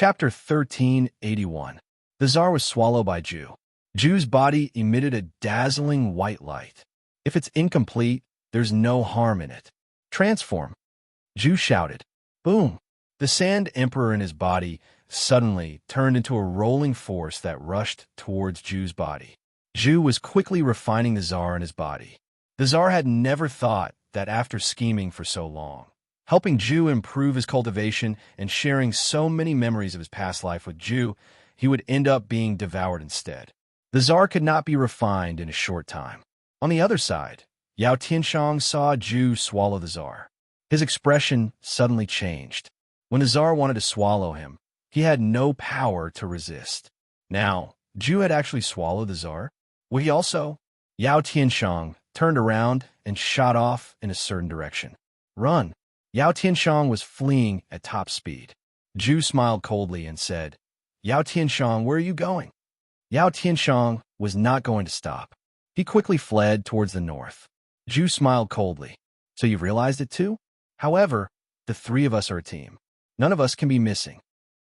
Chapter 1381. The Tsar was swallowed by Ju. Ju's body emitted a dazzling white light. If it's incomplete, there's no harm in it. Transform. Ju shouted. Boom! The Sand Emperor in his body suddenly turned into a rolling force that rushed towards Ju's body. Ju was quickly refining the Tsar in his body. The Tsar had never thought that after scheming for so long, helping Ju improve his cultivation and sharing so many memories of his past life with Ju, he would end up being devoured instead. The Tsar could not be refined in a short time. On the other side, Yao Tianshang saw Ju swallow the Tsar. His expression suddenly changed. When the Tsar wanted to swallow him, he had no power to resist. Now, Ju had actually swallowed the Tsar. Would he also? Yao Tianshang turned around and shot off in a certain direction. Run! Yao Tianshang was fleeing at top speed. Ju smiled coldly and said, Yao Tianshang, where are you going? Yao Tianshang was not going to stop. He quickly fled towards the north. Ju smiled coldly. So you've realized it too? However, the three of us are a team. None of us can be missing.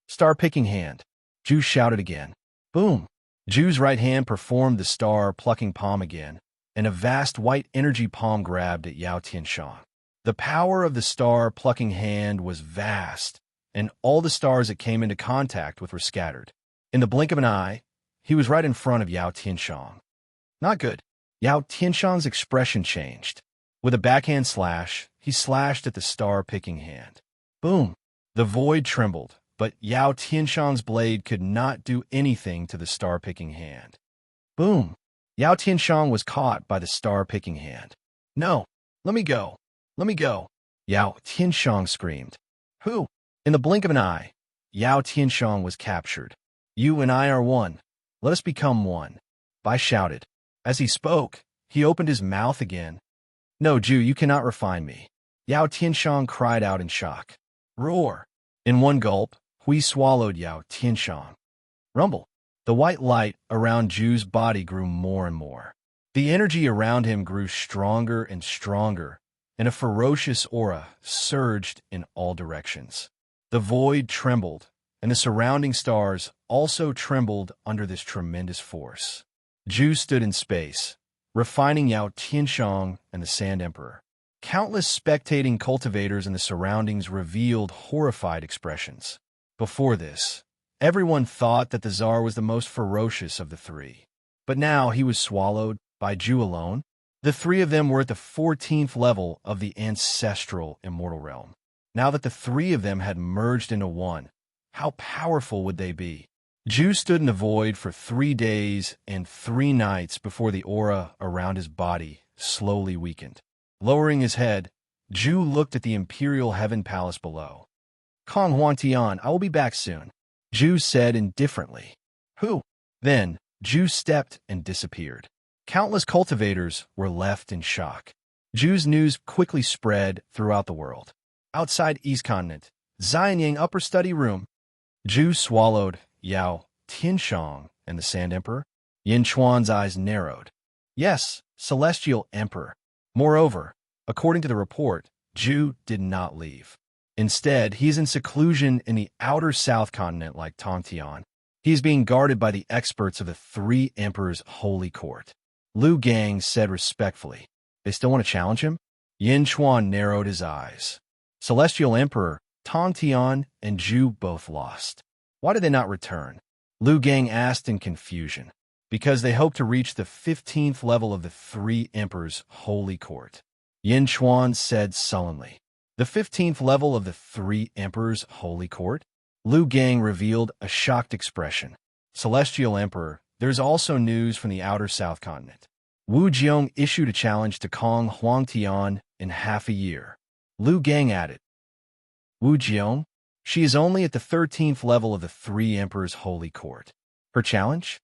Star-picking hand. Ju shouted again. Boom! Ju's right hand performed the star-plucking palm again, and a vast white energy palm grabbed at Yao Tianshang. The power of the star-plucking hand was vast, and all the stars it came into contact with were scattered. In the blink of an eye, he was right in front of Yao Tianshang. Not good. Yao Tianshang's expression changed. With a backhand slash, he slashed at the star-picking hand. Boom! The void trembled, but Yao Tianshang's blade could not do anything to the star-picking hand. Boom! Yao Tianshang was caught by the star-picking hand. No! Let me go! Let me go! Yao Tianshang screamed. Who? In the blink of an eye, Yao Tianshang was captured. You and I are one. Let us become one. Bai shouted. As he spoke, he opened his mouth again. No, Ju, you cannot refine me. Yao Tianshang cried out in shock. Roar! In one gulp, Hui swallowed Yao Tianshang. Rumble! The white light around Ju's body grew more and more. The energy around him grew stronger and stronger, and a ferocious aura surged in all directions. The void trembled, and the surrounding stars also trembled under this tremendous force. Ju stood in space, refining Yao Tianshang and the Sand Emperor. Countless spectating cultivators in the surroundings revealed horrified expressions. Before this, everyone thought that the Tsar was the most ferocious of the three. But now he was swallowed by Ju alone. The three of them were at the 14th level of the ancestral immortal realm. Now that the three of them had merged into one, how powerful would they be? Ju stood in the void for 3 days and 3 nights before the aura around his body slowly weakened. Lowering his head, Ju looked at the Imperial Heaven Palace below. Kong Huangtian, I will be back soon, Ju said indifferently. Who? Then, Ju stepped and disappeared. Countless cultivators were left in shock. Ju's news quickly spread throughout the world. Outside East Continent, Xianyang Upper Study Room. Ju swallowed Yao Tianshang and the Sand Emperor. Yin Chuan's eyes narrowed. Yes, Celestial Emperor. Moreover, according to the report, Ju did not leave. Instead, he is in seclusion in the outer South Continent like Tongtian. He is being guarded by the experts of the 3 Emperors' Holy Court. Lu Gang said respectfully. They still want to challenge him? Yin Chuan narrowed his eyes. Celestial Emperor, Tongtian, and Ju both lost. Why did they not return? Lu Gang asked in confusion. Because they hope to reach the 15th level of the 3 Emperors' Holy Court. Yin Chuan said sullenly. The 15th level of the 3 Emperors' Holy Court? Lu Gang revealed a shocked expression. Celestial Emperor, there's also news from the outer South Continent. Wu Jiong issued a challenge to Kong Huangtian in half a year. Lu Gang added. Wu Jiong? She is only at the 13th level of the 3 Emperors' Holy Court. Her challenge?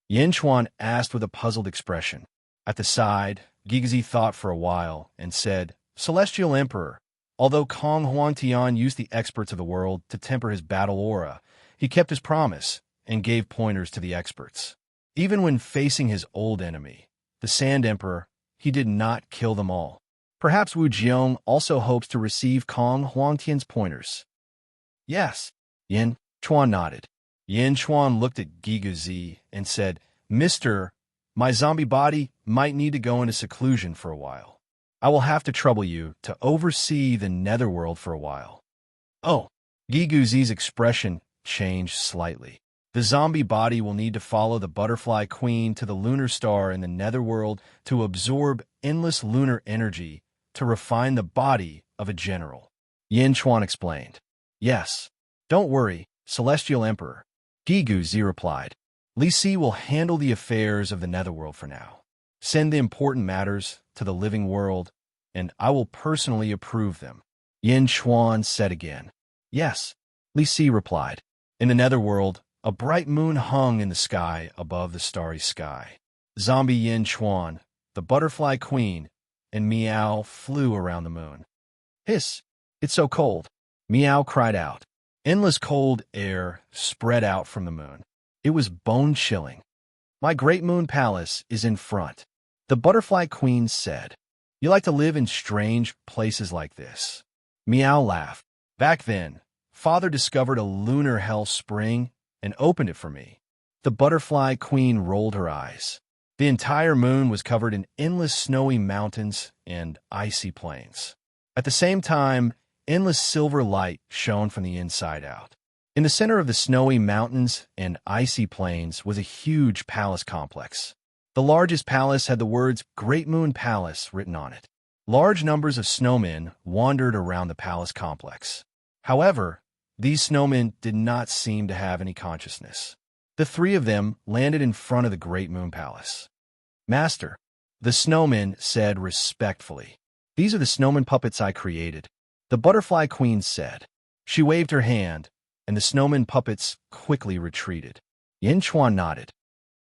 Yin Chuan asked with a puzzled expression. At the side, Gigazi thought for a while and said, Celestial Emperor, although Kong Huangtian used the experts of the world to temper his battle aura, he kept his promise and gave pointers to the experts. Even when facing his old enemy, the Sand Emperor, he did not kill them all. Perhaps Wu Jiong also hopes to receive Kong Huangtian's pointers. Yes, Yin, Chuan nodded. Yin Chuan looked at Giguzi and said, Mister, my zombie body might need to go into seclusion for a while. I will have to trouble you to oversee the netherworld for a while. Oh, Giguzi's expression changed slightly. The zombie body will need to follow the butterfly queen to the lunar star in the netherworld to absorb endless lunar energy to refine the body of a general. Yin Chuan explained. Yes. Don't worry, Celestial Emperor. Giguzi replied. Li Si will handle the affairs of the netherworld for now. Send the important matters to the living world, and I will personally approve them. Yin Chuan said again. Yes, Li Si replied. In the netherworld, a bright moon hung in the sky above the starry sky. Zombie Yin Chuan, the butterfly queen, and Meow flew around the moon. Hiss! It's so cold. Meow cried out. Endless cold air spread out from the moon. It was bone-chilling. My great moon palace is in front. The butterfly queen said. You like to live in strange places like this. Meow laughed. Back then, Father discovered a lunar hell spring and opened it for me. The butterfly queen rolled her eyes. The entire moon was covered in endless snowy mountains and icy plains. At the same time, endless silver light shone from the inside out. In the center of the snowy mountains and icy plains was a huge palace complex. The largest palace had the words Great Moon Palace written on it. Large numbers of snowmen wandered around the palace complex. However, these snowmen did not seem to have any consciousness. The three of them landed in front of the Great Moon Palace. Master, the snowman said respectfully. These are the snowman puppets I created. The butterfly queen said. She waved her hand, and the snowman puppets quickly retreated. Yin Chuan nodded.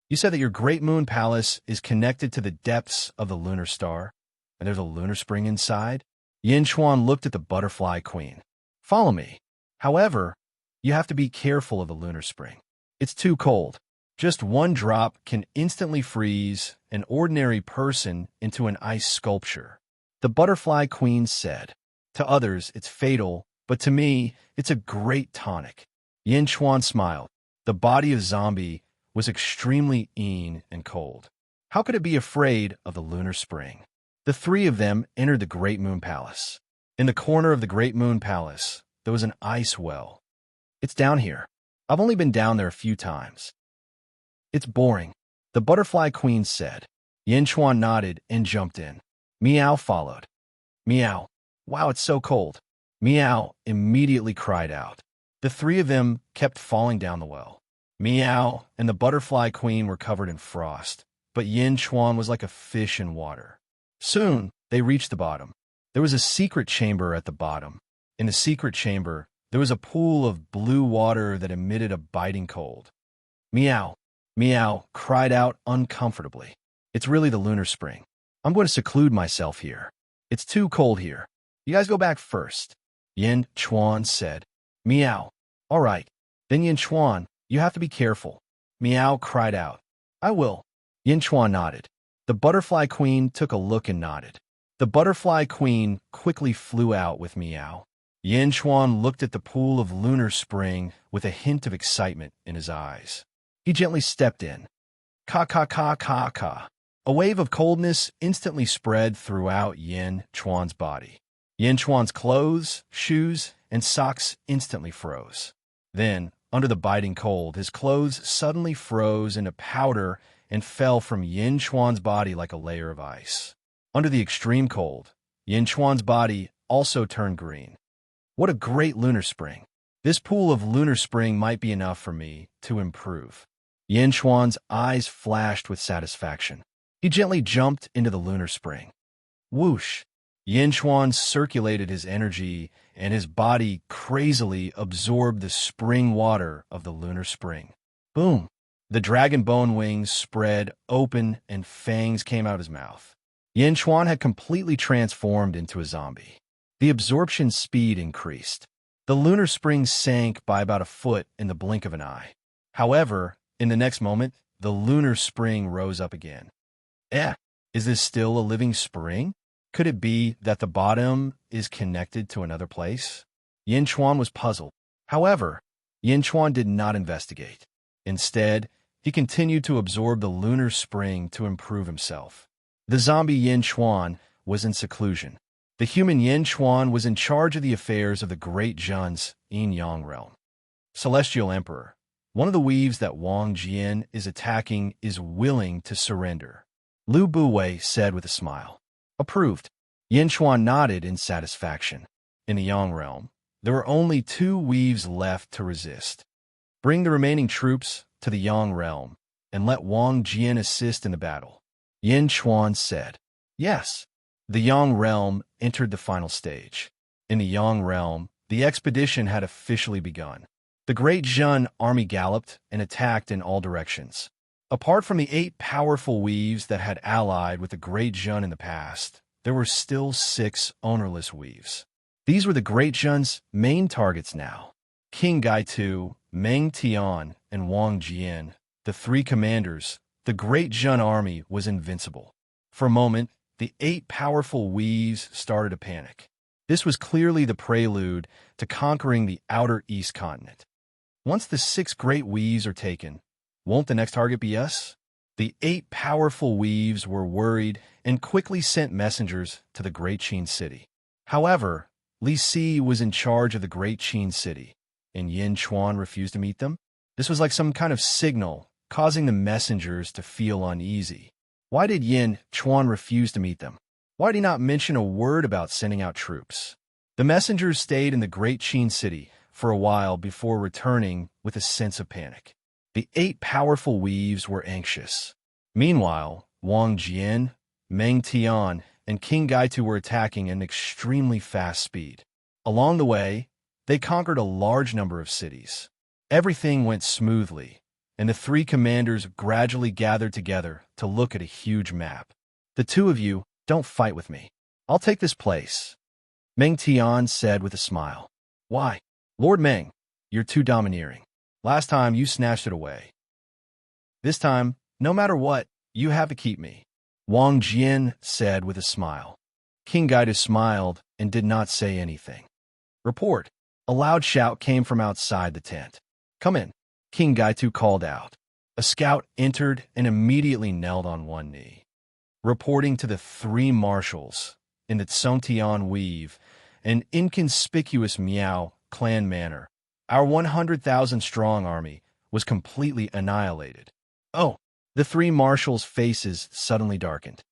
You said that your Great Moon Palace is connected to the depths of the lunar star, and there's a lunar spring inside? Yin Chuan looked at the butterfly queen. Follow me. However, you have to be careful of the lunar spring. It's too cold. Just one drop can instantly freeze an ordinary person into an ice sculpture. The butterfly queen said. To others, it's fatal, but to me, it's a great tonic. Yin Chuan smiled. The body of Zombie was extremely lean and cold. How could it be afraid of the lunar spring? The three of them entered the Great Moon Palace. In the corner of the Great Moon Palace, there was an ice well. It's down here. I've only been down there a few times. It's boring, the butterfly queen said. Yin Chuan nodded and jumped in. Meow followed. Meow. Wow, it's so cold. Meow immediately cried out. The three of them kept falling down the well. Meow and the butterfly queen were covered in frost, but Yin Chuan was like a fish in water. Soon, they reached the bottom. There was a secret chamber at the bottom. In the secret chamber, there was a pool of blue water that emitted a biting cold. Meow. Meow cried out uncomfortably. It's really the lunar spring. I'm going to seclude myself here. It's too cold here. You guys go back first. Yin Chuan said. Meow. All right. Then Yin Chuan, you have to be careful. Meow cried out. I will. Yin Chuan nodded. The butterfly queen took a look and nodded. The butterfly queen quickly flew out with Meow. Yin Chuan looked at the pool of lunar spring with a hint of excitement in his eyes. He gently stepped in. Ka. A wave of coldness instantly spread throughout Yin Chuan's body. Yin Chuan's clothes, shoes, and socks instantly froze. Then, under the biting cold, his clothes suddenly froze into powder and fell from Yin Chuan's body like a layer of ice. Under the extreme cold, Yin Chuan's body also turned green. What a great lunar spring. This pool of lunar spring might be enough for me to improve. Yin Chuan's eyes flashed with satisfaction. He gently jumped into the lunar spring. Whoosh! Yin Chuan circulated his energy, and his body crazily absorbed the spring water of the lunar spring. Boom! The dragon bone wings spread open and fangs came out his mouth. Yin Chuan had completely transformed into a zombie. The absorption speed increased. The lunar spring sank by about a foot in the blink of an eye. However, in the next moment, the lunar spring rose up again. Is this still a living spring? Could it be that the bottom is connected to another place? Yin Chuan was puzzled. However, Yin Chuan did not investigate. Instead, he continued to absorb the lunar spring to improve himself. The zombie Yin Chuan was in seclusion. The human Yin Chuan was in charge of the affairs of the Great Jun's yin-yang realm. Celestial Emperor, one of the weaves that Wang Jian is attacking is willing to surrender. Lu Buwei said with a smile. Approved. Yin Chuan nodded in satisfaction. In the Yang realm, there were only 2 weaves left to resist. Bring the remaining troops to the Yang realm and let Wang Jian assist in the battle. Yin Chuan said. Yes. The Yang realm entered the final stage. In the Yang realm, the expedition had officially begun. The Great Jun army galloped and attacked in all directions. Apart from the 8 powerful weaves that had allied with the Great Jun in the past, there were still 6 ownerless weaves. These were the Great Jun's main targets now. King Gaitu, Meng Tian, and Wang Jian, the 3 commanders. The Great Jun army was invincible. For a moment, the 8 powerful weaves started to panic. This was clearly the prelude to conquering the outer East continent. Once the 6 great weaves are taken, won't the next target be us? The 8 powerful weaves were worried and quickly sent messengers to the Great Qin city. However, Li Si was in charge of the Great Qin city, and Yin Chuan refused to meet them. This was like some kind of signal, causing the messengers to feel uneasy. Why did Yin Chuan refuse to meet them? Why did he not mention a word about sending out troops? The messengers stayed in the Great Qin city for a while before returning with a sense of panic. The 8 powerful weaves were anxious. Meanwhile, Wang Jian, Meng Tian, and King Gaitu were attacking at an extremely fast speed. Along the way, they conquered a large number of cities. Everything went smoothly, and the 3 commanders gradually gathered together to look at a huge map. The 2 of you, don't fight with me. I'll take this place, Meng Tian said with a smile. Why? Lord Meng, you're too domineering. Last time, you snatched it away. This time, no matter what, you have to keep me, Wang Jian said with a smile. King Gaitu smiled and did not say anything. Report. A loud shout came from outside the tent. Come in, King Gaitu called out. A scout entered and immediately knelt on one knee. Reporting to the 3 marshals, in the Tsongtian weave, an inconspicuous Miao clan manor, our 100,000-strong army was completely annihilated. Oh, the 3 marshals' faces suddenly darkened.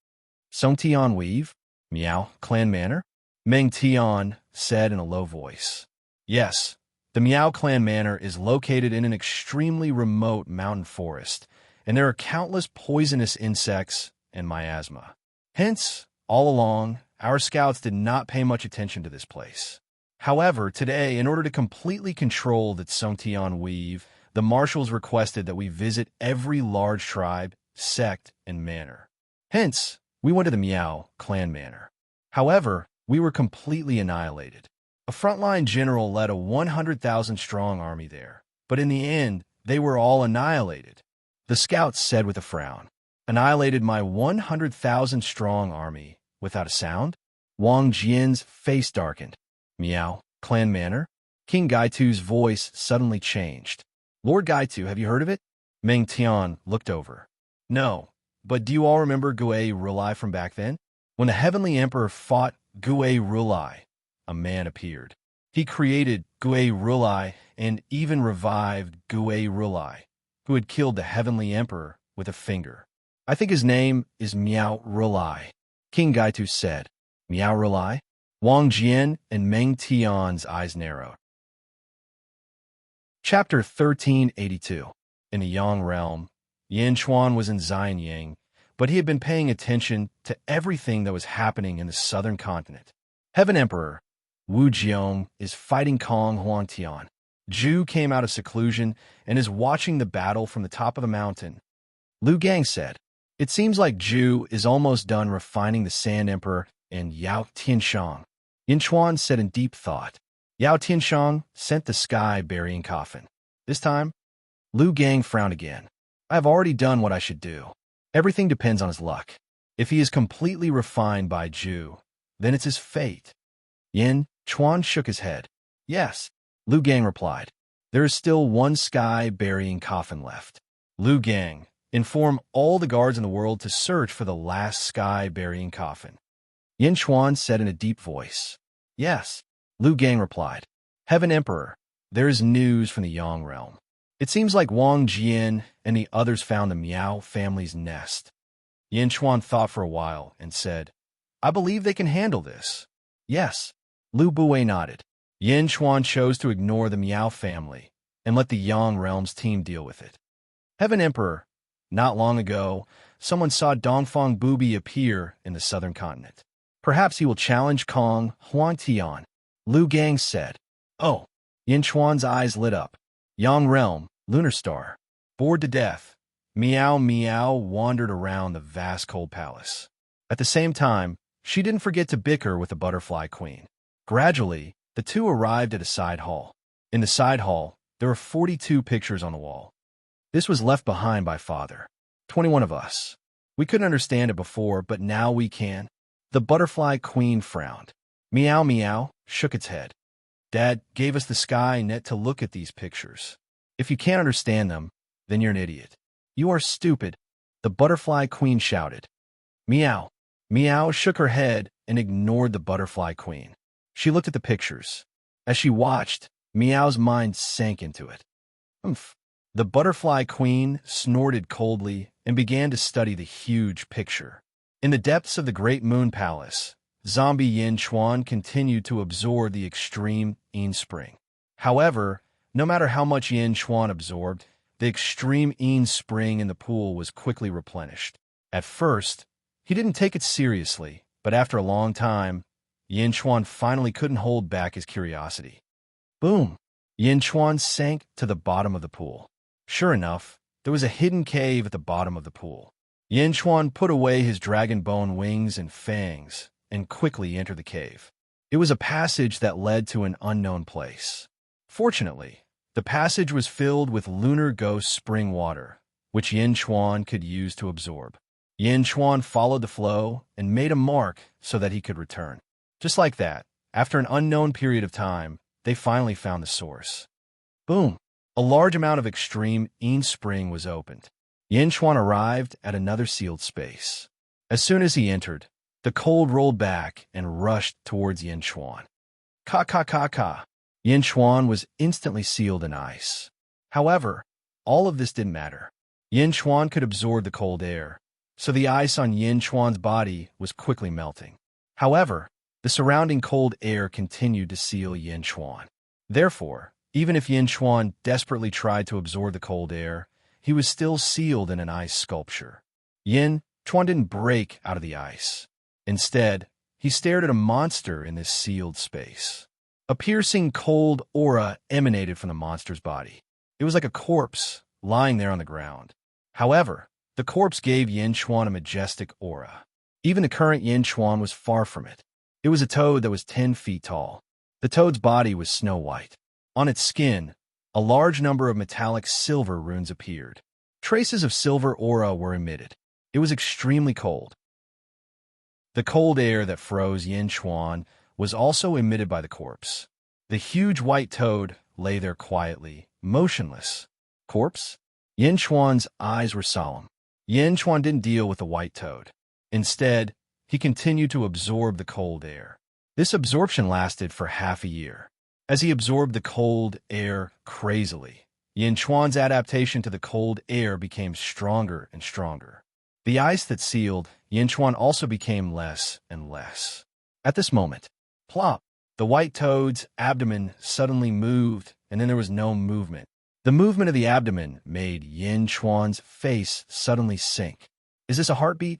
Tsongtian weave? Miao clan manor? Meng Tian said in a low voice. Yes, the Miao clan manor is located in an extremely remote mountain forest, and there are countless poisonous insects and miasma. Hence, all along, our scouts did not pay much attention to this place. However, today, in order to completely control the Tsongtian weave, the marshals requested that we visit every large tribe, sect, and manor. Hence, we went to the Miao clan manor. However, we were completely annihilated. A frontline general led a 100,000-strong army there, but in the end, they were all annihilated. The scouts said with a frown, annihilated my 100,000-strong army without a sound? Wang Jian's face darkened. Miao clan manor? King Gaitu's voice suddenly changed. Lord Gaitu, have you heard of it? Meng Tian looked over. No, but do you all remember Gui Rulai from back then? When the Heavenly Emperor fought Gui Rulai, a man appeared. He created Gui Rulai and even revived Gui Rulai, who had killed the Heavenly Emperor with a finger. I think his name is Miao Rulai, King Gaitu said. Miao Rulai? Wang Jian and Meng Tian's eyes narrowed. Chapter 1382. In the Yang realm, Yin Chuan was in Xianyang, but he had been paying attention to everything that was happening in the southern continent. Heaven Emperor Wu Jiong is fighting Kong Huangtian. Zhu came out of seclusion and is watching the battle from the top of the mountain. Lu Gang said, it seems like Zhu is almost done refining the Sand Emperor and Yao Tianshang. Yin Chuan said in deep thought. Yao Tianshang sent the sky burying coffin. This time, Lu Gang frowned again. I have already done what I should do. Everything depends on his luck. If he is completely refined by Zhu, then it's his fate. Yin Chuan shook his head. Yes, Lu Gang replied. There is still one sky-burying coffin left. Lu Gang, inform all the guards in the world to search for the last sky-burying coffin. Yin Chuan said in a deep voice. Yes, Lu Gang replied. Heaven Emperor, there is news from the Yang realm. It seems like Wang Jian and the others found the Miao family's nest. Yin Chuan thought for a while and said, I believe they can handle this. Yes, Lu Bue nodded. Yin Chuan chose to ignore the Miao family and let the Yang realm's team deal with it. Heaven Emperor, not long ago, someone saw Dongfang Bubi appear in the southern continent. Perhaps he will challenge Kong Huangtian, Lu Gang said. Oh, Yin Chuan's eyes lit up. Yang realm, lunar star. Bored to death, Miao Miao wandered around the vast cold palace. At the same time, she didn't forget to bicker with the butterfly queen. Gradually, the two arrived at a side hall. In the side hall, there were 42 pictures on the wall. This was left behind by father. 21 of us. We couldn't understand it before, but now we can. The butterfly queen frowned. Meow Meow shook its head. Dad gave us the sky net to look at these pictures. If you can't understand them, then you're an idiot. You are stupid, the butterfly queen shouted. Meow. Meow shook her head and ignored the butterfly queen. She looked at the pictures. As she watched, Meow's mind sank into it. Umph. The butterfly queen snorted coldly and began to study the huge picture. In the depths of the great moon palace, zombie Yin Chuan continued to absorb the extreme Yin spring. However, no matter how much Yin Chuan absorbed, the extreme Yin spring in the pool was quickly replenished. At first, he didn't take it seriously, but after a long time, Yin Chuan finally couldn't hold back his curiosity. Boom! Yin Chuan sank to the bottom of the pool. Sure enough, there was a hidden cave at the bottom of the pool. Yin Chuan put away his dragon bone wings and fangs and quickly entered the cave. It was a passage that led to an unknown place. Fortunately, the passage was filled with lunar ghost spring water, which Yin Chuan could use to absorb. Yin Chuan followed the flow and made a mark so that he could return. Just like that, after an unknown period of time, they finally found the source. Boom! A large amount of extreme Yin spring was opened. Yin Chuan arrived at another sealed space. As soon as he entered, the cold rolled back and rushed towards Yin Chuan. Ka. Yin Chuan was instantly sealed in ice. However, all of this didn't matter. Yin Chuan could absorb the cold air, so the ice on Yin Chuan's body was quickly melting. However, the surrounding cold air continued to seal Yin Chuan. Therefore, even if Yin Chuan desperately tried to absorb the cold air, he was still sealed in an ice sculpture. Yin Chuan didn't break out of the ice. Instead, he stared at a monster in this sealed space. A piercing cold aura emanated from the monster's body. It was like a corpse lying there on the ground. However, the corpse gave Yin Chuan a majestic aura. Even the current Yin Chuan was far from it. It was a toad that was 10 feet tall. The toad's body was snow white. On its skin, a large number of metallic silver runes appeared. Traces of silver aura were emitted. It was extremely cold. The cold air that froze Yin Chuan was also emitted by the corpse. The huge white toad lay there quietly, motionless. Corpse? Yin Chuan's eyes were solemn. Yin Chuan didn't deal with the white toad. Instead, he continued to absorb the cold air. This absorption lasted for half a year. As he absorbed the cold air crazily, Yin Chuan's adaptation to the cold air became stronger and stronger. The ice that sealed Yin Chuan also became less and less. At this moment, plop, the white toad's abdomen suddenly moved, and then there was no movement. The movement of the abdomen made Yin Chuan's face suddenly sink. Is this a heartbeat?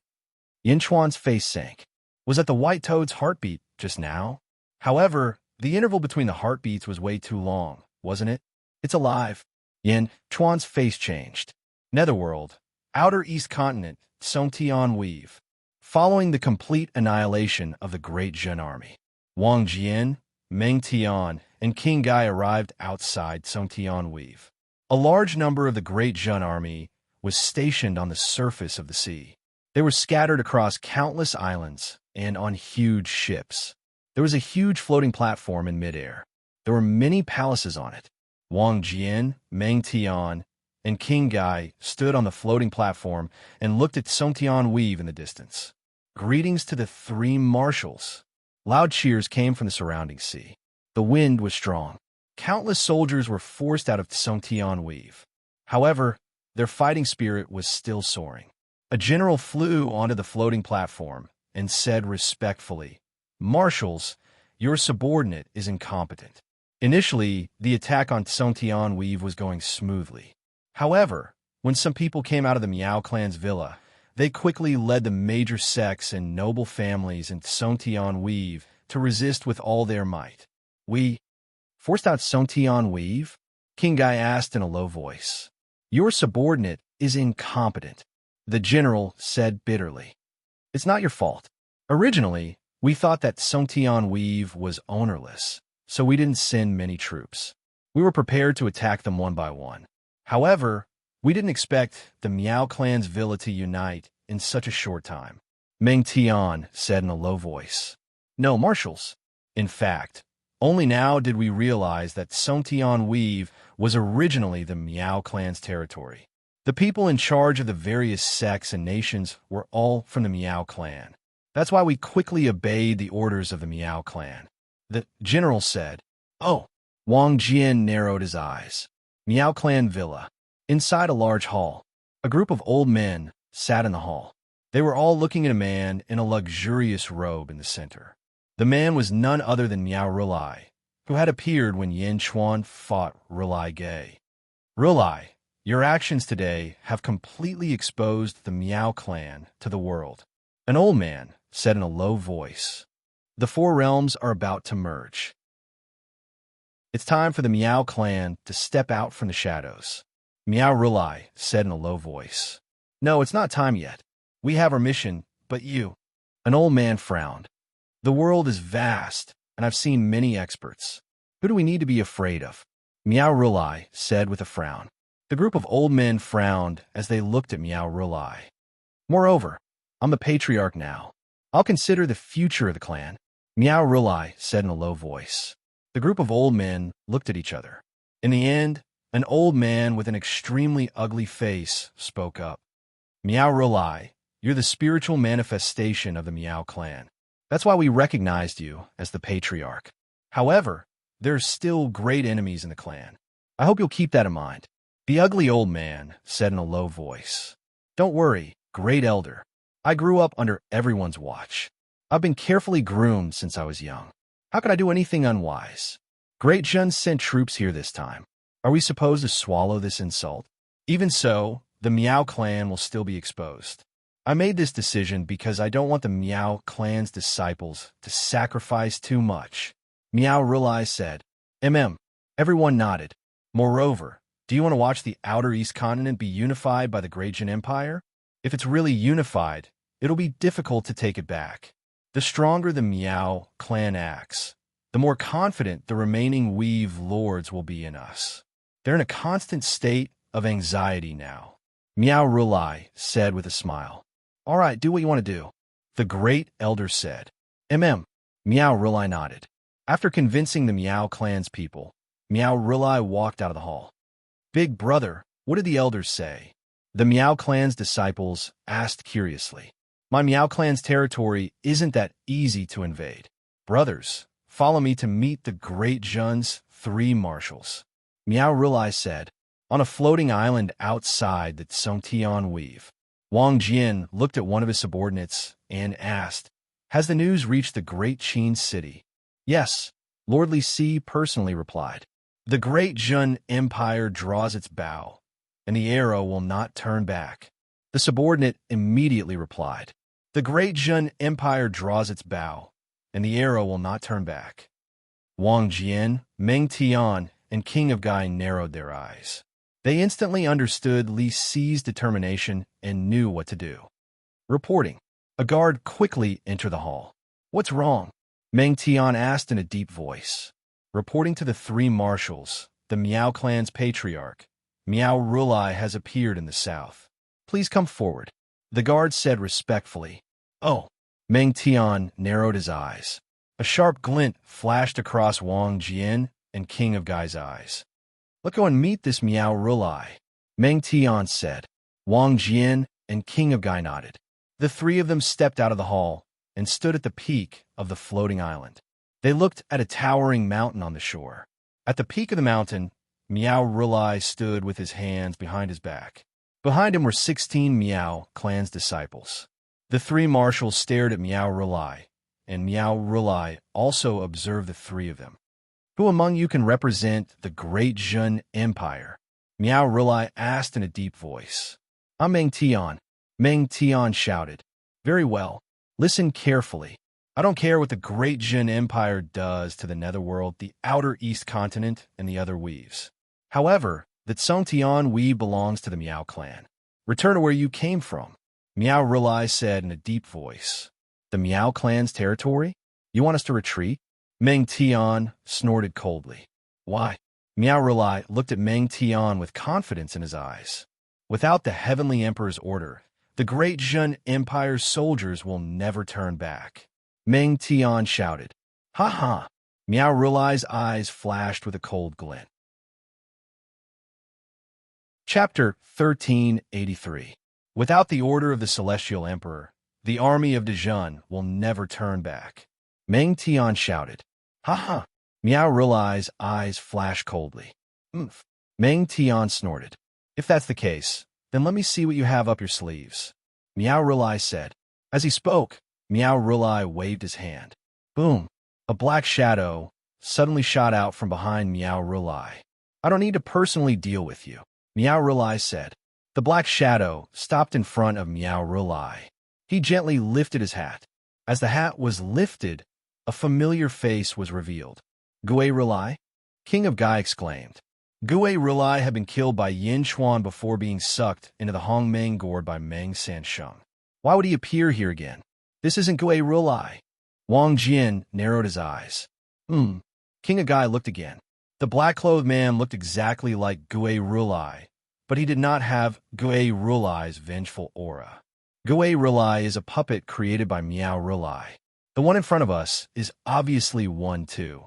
Yin Chuan's face sank. Was that the white toad's heartbeat just now? However, the interval between the heartbeats was way too long, wasn't it? It's alive. Yin Chuan's face changed. Netherworld, Outer East Continent, Songtian Weave. Following the complete annihilation of the Great Zhen Army, Wang Jian, Meng Tian, and King Gai arrived outside Songtian Weave. A large number of the Great Zhen Army was stationed on the surface of the sea. They were scattered across countless islands and on huge ships. There was a huge floating platform in midair. There were many palaces on it. Wang Jian, Meng Tian, and King Gai stood on the floating platform and looked at Song Tian weave in the distance. Greetings to the three marshals. Loud cheers came from the surrounding sea. The wind was strong. Countless soldiers were forced out of Song Tian weave. However, their fighting spirit was still soaring. A general flew onto the floating platform and said respectfully, "Marshals, your subordinate is incompetent." Initially, the attack on Song Tian weave was going smoothly. However, when some people came out of the Miao clan's villa, they quickly led the major sects and noble families in Song Tian weave to resist with all their might. "We forced out Song Tian weave?" King Gai asked in a low voice. "Your subordinate is incompetent," the general said bitterly. "It's not your fault. Originally, we thought that Song Tian weave was ownerless, so we didn't send many troops. We were prepared to attack them one by one. However, we didn't expect the Miao clan's villa to unite in such a short time," Meng Tian said in a low voice. "No, marshals. In fact, only now did we realize that Song Tian weave was originally the Miao clan's territory. The people in charge of the various sects and nations were all from the Miao clan. That's why we quickly obeyed the orders of the Miao clan," the general said. "Oh." Wang Jian narrowed his eyes. Miao clan villa. Inside a large hall, a group of old men sat in the hall. They were all looking at a man in a luxurious robe in the center. The man was none other than Miao Rulai, who had appeared when Yan Chuan fought Rulai Gay. "Rulai, your actions today have completely exposed the Miao clan to the world," an old man said in a low voice. "The four realms are about to merge. It's time for the Miao clan to step out from the shadows," Miao Rulai said in a low voice. "No, it's not time yet. We have our mission, but you..." An old man frowned. "The world is vast, and I've seen many experts. Who do we need to be afraid of?" Miao Rulai said with a frown. The group of old men frowned as they looked at Miao Rulai. "Moreover, I'm the patriarch now. I'll consider the future of the clan," Miao Rulai said in a low voice. The group of old men looked at each other. In the end, an old man with an extremely ugly face spoke up. "Miao Rulai, you're the spiritual manifestation of the Miao clan. That's why we recognized you as the patriarch. However, there are still great enemies in the clan. I hope you'll keep that in mind," the ugly old man said in a low voice. "Don't worry, great elder. I grew up under everyone's watch. I've been carefully groomed since I was young. How could I do anything unwise? Great Jun sent troops here this time. Are we supposed to swallow this insult? Even so, the Miao clan will still be exposed. I made this decision because I don't want the Miao clan's disciples to sacrifice too much," Miao Rulai said. Everyone nodded. "Moreover, do you want to watch the Outer East continent be unified by the Great Jin Empire? If it's really unified, it'll be difficult to take it back. The stronger the Miao clan acts, the more confident the remaining weave lords will be in us. They're in a constant state of anxiety now," Miao Rulai said with a smile. "All right, do what you want to do," the great elder said. Miao Rulai nodded. After convincing the Miao clan's people, Miao Rulai walked out of the hall. "Big brother, what did the elders say?" the Miao clan's disciples asked curiously. "My Miao clan's territory isn't that easy to invade. Brothers, follow me to meet the Great Jun's three marshals," Miao Rulai said. On a floating island outside the Song Tian weave, Wang Jian looked at one of his subordinates and asked, "Has the news reached the Great Qin city?" "Yes," Lord Li Si personally replied. "The Great Jun Empire draws its bow, and the arrow will not turn back." The subordinate immediately replied, "The Great Jun Empire draws its bow, and the arrow will not turn back." Wang Jian, Meng Tian, and King of Gai narrowed their eyes. They instantly understood Li Si's determination and knew what to do. Reporting. A guard quickly entered the hall. "What's wrong?" Meng Tian asked in a deep voice. Reporting to the three marshals, the Miao clan's patriarch, Miao Rulai has appeared in the south. "Please come forward," the guard said respectfully. "Oh." Meng Tian narrowed his eyes. A sharp glint flashed across Wang Jian and King of Gai's eyes. Let's go and meet this Miao Rulai, Meng Tian said. Wang Jian and King of Gai nodded. The three of them stepped out of the hall and stood at the peak of the floating island. They looked at a towering mountain on the shore. At the peak of the mountain, Miao Rulai stood with his hands behind his back. Behind him were 16 Miao clan's disciples. The three marshals stared at Miao Rulai, and Miao Rulai also observed the three of them. Who among you can represent the great Zhen Empire? Miao Rulai asked in a deep voice. I'm Meng Tian. Meng Tian shouted. Very well. Listen carefully. I don't care what the great Zhen Empire does to the netherworld, the outer east continent, and the other weaves. However, that Song Tian Wei belongs to the Miao clan. Return to where you came from, Miao Rulai said in a deep voice. The Miao clan's territory? You want us to retreat? Meng Tian snorted coldly. Why? Miao Rulai looked at Meng Tian with confidence in his eyes. Without the Heavenly Emperor's order, the great Zhen Empire's soldiers will never turn back. Meng Tian shouted. Ha ha! Miao Rulai's eyes flashed with a cold glint. Chapter 1383. Without the order of the Celestial Emperor, the army of Dezhun will never turn back. Meng Tian shouted. Ha ha! Miao Rulai's eyes flashed coldly. Oomph! Meng Tian snorted. If that's the case, then let me see what you have up your sleeves, Miao Rulai said. As he spoke, Miao Rulai waved his hand. Boom! A black shadow suddenly shot out from behind Miao Rulai. I don't need to personally deal with you, Miao Rulai said. The black shadow stopped in front of Miao Rulai. He gently lifted his hat. As the hat was lifted, a familiar face was revealed. Gui Rulai? King of Gai exclaimed. Gui Rulai had been killed by Yin Chuan before being sucked into the Hongmeng gourd by Meng Sansheng. Why would he appear here again? This isn't Gui Rulai. Wang Jian narrowed his eyes. King of Gai looked again. The black-clothed man looked exactly like Gui Rulai, but he did not have Gui Rulai's vengeful aura. Gui Rulai is a puppet created by Miao Rulai. The one in front of us is obviously one too.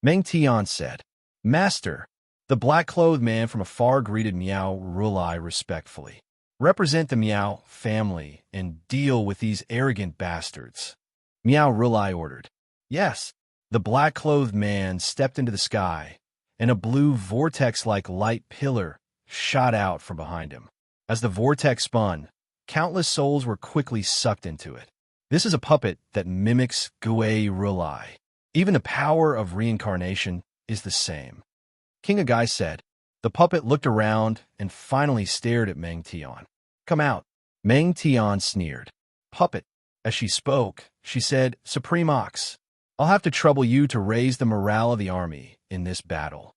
Meng Tian said. Master, the black-clothed man from afar greeted Miao Rulai respectfully. Represent the Miao family and deal with these arrogant bastards. Miao Rulai ordered. Yes. The black-clothed man stepped into the sky, and a blue vortex-like light pillar shot out from behind him. As the vortex spun, countless souls were quickly sucked into it. This is a puppet that mimics Gui Rulai. Even the power of reincarnation is the same. King of Gai said. The puppet looked around and finally stared at Meng Tian. Come out. Meng Tian sneered. Puppet. As she spoke, she said, Supreme Ox, I'll have to trouble you to raise the morale of the army in this battle.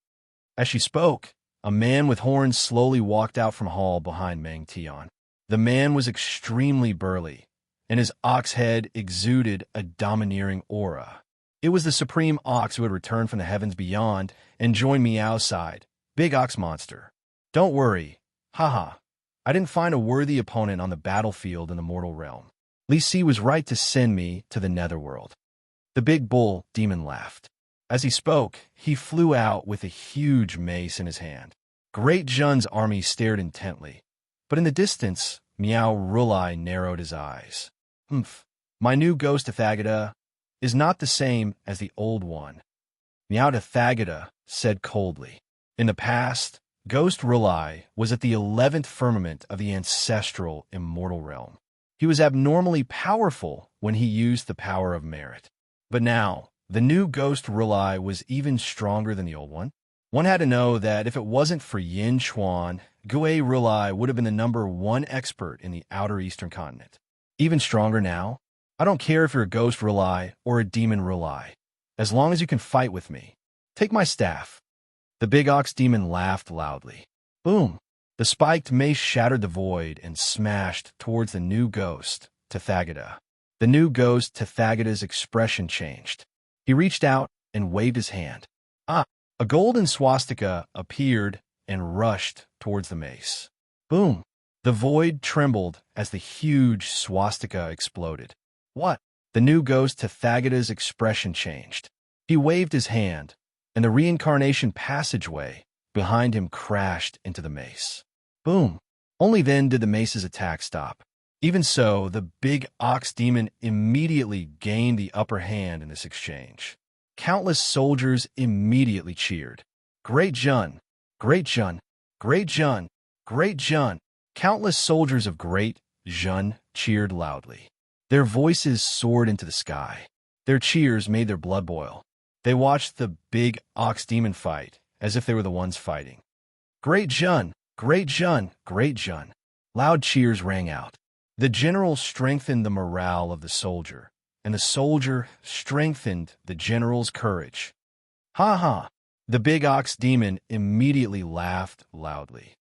As she spoke, a man with horns slowly walked out from hall behind Meng Tian. The man was extremely burly, and his ox head exuded a domineering aura. It was the Supreme Ox who had returned from the heavens beyond and joined me outside. Big Ox Monster. Don't worry. Haha. I didn't find a worthy opponent on the battlefield in the mortal realm. Li Si was right to send me to the netherworld. The big bull demon laughed. As he spoke, he flew out with a huge mace in his hand. Great Zhen's army stared intently, but in the distance, Miao Rulai narrowed his eyes. My new ghost Tathagata is not the same as the old one, Miao Tathagata said coldly. In the past, Ghost Rulai was at the 11th firmament of the ancestral immortal realm. He was abnormally powerful when he used the power of merit. But now, the new Ghost Rulai was even stronger than the old one. One had to know that if it wasn't for Yin Chuan, Gui Rulai would have been the #1 expert in the outer eastern continent. Even stronger now? I don't care if you're a Ghost Rulai or a Demon Rulai, as long as you can fight with me. Take my staff. The big ox demon laughed loudly. Boom! The spiked mace shattered the void and smashed towards the new ghost, Tathagata. The new ghost Tathagata's expression changed. He reached out and waved his hand. A golden swastika appeared and rushed towards the mace. Boom! The void trembled as the huge swastika exploded. What? The new ghost Tathagata's expression changed. He waved his hand, and the reincarnation passageway behind him crashed into the mace. Boom! Only then did the mace's attack stop. Even so, the big ox demon immediately gained the upper hand in this exchange. Countless soldiers immediately cheered. Great Jun! Great Jun! Great Jun! Great Jun! Countless soldiers of Great Jun cheered loudly. Their voices soared into the sky. Their cheers made their blood boil. They watched the big ox demon fight as if they were the ones fighting. Great Jun! Great Jun! Great Jun! Loud cheers rang out. The general strengthened the morale of the soldier, and the soldier strengthened the general's courage. Ha ha! The big ox demon immediately laughed loudly.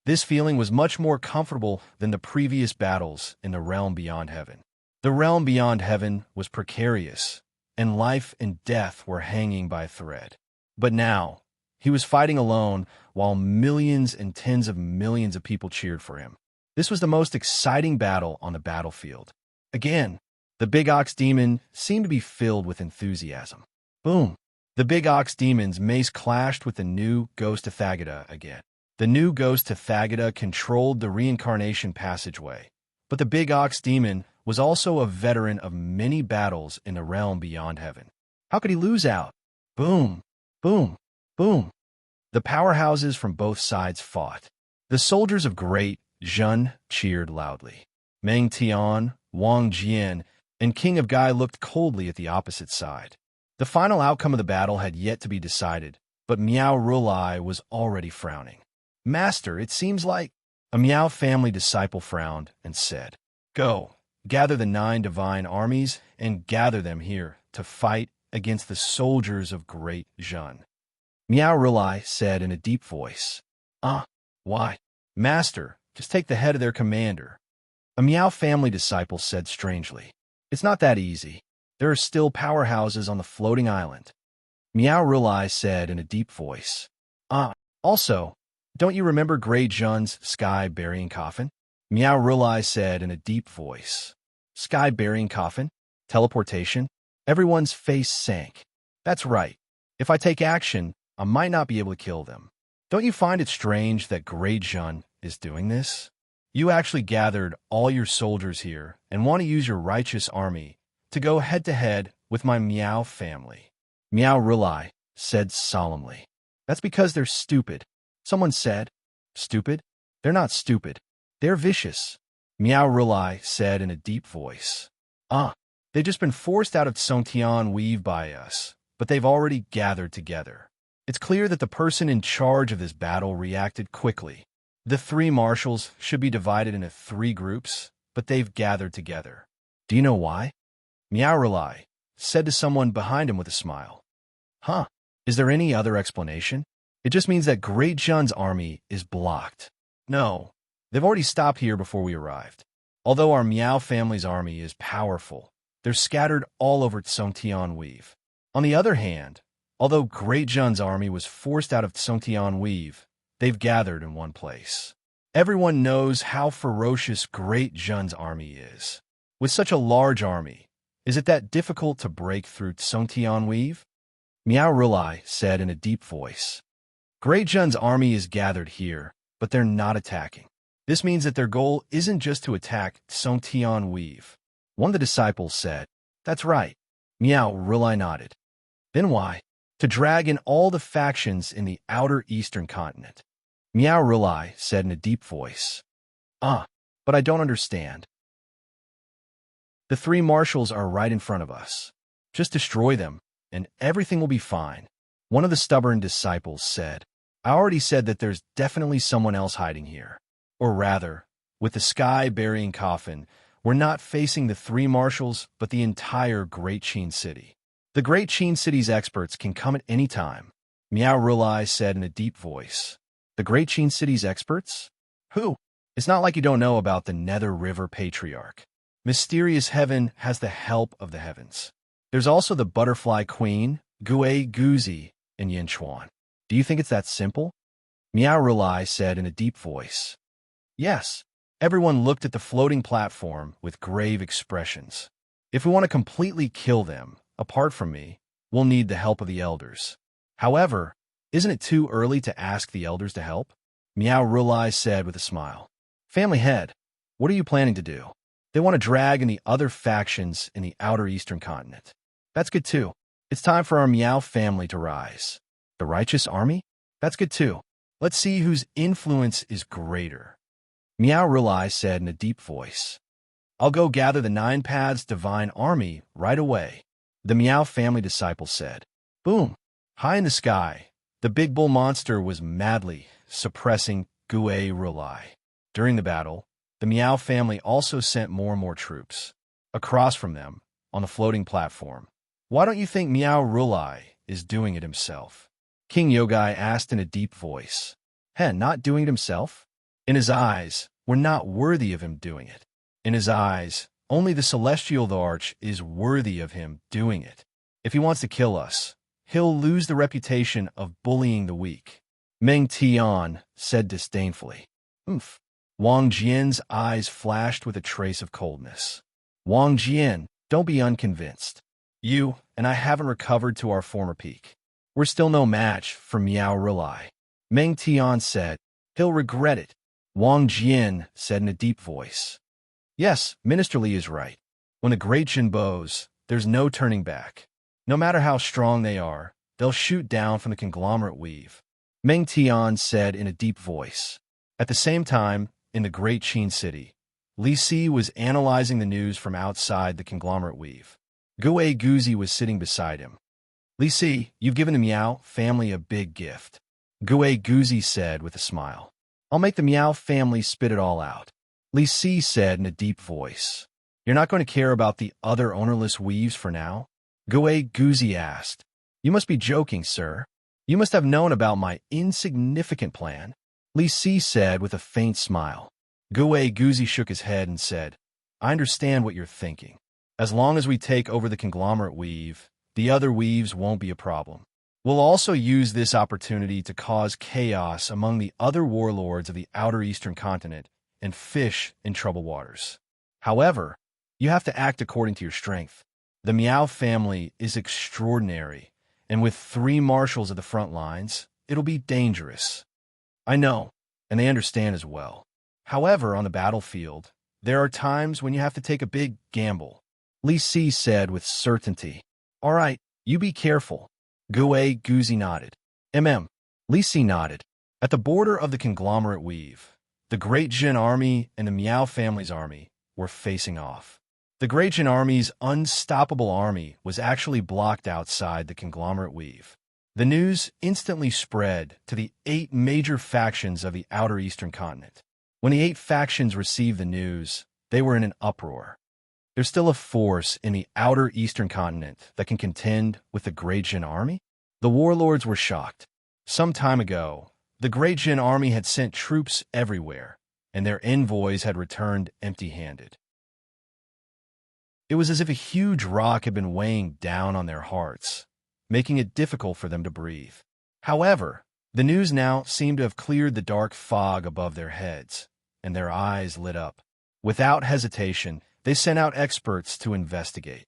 This feeling was much more comfortable than the previous battles in the realm beyond heaven. The realm beyond heaven was precarious, and life and death were hanging by a thread. But now, he was fighting alone while millions and tens of millions of people cheered for him. This was the most exciting battle on the battlefield. Again, the big ox demon seemed to be filled with enthusiasm. Boom! The big ox demon's mace clashed with the new ghost Athagata again. The new ghost Athagata controlled the reincarnation passageway, but the big ox demon was also a veteran of many battles in the realm beyond heaven. How could he lose out? Boom! Boom! Boom! The powerhouses from both sides fought. The soldiers of Great Jun cheered loudly. Meng Tian, Wang Jian, and King of Gai looked coldly at the opposite side. The final outcome of the battle had yet to be decided, but Miao Rulai was already frowning. Master, it seems like... A Miao family disciple frowned and said, Go, gather the 9 divine armies and gather them here to fight against the soldiers of Great Jun. Miao Rulai said in a deep voice, Why? Master, just take the head of their commander. A Miao family disciple said strangely, It's not that easy. There are still powerhouses on the floating island. Miao Rulai said in a deep voice, Also, don't you remember Great Jun's sky-burying coffin? Miao Rulai said in a deep voice, Sky-burying coffin? Teleportation? Everyone's face sank. That's right. If I take action, I might not be able to kill them. Don't you find it strange that Great Jun is doing this? You actually gathered all your soldiers here and want to use your righteous army to go head-to-head with my Miao family. Miao Rulai said solemnly, That's because they're stupid. Someone said, Stupid? They're not stupid. They're vicious. Miao Rulai said in a deep voice. They've just been forced out of Songtian Weave by us, but they've already gathered together. It's clear that the person in charge of this battle reacted quickly. The 3 marshals should be divided into 3 groups, but they've gathered together. Do you know why? Miao Rulai said to someone behind him with a smile. Is there any other explanation? It just means that Great Jun's army is blocked. No, they've already stopped here before we arrived. Although our Miao family's army is powerful, they're scattered all over Songtian Weave. On the other hand, although Great Jun's army was forced out of Songtian Weave, they've gathered in one place. Everyone knows how ferocious Great Jun's army is. With such a large army, is it that difficult to break through Songtian Weave? Miao Rulai said in a deep voice. Great Jun's army is gathered here, but they're not attacking. This means that their goal isn't just to attack Songtian Weave. One of the disciples said, That's right. Miao Rulai nodded. Then why? To drag in all the factions in the outer eastern continent. Miao Rulai said in a deep voice. But I don't understand. The 3 marshals are right in front of us. Just destroy them, and everything will be fine. One of the stubborn disciples said, I already said that there's definitely someone else hiding here. Or rather, with the sky-burying coffin, we're not facing the 3 marshals, but the entire Great Qin City. The Great Qin City's experts can come at any time. Miao Rulai said in a deep voice. The Great Qin City's experts? Who? It's not like you don't know about the Nether River Patriarch. Mysterious Heaven has the help of the heavens. There's also the Butterfly Queen, Gui Guzi, and Yin Chuan. Do you think it's that simple? Miao Rulai said in a deep voice. Yes. Everyone looked at the floating platform with grave expressions. If we want to completely kill them, apart from me, we'll need the help of the elders. However, Isn't it too early to ask the elders to help? Meow Rulai said with a smile. Family head, what are you planning to do? They want to drag in the other factions in the outer eastern continent. That's good too. It's time for our Meow family to rise. The righteous army? That's good too. Let's see whose influence is greater. Meow Rulai said in a deep voice. I'll go gather the 9 Paths Divine Army right away. The Meow family disciple said. Boom! High in the sky, the big bull monster was madly suppressing Gue Rulai. During the battle, the Meow family also sent more and more troops. Across from them, on the floating platform. Why don't you think Meow Rulai is doing it himself? King Yogai asked in a deep voice. Not doing it himself? In his eyes, we're not worthy of him doing it. In his eyes, only the Celestial Arch is worthy of him doing it. If he wants to kill us, he'll lose the reputation of bullying the weak. Meng Tian said disdainfully. Oomph. Wang Jian's eyes flashed with a trace of coldness. Wang Jian, don't be unconvinced. You and I haven't recovered to our former peak. We're still no match for Meow Rulai. Meng Tian said. He'll regret it. Wang Jian said in a deep voice. Yes, Minister Li is right. When the great Jin bows, there's no turning back. No matter how strong they are, they'll shoot down from the conglomerate weave. Meng Tian said in a deep voice. At the same time, in the great Qin city, Li Si was analyzing the news from outside the conglomerate weave. Gue Guzi was sitting beside him. Li Si, you've given the Meow family a big gift. Gue Guzi said with a smile. I'll make the Meow family spit it all out. Li Si said in a deep voice. You're not going to care about the other ownerless weaves for now? Gue Guzi asked. You must be joking, sir. You must have known about my insignificant plan. Li Si said with a faint smile. Gue Guzi shook his head and said, I understand what you're thinking. As long as we take over the conglomerate weave, the other weaves won't be a problem. We'll also use this opportunity to cause chaos among the other warlords of the outer eastern continent and fish in troubled waters. However, you have to act according to your strength. The Meow family is extraordinary, and with 3 marshals at the front lines, it'll be dangerous. I know, and they understand as well. However, on the battlefield, there are times when you have to take a big gamble. Li Si said with certainty. All right, you be careful. Gue Guzi nodded. Li Si nodded. At the border of the conglomerate weave, the Great Jin Army and the Meow family's army were facing off. The Great Jin Army's unstoppable army was actually blocked outside the conglomerate weave. The news instantly spread to the 8 major factions of the outer eastern continent. When the 8 factions received the news, they were in an uproar. There's still a force in the outer eastern continent that can contend with the Great Jin Army? The warlords were shocked. Some time ago, the Great Jin Army had sent troops everywhere, and their envoys had returned empty-handed. It was as if a huge rock had been weighing down on their hearts, making it difficult for them to breathe. However, the news now seemed to have cleared the dark fog above their heads, and their eyes lit up. Without hesitation, they sent out experts to investigate.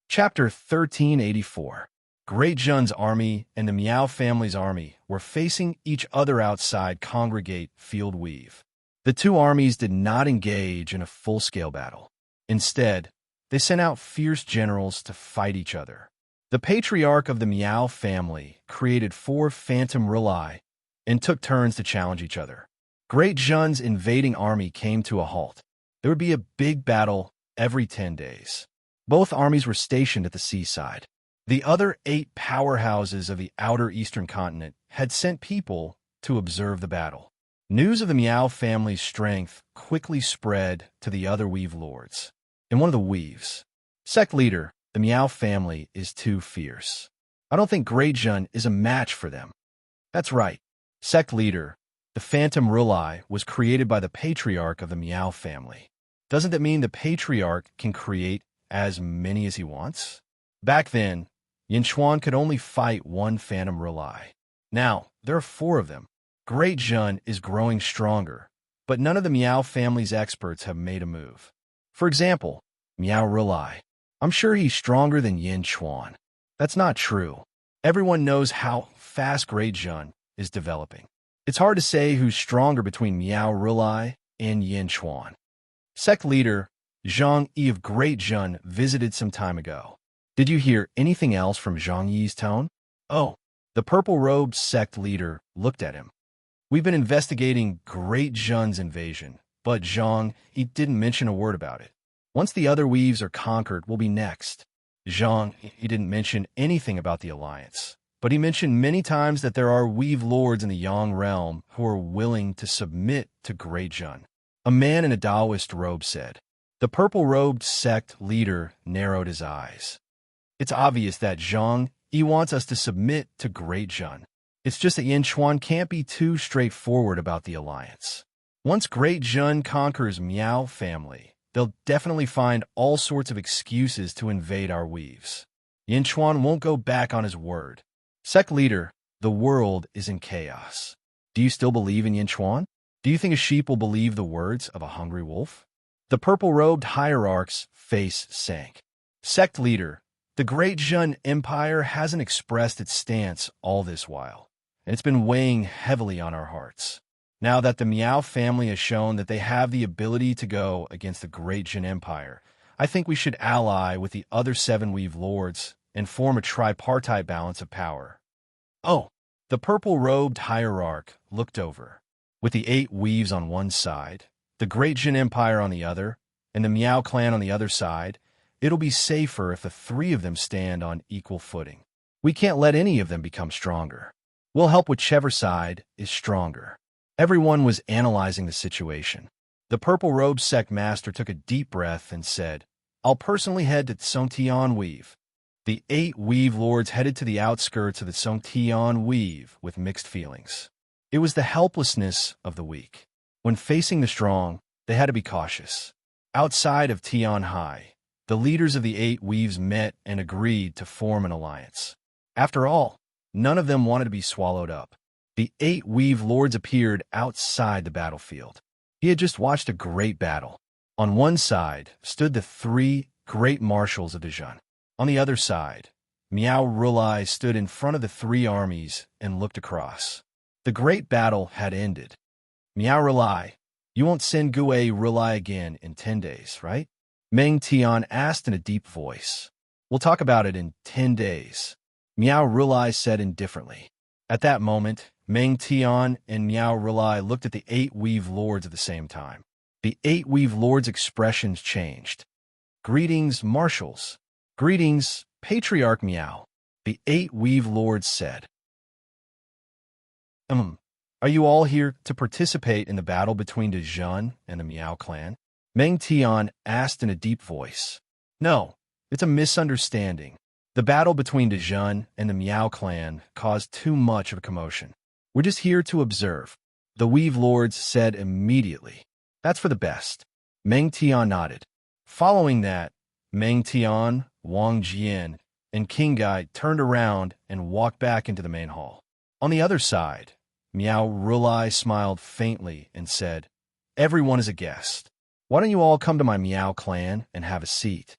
Chapter 1384. Great Jun's army and the Meow family's army were facing each other outside Congregate Field Weave. The 2 armies did not engage in a full-scale battle. Instead, they sent out fierce generals to fight each other. The patriarch of the Meow family created 4 phantom Rulai and took turns to challenge each other. Great Jun's invading army came to a halt. There would be a big battle every 10 days. Both armies were stationed at the seaside. The other 8 powerhouses of the outer eastern continent had sent people to observe the battle. News of the Meow family's strength quickly spread to the other weave lords. In one of the weaves, sect leader, the Meow family is too fierce. I don't think Great Jun is a match for them. That's right. Sect leader, the Phantom Rulai, was created by the patriarch of the Meow family. Doesn't that mean the patriarch can create as many as he wants? Back then, Yin Chuan could only fight 1 Phantom Rulai. Now, there are 4 of them. Great Jun is growing stronger, but none of the Meow family's experts have made a move. For example, Meow Rulai. I'm sure he's stronger than Yin Chuan. That's not true. Everyone knows how fast Great Jun is developing. It's hard to say who's stronger between Miao Rulai and Yin Chuan. Sect leader Zhang Yi of Great Jun visited some time ago. Did you hear anything else from Zhang Yi's tone? Oh, the purple-robed sect leader looked at him. We've been investigating Great Jun's invasion, but Zhang Yi didn't mention a word about it. Once the other weaves are conquered, we'll be next. Zhang Yi didn't mention anything about the alliance, but he mentioned many times that there are weave lords in the Yang realm who are willing to submit to Great Jun. A man in a Taoist robe said. The purple-robed sect leader narrowed his eyes. It's obvious that Zhang Yi wants us to submit to Great Jun. It's just that Yin Chuan can't be too straightforward about the alliance. Once Great Jun conquers Miao family, they'll definitely find all sorts of excuses to invade our weaves. Yin Chuan won't go back on his word. Sect leader, the world is in chaos. Do you still believe in Yin Chuan? Do you think a sheep will believe the words of a hungry wolf? The purple-robed hierarch's face sank. Sect leader, the Great Jun Empire hasn't expressed its stance all this while, and it's been weighing heavily on our hearts. Now that the Miao family has shown that they have the ability to go against the Great Jun Empire, I think we should ally with the other 7 Weave Lords and form a tripartite balance of power. Oh, the purple-robed hierarch looked over. With the 8 Weaves on one side, the Great Jun Empire on the other, and the Miao clan on the other side, it'll be safer if the 3 of them stand on equal footing. We can't let any of them become stronger. We'll help whichever side is stronger. Everyone was analyzing the situation. The purple-robed sect master took a deep breath and said, I'll personally head to Tsongtian Weave. The 8 Weave Lords headed to the outskirts of the Tsongtian Weave with mixed feelings. It was the helplessness of the weak. When facing the strong, they had to be cautious. Outside of Tian Hai, the leaders of the 8 Weaves met and agreed to form an alliance. After all, none of them wanted to be swallowed up. The 8 Weave Lords appeared outside the battlefield. He had just watched a great battle. On one side stood the 3 great marshals of the Jun. On the other side, Miao Rulai stood in front of the 3 armies and looked across. The great battle had ended. Miao Rulai, you won't send Gue Rulai again in 10 days, right? Meng Tian asked in a deep voice. We'll talk about it in 10 days. Miao Rulai said indifferently. At that moment, Meng Tian and Miao Rulai looked at the 8 Weave Lords at the same time. The 8 Weave Lords' expressions changed. Greetings, marshals. Greetings, Patriarch Miao. The 8 Weave Lords said. Are you all here to participate in the battle between the Jun and the Miao clan? Meng Tian asked in a deep voice. No, it's a misunderstanding. The battle between the Jun and the Miao clan caused too much of a commotion. We're just here to observe. The Weave Lords said immediately. That's for the best. Meng Tian nodded. Following that, Meng Tian, Wang Jian, and King Gai turned around and walked back into the main hall. On the other side, Miao Rulai smiled faintly and said, Everyone is a guest. Why don't you all come to my Miao clan and have a seat?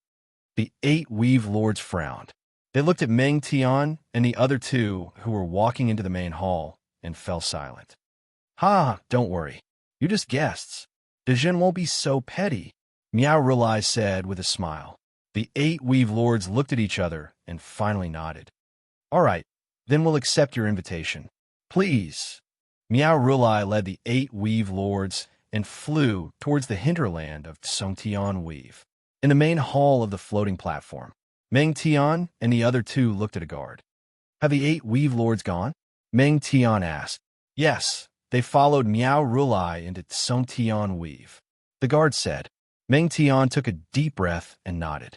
The 8 Weave Lords frowned. They looked at Meng Tian and the other 2 who were walking into the main hall and fell silent. Ha, don't worry. You're just guests. The Jin won't be so petty, Miao Rulai said with a smile. The 8 Weave Lords looked at each other and finally nodded. All right, then we'll accept your invitation. Please. Miao Rulai led the 8 Weave Lords and flew towards the hinterland of Tsongtian Weave. In the main hall of the floating platform, Meng Tian and the other 2 looked at a guard. Have the 8 Weave Lords gone? Meng Tian asked. Yes, they followed Miao Rulai into Tsongtian Weave. The guard said. Meng Tian took a deep breath and nodded.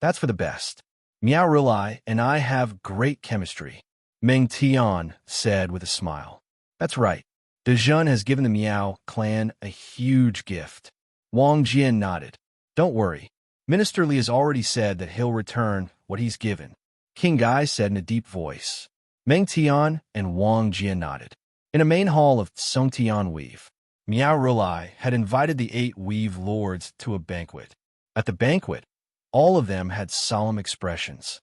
That's for the best. Miao Rulai and I have great chemistry, Meng Tian said with a smile. That's right. The Jun has given the Miao clan a huge gift. Wang Jian nodded. Don't worry. Minister Li has already said that he'll return what he's given. King Gai said in a deep voice. Meng Tian and Wang Jian nodded. In a main hall of Tsongtian Weave, Miao Rulai had invited the 8 Weave Lords to a banquet. At the banquet, all of them had solemn expressions.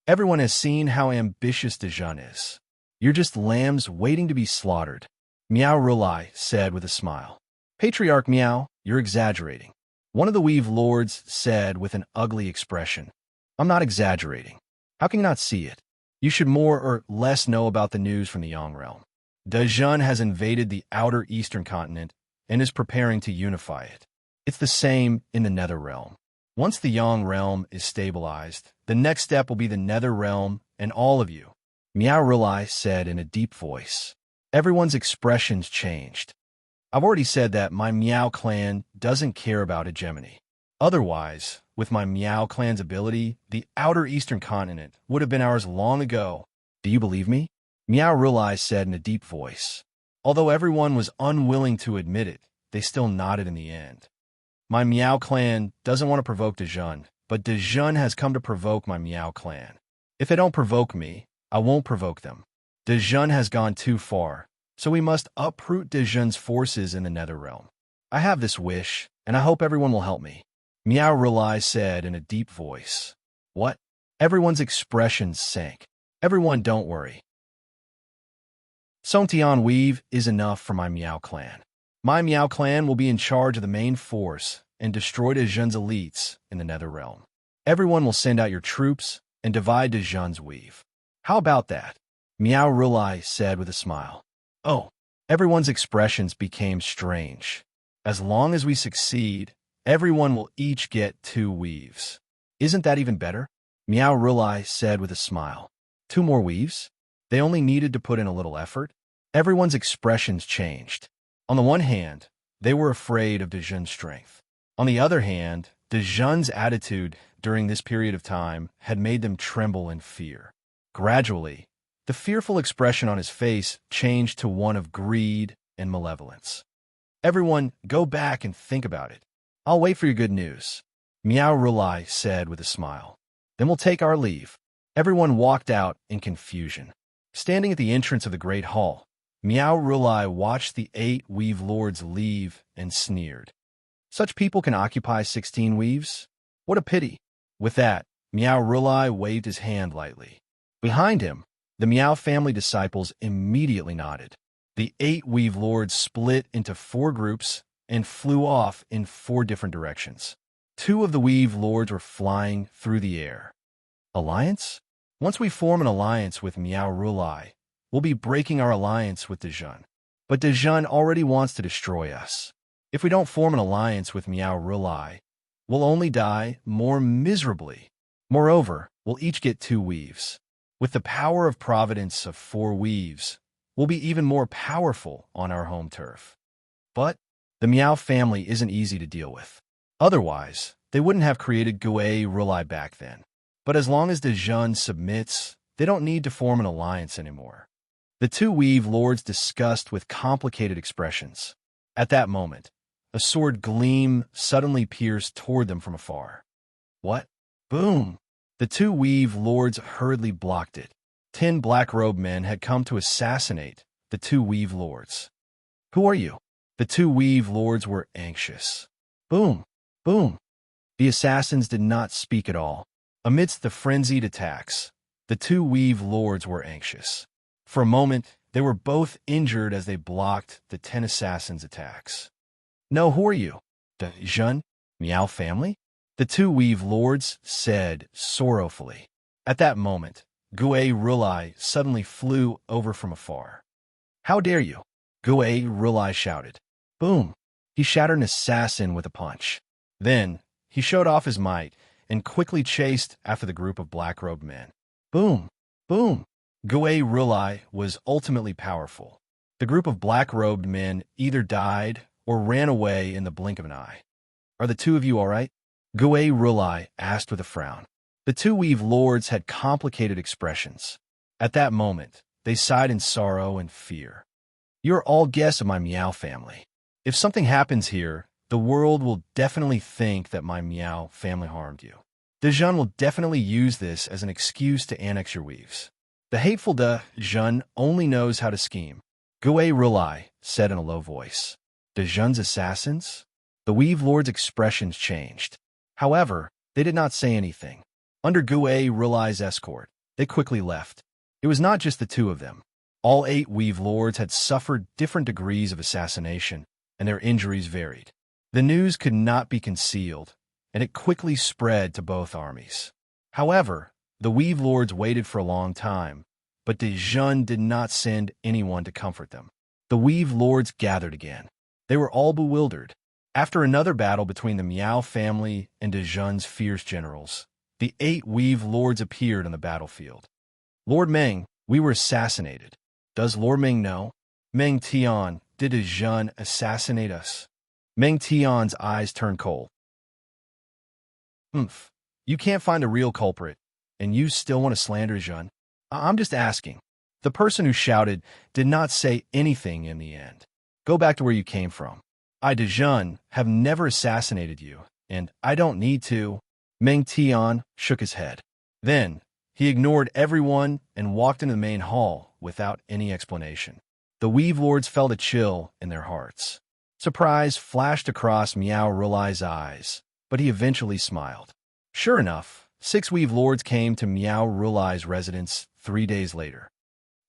Everyone has seen how ambitious Dejun is. You're just lambs waiting to be slaughtered, Meow Rulai said with a smile. Patriarch Meow, you're exaggerating. One of the Weave Lords said with an ugly expression. I'm not exaggerating. How can you not see it? You should more or less know about the news from the Yang realm. Dejun has invaded the outer eastern continent and is preparing to unify it. It's the same in the Nether realm. Once the Yang realm is stabilized, the next step will be the Nether realm and all of you, Meow Rulai said in a deep voice. Everyone's expressions changed. I've already said that my Meow clan doesn't care about hegemony. Otherwise, with my Meow clan's ability, the outer eastern continent would have been ours long ago. Do you believe me? Meow Rulai said in a deep voice. Although everyone was unwilling to admit it, they still nodded in the end. My Meow clan doesn't want to provoke Dejun, but Dejun has come to provoke my Meow clan. If they don't provoke me, I won't provoke them. Dejun has gone too far, so we must uproot Dejun's forces in the Nether realm. I have this wish, and I hope everyone will help me, Meow Rulai said in a deep voice. What? Everyone's expressions sank. Everyone, don't worry. Sontian Weave is enough for my Meow clan. My Meow clan will be in charge of the main force and destroy Dejun's elites in the Nether realm. Everyone will send out your troops and divide Dejun's weave. How about that? Meow Rulai said with a smile. Oh, everyone's expressions became strange. As long as we succeed, everyone will each get 2 weaves. Isn't that even better? Meow Rulai said with a smile. 2 more weaves? They only needed to put in a little effort. Everyone's expressions changed. On the one hand, they were afraid of Dejun's strength. On the other hand, Dejun's attitude during this period of time had made them tremble in fear. Gradually, the fearful expression on his face changed to one of greed and malevolence. Everyone, go back and think about it. I'll wait for your good news, Meow Rulai said with a smile. Then we'll take our leave. Everyone walked out in confusion. Standing at the entrance of the Great Hall, Meow Rulai watched the 8 Weave Lords leave and sneered. Such people can occupy 16 weaves? What a pity. With that, Meow Rulai waved his hand lightly. Behind him, the Meow family disciples immediately nodded. The 8 Weave Lords split into 4 groups and flew off in 4 different directions. 2 of the Weave Lords were flying through the air. Alliance? Once we form an alliance with Meow Rulai, we'll be breaking our alliance with Dejun. But Dejun already wants to destroy us. If we don't form an alliance with Meow Rulai, we'll only die more miserably. Moreover, we'll each get 2 weaves. With the power of providence of 4 weaves, we'll be even more powerful on our home turf. But the Meow family isn't easy to deal with. Otherwise, they wouldn't have created Gue Rulai back then. But as long as Dejun submits, they don't need to form an alliance anymore. The 2 Weave Lords discussed with complicated expressions. At that moment, a sword gleam suddenly pierced toward them from afar. What? Boom! The 2 Weave Lords hurriedly blocked it. 10 black-robed men had come to assassinate the 2 Weave Lords. Who are you? The 2 Weave Lords were anxious. Boom! Boom! The assassins did not speak at all. Amidst the frenzied attacks, the 2 Weave Lords were anxious. For a moment, they were both injured as they blocked the 10 assassins' attacks. No, who are you? Dejun? Meow family? The 2 Weave Lords said sorrowfully. At that moment, Gue Rulai suddenly flew over from afar. How dare you? Gue Rulai shouted. Boom! He shattered an assassin with a punch. Then, he showed off his might and quickly chased after the group of black-robed men. Boom! Boom! Gue Rulai was ultimately powerful. The group of black-robed men either died or ran away in the blink of an eye. Are the 2 of you all right? Gue Rulai asked with a frown. The 2 Weave Lords had complicated expressions. At that moment, they sighed in sorrow and fear. You're all guests of my Meow family. If something happens here, the world will definitely think that my Meow family harmed you. Dejun will definitely use this as an excuse to annex your weaves. The hateful Dejun only knows how to scheme, Gue Rulai said in a low voice. Dejun's assassins? The Weave Lord's expressions changed. However, they did not say anything. Under Gue Rulai's escort, They quickly left. It was not just the two of them. All 8 Weave Lords had suffered different degrees of assassination, and their injuries varied. The news could not be concealed, and it quickly spread to both armies. However, the Weave Lords waited for a long time, but Dejun did not send anyone to comfort them. The Weave Lords gathered again. They were all bewildered. After another battle between the Miao family and Dejun's fierce generals, the 8 Weave Lords appeared on the battlefield. Lord Meng, we were assassinated. Does Lord Meng know? Meng Tian, did Dejun assassinate us? Meng Tian's eyes turned cold. You can't find a real culprit, and you still want to slander Dejun? I'm just asking. The person who shouted did not say anything in the end. Go back to where you came from. I, Dejun, have never assassinated you, and I don't need to. Meng Tian shook his head. Then, he ignored everyone and walked into the main hall without any explanation. The Weave Lords felt a chill in their hearts. Surprise flashed across Miao Rulai's eyes, but he eventually smiled. Sure enough, 6 Weave Lords came to Miao Rulai's residence 3 days later.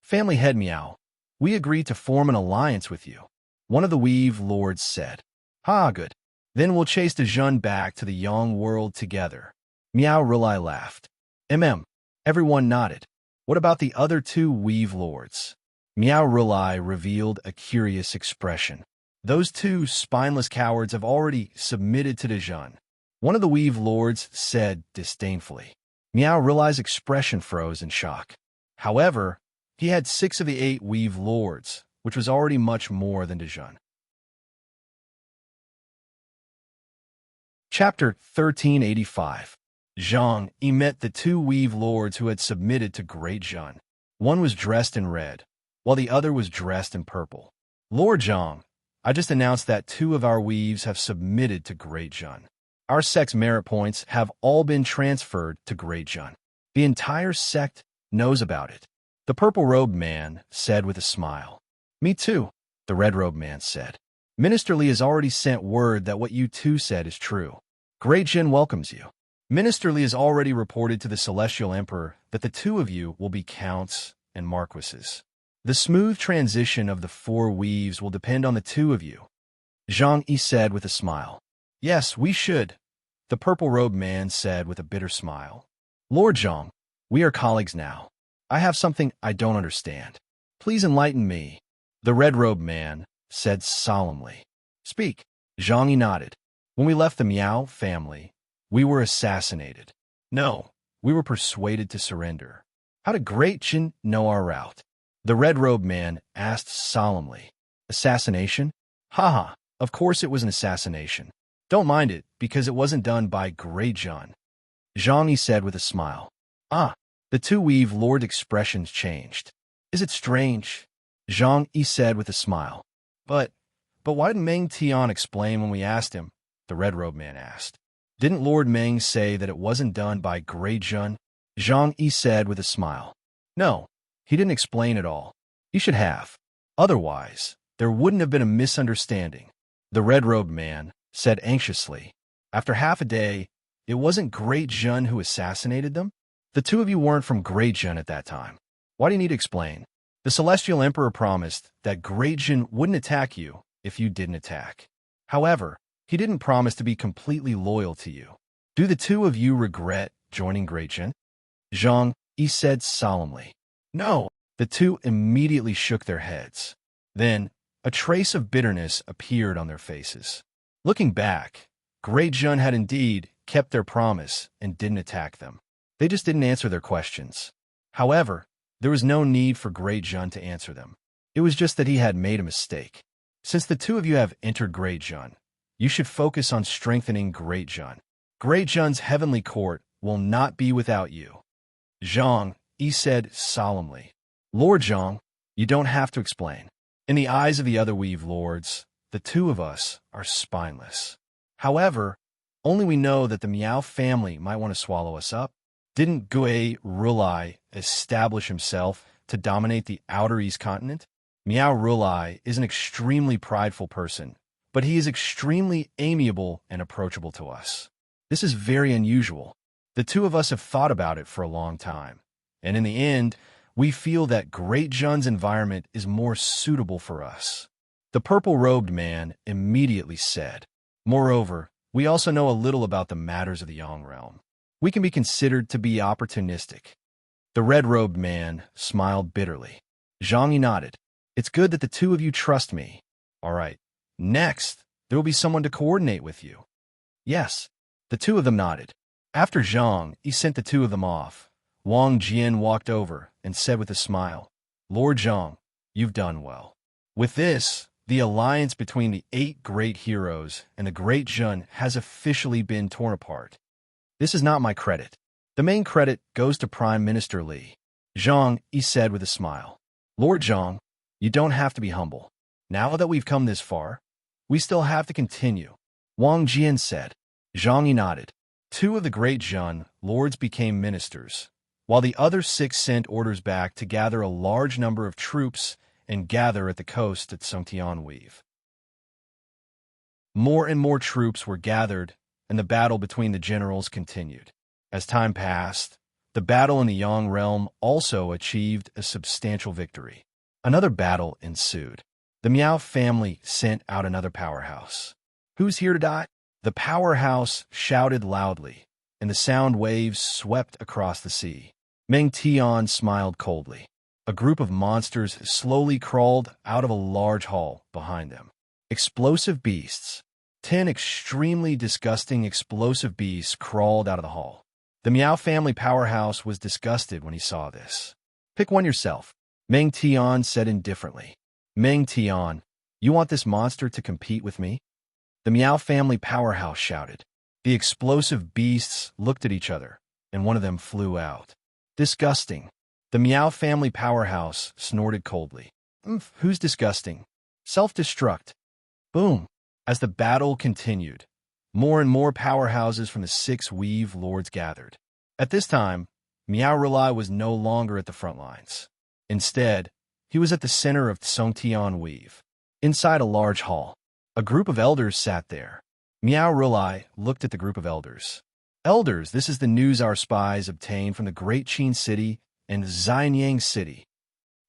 Family head Miao, we agreed to form an alliance with you. One of the Weave Lords said. Good. Then we'll chase Dejun back to the Yang world together. Miao Rulai laughed. Everyone nodded. What about the other 2 Weave Lords? Miao Rulai revealed a curious expression. Those 2 spineless cowards have already submitted to Dejun. One of the Weave Lords said disdainfully. Miao Rulai's expression froze in shock. However, he had 6 of the 8 Weave Lords, which was already much more than Dejun. Chapter 1385. Zhang Yi met the 2 Weave Lords who had submitted to Great Zhun. One was dressed in red, while the other was dressed in purple. Lord Zhang, I just announced that 2 of our weaves have submitted to Great Zhun. Our sect's merit points have all been transferred to Great Zhun. The entire sect knows about it. The purple-robed man said with a smile. Me too, the red-robed man said. Minister Li has already sent word that what you 2 said is true. Great Zhun welcomes you. Minister Li has already reported to the Celestial Emperor that the 2 of you will be counts and marquises. The smooth transition of the 4 weaves will depend on the 2 of you. Zhang Yi said with a smile. Yes, we should, the purple-robed man said with a bitter smile. Lord Zhang, we are colleagues now. I have something I don't understand. Please enlighten me, the red-robed man said solemnly. Speak. Zhang Yi nodded. When we left the Miao family, we were assassinated. No, we were persuaded to surrender. How did Great Zhun know our route? The red-robed man asked solemnly. Assassination? Of course it was an assassination. Don't mind it, because it wasn't done by Great Zhun. Zhang Yi said with a smile. The 2 Weave Lord expressions changed. Is it strange? Zhang Yi said with a smile. But why didn't Meng Tian explain when we asked him? The red-robed man asked. Didn't Lord Meng say that it wasn't done by Great Zhun? Zhang Yi said with a smile. No, he didn't explain at all. He should have. Otherwise, there wouldn't have been a misunderstanding. The red-robed man said anxiously. After half a day, it wasn't Great Zhun who assassinated them? The 2 of you weren't from Great Zhun at that time. Why do you need to explain? The Celestial Emperor promised that Great Zhun wouldn't attack you if you didn't attack. However, he didn't promise to be completely loyal to you. Do the 2 of you regret joining Great Zhun? Zhang Yi said solemnly. No. The 2 immediately shook their heads. Then, a trace of bitterness appeared on their faces. Looking back, Great Zhun had indeed kept their promise and didn't attack them. They just didn't answer their questions. However, there was no need for Great Zhun to answer them. It was just that he had made a mistake. Since the 2 of you have entered Great Zhun, you should focus on strengthening Great Zhun. Great Zhun's heavenly court will not be without you. Zhang Yi said solemnly. Lord Zhang, you don't have to explain. In the eyes of the other Weave Lords, the 2 of us are spineless. However, only we know that the Miao family might want to swallow us up. Didn't Gui Rulai establish himself to dominate the Outer East continent? Miao Rulai is an extremely prideful person, but he is extremely amiable and approachable to us. This is very unusual. The 2 of us have thought about it for a long time, And in the end, we feel that Great Jun's environment is more suitable for us. The purple-robed man immediately said, "Moreover, we also know a little about the matters of the Yang realm. We can be considered to be opportunistic." The red-robed man smiled bitterly. Zhang nodded. "It's good that the two of you trust me. All right. Next, there will be someone to coordinate with you." "Yes." The two of them nodded. After Zhang, he sent the two of them off. Wang Jian walked over and said with a smile, "Lord Zhang, you've done well." With this, the alliance between the 8 great heroes and the Great Jun has officially been torn apart. "This is not my credit. The main credit goes to Prime Minister Li." "Zhang," he said with a smile. "Lord Zhang, you don't have to be humble. Now that we've come this far, we still have to continue," Wang Jian said. Zhang nodded. 2 of the Great Jun lords became ministers, while the other 6 sent orders back to gather a large number of troops and gather at the coast at Songtianweave. More and more troops were gathered, and the battle between the generals continued. As time passed, the battle in the Yang realm also achieved a substantial victory. Another battle ensued. The Miao family sent out another powerhouse. "Who's here to die?" The powerhouse shouted loudly, and the sound waves swept across the sea. Meng Tian smiled coldly. A group of monsters slowly crawled out of a large hall behind them. Explosive beasts. 10 extremely disgusting explosive beasts crawled out of the hall. The Miao family powerhouse was disgusted when he saw this. "Pick one yourself," Meng Tian said indifferently. "Meng Tian, you want this monster to compete with me?" The Miao family powerhouse shouted. The explosive beasts looked at each other, and one of them flew out. "Disgusting." The Miao family powerhouse snorted coldly. Who's disgusting?" "Self-destruct." Boom. As the battle continued, more and more powerhouses from the 6 Weave Lords gathered. At this time, Miao Relai was no longer at the front lines. Instead, he was at the center of Songtianweave. Inside a large hall, a group of elders sat there. Miao Relai looked at the group of elders. "Elders, this is the news our spies obtained from the Great Qin City and Xianyang City."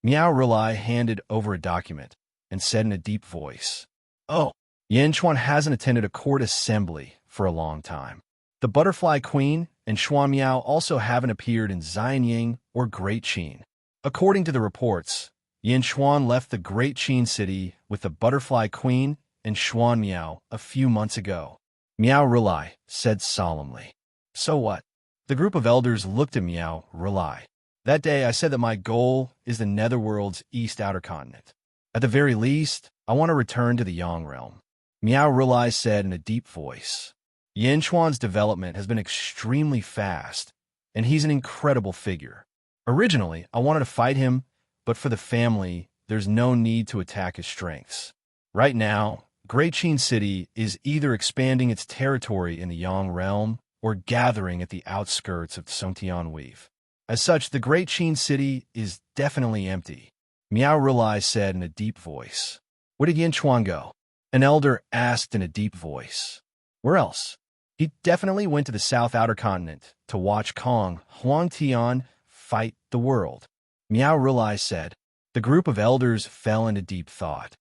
Miao Relai handed over a document and said in a deep voice, "Oh, Yanchuan hasn't attended a court assembly for a long time. The Butterfly Queen and Xuan Miao also haven't appeared in Xianyang or Great Qin. According to the reports, Yanchuan left the Great Qin City with the Butterfly Queen and Xuan Miao a few months ago." Miao Relai said solemnly. "So what?" The group of elders looked at Miao Relai. "That day I said that my goal is the Netherworld's East Outer Continent. At the very least, I want to return to the Yang realm." Miao Relai said in a deep voice. "Yanchuan's development has been extremely fast, and he's an incredible figure. Originally, I wanted to fight him, but for the family, there's no need to attack his strengths. Right now, Great Qin City is either expanding its territory in the Yang realm or gathering at the outskirts of Songtianweave. As such, the Great Qin City is definitely empty." Miao Relai said in a deep voice. "Where did Yanchuan go?" An elder asked in a deep voice. "Where else?" "He definitely went to the South Outer Continent to watch Kong Huangtian fight the world," Miao Relai said. The group of elders fell into deep thought.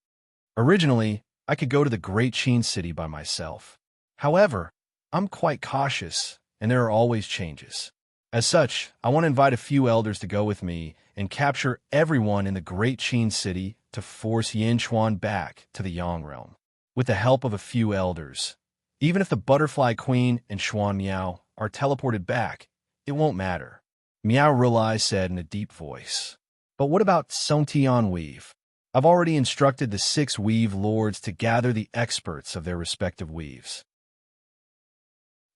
"Originally, I could go to the Great Qin City by myself. However, I'm quite cautious, and there are always changes. As such, I want to invite a few elders to go with me and capture everyone in the Great Qin City to force Yanchuan back to the Yang realm. With the help of a few elders, even if the Butterfly Queen and Xuan Miao are teleported back, it won't matter," Miao Relai said in a deep voice. "But what about Songtianweave? I've already instructed the 6 Weave Lords to gather the experts of their respective weaves.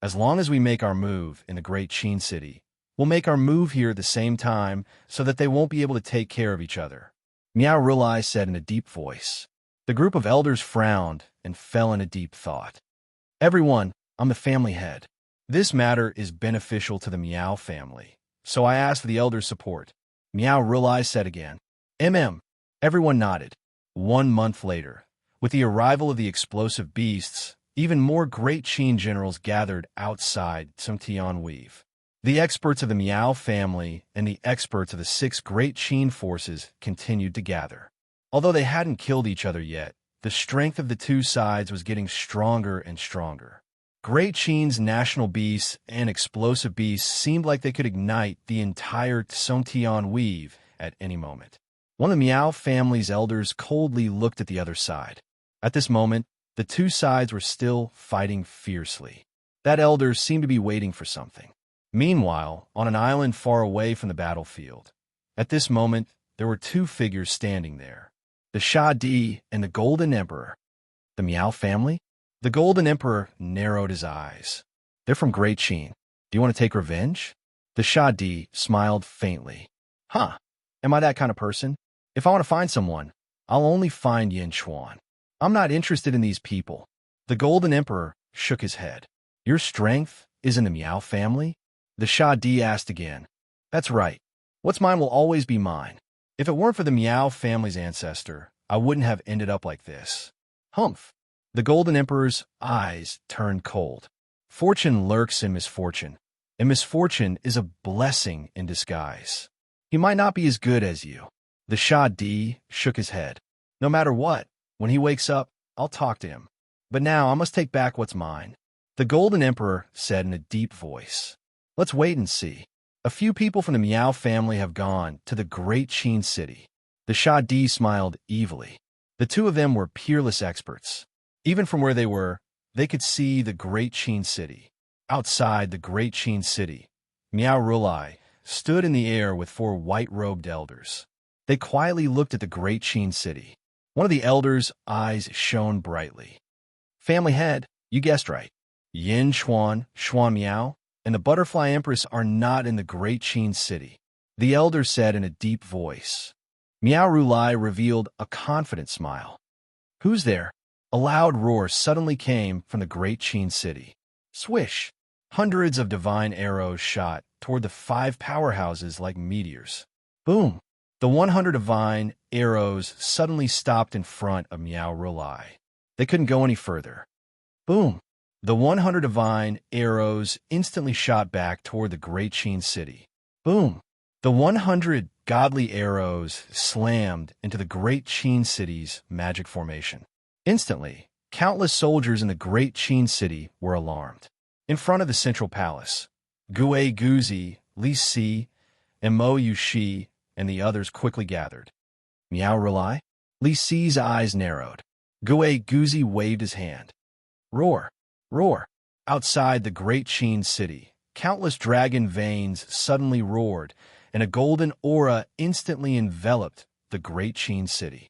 As long as we make our move in the Great Qin City, we'll make our move here at the same time so that they won't be able to take care of each other," Miao Relai said in a deep voice. The group of elders frowned and fell into deep thought. "Everyone, I'm the family head. This matter is beneficial to the Miao family, so I ask for the elders' support," Miao Relai said again. Everyone nodded. 1 month later, with the arrival of the explosive beasts, even more Great Qin generals gathered outside Songtianweave. The experts of the Miao family and the experts of the 6 great Qin forces continued to gather. Although they hadn't killed each other yet, the strength of the two sides was getting stronger and stronger. Great Qin's national beasts and explosive beasts seemed like they could ignite the entire Songtian weave at any moment. One of the Miao family's elders coldly looked at the other side. At this moment, the two sides were still fighting fiercely. That elder seemed to be waiting for something. Meanwhile, on an island far away from the battlefield, at this moment, there were 2 figures standing there. The Sha Di and the Golden Emperor. The Miao family? The Golden Emperor narrowed his eyes. They're from Great Qin. Do you want to take revenge? The Sha Di smiled faintly. Huh, am I that kind of person? If I want to find someone, I'll only find Yin Chuan. I'm not interested in these people. The Golden Emperor shook his head. Your strength is in the Miao family? The Sha Di asked again. That's right. What's mine will always be mine. If it weren't for the Miao family's ancestor, I wouldn't have ended up like this. Humph. The Golden Emperor's eyes turned cold. Fortune lurks in misfortune, and misfortune is a blessing in disguise. He might not be as good as you. The Sha Di shook his head. No matter what, when he wakes up, I'll talk to him. But now I must take back what's mine. The Golden Emperor said in a deep voice. Let's wait and see. A few people from the Miao family have gone to the Great Qin city. The Sha Di smiled evilly. The 2 of them were peerless experts. Even from where they were, they could see the Great Qin city. Outside the Great Qin city, Miao Rulai stood in the air with 4 white-robed elders. They quietly looked at the Great Qin city. One of the elders' eyes shone brightly. Family head, you guessed right. Yin Chuan, Xuan Miao, and the Butterfly Empress are not in the Great Qin city, the elder said in a deep voice. Miao Rulai revealed a confident smile. Who's there? A loud roar suddenly came from the Great Qin city. Swish! Hundreds of divine arrows shot toward the 5 powerhouses like meteors. Boom! The 100 divine arrows suddenly stopped in front of Miao Rulai. They couldn't go any further. Boom! The 100 divine arrows instantly shot back toward the Great Qin city. Boom! The 100 godly arrows slammed into the Great Qin city's magic formation. Instantly, countless soldiers in the Great Qin city were alarmed. In front of the central palace, Gue Guzi, Li Si, and Mo Yushi and the others quickly gathered. Miao Rulai? Li Si's eyes narrowed. Gue Guzi waved his hand. Roar! Roar! Outside the Great Qin city, countless dragon veins suddenly roared, and a golden aura instantly enveloped the Great Qin city.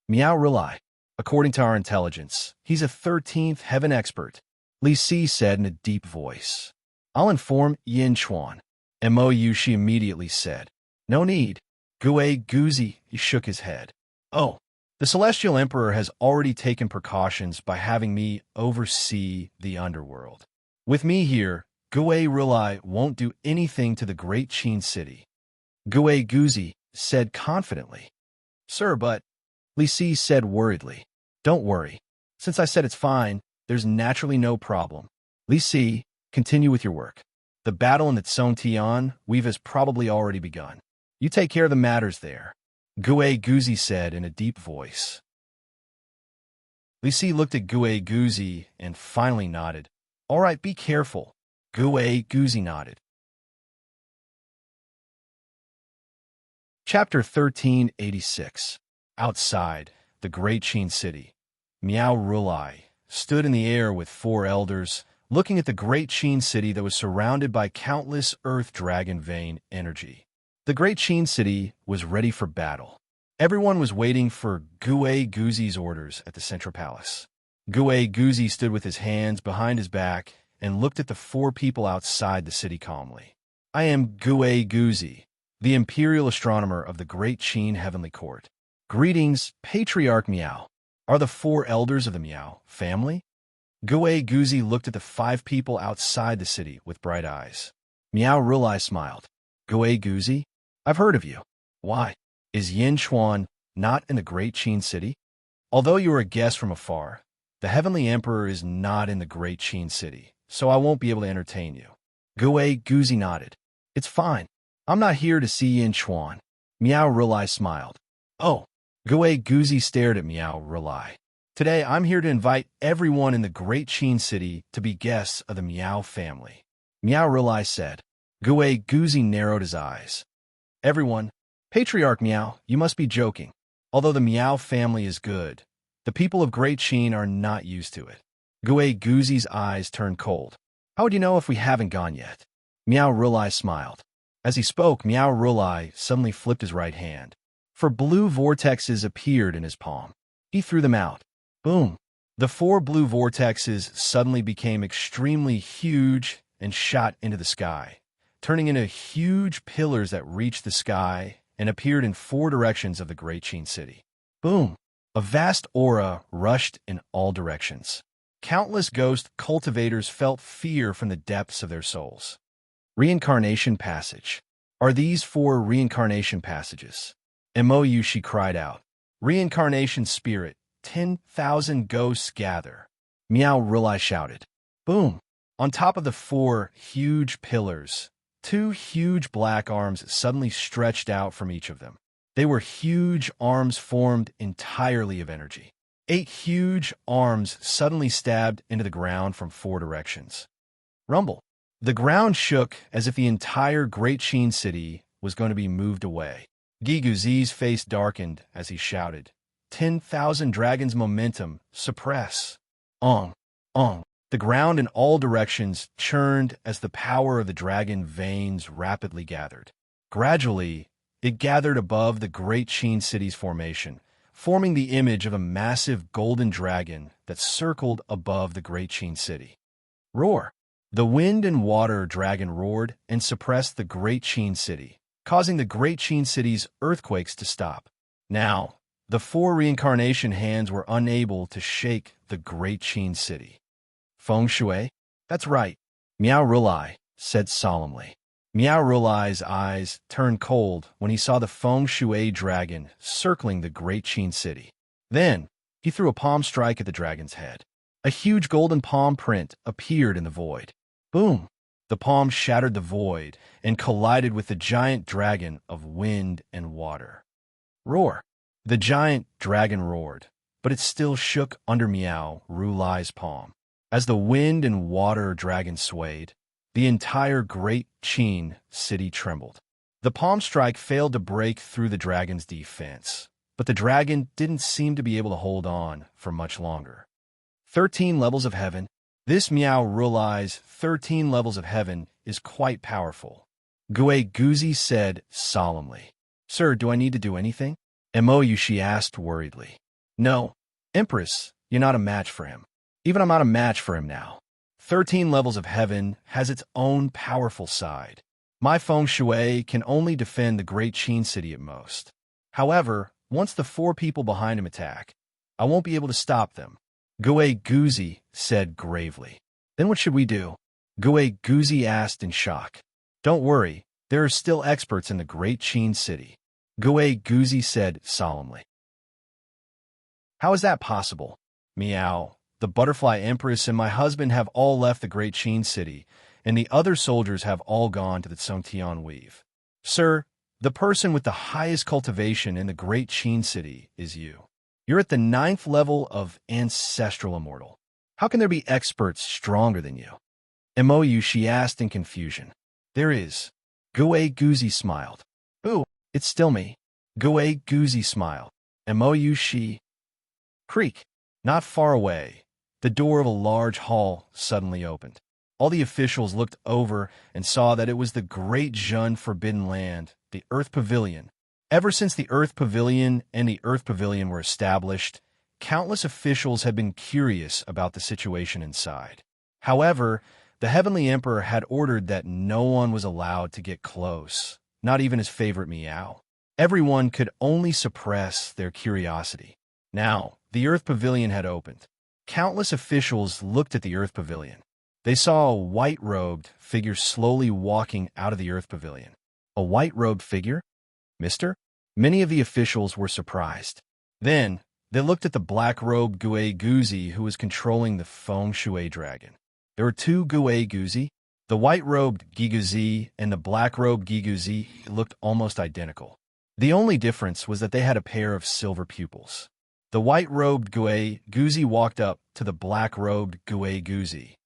Miao Rulai. According to our intelligence, he's a 13th heaven expert, Li Si said in a deep voice. I'll inform Yin Chuan. And Mo Yushi immediately said. No need. Gue Guzi shook his head. Oh, the Celestial Emperor has already taken precautions by having me oversee the underworld. With me here, Gue Rulai won't do anything to the Great Qin city. Gue Guzi said confidently. Sir, but Li Si said worriedly. Don't worry. Since I said it's fine, there's naturally no problem. Li Si, continue with your work. The battle in the Songtian weave has probably already begun. You take care of the matters there. Gue Guzi said in a deep voice. Li Si looked at Gue Guzi and finally nodded. All right, be careful. Gue Guzi nodded. Chapter 1386. Outside the Great Qin city, Miao Rulai stood in the air with 4 elders, looking at the Great Qin city that was surrounded by countless earth dragon vein energy. The Great Qin city was ready for battle. Everyone was waiting for Gue Guzi's orders at the central palace. Gue Guzi stood with his hands behind his back and looked at the 4 people outside the city calmly. I am Gue Guzi, the imperial astronomer of the Great Qin Heavenly Court. Greetings, Patriarch Miao. Are the 4 elders of the Miao family? Gue Guzi looked at the 5 people outside the city with bright eyes. Miao Rulai smiled. Gue Guzi? I've heard of you. Why? Is Yin Chuan not in the Great Qin city? Although you are a guest from afar, the Heavenly Emperor is not in the Great Qin city, so I won't be able to entertain you. Gue Guzi nodded. It's fine. I'm not here to see Yin Chuan. Miao Rulai smiled. Oh. Gue Guzi stared at Miao Rulai. Today, I'm here to invite everyone in the Great Qin City to be guests of the Miao family. Miao Rulai said. Gue Guzi narrowed his eyes. Everyone, Patriarch Miao, you must be joking. Although the Miao family is good, the people of Great Qin are not used to it. Gue Guzi's eyes turned cold. How would you know if we haven't gone yet? Miao Rulai smiled. As he spoke, Miao Rulai suddenly flipped his right hand. Four blue vortexes appeared in his palm. He threw them out. Boom! The 4 blue vortexes suddenly became extremely huge and shot into the sky, turning into huge pillars that reached the sky and appeared in 4 directions of the Great Qin City. Boom! A vast aura rushed in all directions. Countless ghost cultivators felt fear from the depths of their souls. Reincarnation passage. Are these 4 reincarnation passages? Mou, she cried out. Reincarnation spirit, 10,000 ghosts gather. Miao Rulai shouted. Boom! On top of the 4 huge pillars, 2 huge black arms suddenly stretched out from each of them. They were huge arms formed entirely of energy. 8 huge arms suddenly stabbed into the ground from 4 directions. Rumble. The ground shook as if the entire Great Qin City was going to be moved away. Giguzi's face darkened as he shouted, 10,000 dragons momentum, suppress. Ong, ong. The ground in all directions churned as the power of the dragon veins rapidly gathered. Gradually, it gathered above the Great Qin City's formation, forming the image of a massive golden dragon that circled above the Great Qin City. Roar! The wind and water dragon roared and suppressed the Great Qin City, causing the Great Qin City's earthquakes to stop. Now, the 4 reincarnation hands were unable to shake the Great Qin City. Feng Shui? That's right, Miao Rulai said solemnly. Miao Rulai's eyes turned cold when he saw the Feng Shui dragon circling the Great Qin City. Then, he threw a palm strike at the dragon's head. A huge golden palm print appeared in the void. Boom! The palm shattered the void and collided with the giant dragon of wind and water. Roar! The giant dragon roared, but it still shook under Miao Rulai's palm. As the wind and water dragon swayed, the entire Great Qin City trembled. The palm strike failed to break through the dragon's defense, but the dragon didn't seem to be able to hold on for much longer. 13 levels of heaven. This Miao Rulai's 13 levels of heaven is quite powerful. Gue Guzi said solemnly. Sir, do I need to do anything? Mou, she asked worriedly. No, Empress, you're not a match for him. Even I'm not a match for him now. 13 levels of heaven has its own powerful side. My Feng Shui can only defend the Great Qin City at most. However, once the 4 people behind him attack, I won't be able to stop them. Gue Guzi said gravely. Then what should we do? Gue Guzi asked in shock. Don't worry, there are still experts in the Great Qin City. Gue Guzi said solemnly. How is that possible? Miao, the Butterfly Empress and my husband have all left the Great Qin City, and the other soldiers have all gone to the Songtian Weave. Sir, the person with the highest cultivation in the Great Qin City is you. You're at the 9th level of Ancestral Immortal. How can there be experts stronger than you? Mou, she asked in confusion. There is. Gue Guzi smiled. Ooh, it's still me. Gue Guzi smiled. Mou, she... Creak. Not far away, the door of a large hall suddenly opened. All the officials looked over and saw that it was the Great Zhun Forbidden Land, the Earth Pavilion. Ever since the Earth Pavilion and the Earth Pavilion were established, countless officials had been curious about the situation inside. However, the Heavenly Emperor had ordered that no one was allowed to get close, not even his favorite Miao. Everyone could only suppress their curiosity. Now, the Earth Pavilion had opened. Countless officials looked at the Earth Pavilion. They saw a white-robed figure slowly walking out of the Earth Pavilion. A white-robed figure? Mister? Many of the officials were surprised. Then, they looked at the black-robed Gue Guzi who was controlling the Feng Shui dragon. There were 2 Gue Guzi. The white-robed Giguzi and the black-robed Giguzi looked almost identical. The only difference was that they had a pair of silver pupils. The white-robed Guzi walked up to the black-robed Guzi.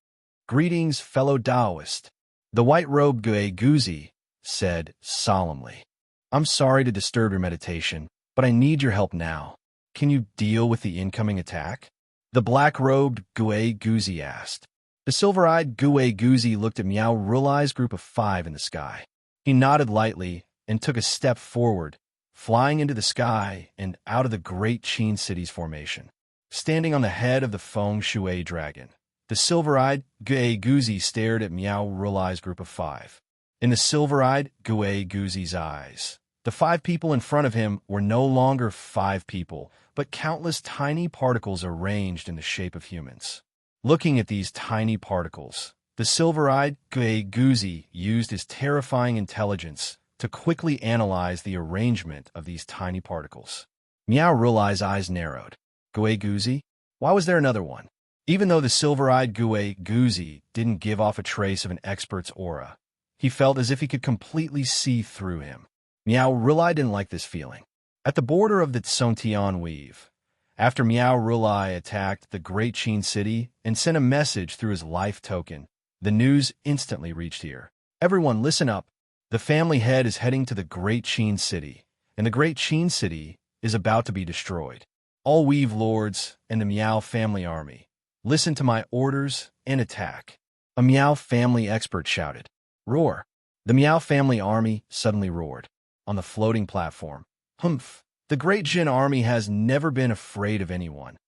"Greetings, fellow Taoist," the white-robed Guzi said solemnly. "I'm sorry to disturb your meditation, but I need your help now. Can you deal with the incoming attack?" The black-robed Guzi asked. The silver-eyed Guzi looked at Miao Rulai's group of 5 in the sky. He nodded lightly and took a step forward, flying into the sky and out of the Great Qin City's formation. Standing on the head of the Feng Shui dragon, the silver-eyed Guzi stared at Miao Rulai's group of 5. In the silver-eyed Guzi's eyes, the 5 people in front of him were no longer 5 people, but countless tiny particles arranged in the shape of humans. Looking at these tiny particles, the silver-eyed Guzi used his terrifying intelligence to quickly analyze the arrangement of these tiny particles. Miao Rulai's eyes narrowed. Guzi? Why was there another one? Even though the silver-eyed Guzi didn't give off a trace of an expert's aura, he felt as if he could completely see through him. Miao Rulai didn't like this feeling. At the border of the Tsongtian Weave, after Miao Rulai attacked the Great Qin City and sent a message through his life token, the news instantly reached here. "Everyone, listen up. The family head is heading to the Great Qin City, and the Great Qin City is about to be destroyed. All Weave Lords and the Miao family army, listen to my orders and attack." A Miao family expert shouted. "Roar!" The Miao family army suddenly roared. On the floating platform, "Humph! The Great Jin army has never been afraid of anyone.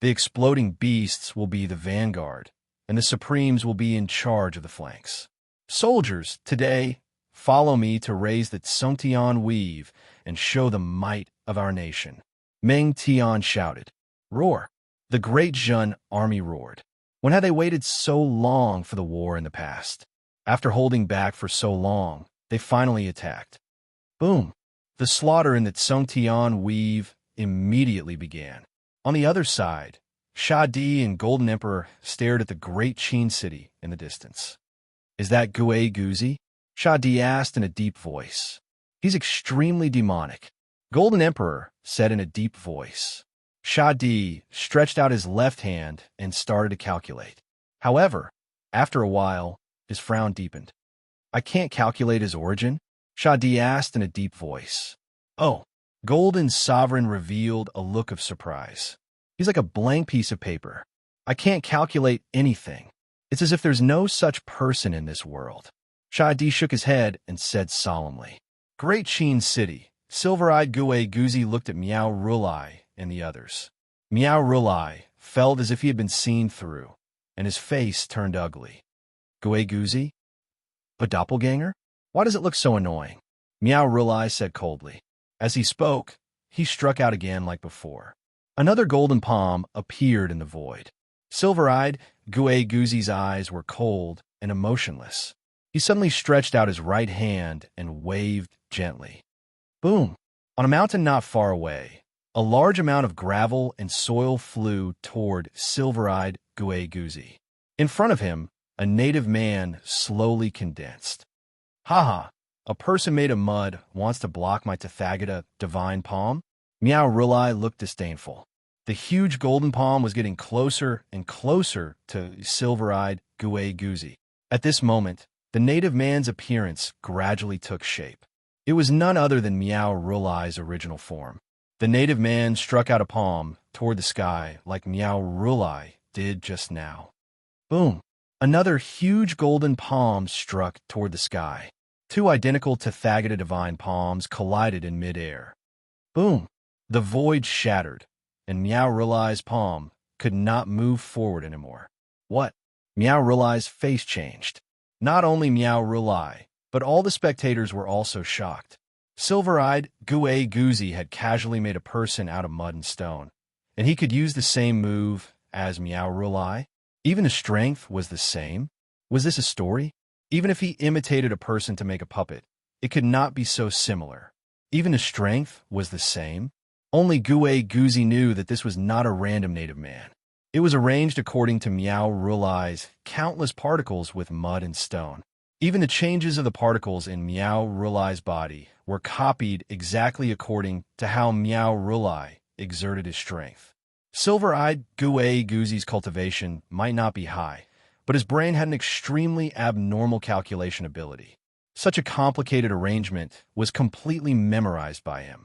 The exploding beasts will be the vanguard, and the Supremes will be in charge of the flanks. Soldiers, today, follow me to raise the Tsongtian Weave and show the might of our nation." Meng Tian shouted. "Roar!" The Great Jin army roared. When had they waited so long for the war in the past? After holding back for so long, they finally attacked. Boom! The slaughter in the Tsongtian Weave immediately began. On the other side, Sha Di and Golden Emperor stared at the Great Qin City in the distance. "Is that Guzi?" Sha Di asked in a deep voice. "He's extremely demonic," Golden Emperor said in a deep voice. Sha Di stretched out his left hand and started to calculate. However, after a while, his frown deepened. "I can't calculate his origin?" Sha Di asked in a deep voice. "Oh," Golden Sovereign revealed a look of surprise. "He's like a blank piece of paper. I can't calculate anything. It's as if there's no such person in this world." Sha Di shook his head and said solemnly. Great Qin City. Silver-eyed Guzi looked at Miao Rulai and the others. Miao Rulai felt as if he had been seen through, and his face turned ugly. "Guzi? A doppelganger? Why does it look so annoying?" Miao Rulai said coldly. As he spoke, he struck out again like before. Another golden palm appeared in the void. Silver-eyed Guzi's eyes were cold and emotionless. He suddenly stretched out his right hand and waved gently. Boom! On a mountain not far away, a large amount of gravel and soil flew toward silver-eyed Guzi. In front of him, a native man slowly condensed. "Haha, a person made of mud wants to block my Tathagata divine palm?" Miao Rulai looked disdainful. The huge golden palm was getting closer and closer to silver-eyed Guzi. At this moment, the native man's appearance gradually took shape. It was none other than Miao Rulai's original form. The native man struck out a palm toward the sky like Miao Rulai did just now. Boom! Another huge golden palm struck toward the sky. Two identical Tathagata divine palms collided in midair. Boom! The void shattered, and Miao Rulai's palm could not move forward anymore. What? Miao Rulai's face changed. Not only Miao Rulai, but all the spectators were also shocked. Silver-eyed Guzi had casually made a person out of mud and stone, and he could use the same move as Miao Rulai. Even his strength was the same. Was this a story? Even if he imitated a person to make a puppet, it could not be so similar. Even his strength was the same. Only Guzi knew that this was not a random native man. It was arranged according to Meow Rulai's countless particles with mud and stone. Even the changes of the particles in Meow Rulai's body were copied exactly according to how Meow Rulai exerted his strength. Silver-eyed Gue Guzi's cultivation might not be high, but his brain had an extremely abnormal calculation ability. Such a complicated arrangement was completely memorized by him.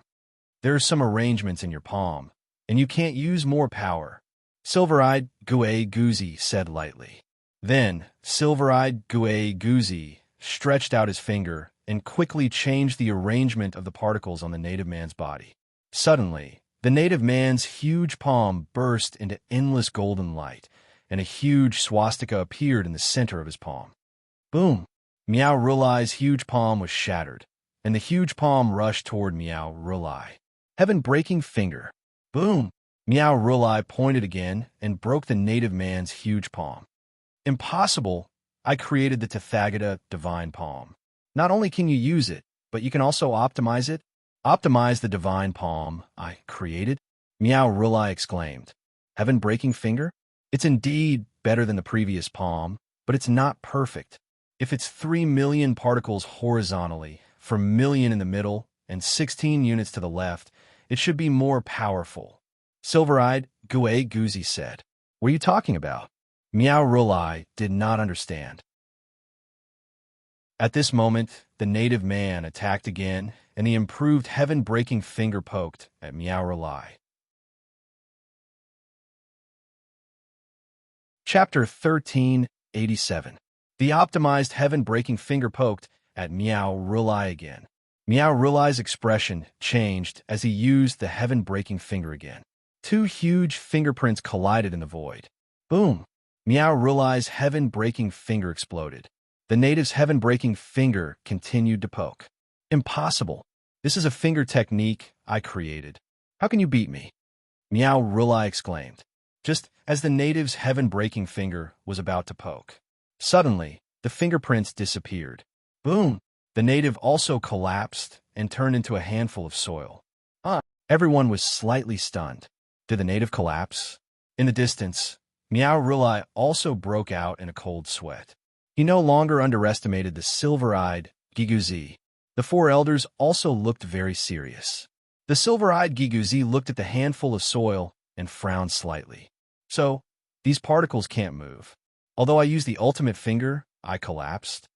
There are some arrangements in your palm, and you can't use more power, Silver-eyed Gue Guzi said lightly. Then, Silver-eyed Gue Guzi stretched out his finger and quickly changed the arrangement of the particles on the native man's body. Suddenly, the native man's huge palm burst into endless golden light, and a huge swastika appeared in the center of his palm. Boom! Meow Rulai's huge palm was shattered, and the huge palm rushed toward Meow Rulai. Heaven-breaking finger. Boom! Meow Rulai pointed again and broke the native man's huge palm. Impossible! I created the Tathagata divine palm. Not only can you use it, but you can also optimize it. Optimize the divine palm I created? Meow Rulai exclaimed. Heaven-breaking finger? It's indeed better than the previous palm, but it's not perfect. If it's 3 million particles horizontally, for million in the middle, and 16 units to the left, it should be more powerful. Silver-eyed Gue Guzi said. What are you talking about? Meow Rulai did not understand. At this moment, the native man attacked again, and the improved heaven-breaking finger poked at Meow Rulai. Chapter 1387. The optimized heaven-breaking finger poked at Meow Rulai again. Meow Rulai's expression changed as he used the heaven-breaking finger again. 2 huge fingerprints collided in the void. Boom! Meow Rulai's heaven-breaking finger exploded. The native's heaven-breaking finger continued to poke. Impossible! This is a finger technique I created. How can you beat me? Meow Rulai exclaimed, just as the native's heaven-breaking finger was about to poke. Suddenly, the fingerprints disappeared. Boom! The native also collapsed and turned into a handful of soil. Everyone was slightly stunned. Did the native collapse? In the distance, Meow Rulai also broke out in a cold sweat. He no longer underestimated the silver-eyed Giguzi. The 4 elders also looked very serious. The silver-eyed Giguzi looked at the handful of soil and frowned slightly. So, these particles can't move. Although I used the ultimate finger, I collapsed.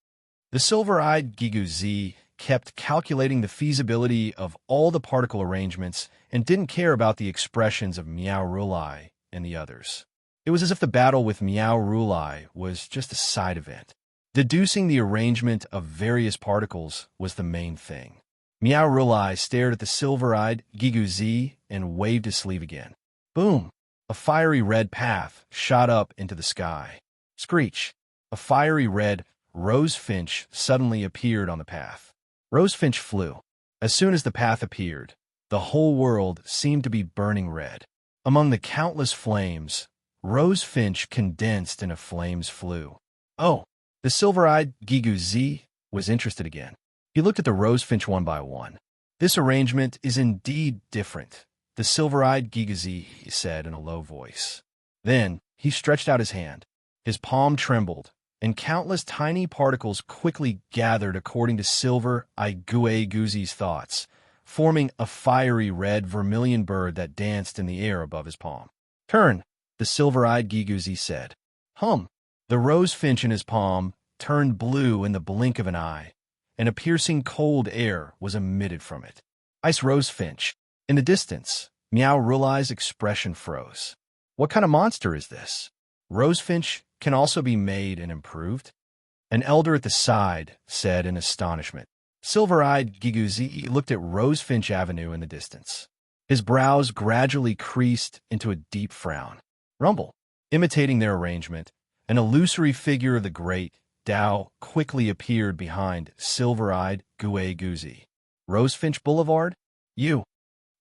The silver-eyed Giguzi kept calculating the feasibility of all the particle arrangements and didn't care about the expressions of Meow Rulai and the others. It was as if the battle with Meow Rulai was just a side event. Deducing the arrangement of various particles was the main thing. Meow Rulai stared at the silver-eyed Giguzi and waved his sleeve again. Boom! A fiery red path shot up into the sky. Screech! A fiery red rosefinch suddenly appeared on the path. Rosefinch flew. As soon as the path appeared, the whole world seemed to be burning red. Among the countless flames, Rosefinch condensed into flames flew. Oh! The silver-eyed Giguzi was interested again. He looked at the rosefinch one by one. This arrangement is indeed different, the silver-eyed Giguzi said in a low voice. Then he stretched out his hand. His palm trembled, and countless tiny particles quickly gathered according to silver-eyed Gue Guzi's thoughts, forming a fiery red vermilion bird that danced in the air above his palm. Turn, the silver-eyed Giguzi said. Hum! The rosefinch in his palm turned blue in the blink of an eye, and a piercing cold air was emitted from it. Ice rosefinch. In the distance, Meow Rulai's expression froze. What kind of monster is this? Rosefinch can also be made and improved? An elder at the side said in astonishment. Silver-eyed Giguzi looked at Rosefinch Avenue in the distance. His brows gradually creased into a deep frown. Rumble. Imitating their arrangement, an illusory figure of the great Tao quickly appeared behind silver-eyed Gue Guzi. Rosefinch Boulevard? You!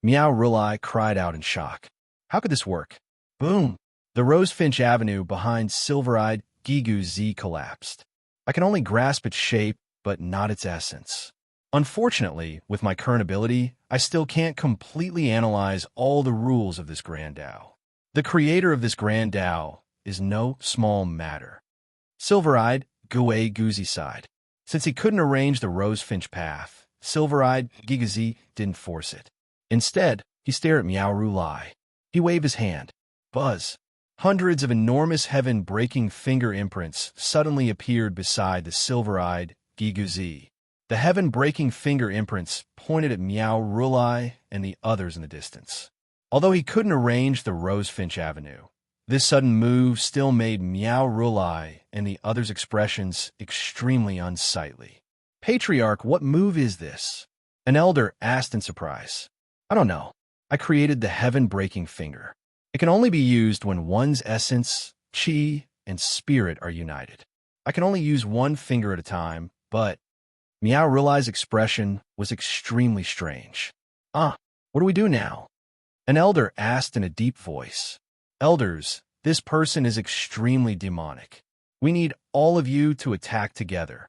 Meow Rulai cried out in shock. How could this work? Boom! The Rosefinch Avenue behind silver-eyed Giguzi collapsed. I can only grasp its shape, but not its essence. Unfortunately, with my current ability, I still can't completely analyze all the rules of this grand Tao. The creator of this grand Tao is no small matter. Silver-eyed, Gui Guzi sighed. Since he couldn't arrange the rose-finch path, Silver-eyed Gigazi didn't force it. Instead, he stared at Miao Rulai. He waved his hand. Buzz. Hundreds of enormous heaven-breaking finger imprints suddenly appeared beside the silver-eyed Giguzi. The heaven-breaking finger imprints pointed at Miao Rulai and the others in the distance. Although he couldn't arrange the Rosefinch Avenue, this sudden move still made Miao Rulai and the others' expressions extremely unsightly. Patriarch, what move is this? An elder asked in surprise. I don't know. I created the heaven-breaking finger. It can only be used when one's essence, chi, and spirit are united. I can only use one finger at a time, but Miao Rulai's expression was extremely strange. What do we do now? An elder asked in a deep voice. Elders, this person is extremely demonic. We need all of you to attack together.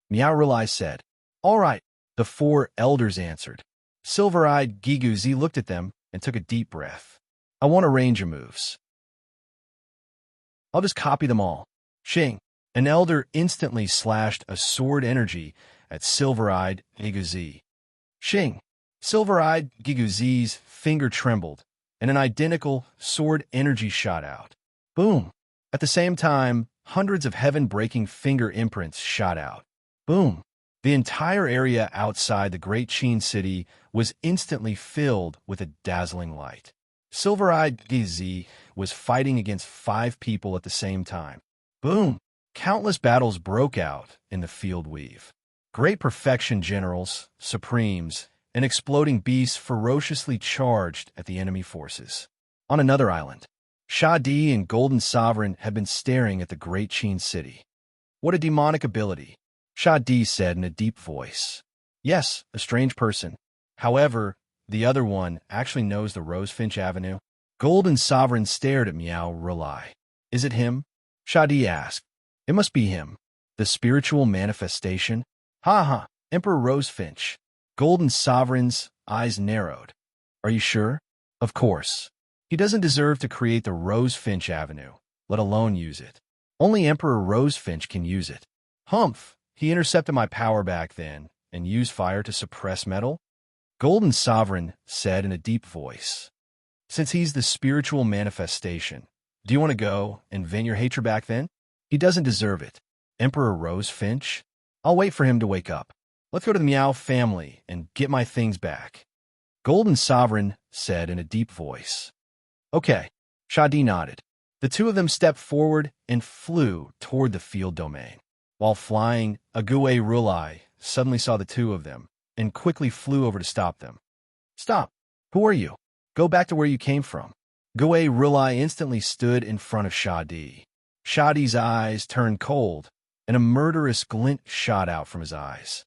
Miao Rulai said. All right, the four elders answered. Silver-eyed Giguzi looked at them and took a deep breath. I want to arrange your moves. I'll just copy them all. Xing. An elder instantly slashed a sword energy at Silver-eyed Giguzi. Xing. Silver-eyed Giguzi's finger trembled, and an identical sword energy shot out. Boom. At the same time, hundreds of heaven-breaking finger imprints shot out. Boom. The entire area outside the Great Qin City was instantly filled with a dazzling light. Silver-eyed Gizi was fighting against 5 people at the same time. Boom! Countless battles broke out in the field weave. Great perfection generals, supremes, and exploding beasts ferociously charged at the enemy forces. On another island, Shadi and Golden Sovereign had been staring at the Great Qin City. What a demonic ability, Shadi said in a deep voice. Yes, a strange person. However, the other one actually knows the Rosefinch Avenue. Golden Sovereign stared at Miao Rulai. Is it him? Shadi asked. It must be him. The spiritual manifestation? Ha ha, Emperor Rosefinch. Golden Sovereign's eyes narrowed. Are you sure? Of course. He doesn't deserve to create the Rosefinch Avenue, let alone use it. Only Emperor Rosefinch can use it. Humph, he intercepted my power back then and used fire to suppress metal? Golden Sovereign said in a deep voice. Since he's the spiritual manifestation, do you want to go and vent your hatred back then? He doesn't deserve it. Emperor Rosefinch? I'll wait for him to wake up. Let's go to the Miao family and get my things back. Golden Sovereign said in a deep voice. Okay, Shadi nodded. The two of them stepped forward and flew toward the field domain. While flying, Ague Rulai suddenly saw the two of them and quickly flew over to stop them. Stop! Who are you? Go back to where you came from. Gue Rulai instantly stood in front of Shadi. Shadi's eyes turned cold, and a murderous glint shot out from his eyes.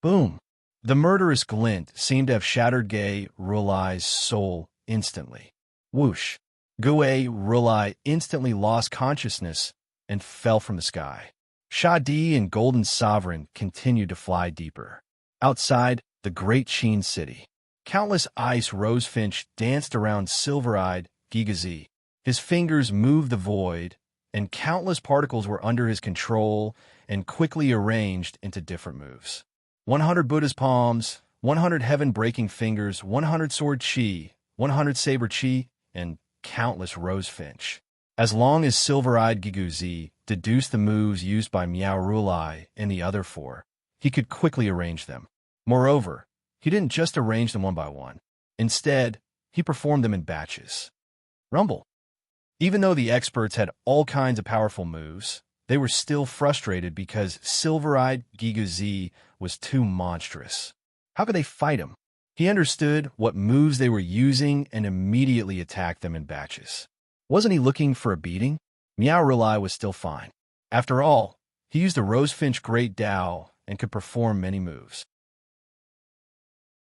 Boom! The murderous glint seemed to have shattered Gue Rulai's soul instantly. Whoosh! Gue Rulai instantly lost consciousness and fell from the sky. Shadi and Golden Sovereign continued to fly deeper. Outside the Great Qin City, countless ice rosefinch danced around Silver-eyed Gigazi. His fingers moved the void, and countless particles were under his control and quickly arranged into different moves. 100 Buddha's palms, 100 heaven-breaking fingers, 100 sword chi, 100 saber chi, and countless rosefinch. As long as Silver-eyed Giguzi deduced the moves used by Miao Rulai and the other 4, he could quickly arrange them. Moreover, he didn't just arrange them one by one. Instead, he performed them in batches. Rumble. Even though the experts had all kinds of powerful moves, they were still frustrated because Silver-eyed Giguzi was too monstrous. How could they fight him? He understood what moves they were using and immediately attacked them in batches. Wasn't he looking for a beating? Miao Rulai was still fine. After all, he used the Rosefinch Great Tao and could perform many moves.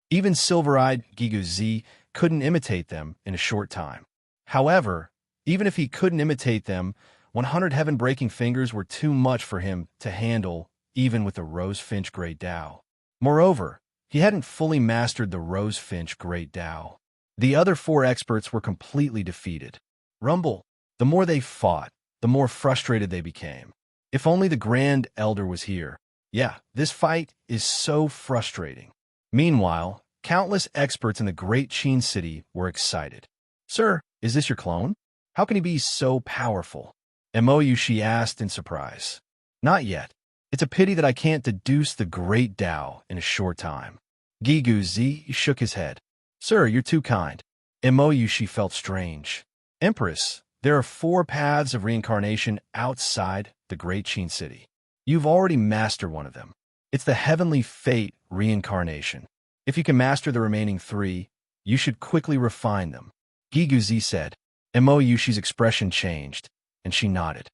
Even Silver-eyed Giguzi couldn't imitate them in a short time. However, even if he couldn't imitate them, 100 heaven-breaking fingers were too much for him to handle, even with the Rosefinch Great Tao. Moreover, he hadn't fully mastered the Rosefinch Great Tao. The other 4 experts were completely defeated. rumble. The more they fought, the more frustrated they became. If only the Grand Elder was here. Yeah, this fight is so frustrating. Meanwhile, countless experts in the Great Qin City were excited. Sir, is this your clone? How can he be so powerful? Mou, she asked in surprise. Not yet. It's a pity that I can't deduce the great Tao in a short time. Gigu Zi shook his head. Sir, you're too kind. Mou, she felt strange. Empress, there are 4 paths of reincarnation outside the Great Qin City. You've already mastered one of them. It's the Heavenly Fate reincarnation. If you can master the remaining 3, you should quickly refine them. Gigu Zi said. Mou, she's expression changed, and she nodded.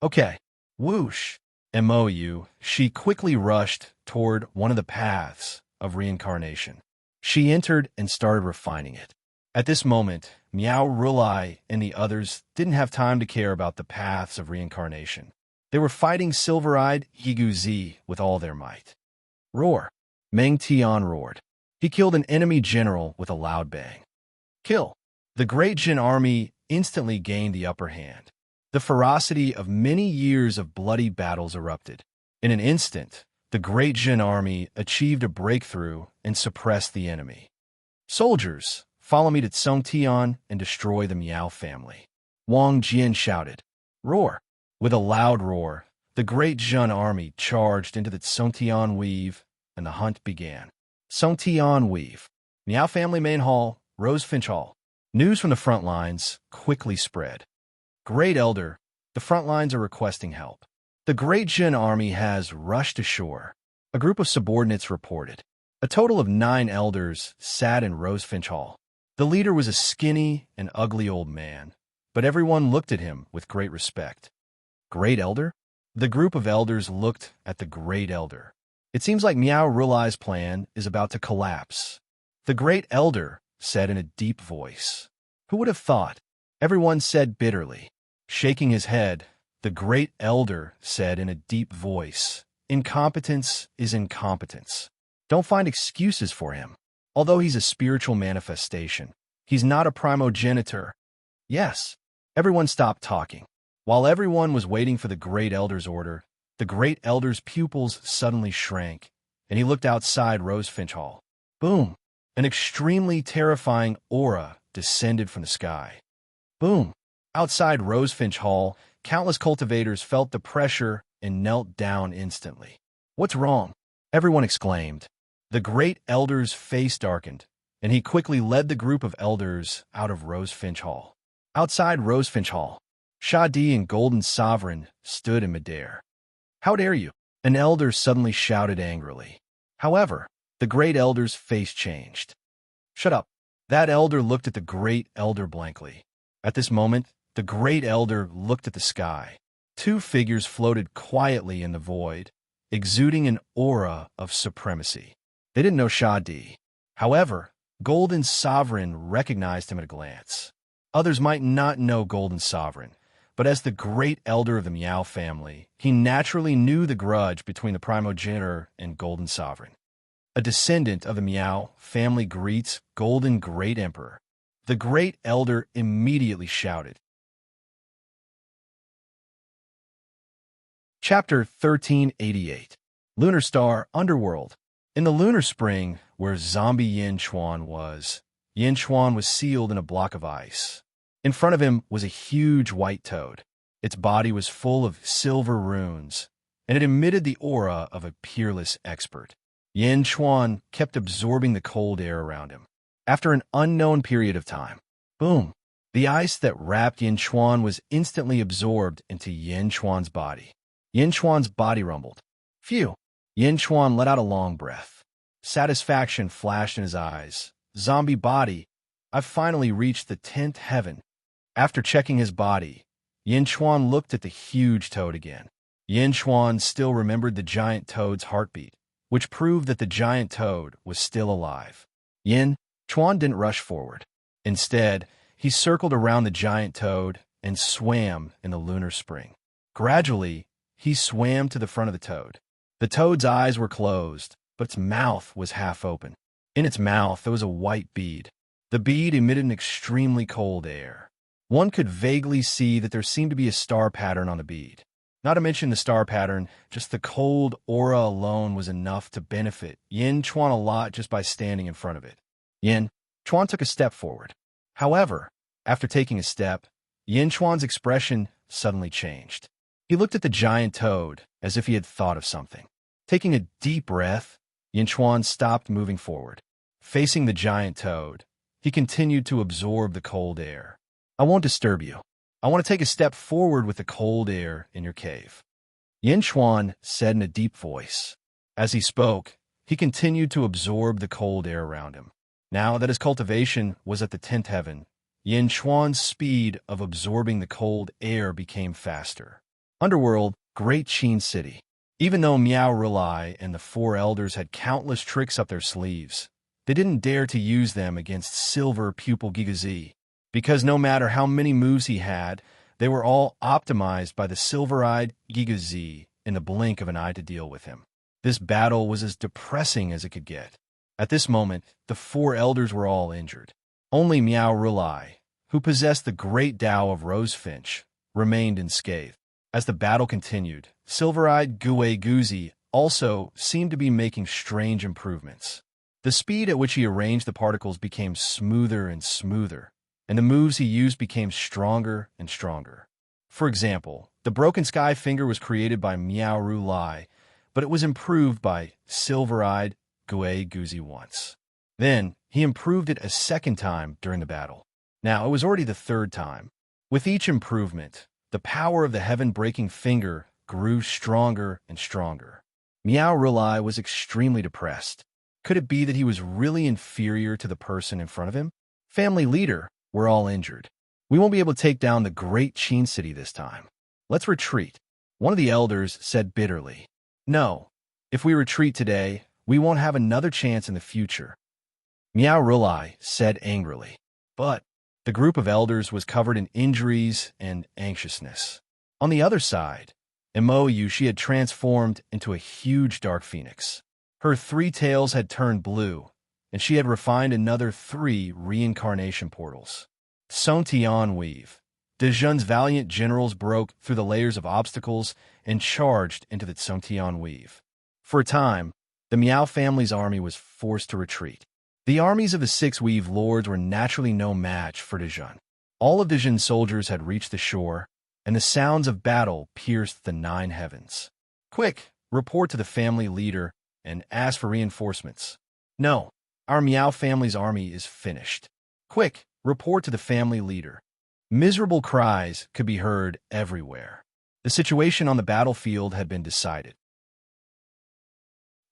Okay. Whoosh. Mou, she quickly rushed toward one of the paths of reincarnation. She entered and started refining it. At this moment, Miao Rulai and the others didn't have time to care about the paths of reincarnation. They were fighting silver-eyed Gigu Zi with all their might. Roar! Meng Tian roared. He killed an enemy general with a loud bang. Kill! The Great Jin army instantly gained the upper hand. The ferocity of many years of bloody battles erupted. In an instant, the Great Jin army achieved a breakthrough and suppressed the enemy. Soldiers, follow me to Songtian and destroy the Miao family. Wang Jian shouted. Roar! With a loud roar, the Great Jin army charged into the Songtian Weave, and the hunt began. Songtian Weave. Miao family main hall, Rose Finch Hall. News from the front lines quickly spread. Great Elder, the front lines are requesting help. The Great Jin army has rushed ashore. A group of subordinates reported. A total of 9 elders sat in Rose Finch Hall. The leader was a skinny and ugly old man, but everyone looked at him with great respect. Great Elder? The group of elders looked at the Great Elder. It seems like Miao Rulai's plan is about to collapse. The Great Elder said in a deep voice. Who would have thought? Everyone said bitterly. Shaking his head, the Great Elder said in a deep voice, Incompetence is incompetence. Don't find excuses for him. Although he's a spiritual manifestation, he's not a primogenitor. Yes. Everyone stopped talking. While everyone was waiting for the Great Elder's order, the Great Elder's pupils suddenly shrank, and he looked outside Rose Finch Hall. Boom! An extremely terrifying aura descended from the sky. Boom! Outside Rose Finch Hall, countless cultivators felt the pressure and knelt down instantly. What's wrong? Everyone exclaimed. The Great Elder's face darkened, and he quickly led the group of elders out of Rose Finch Hall. Outside Rose Finch Hall, Shadi and Golden Sovereign stood in midair. How dare you? An elder suddenly shouted angrily. However, the Great Elder's face changed. Shut up. That elder looked at the Great Elder blankly. At this moment, the Great Elder looked at the sky. 2 figures floated quietly in the void, exuding an aura of supremacy. They didn't know Shadi. However, Golden Sovereign recognized him at a glance. Others might not know Golden Sovereign, but as the Great Elder of the Miao family, he naturally knew the grudge between the primogenitor and Golden Sovereign. A descendant of the Miao family greets Golden Great Emperor. The Great Elder immediately shouted. Chapter 1388. Lunar Star Underworld. In the lunar spring, where zombie Yin Chuan was sealed in a block of ice. In front of him was a huge white toad. Its body was full of silver runes, and it emitted the aura of a peerless expert. Yin Chuan kept absorbing the cold air around him. After an unknown period of time, boom, the ice that wrapped Yin Chuan was instantly absorbed into Yin Chuan's body. Yin Chuan's body rumbled. Phew! Yin Chuan let out a long breath. Satisfaction flashed in his eyes. Zombie body, I've finally reached the 10th heaven. After checking his body, Yin Chuan looked at the huge toad again. Yin Chuan still remembered the giant toad's heartbeat, which proved that the giant toad was still alive. Yin Chuan didn't rush forward. Instead, he circled around the giant toad and swam in the lunar spring. Gradually, he swam to the front of the toad. The toad's eyes were closed, but its mouth was half open. In its mouth, there was a white bead. The bead emitted an extremely cold air. One could vaguely see that there seemed to be a star pattern on the bead. Not to mention the star pattern, just the cold aura alone was enough to benefit Yin Chuan a lot just by standing in front of it. Yin Chuan took a step forward. However, after taking a step, Yin Chuan's expression suddenly changed. He looked at the giant toad as if he had thought of something. Taking a deep breath, Yin Chuan stopped moving forward. Facing the giant toad, he continued to absorb the cold air. I won't disturb you. I want to take a step forward with the cold air in your cave, Yin Chuan said in a deep voice. As he spoke, he continued to absorb the cold air around him. Now that his cultivation was at the 10th heaven, Yin Chuan's speed of absorbing the cold air became faster. Underworld, Great Qin City. Even though Miao Rulai and the four elders had countless tricks up their sleeves, they didn't dare to use them against Silver Pupil Gigazi, because no matter how many moves he had, they were all optimized by the silver-eyed Gigazi in the blink of an eye to deal with him. This battle was as depressing as it could get. At this moment, the four elders were all injured. Only Miao Rulai, who possessed the great Tao of Rosefinch, remained unscathed. As the battle continued, silver-eyed Gue Guzi also seemed to be making strange improvements. The speed at which he arranged the particles became smoother and smoother, and the moves he used became stronger and stronger. For example, the broken sky finger was created by Miao Rulai, but it was improved by silver-eyed Gue Guzi once. Then, he improved it a second time during the battle. Now, it was already the third time. With each improvement, the power of the heaven-breaking finger grew stronger and stronger. Miao Rulai was extremely depressed. Could it be that he was really inferior to the person in front of him? Family leader, we're all injured. We won't be able to take down the Great Qin City this time. Let's retreat. One of the elders said bitterly. No, if we retreat today, we won't have another chance in the future, Miao Rulai said angrily. But the group of elders was covered in injuries and anxiousness. On the other side, Imoyu, she had transformed into a huge dark phoenix. Her 3 tails had turned blue, and she had refined another 3 reincarnation portals. Sontian Weave. Dejun's valiant generals broke through the layers of obstacles and charged into the Sontian Weave. For a time, the Miao family's army was forced to retreat. The armies of the 6 Weave lords were naturally no match for Dejun. All of Dejun's soldiers had reached the shore, and the sounds of battle pierced the 9 heavens. Quick, report to the family leader and ask for reinforcements. No, our Miao family's army is finished. Quick, report to the family leader. Miserable cries could be heard everywhere. The situation on the battlefield had been decided.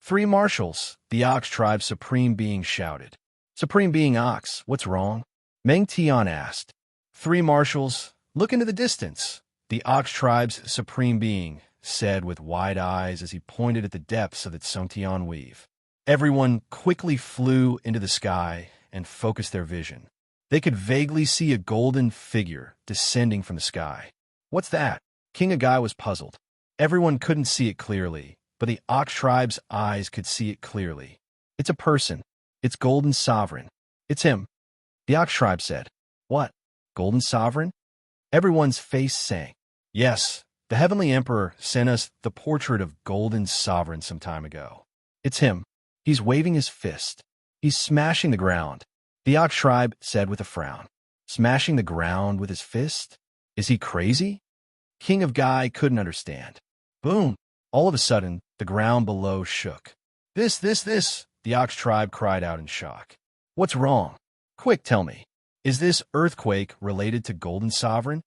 3 marshals, the Ox tribe's supreme being shouted. Supreme being Ox, what's wrong? Meng Tian asked. 3 marshals, look into the distance, the Ox tribe's supreme being said with wide eyes as he pointed at the depths of the Sontian Weave. Everyone quickly flew into the sky and focused their vision. They could vaguely see a golden figure descending from the sky. What's that? King Agai was puzzled. Everyone couldn't see it clearly, but the Ox tribe's eyes could see it clearly. It's a person. It's Golden Sovereign. It's him. The Ox tribe said. What? Golden Sovereign? Everyone's face sank. Yes, the Heavenly Emperor sent us the portrait of Golden Sovereign some time ago. It's him. He's waving his fist. He's smashing the ground. The Ox tribe said with a frown. Smashing the ground with his fist? Is he crazy? King of Gai couldn't understand. Boom! All of a sudden, the ground below shook. This, the Ox tribe cried out in shock. What's wrong? Quick, tell me. Is this earthquake related to Golden Sovereign?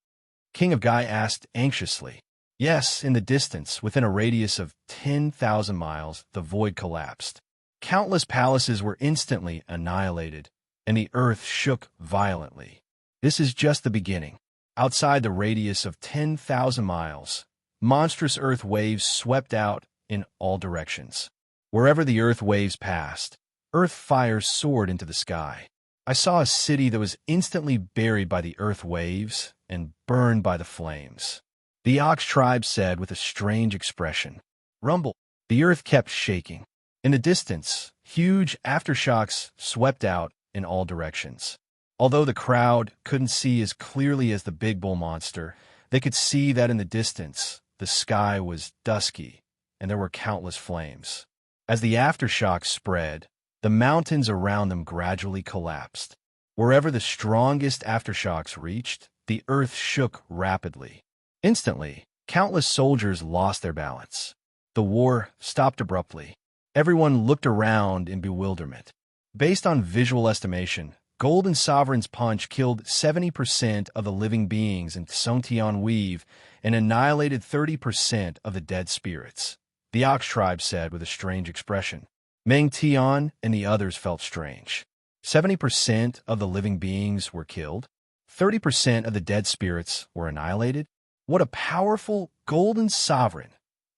King of Gai asked anxiously. Yes, in the distance, within a radius of 10,000 miles, the void collapsed. Countless palaces were instantly annihilated, and the earth shook violently. This is just the beginning. Outside the radius of 10,000 miles, monstrous earth waves swept out in all directions. Wherever the earth waves passed, earth fires soared into the sky. I saw a city that was instantly buried by the earth waves and burned by the flames. The Ox tribe said with a strange expression. Rumble. The earth kept shaking. In the distance, huge aftershocks swept out in all directions. Although the crowd couldn't see as clearly as the big bull monster, they could see that in the distance, the sky was dusky, and there were countless flames. As the aftershocks spread, the mountains around them gradually collapsed. Wherever the strongest aftershocks reached, the earth shook rapidly. Instantly, countless soldiers lost their balance. The war stopped abruptly. Everyone looked around in bewilderment. Based on visual estimation, Golden Sovereign's punch killed 70% of the living beings in Tsongtian Weave and annihilated 30% of the dead spirits, the Ox tribe said with a strange expression. Meng Tian and the others felt strange. 70% of the living beings were killed. 30% of the dead spirits were annihilated. What a powerful Golden Sovereign!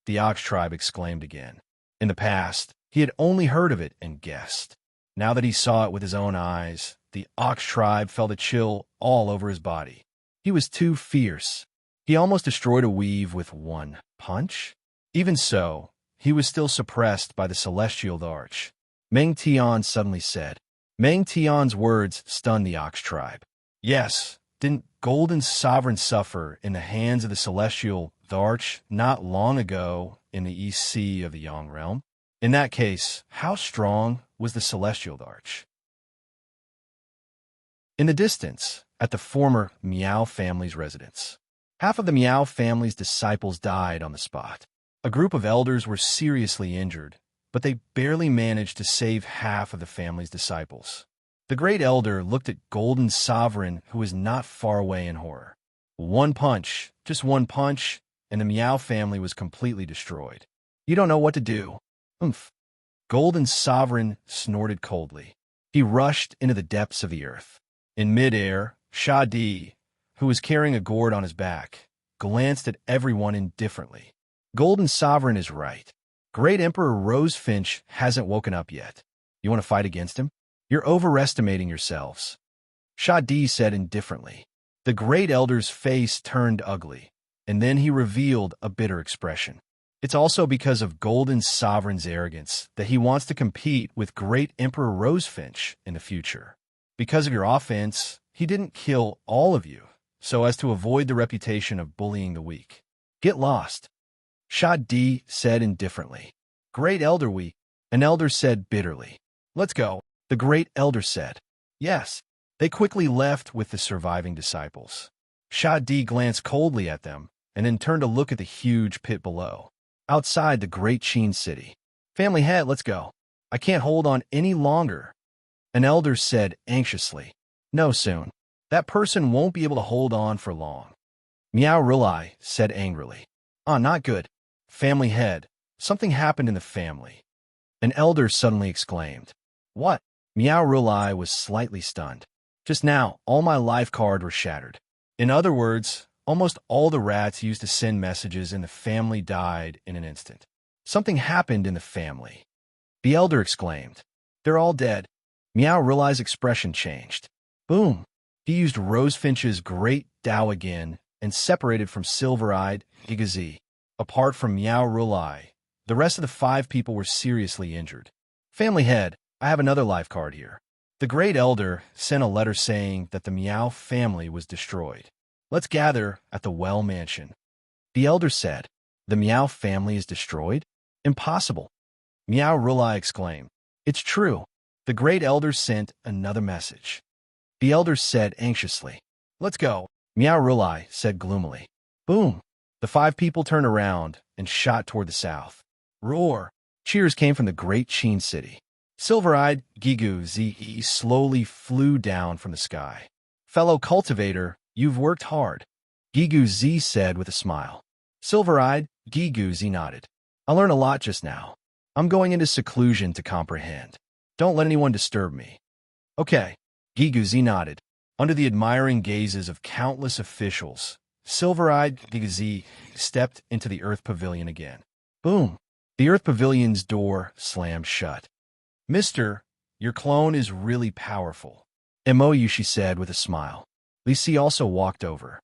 The Ox tribe exclaimed again. In the past, he had only heard of it and guessed. Now that he saw it with his own eyes, the Ox tribe felt a chill all over his body. He was too fierce. He almost destroyed a weave with one punch. Even so, he was still suppressed by the celestial arch. Meng Tian suddenly said. Meng Tian's words stunned the Ox tribe. Yes, didn't Golden Sovereign suffer in the hands of the celestial arch not long ago in the East Sea of the Yang realm? In that case, how strong was the celestial arch? In the distance, at the former Miao family's residence, half of the Miao family's disciples died on the spot. A group of elders were seriously injured, but they barely managed to save half of the family's disciples. The great elder looked at Golden Sovereign, who was not far away, in horror. One punch, just one punch, and the Miao family was completely destroyed. You don't know what to do. Oomph. Golden Sovereign snorted coldly. He rushed into the depths of the earth. In midair, Sha Di, who was carrying a gourd on his back, glanced at everyone indifferently. Golden Sovereign is right. Great Emperor Rosefinch hasn't woken up yet. You want to fight against him? You're overestimating yourselves. Sha Di said indifferently. The great elder's face turned ugly, and then he revealed a bitter expression. It's also because of Golden Sovereign's arrogance that he wants to compete with Great Emperor Rosefinch in the future. Because of your offense, he didn't kill all of you, so as to avoid the reputation of bullying the weak. Get lost. Sha Di said indifferently. Great Elder, an elder said bitterly. Let's go. The great elder said. Yes. They quickly left with the surviving disciples. Sha Di glanced coldly at them and then turned to look at the huge pit below. Outside the great Qin city. Family head, let's go. I can't hold on any longer. An elder said anxiously. No, soon. That person won't be able to hold on for long. Miao Rilai said angrily. Not good. Family head. Something happened in the family. An elder suddenly exclaimed. What? Miao Rilai was slightly stunned. Just now, all my life cards were shattered. In other words, almost all the rats used to send messages in the family died in an instant. Something happened in the family. The elder exclaimed. They're all dead. Miao Rilai's expression changed. Boom. He used Rosefinch's great Tao again and separated from Silver-Eyed Igazi. Apart from Miao Rilai, the rest of the 5 people were seriously injured. Family head, I have another life card here. The great elder sent a letter saying that the Miao family was destroyed. Let's gather at the Well Mansion. The elder said, the Miao family is destroyed? Impossible. Miao Rilai exclaimed. It's true. The great elder sent another message. The elder said anxiously. Let's go. Miao Rilai said gloomily. Boom. The 5 people turned around and shot toward the south. Roar. Cheers came from the great Qin city. Silver-eyed Gigu Zi slowly flew down from the sky. Fellow cultivator, you've worked hard. Gigu Zi said with a smile. Silver-eyed Gigu Zi nodded. I learned a lot just now. I'm going into seclusion to comprehend. Don't let anyone disturb me. Okay. Gigu Zi nodded. Under the admiring gazes of countless officials, Silver-eyed Gigu Zi stepped into the Earth Pavilion again. Boom. The Earth Pavilion's door slammed shut. Mister, your clone is really powerful. MOU, she said with a smile. Li Si also walked over.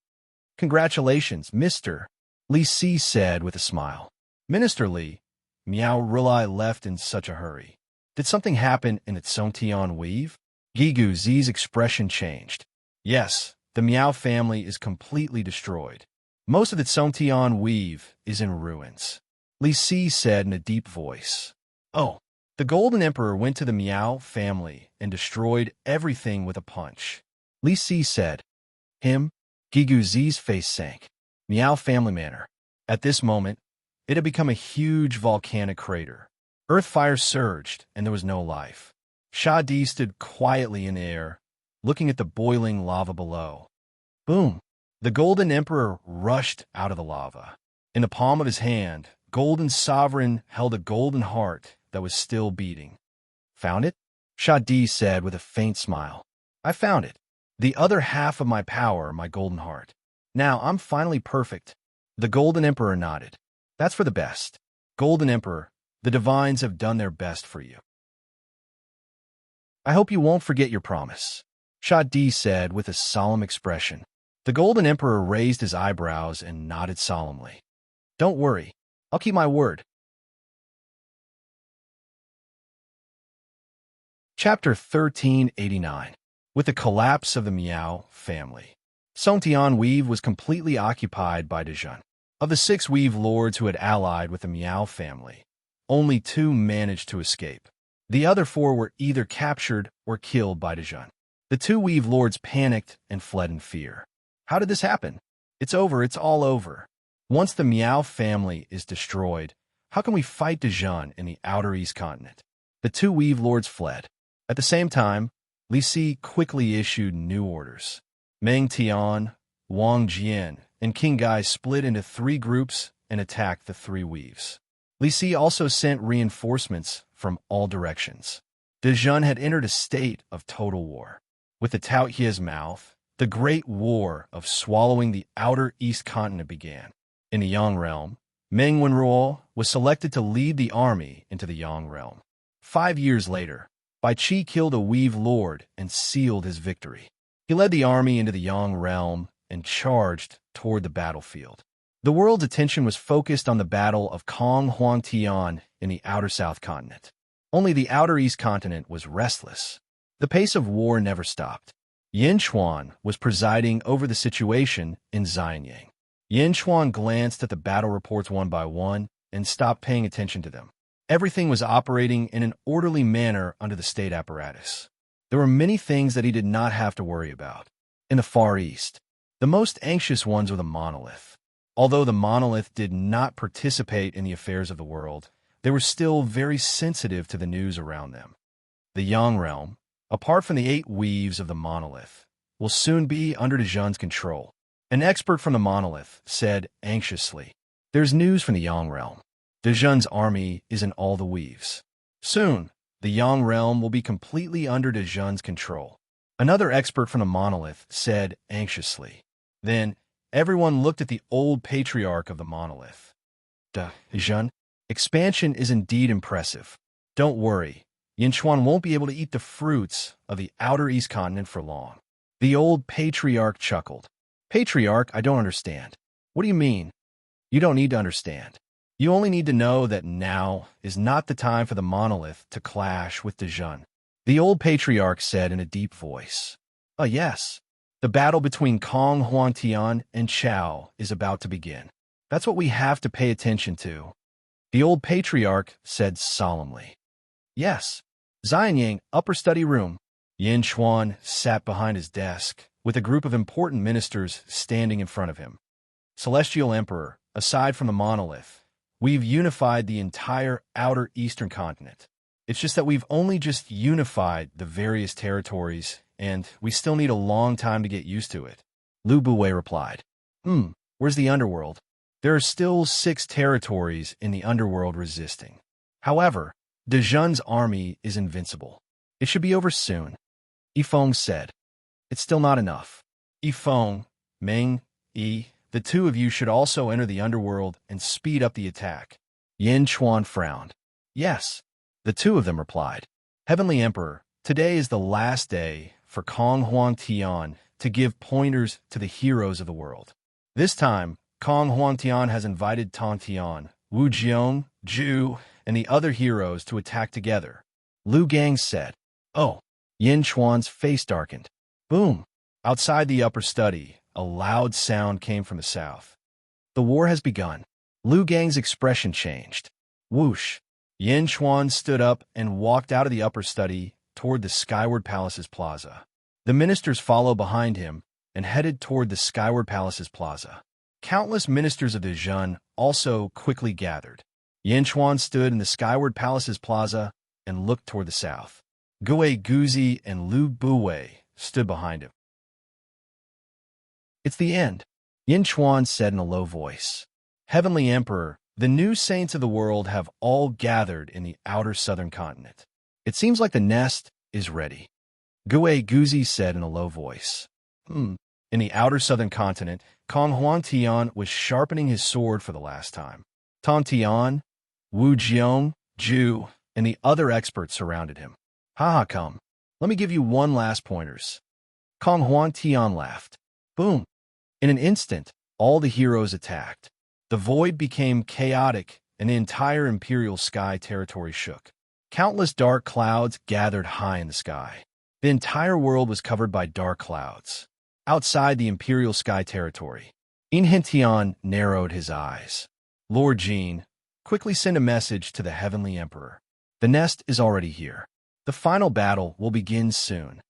Congratulations, Mister, Li Si said with a smile. Minister Li, Miao Rilai left in such a hurry. Did something happen in its Tsongtian Weave? Gigu Z's expression changed. Yes, the Miao family is completely destroyed. Most of the Songtian weave is in ruins. Li Si said in a deep voice. Oh, the Golden Emperor went to the Miao family and destroyed everything with a punch. Li Si said. Him? Gigu Zi's face sank. Miao family manor. At this moment, it had become a huge volcanic crater. Earth fire surged, and there was no life. Sha Di stood quietly in the air, looking at the boiling lava below. Boom! The Golden Emperor rushed out of the lava. In the palm of his hand, Golden Sovereign held a golden heart that was still beating. Found it? Sha Di said with a faint smile. I found it. The other half of my power, my golden heart. Now I'm finally perfect. The Golden Emperor nodded. That's for the best. Golden Emperor, the divines have done their best for you. I hope you won't forget your promise, Sha Di said with a solemn expression. The Golden Emperor raised his eyebrows and nodded solemnly. Don't worry, I'll keep my word. Chapter 1389. With the collapse of the Miao family, Songtian Weave was completely occupied by Dezhun. Of the 6 Weave lords who had allied with the Miao family, only 2 managed to escape. The other 4 were either captured or killed by Dezhun. The 2 Weave lords panicked and fled in fear. How did this happen? It's over, it's all over. Once the Miao family is destroyed, how can we fight Dezhun in the outer East continent? The 2 Weave lords fled. At the same time, Li Si quickly issued new orders. Meng Tian, Wang Jian, and King Gai split into 3 groups and attacked the 3 weaves. Li Si also sent reinforcements from all directions. Dezhun had entered a state of total war. With the Tao He's mouth, the great war of swallowing the outer East continent began. In the Yang realm, Meng Wenruo was selected to lead the army into the Yang realm. 5 years later, Bai Qi killed a Weave lord and sealed his victory. He led the army into the Yang realm and charged toward the battlefield. The world's attention was focused on the battle of Kong Huang Tian in the outer South continent. Only the outer East continent was restless. The pace of war never stopped. Yin Chuan was presiding over the situation in Xianyang. Yin Chuan glanced at the battle reports one by one and stopped paying attention to them. Everything was operating in an orderly manner under the state apparatus. There were many things that he did not have to worry about. In the Far East, the most anxious ones were the monolith. Although the monolith did not participate in the affairs of the world, they were still very sensitive to the news around them. The Yang realm, apart from the 8 weaves of the monolith, will soon be under Dezhun's control. An expert from the monolith said anxiously, There's news from the Yang realm. Dezhun's army is in all the weaves. Soon, the Yang realm will be completely under Dezhun's control. Another expert from the monolith said anxiously. Then, everyone looked at the old patriarch of the monolith. Dezhun, expansion is indeed impressive. Don't worry, Yinchuan won't be able to eat the fruits of the outer East continent for long. The old patriarch chuckled. Patriarch, I don't understand. What do you mean? You don't need to understand. You only need to know that now is not the time for the monolith to clash with Dezhun. The old patriarch said in a deep voice. Yes. The battle between Kong Huangtian and Chao is about to begin. That's what we have to pay attention to. The old patriarch said solemnly. Yes. Xianyang, upper study room. Yin Chuan sat behind his desk, with a group of important ministers standing in front of him. Celestial Emperor, aside from the monolith, we've unified the entire outer eastern continent. It's just that we've only just unified the various territories, and we still need a long time to get used to it. Lu Buwei replied. Where's the underworld? There are still 6 territories in the underworld resisting. However, Dezhun's army is invincible. It should be over soon. Yifeng said. It's still not enough. Yifeng, Meng, Yi, the 2 of you should also enter the underworld and speed up the attack. Yin Chuan frowned. Yes, the 2 of them replied. Heavenly Emperor, today is the last day for Kong Huangtian to give pointers to the heroes of the world. This time, Kong Huangtian has invited Tong Tian, Wu Jiong, Zhu, and the other heroes to attack together. Lu Gang said. Oh, Yin Chuan's face darkened. Boom! Outside the upper study, a loud sound came from the south. The war has begun. Lu Gang's expression changed. Whoosh! Yin Chuan stood up and walked out of the upper study toward the Skyward Palace's plaza. The ministers followed behind him and headed toward the Skyward Palace's plaza. Countless ministers of the Zhen also quickly gathered. Yin Chuan stood in the Skyward Palace's plaza and looked toward the south. Gui Guzi and Lu Buwei stood behind him. It's the end, Yin Chuan said in a low voice. Heavenly Emperor, the new saints of the world have all gathered in the outer southern continent. It seems like the nest is ready. Gui Guzi said in a low voice. In the outer southern continent, Kong Huang Tian was sharpening his sword for the last time. Tong Tian, Wu Jiong, Zhu, and the other experts surrounded him. Haha, come. Let me give you one last pointers. Kong Huang Tian laughed. Boom. In an instant, all the heroes attacked. The void became chaotic, and the entire imperial sky territory shook. Countless dark clouds gathered high in the sky. The entire world was covered by dark clouds. Outside the imperial sky territory, Inhentian narrowed his eyes. Lord Jin, quickly send a message to the Heavenly Emperor. The nest is already here. The final battle will begin soon.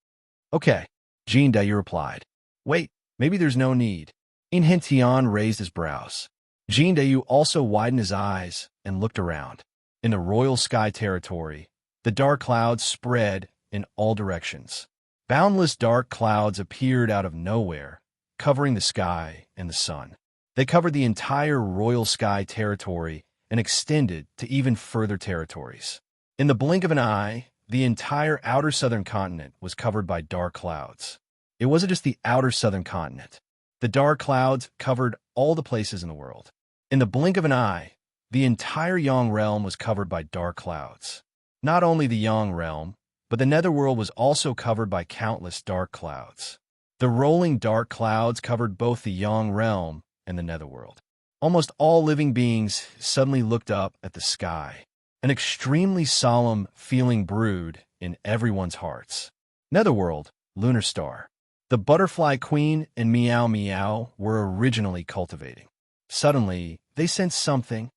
Okay, Jin Dayu replied. Wait, maybe there's no need. Inhentian raised his brows. Jin Dayu also widened his eyes and looked around. In the royal sky territory, the dark clouds spread in all directions. Boundless dark clouds appeared out of nowhere, covering the sky and the sun. They covered the entire royal sky territory and extended to even further territories. In the blink of an eye, the entire outer southern continent was covered by dark clouds. It wasn't just the outer southern continent. The dark clouds covered all the places in the world. In the blink of an eye, the entire Yang realm was covered by dark clouds. Not only the Yang realm, but the netherworld was also covered by countless dark clouds. The rolling dark clouds covered both the Yang realm and the netherworld. Almost all living beings suddenly looked up at the sky. An extremely solemn feeling brewed in everyone's hearts. Netherworld, lunar star. The butterfly queen and Meow Meow were originally cultivating. Suddenly, they sensed something.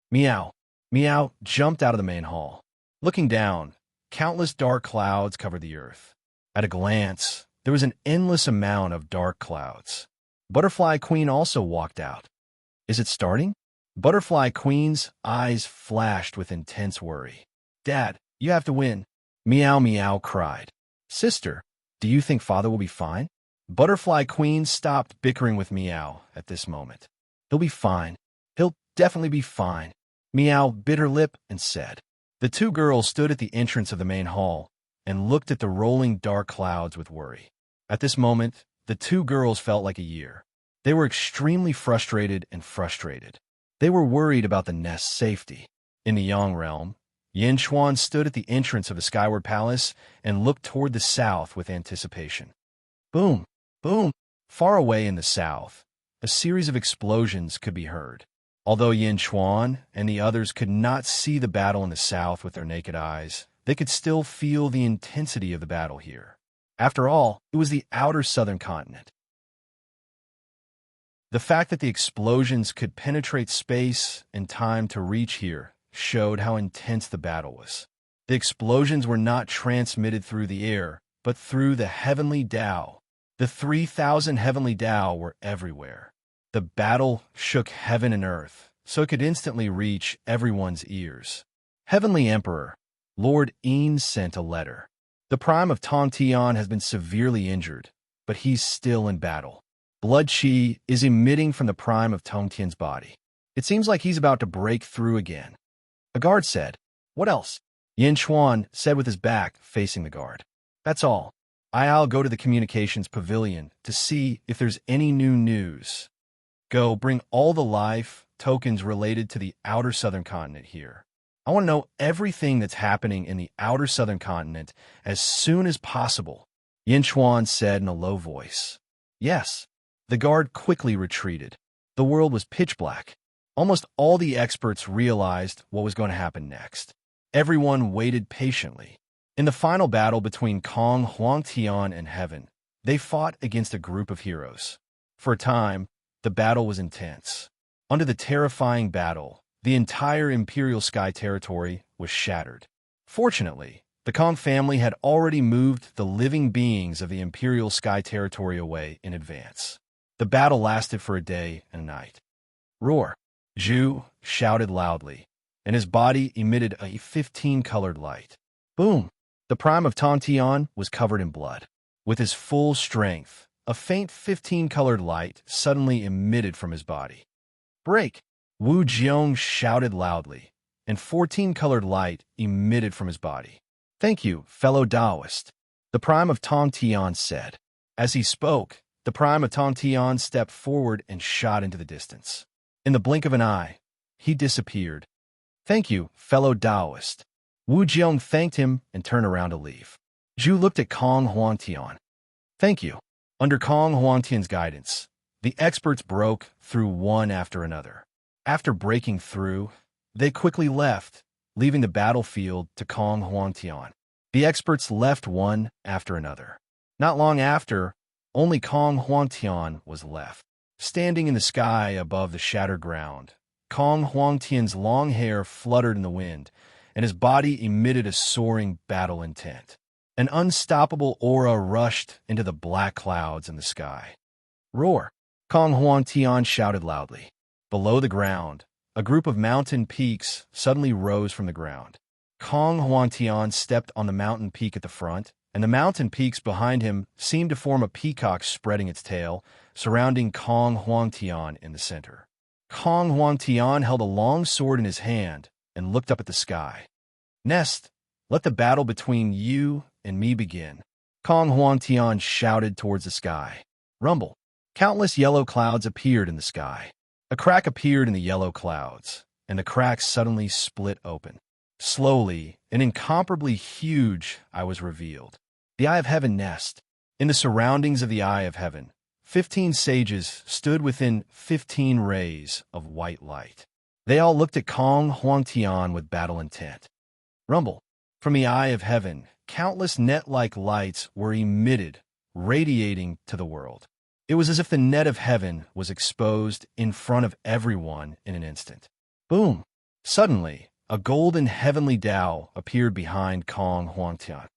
Meow. Meow jumped out of the main hall. Looking down, countless dark clouds covered the earth. At a glance, there was an endless amount of dark clouds. Butterfly Queen also walked out. Is it starting? Butterfly Queen's eyes flashed with intense worry. Dad, you have to win. Meow Meow cried. Sister, do you think father will be fine? Butterfly Queen stopped bickering with Meow at this moment. He'll be fine. He'll definitely be fine. Meow bit her lip and said. The two girls stood at the entrance of the main hall and looked at the rolling dark clouds with worry. At this moment, the two girls felt like a year. They were extremely frustrated. They were worried about the nest's safety. In the Yang realm, Yin Chuan stood at the entrance of the Skyward Palace and looked toward the south with anticipation. Boom! Boom! Far away in the south, a series of explosions could be heard. Although Yin Chuan and the others could not see the battle in the south with their naked eyes, they could still feel the intensity of the battle here. After all, it was the outer southern continent. The fact that the explosions could penetrate space and time to reach here showed how intense the battle was. The explosions were not transmitted through the air, but through the heavenly Tao. The 3,000 heavenly Tao were everywhere. The battle shook heaven and earth, so it could instantly reach everyone's ears. Heavenly Emperor, Lord Yin sent a letter. The prime of Tong Tian has been severely injured, but he's still in battle. Blood qi is emitting from the prime of Tong Tian's body. It seems like he's about to break through again. A guard said, What else? Yin Chuan said with his back facing the guard. That's all. I'll go to the communications pavilion to see if there's any new news. Go bring all the life tokens related to the outer southern continent here. I want to know everything that's happening in the outer southern continent as soon as possible, Yin Chuan said in a low voice. Yes. The guard quickly retreated. The world was pitch black. Almost all the experts realized what was going to happen next. Everyone waited patiently. In the final battle between Kong Huangtian and Heaven, they fought against a group of heroes. For a time, the battle was intense. Under the terrifying battle, the entire Imperial Sky territory was shattered. Fortunately, the Kong family had already moved the living beings of the Imperial Sky territory away in advance. The battle lasted for a day and a night. Roar! Zhu shouted loudly, and his body emitted a 15-colored light. Boom! The prime of Tongtian was covered in blood. With his full strength, a faint 15-colored light suddenly emitted from his body. Break! Wu Jiong shouted loudly, and 14-colored light emitted from his body. Thank you, fellow Taoist, the prime of Tongtian said. As he spoke, the prime of Tongtian stepped forward and shot into the distance. In the blink of an eye, he disappeared. Thank you, fellow Taoist. Wu Jiong thanked him and turned around to leave. Zhu looked at Kong Huangtian. Thank you. Under Kong Huangtian's guidance, the experts broke through one after another. After breaking through, they quickly left, leaving the battlefield to Kong Huangtian. The experts left one after another. Not long after, only Kong Huangtian was left. Standing in the sky above the shattered ground, Kong Huangtian's long hair fluttered in the wind, and his body emitted a soaring battle intent. An unstoppable aura rushed into the black clouds in the sky. Roar! Kong Huangtian shouted loudly. Below the ground, a group of mountain peaks suddenly rose from the ground. Kong Huangtian stepped on the mountain peak at the front, and the mountain peaks behind him seemed to form a peacock spreading its tail, surrounding Kong Huangtian in the center. Kong Huangtian held a long sword in his hand and looked up at the sky. Nest, let the battle between you and me begin. Kong Huangtian shouted towards the sky. Rumble. Countless yellow clouds appeared in the sky. A crack appeared in the yellow clouds, and the crack suddenly split open. Slowly, an incomparably huge eye was revealed. The Eye of Heaven Nest. In the surroundings of the Eye of Heaven, 15 sages stood within 15 rays of white light. They all looked at Kong Huangtian with battle intent. Rumble. From the Eye of Heaven, countless net-like lights were emitted, radiating to the world. It was as if the net of heaven was exposed in front of everyone in an instant. Boom! Suddenly, a golden heavenly Tao appeared behind Kong Huangtian.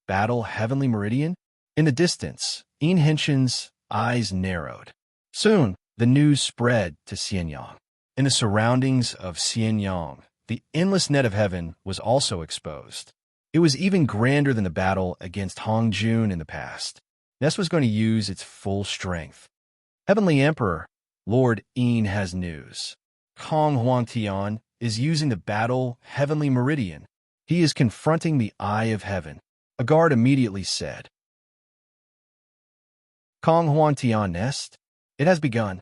Battle Heavenly Meridian? In the distance, Yin Henshin's eyes narrowed. Soon, the news spread to Xianyang. In the surroundings of Xianyang, the endless net of heaven was also exposed. It was even grander than the battle against Hongjun in the past. Nest was going to use its full strength. Heavenly Emperor, Lord Yin has news. Kong Huangtian is using the battle Heavenly Meridian. He is confronting the Eye of Heaven. A guard immediately said. Kong Huangtian Nest? It has begun.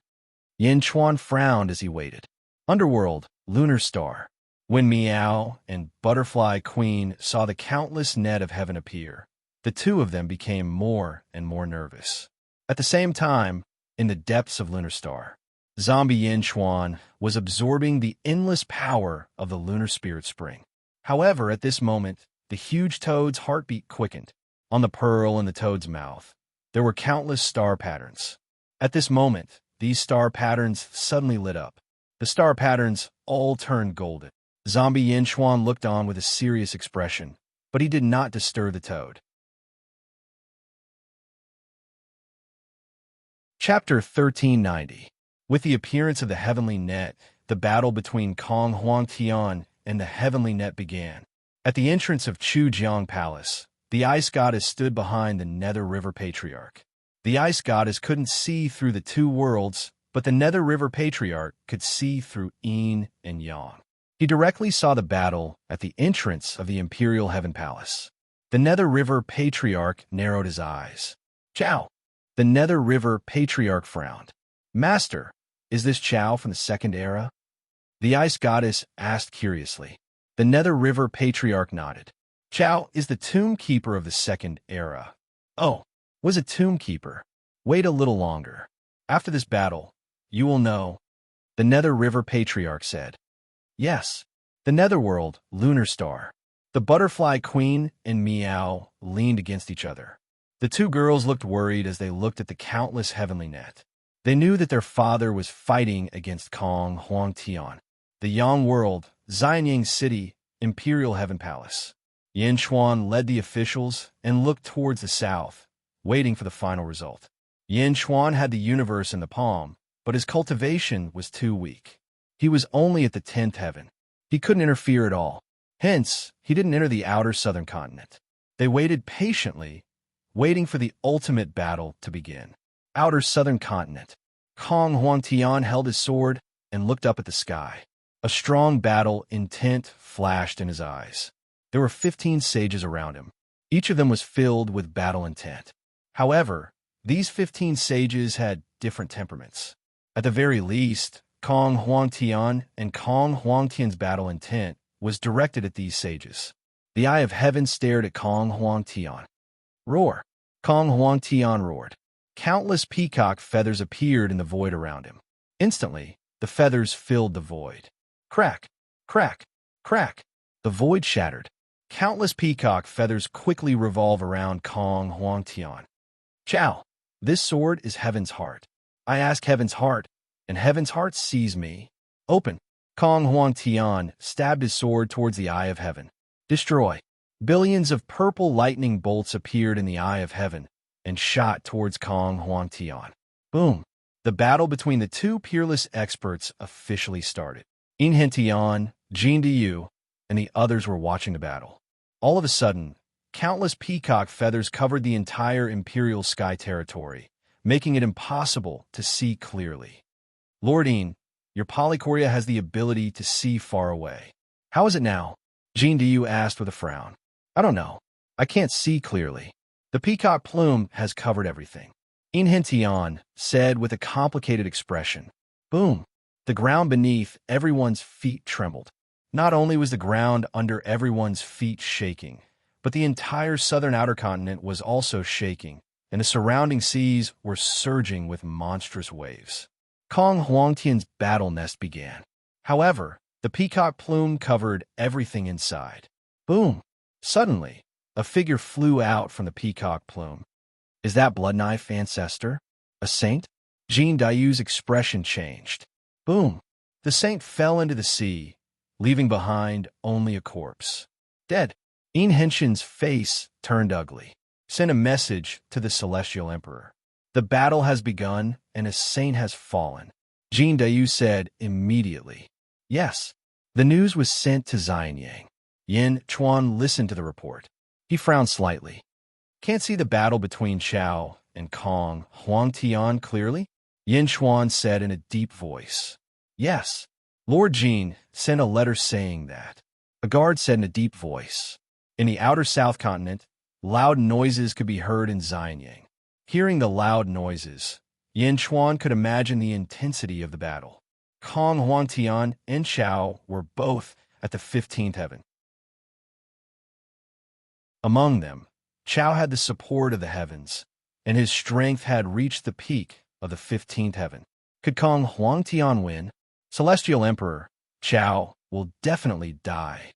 Yin Chuan frowned as he waited. Underworld, Lunar Star. When Meow and Butterfly Queen saw the countless net of heaven appear, the two of them became more and more nervous. At the same time, in the depths of Lunar Star, Zombie Yin Chuan was absorbing the endless power of the Lunar Spirit Spring. However, at this moment, the huge toad's heartbeat quickened. On the pearl in the toad's mouth, there were countless star patterns. At this moment, these star patterns suddenly lit up. The star patterns all turned golden. Zombie Yin Chuan looked on with a serious expression, but he did not disturb the toad. Chapter 1390. With the appearance of the heavenly net, the battle between Kong Huangtian and the heavenly net began. At the entrance of Chujiang Palace, the ice goddess stood behind the Nether River Patriarch. The ice goddess couldn't see through the two worlds, but the Nether River Patriarch could see through Yin and Yang. He directly saw the battle at the entrance of the Imperial Heaven Palace. The Nether River Patriarch narrowed his eyes. Chow! The Nether River Patriarch frowned. Master, is this Chow from the Second Era? The Ice Goddess asked curiously. The Nether River Patriarch nodded. Chow is the Tomb Keeper of the Second Era. Oh, was a Tomb Keeper. Wait a little longer. After this battle, you will know. The Nether River Patriarch said. Yes, the Netherworld, Lunar Star. The butterfly queen and Meow leaned against each other. The two girls looked worried as they looked at the countless heavenly net. They knew that their father was fighting against Kong Huang Tian, the Yang World, Xianyang City, Imperial Heaven Palace. Yin Chuan led the officials and looked towards the south, waiting for the final result. Yin Chuan had the universe in the palm, but his cultivation was too weak. He was only at the 10th heaven. He couldn't interfere at all. Hence, he didn't enter the outer southern continent. They waited patiently, waiting for the ultimate battle to begin. Outer southern continent. Kong Huang Tian held his sword and looked up at the sky. A strong battle intent flashed in his eyes. There were 15 sages around him. Each of them was filled with battle intent. However, these 15 sages had different temperaments. At the very least, Kong Huang Tian and Kong Huang Tian's battle intent was directed at these sages. The eye of heaven stared at Kong Huang Tian. Roar! Kong Huang Tian roared. Countless peacock feathers appeared in the void around him. Instantly, the feathers filled the void. Crack! Crack! Crack! The void shattered. Countless peacock feathers quickly revolve around Kong Huang Tian. Chow! This sword is heaven's heart. I ask heaven's heart, and heaven's heart sees me. Open! Kong Huang Tian stabbed his sword towards the eye of heaven. Destroy! Billions of purple lightning bolts appeared in the eye of heaven and shot towards Kong Huang Tian. Boom! The battle between the two peerless experts officially started. In Tian, Jin Diyu, and the others were watching the battle. All of a sudden, countless peacock feathers covered the entire imperial sky territory, making it impossible to see clearly. Lord Yin, your polychoria has the ability to see far away. How is it now? Jin Diyu asked with a frown. I don't know. I can't see clearly. The peacock plume has covered everything. In Tian said with a complicated expression. Boom! The ground beneath everyone's feet trembled. Not only was the ground under everyone's feet shaking, but the entire southern outer continent was also shaking, and the surrounding seas were surging with monstrous waves. Kong Huangtian's battle nest began. However, the peacock plume covered everything inside. Boom! Suddenly, a figure flew out from the peacock plume. Is that Blood Knife Ancestor? A saint? Jin Dayu's expression changed. Boom! The saint fell into the sea, leaving behind only a corpse. Dead. In Henshin's face turned ugly. Sent a message to the Celestial Emperor. The battle has begun, and a saint has fallen. Jin Dayu said immediately. Yes. The news was sent to Xianyang. Yin Chuan listened to the report. He frowned slightly. Can't see the battle between Chao and Kong Huang Tian clearly? Yin Chuan said in a deep voice. Yes. Lord Jin sent a letter saying that. A guard said in a deep voice. In the outer south continent, loud noises could be heard in Xianyang. Hearing the loud noises, Yin Chuan could imagine the intensity of the battle. Kong Huang Tian and Chao were both at the 15th heaven. Among them, Chao had the support of the heavens, and his strength had reached the peak of the 15th heaven. Could Kong Huang Tian win? Celestial Emperor, Chao will definitely die.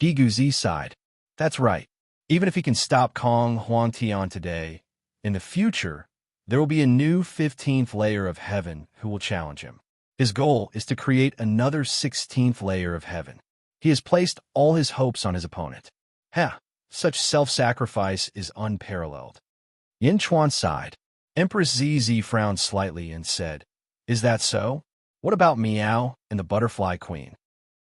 Guzi sighed. That's right. Even if he can stop Kong Huang Tian today, in the future, there will be a new 15th layer of heaven who will challenge him. His goal is to create another 16th layer of heaven. He has placed all his hopes on his opponent. Such self-sacrifice is unparalleled. Yin Chuan sighed. Empress ZZ frowned slightly and said, Is that so? What about Meow and the Butterfly Queen?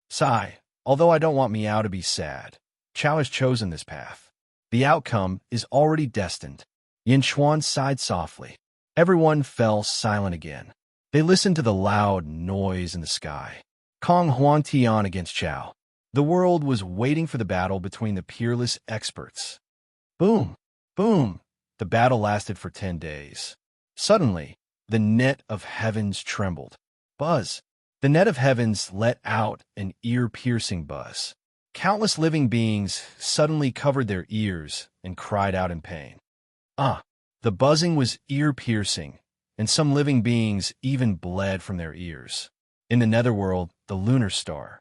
Sigh, although I don't want Meow to be sad. Chao has chosen this path. The outcome is already destined. Yin Chuan sighed softly. Everyone fell silent again. They listened to the loud noise in the sky. Kong Huang Tian against Chao. The world was waiting for the battle between the peerless experts. Boom! Boom! The battle lasted for 10 days. Suddenly, the net of heavens trembled. Buzz! The net of heavens let out an ear-piercing buzz. Countless living beings suddenly covered their ears and cried out in pain. The buzzing was ear-piercing, and some living beings even bled from their ears. In the netherworld, the lunar star.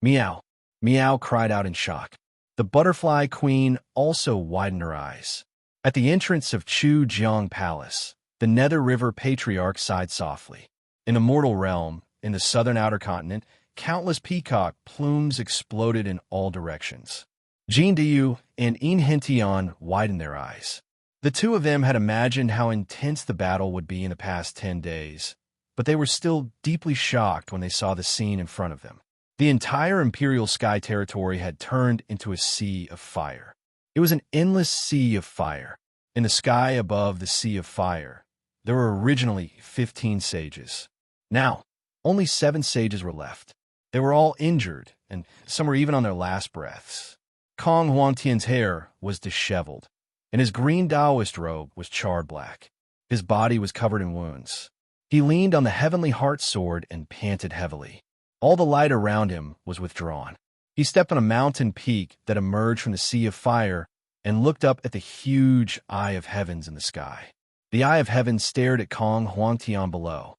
Meow! Meow cried out in shock. The butterfly queen also widened her eyes. At the entrance of Chu Jiang Palace, the Nether River Patriarch sighed softly. In Immortal realm, in the southern outer continent, countless peacock plumes exploded in all directions. Jin Diyu and In Hentian widened their eyes. The two of them had imagined how intense the battle would be in the past 10 days, but they were still deeply shocked when they saw the scene in front of them. The entire Imperial Sky territory had turned into a sea of fire. It was an endless sea of fire. In the sky above the sea of fire, there were originally 15 sages. Now, only 7 sages were left. They were all injured, and some were even on their last breaths. Kong Huangtian's hair was disheveled, and his green Taoist robe was charred black. His body was covered in wounds. He leaned on the heavenly heart sword and panted heavily. All the light around him was withdrawn. He stepped on a mountain peak that emerged from the sea of fire and looked up at the huge Eye of Heavens in the sky. The Eye of Heaven stared at Kong Huangtian below.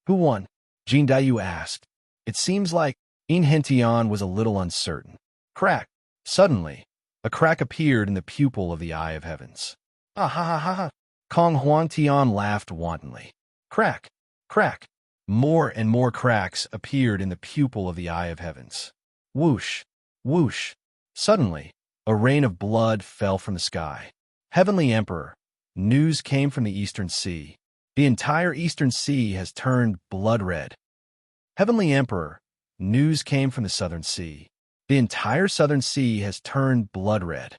Who won? Jin Diyu asked. It seems like In Hentian was a little uncertain. Crack! Suddenly, a crack appeared in the pupil of the Eye of Heavens. Ah ha ha ha ha! Kong Huangtian laughed wantonly. Crack! Crack! More and more cracks appeared in the pupil of the Eye of Heavens. Whoosh! Whoosh! Suddenly, a rain of blood fell from the sky. Heavenly Emperor, news came from the Eastern Sea. The entire Eastern Sea has turned blood red. Heavenly Emperor, news came from the Southern Sea. The entire Southern Sea has turned blood red.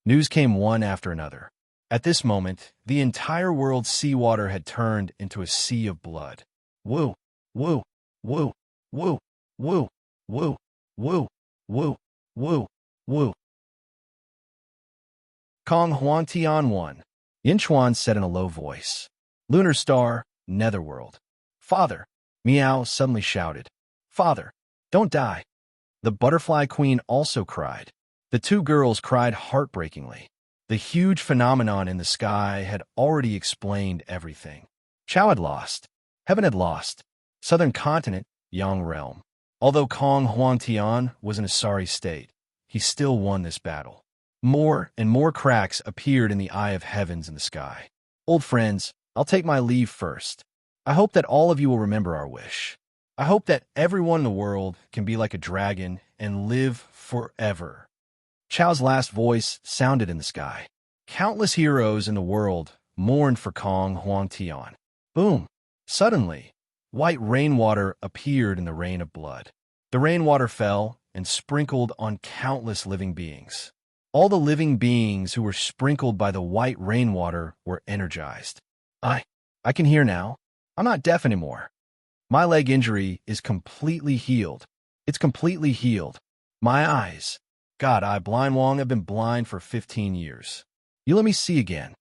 News came one after another. At this moment, the entire world's seawater had turned into a sea of blood. Woo, woo, woo, woo, woo, woo, woo, woo, woo, woo. Kong Huangtian won. Yinchuan said in a low voice. Lunar Star, Netherworld. Father, Miao suddenly shouted. Father, don't die. The butterfly queen also cried. The two girls cried heartbreakingly. The huge phenomenon in the sky had already explained everything. Chao had lost. Heaven had lost. Southern continent, Yang realm. Although Kong Huangtian was in a sorry state, he still won this battle. More and more cracks appeared in the Eye of Heavens in the sky. Old friends, I'll take my leave first. I hope that all of you will remember our wish. I hope that everyone in the world can be like a dragon and live forever. Chao's last voice sounded in the sky. Countless heroes in the world mourned for Kong Huangtian. Boom! Suddenly, white rainwater appeared in the rain of blood. The rainwater fell and sprinkled on countless living beings. All the living beings who were sprinkled by the white rainwater were energized. I can hear now. I'm not deaf anymore. My leg injury is completely healed. It's completely healed. My eyes. God, I blind Wong have been blind for 15 years. You let me see again.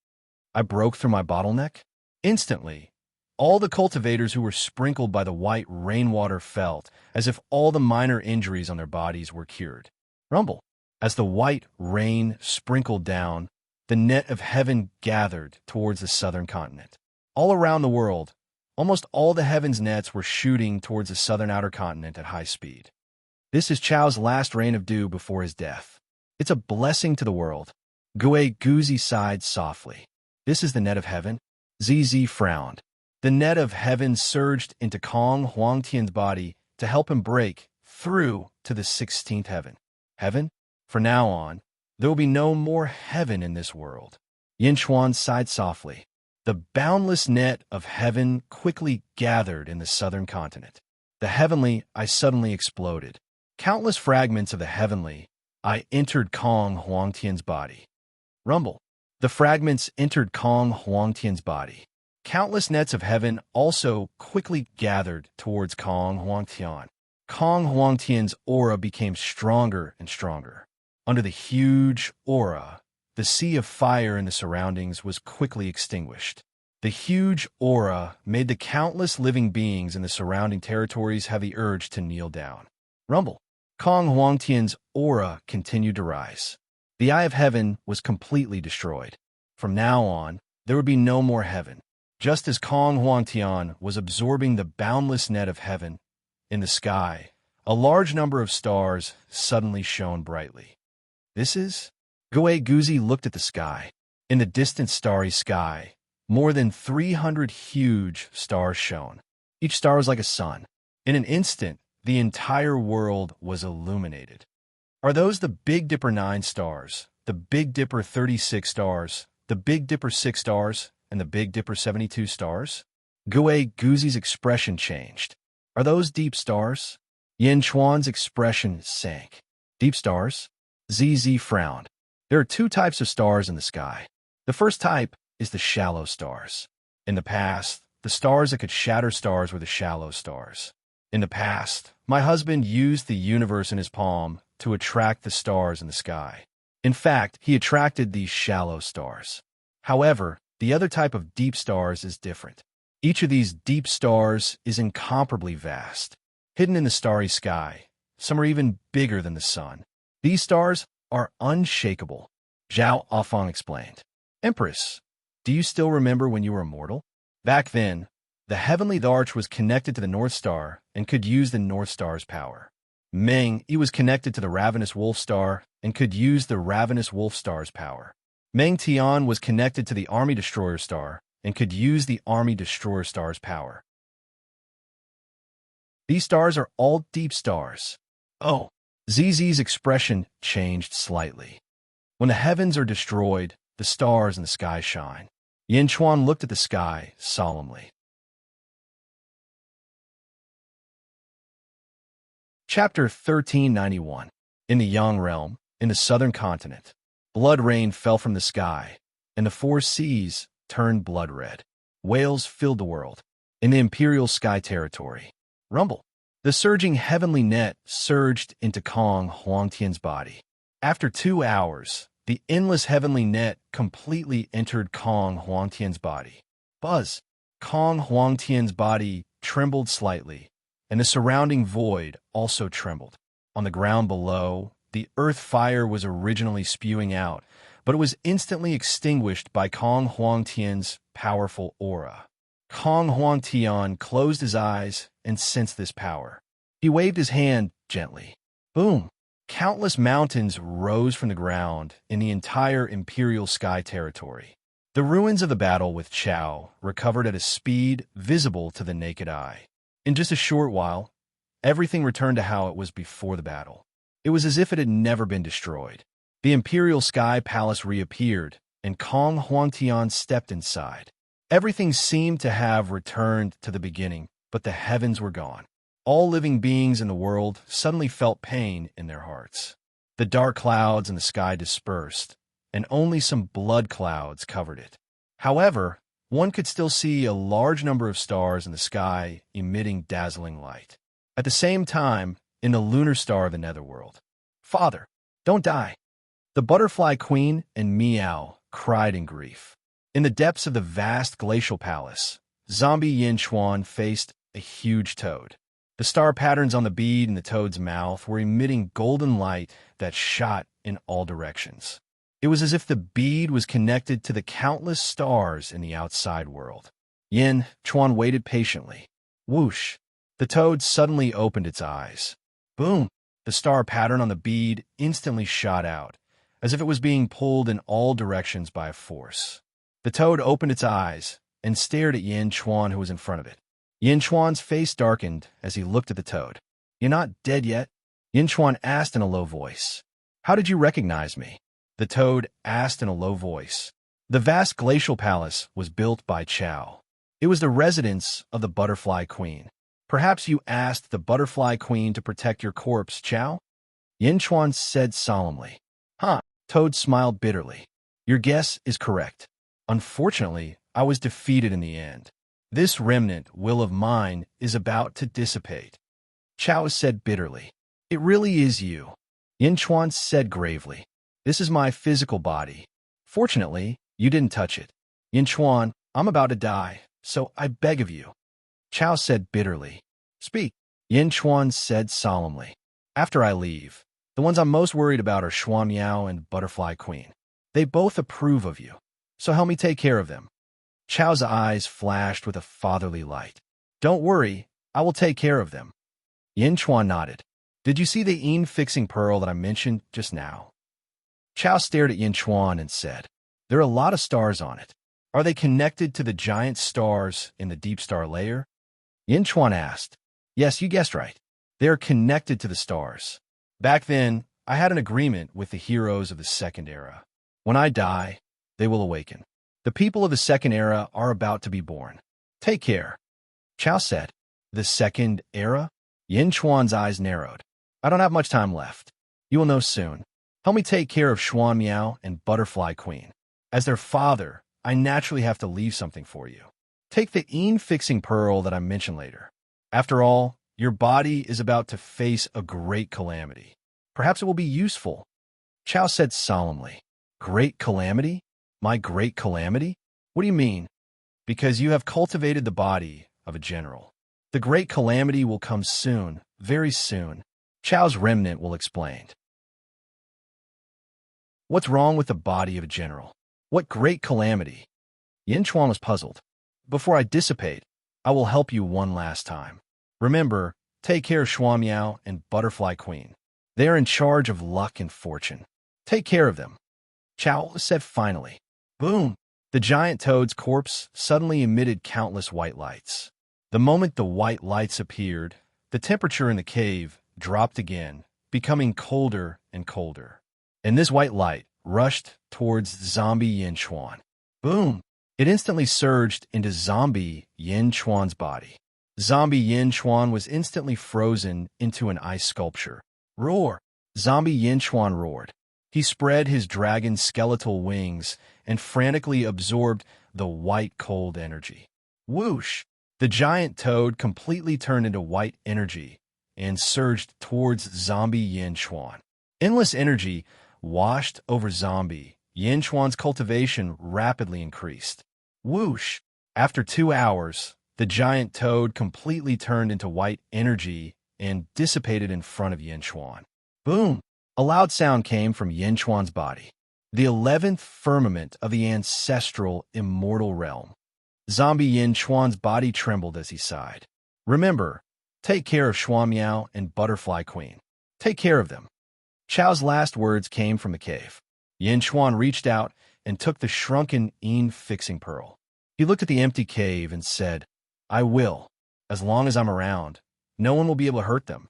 I broke through my bottleneck. Instantly, all the cultivators who were sprinkled by the white rainwater felt as if all the minor injuries on their bodies were cured. Rumble. As the white rain sprinkled down, the net of heaven gathered towards the southern continent. All around the world, almost all the heaven's nets were shooting towards the southern outer continent at high speed. This is Chao's last rain of dew before his death. It's a blessing to the world. Gue Guzi sighed softly. This is the net of heaven? ZZ frowned. The net of heaven surged into Kong Huangtian's body to help him break through to the 16th heaven. Heaven? From now on, there will be no more heaven in this world. Yinchuan sighed softly. The boundless net of heaven quickly gathered in the southern continent. The heavenly eye suddenly exploded. Countless fragments of the heavenly eye entered Kong Huangtian's body. Rumble. The fragments entered Kong Huangtian's body. Countless nets of heaven also quickly gathered towards Kong Huangtian. Kong Huangtian's aura became stronger and stronger. Under the huge aura, the sea of fire in the surroundings was quickly extinguished. The huge aura made the countless living beings in the surrounding territories have the urge to kneel down. Rumble. Kong Huangtian's aura continued to rise. The Eye of Heaven was completely destroyed. From now on, there would be no more heaven. Just as Kong Huangtian was absorbing the boundless net of heaven, in the sky, a large number of stars suddenly shone brightly. This is? Goe Guzi looked at the sky. In the distant starry sky, more than 300 huge stars shone. Each star was like a sun. In an instant, the entire world was illuminated. Are those the Big Dipper 9 stars, the Big Dipper 36 stars, the Big Dipper 6 stars, and the Big Dipper 72 stars? Goe Guzi's expression changed. Are those deep stars? Yin Chuan's expression sank. Deep stars? ZZ frowned. There are two types of stars in the sky. The first type is the shallow stars. In the past, the stars that could shatter stars were the shallow stars. In the past, my husband used the universe in his palm to attract the stars in the sky. In fact, he attracted these shallow stars. However, the other type of deep stars is different. Each of these deep stars is incomparably vast. Hidden in the starry sky, some are even bigger than the sun. These stars are unshakable, Zhao Afang explained. Empress, do you still remember when you were immortal? Back then, the heavenly arch was connected to the North Star and could use the North Star's power. Meng Yi was connected to the Ravenous Wolf Star and could use the Ravenous Wolf Star's power. Meng Tian was connected to the Army Destroyer Star and could use the Army Destroyer Star's power. These stars are all deep stars. Oh, ZZ's expression changed slightly. When the heavens are destroyed, the stars in the sky shine. Yin Chuan looked at the sky solemnly. Chapter 1391. In the Yang Realm, in the southern continent, blood rain fell from the sky, and the four seas turned blood red. Whales filled the world. In the imperial sky territory, rumble. The surging heavenly net surged into Kong Huangtian's body. After 2 hours, the endless heavenly net completely entered Kong Huangtian's body. Buzz. Kong Huangtian's body trembled slightly, and the surrounding void also trembled. On the ground below, the earth fire was originally spewing out, but it was instantly extinguished by Kong Huangtian's powerful aura. Kong Huangtian closed his eyes and sensed this power. He waved his hand gently. Boom! Countless mountains rose from the ground in the entire imperial sky territory. The ruins of the battle with Chao recovered at a speed visible to the naked eye. In just a short while, everything returned to how it was before the battle. It was as if it had never been destroyed. The imperial sky palace reappeared, and Kong Huangtian stepped inside. Everything seemed to have returned to the beginning, but the heavens were gone. All living beings in the world suddenly felt pain in their hearts. The dark clouds in the sky dispersed, and only some blood clouds covered it. However, one could still see a large number of stars in the sky emitting dazzling light. At the same time, in the lunar star of the netherworld, Father, don't die! The butterfly queen and Meow cried in grief. In the depths of the vast glacial palace, zombie Yin Chuan faced a huge toad. The star patterns on the bead in the toad's mouth were emitting golden light that shot in all directions. It was as if the bead was connected to the countless stars in the outside world. Yin Chuan waited patiently. Whoosh! The toad suddenly opened its eyes. Boom! The star pattern on the bead instantly shot out, as if it was being pulled in all directions by a force. The toad opened its eyes and stared at Yin Chuan, who was in front of it. Yin Chuan's face darkened as he looked at the toad. You're not dead yet? Yin Chuan asked in a low voice. How did you recognize me? The toad asked in a low voice. The vast glacial palace was built by Chao. It was the residence of the butterfly queen. Perhaps you asked the butterfly queen to protect your corpse, Chao? Yin Chuan said solemnly. Huh? Toad smiled bitterly. Your guess is correct. Unfortunately, I was defeated in the end. This remnant will of mine is about to dissipate. Chao said bitterly. It really is you. Yin Chuan said gravely. This is my physical body. Fortunately, you didn't touch it. Yin Chuan, I'm about to die, so I beg of you. Chao said bitterly. Speak. Yin Chuan said solemnly. After I leave, the ones I'm most worried about are Shuan Miao and Butterfly Queen. They both approve of you, so help me take care of them. Chao's eyes flashed with a fatherly light. Don't worry, I will take care of them. Yin Chuan nodded. Did you see the fixing pearl that I mentioned just now? Chao stared at Yin Chuan and said, "There are a lot of stars on it. Are they connected to the giant stars in the deep star layer?" Yin Chuan asked. "Yes, you guessed right. They are connected to the stars. Back then, I had an agreement with the heroes of the Second Era. When I die, they will awaken. The people of the Second Era are about to be born. Take care." Chao said. "The Second Era?" Yin Chuan's eyes narrowed. "I don't have much time left. You will know soon. Help me take care of Xuan Miao and Butterfly Queen. As their father, I naturally have to leave something for you. Take the fixing pearl that I mentioned later. After all, your body is about to face a great calamity. Perhaps it will be useful." Chao said solemnly. "Great calamity? My great calamity? What do you mean?" "Because you have cultivated the body of a general. The great calamity will come soon, very soon." Chao's remnant will explain. "What's wrong with the body of a general? What great calamity?" Yin Chuan was puzzled. "Before I dissipate, I will help you one last time. Remember, take care of Xuan Miao and Butterfly Queen. They are in charge of luck and fortune. Take care of them." Chao said finally. Boom! The giant toad's corpse suddenly emitted countless white lights. The moment the white lights appeared, the temperature in the cave dropped again, becoming colder and colder. And this white light rushed towards zombie Yin Chuan. Boom! It instantly surged into zombie Yin Chuan's body. Zombie Yin Chuan was instantly frozen into an ice sculpture. Roar! Zombie Yin Chuan roared. He spread his dragon skeletal wings and frantically absorbed the white cold energy. Whoosh! The giant toad completely turned into white energy and surged towards zombie Yin Chuan. Endless energy washed over zombie Yin Chuan's cultivation rapidly increased. Whoosh! After 2 hours, the giant toad completely turned into white energy and dissipated in front of Yin Chuan. Boom! A loud sound came from Yin Chuan's body. The 11th firmament of the ancestral immortal realm. Zombie Yin Chuan's body trembled as he sighed. "Remember, take care of Xuan Miao and Butterfly Queen. Take care of them." Chao's last words came from the cave. Yin Chuan reached out and took the shrunken fixing pearl. He looked at the empty cave and said, "I will. As long as I'm around, no one will be able to hurt them."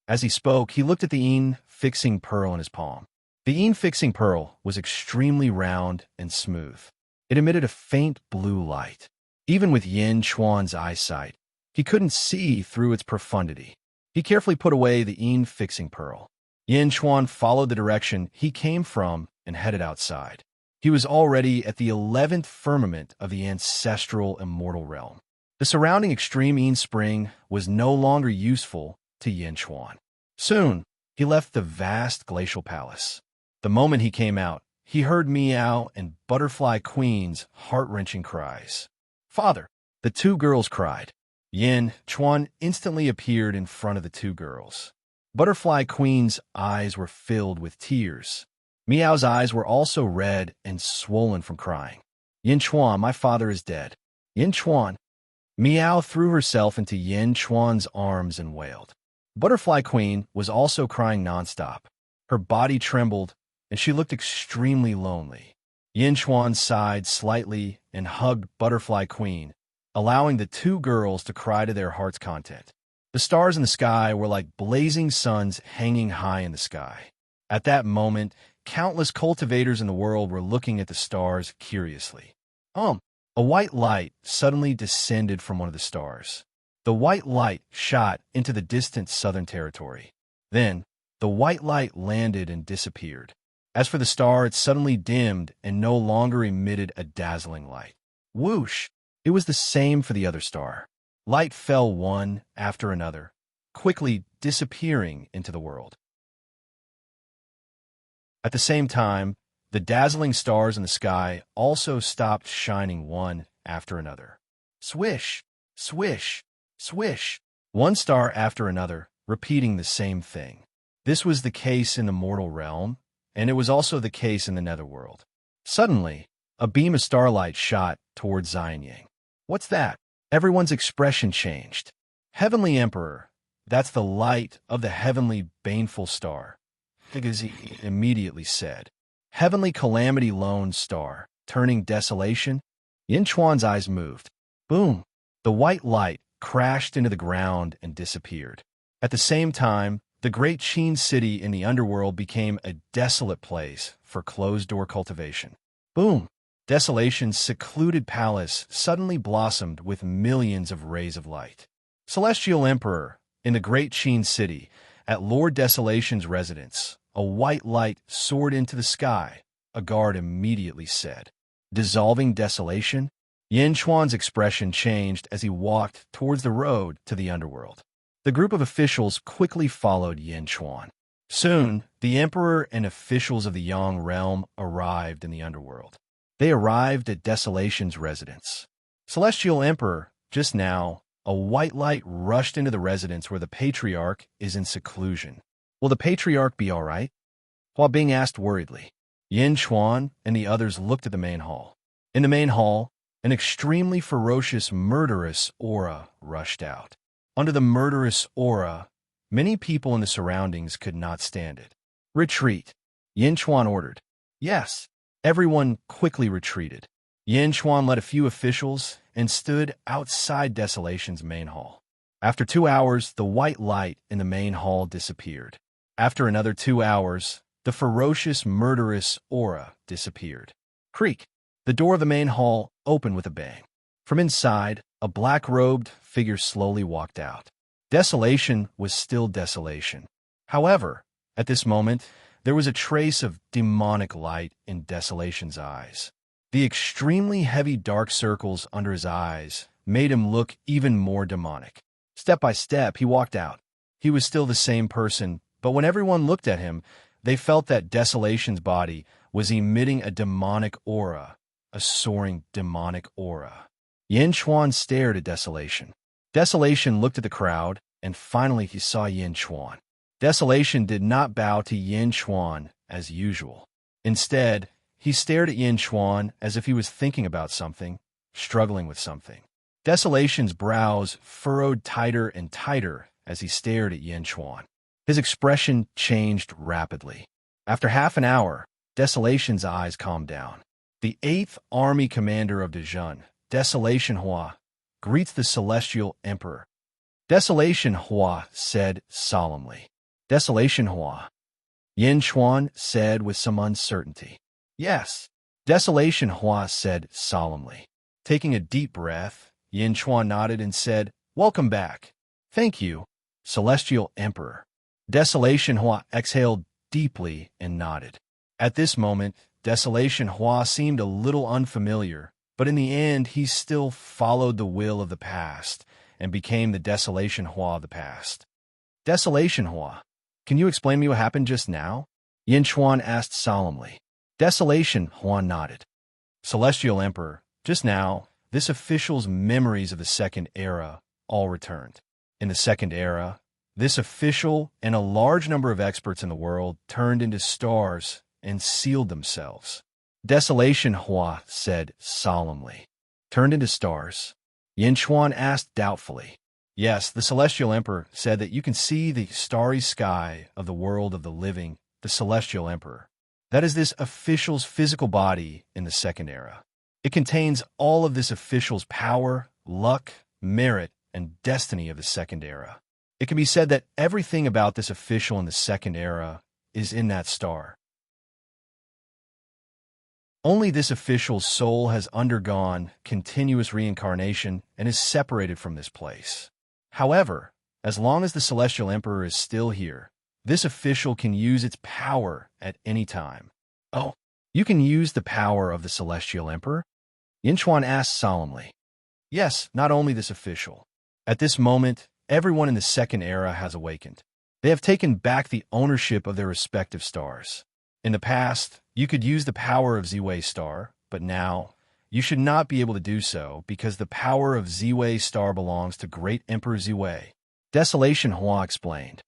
As he spoke, he looked at the fixing pearl in his palm. The fixing pearl was extremely round and smooth. It emitted a faint blue light. Even with Yin Chuan's eyesight, he couldn't see through its profundity. He carefully put away the fixing pearl. Yin Chuan followed the direction he came from and headed outside. He was already at the 11th firmament of the ancestral immortal realm. The surrounding extreme spring was no longer useful to Yin Chuan. Soon, he left the vast glacial palace. The moment he came out, he heard Meow and Butterfly Queen's heart-wrenching cries. "Father!" The 2 girls cried. Yin Chuan instantly appeared in front of the 2 girls. Butterfly Queen's eyes were filled with tears. Meow's eyes were also red and swollen from crying. "Yin Chuan, my father is dead." "Yin Chuan." Meow threw herself into Yin Chuan's arms and wailed. Butterfly Queen was also crying nonstop. Her body trembled, and she looked extremely lonely. Yin Chuan sighed slightly and hugged Butterfly Queen, allowing the 2 girls to cry to their heart's content. The stars in the sky were like blazing suns hanging high in the sky. At that moment, countless cultivators in the world were looking at the stars curiously. A white light suddenly descended from one of the stars. The white light shot into the distant southern territory. Then, the white light landed and disappeared. As for the star, it suddenly dimmed and no longer emitted a dazzling light. Whoosh! It was the same for the other star. Light fell one after another, quickly disappearing into the world. At the same time, the dazzling stars in the sky also stopped shining one after another. Swish! Swish! Swish! One star after another, repeating the same thing. This was the case in the mortal realm, and it was also the case in the netherworld. Suddenly, a beam of starlight shot towards Xianyang. "What's that?" Everyone's expression changed. "Heavenly Emperor, that's the light of the heavenly baneful star," Higazi immediately said. Heavenly calamity lone star, turning desolation. Yin Chuan's eyes moved. Boom! The white light crashed into the ground and disappeared. At the same time, the great Qin city in the underworld became a desolate place for closed-door cultivation. Boom! Desolation's secluded palace suddenly blossomed with millions of rays of light. Celestial Emperor, in the great Qin city, at Lord Desolation's residence, a white light soared into the sky. A guard immediately said, "Dissolving desolation?" Yin Chuan's expression changed as he walked towards the road to the underworld. The group of officials quickly followed Yin Chuan. Soon, the emperor and officials of the Yang realm arrived in the underworld. They arrived at Desolation's residence. Celestial Emperor, just now, a white light rushed into the residence where the patriarch is in seclusion. Will the patriarch be all right? While being asked worriedly, Yin Chuan and the others looked at the main hall. In the main hall, an extremely ferocious, murderous aura rushed out. Under the murderous aura, many people in the surroundings could not stand it. "Retreat," Yin Chuan ordered. Yes, everyone quickly retreated. Yin Chuan led a few officials and stood outside Desolation's main hall. After 2 hours, the white light in the main hall disappeared. After another 2 hours, the ferocious, murderous aura disappeared. Creak! The door of the main hall opened with a bang. From inside, a black-robed figure slowly walked out. Desolation was still desolation. However, at this moment, there was a trace of demonic light in Desolation's eyes. The extremely heavy dark circles under his eyes made him look even more demonic. Step by step, he walked out. He was still the same person, but when everyone looked at him, they felt that Desolation's body was emitting a demonic aura, a soaring demonic aura. Yin Chuan stared at Desolation. Desolation looked at the crowd, and finally he saw Yin Chuan. Desolation did not bow to Yin Chuan as usual. Instead, he stared at Yin Chuan as if he was thinking about something, struggling with something. Desolation's brows furrowed tighter and tighter as he stared at Yin Chuan. His expression changed rapidly. After half an hour, Desolation's eyes calmed down. The 8th Army Commander of Dejun, Desolation Hua, greets the Celestial Emperor. Desolation Hua said solemnly. Desolation Hua. Yin Chuan said with some uncertainty. Yes. Desolation Hua said solemnly. Taking a deep breath, Yin Chuan nodded and said, "Welcome back." "Thank you, Celestial Emperor." Desolation Hua exhaled deeply and nodded. At this moment, Desolation Hua seemed a little unfamiliar, but in the end he still followed the will of the past and became the Desolation Hua of the past. "Desolation Hua, can you explain me what happened just now?" Yin Chuan asked solemnly. Desolation Hua nodded. "Celestial Emperor, just now, this official's memories of the Second Era all returned. In the Second Era, this official and a large number of experts in the world turned into stars and sealed themselves." Desolation Hua said solemnly. "Turned into stars?" Yin Chuan asked doubtfully. "Yes, the Celestial Emperor said that you can see the starry sky of the world of the living, the Celestial Emperor. That is this official's physical body in the Second Era. It contains all of this official's power, luck, merit, and destiny of the Second Era. It can be said that everything about this official in the Second Era is in that star. Only this official's soul has undergone continuous reincarnation and is separated from this place. However, as long as the Celestial Emperor is still here, this official can use its power at any time." "Oh, you can use the power of the Celestial Emperor?" Yin Chuan asked solemnly. "Yes, not only this official. At this moment, everyone in the Second Era has awakened. They have taken back the ownership of their respective stars. In the past, you could use the power of Ziwei Star, but now, you should not be able to do so because the power of Ziwei Star belongs to Great Emperor Ziwei." Desolation Hua explained.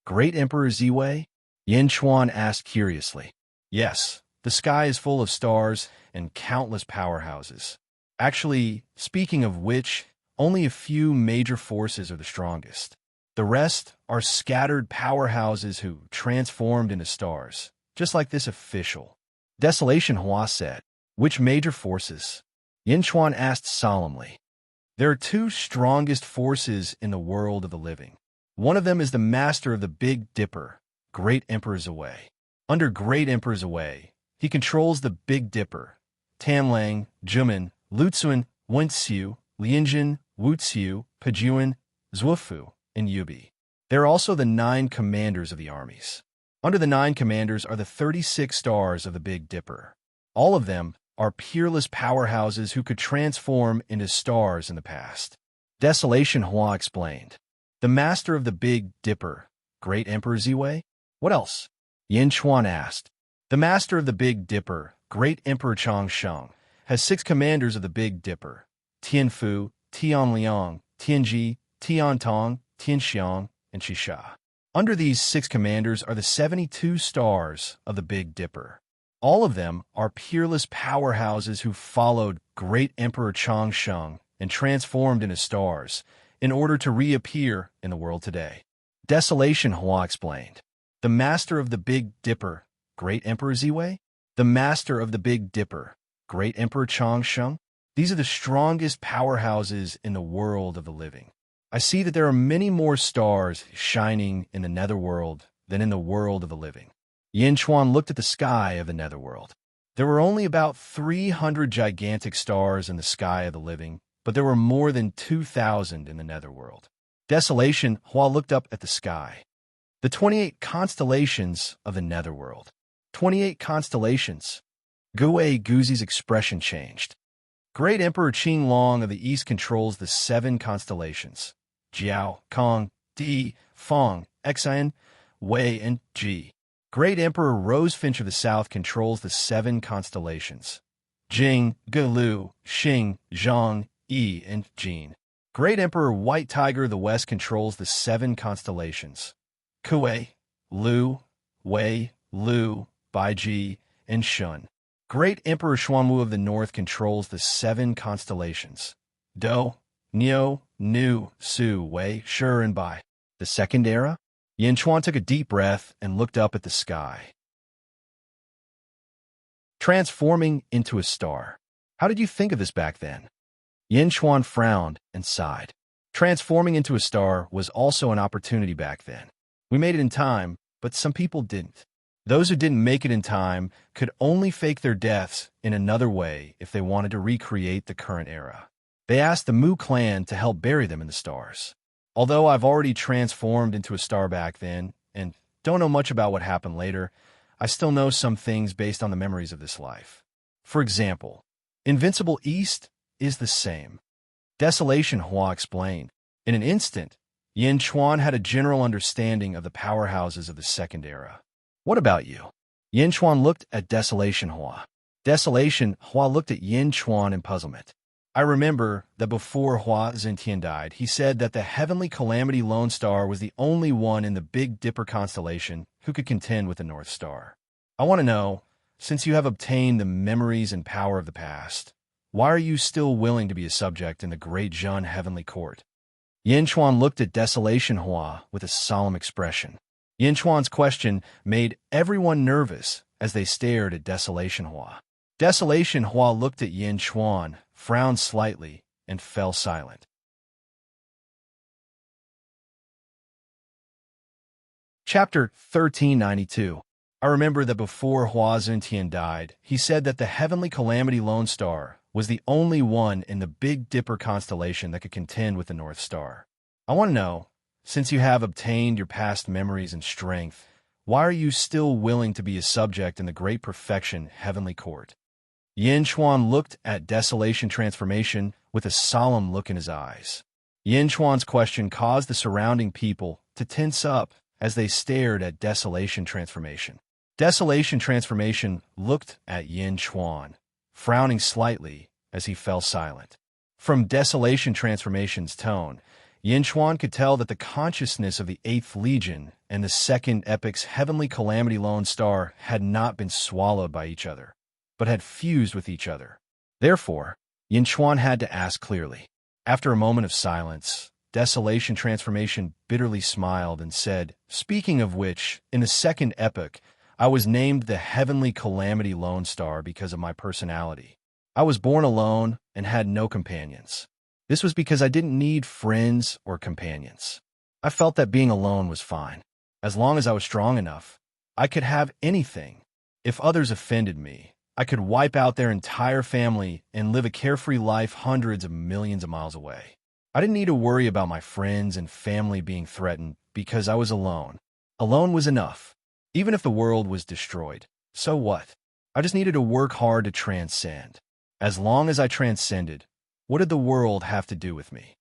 "Great Emperor Ziwei?" Yin Chuan asked curiously. "Yes, the sky is full of stars and countless powerhouses. Actually, speaking of which, only a few major forces are the strongest. The rest are scattered powerhouses who transformed into stars, just like this official. Desolation Hua said. Which major forces? Yin Chuan asked solemnly. There are two strongest forces in the world of the living. One of them is the master of the Big Dipper, Great Emperor Zawei. Under Great Emperor Zawei, he controls the Big Dipper, Tamlang, Juman, Lutsuan, Wenxiu, Lianjin, Wuxiu, Pejuan, Zhuofu, and Yubi. There are also the 9 commanders of the armies. Under the 9 commanders are the 36 stars of the Big Dipper. All of them are peerless powerhouses who could transform into stars in the past. Desolation Hua explained. The master of the Big Dipper, Great Emperor Ziwei? What else? Yin Chuan asked. The master of the Big Dipper, Great Emperor Changsheng, has 6 commanders of the Big Dipper: Tianfu, Tianliang, Tianji, Tiantong, Tianxiang, and Shisha. Under these 6 commanders are the 72 stars of the Big Dipper. All of them are peerless powerhouses who followed Great Emperor Changsheng and transformed into stars in order to reappear in the world today. Desolation Hua explained. The master of the Big Dipper, Great Emperor Ziwei? The master of the Big Dipper, Great Emperor Changsheng? These are the strongest powerhouses in the world of the living. I see that there are many more stars shining in the netherworld than in the world of the living. Yin Chuan looked at the sky of the netherworld. There were only about 300 gigantic stars in the sky of the living, but there were more than 2,000 in the netherworld. Desolation Hua looked up at the sky. The 28 constellations of the netherworld. 28 constellations. Gue Guzi's expression changed. Great Emperor Qing Long of the East controls the 7 constellations: Jiao, Kong, Di, Fong, Xian, Wei, and Ji. Great Emperor Rosefinch of the South controls the 7 constellations: Jing, Gelu, Xing, Zhang, Yi, and Jin. Great Emperor White Tiger of the West controls the 7 constellations: Kuei, Lu, Wei, Lu, Baiji, and Shun. Great Emperor Xuanwu of the North controls the 7 constellations: Do, Niu, Nu, Su, Wei, Shi, and Bai. The second era? Yin Chuan took a deep breath and looked up at the sky. Transforming into a star. How did you think of this back then? Yin Chuan frowned and sighed. Transforming into a star was also an opportunity back then. We made it in time, but some people didn't. Those who didn't make it in time could only fake their deaths in another way if they wanted to recreate the current era. They asked the Mu clan to help bury them in the stars. Although I've already transformed into a star back then, and don't know much about what happened later, I still know some things based on the memories of this life. For example, Invincible East is the same. Desolation Hua explained. In an instant, Yin Chuan had a general understanding of the powerhouses of the second era. What about you? Yin Chuan looked at Desolation Hua. Desolation Hua looked at Yin Chuan in puzzlement. I remember that before Hua Zentian died, he said that the Heavenly Calamity Lone Star was the only one in the Big Dipper constellation who could contend with the North Star. I want to know, since you have obtained the memories and power of the past, why are you still willing to be a subject in the Great Zhun Heavenly Court? Yin Chuan looked at Desolation Hua with a solemn expression. Yin Chuan's question made everyone nervous as they stared at Desolation Hua. Desolation Hua looked at Yin Chuan, frowned slightly, and fell silent. Chapter 1392. I remember that before Hua Zentian died, he said that the Heavenly Calamity Lone Star was the only one in the Big Dipper constellation that could contend with the North Star. I want to know, since you have obtained your past memories and strength, why are you still willing to be a subject in the Great Perfection Heavenly Court? Yin Chuan looked at Desolation Transformation with a solemn look in his eyes. Yin Chuan's question caused the surrounding people to tense up as they stared at Desolation Transformation. Desolation Transformation looked at Yin Chuan, frowning slightly as he fell silent. From Desolation Transformation's tone, Yin Chuan could tell that the consciousness of the 8th Legion and the Second Epic's Heavenly Calamity Lone Star had not been swallowed by each other, but had fused with each other. Therefore, Yin Chuan had to ask clearly. After a moment of silence, Desolation Transformation bitterly smiled and said, "Speaking of which, in the Second Epoch, I was named the Heavenly Calamity Lone Star because of my personality. I was born alone and had no companions. This was because I didn't need friends or companions. I felt that being alone was fine. As long as I was strong enough, I could have anything. If others offended me, I could wipe out their entire family and live a carefree life hundreds of millions of miles away. I didn't need to worry about my friends and family being threatened because I was alone. Alone was enough. Even if the world was destroyed, so what? I just needed to work hard to transcend. As long as I transcended, what did the world have to do with me?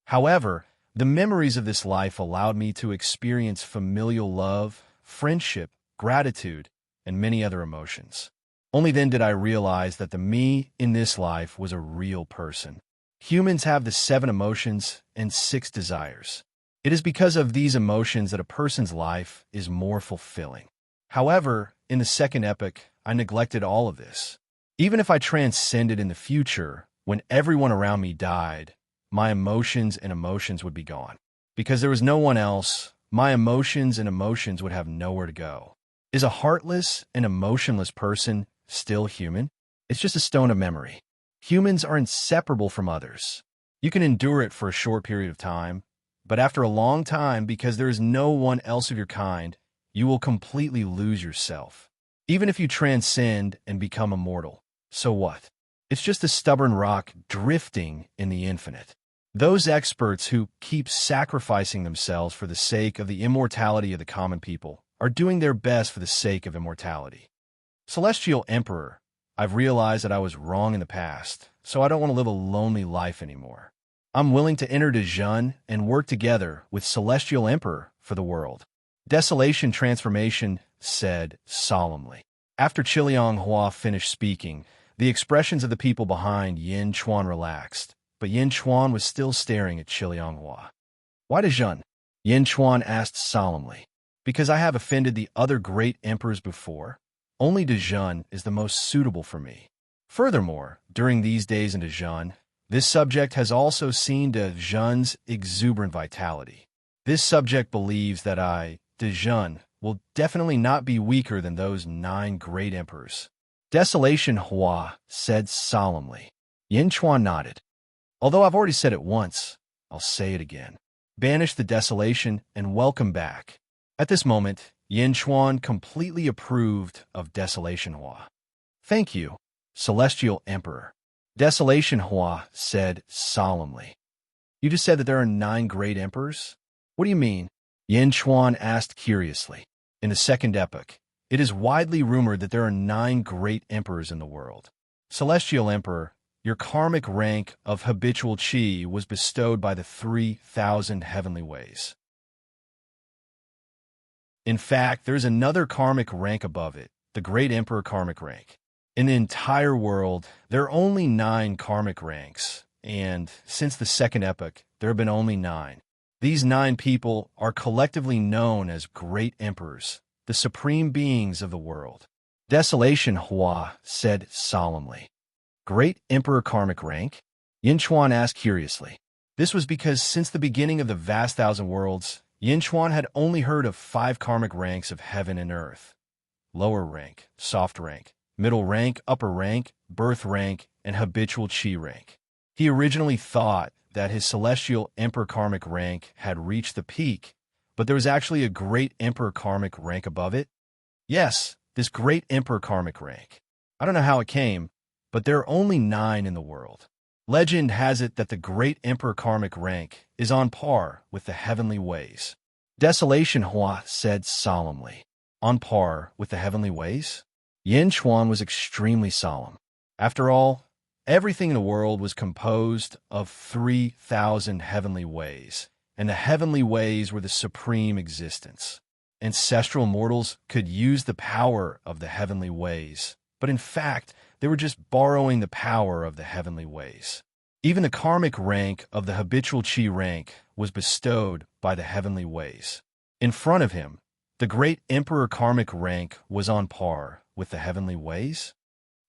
However, the memories of this life allowed me to experience familial love, friendship, gratitude, and many other emotions. Only then did I realize that the me in this life was a real person. Humans have the 7 emotions and 6 desires. It is because of these emotions that a person's life is more fulfilling. However, in the second epoch, I neglected all of this. Even if I transcended in the future, when everyone around me died, my emotions and emotions would be gone. Because there was no one else, my emotions and emotions would have nowhere to go. Is a heartless and emotionless person still human? It's just a stone of memory. Humans are inseparable from others. You can endure it for a short period of time, but after a long time, because there is no one else of your kind, you will completely lose yourself. Even if you transcend and become immortal, so what? It's just a stubborn rock drifting in the infinite. Those experts who keep sacrificing themselves for the sake of the immortality of the common people are doing their best for the sake of immortality. Celestial Emperor, I've realized that I was wrong in the past, so I don't want to live a lonely life anymore. I'm willing to enter Dejun and work together with Celestial Emperor for the world. Desolation Transformation said solemnly. After Chiliang Hua finished speaking, the expressions of the people behind Yin Chuan relaxed, but Yin Chuan was still staring at Chiliang Hua. Why Dejun? Yin Chuan asked solemnly. Because I have offended the other great emperors before. Only Dejun is the most suitable for me. Furthermore, during these days in Dejun, this subject has also seen Dejun's exuberant vitality. This subject believes that I, Dejun, will definitely not be weaker than those 9 great emperors. Desolation Hua said solemnly. Yin Chuan nodded. Although I've already said it once, I'll say it again. Banish the desolation and welcome back. At this moment, Yin Chuan completely approved of Desolation Hua. Thank you, Celestial Emperor. Desolation Hua said solemnly. You just said that there are 9 great emperors? What do you mean? Yin Chuan asked curiously. In the second epoch, it is widely rumored that there are 9 great emperors in the world. Celestial Emperor, your karmic rank of habitual chi was bestowed by the 3,000 heavenly ways. In fact, there's another karmic rank above it, the Great Emperor karmic rank. In the entire world, there are only 9 karmic ranks, and since the second epoch, there have been only 9. These 9 people are collectively known as Great Emperors, the supreme beings of the world. Desolation Hua said solemnly. Great Emperor karmic rank? Yin Chuan asked curiously. This was because since the beginning of the vast thousand worlds, Yin Chuan had only heard of 5 karmic ranks of heaven and earth. Lower rank, soft rank, middle rank, upper rank, birth rank, and habitual chi rank. He originally thought that his celestial emperor karmic rank had reached the peak, but there was actually a great emperor karmic rank above it. Yes, this great emperor karmic rank. I don't know how it came, but there are only 9 in the world. Legend has it that the great emperor karmic rank is on par with the heavenly ways. Desolation Hua said solemnly. On par with the heavenly ways? Yin Chuan was extremely solemn. After all, everything in the world was composed of 3,000 heavenly ways, and the heavenly ways were the supreme existence. Ancestral mortals could use the power of the heavenly ways, but in fact, they were just borrowing the power of the heavenly ways. Even the karmic rank of the habitual chi rank was bestowed by the heavenly ways. In front of him, the great emperor karmic rank was on par with the heavenly ways.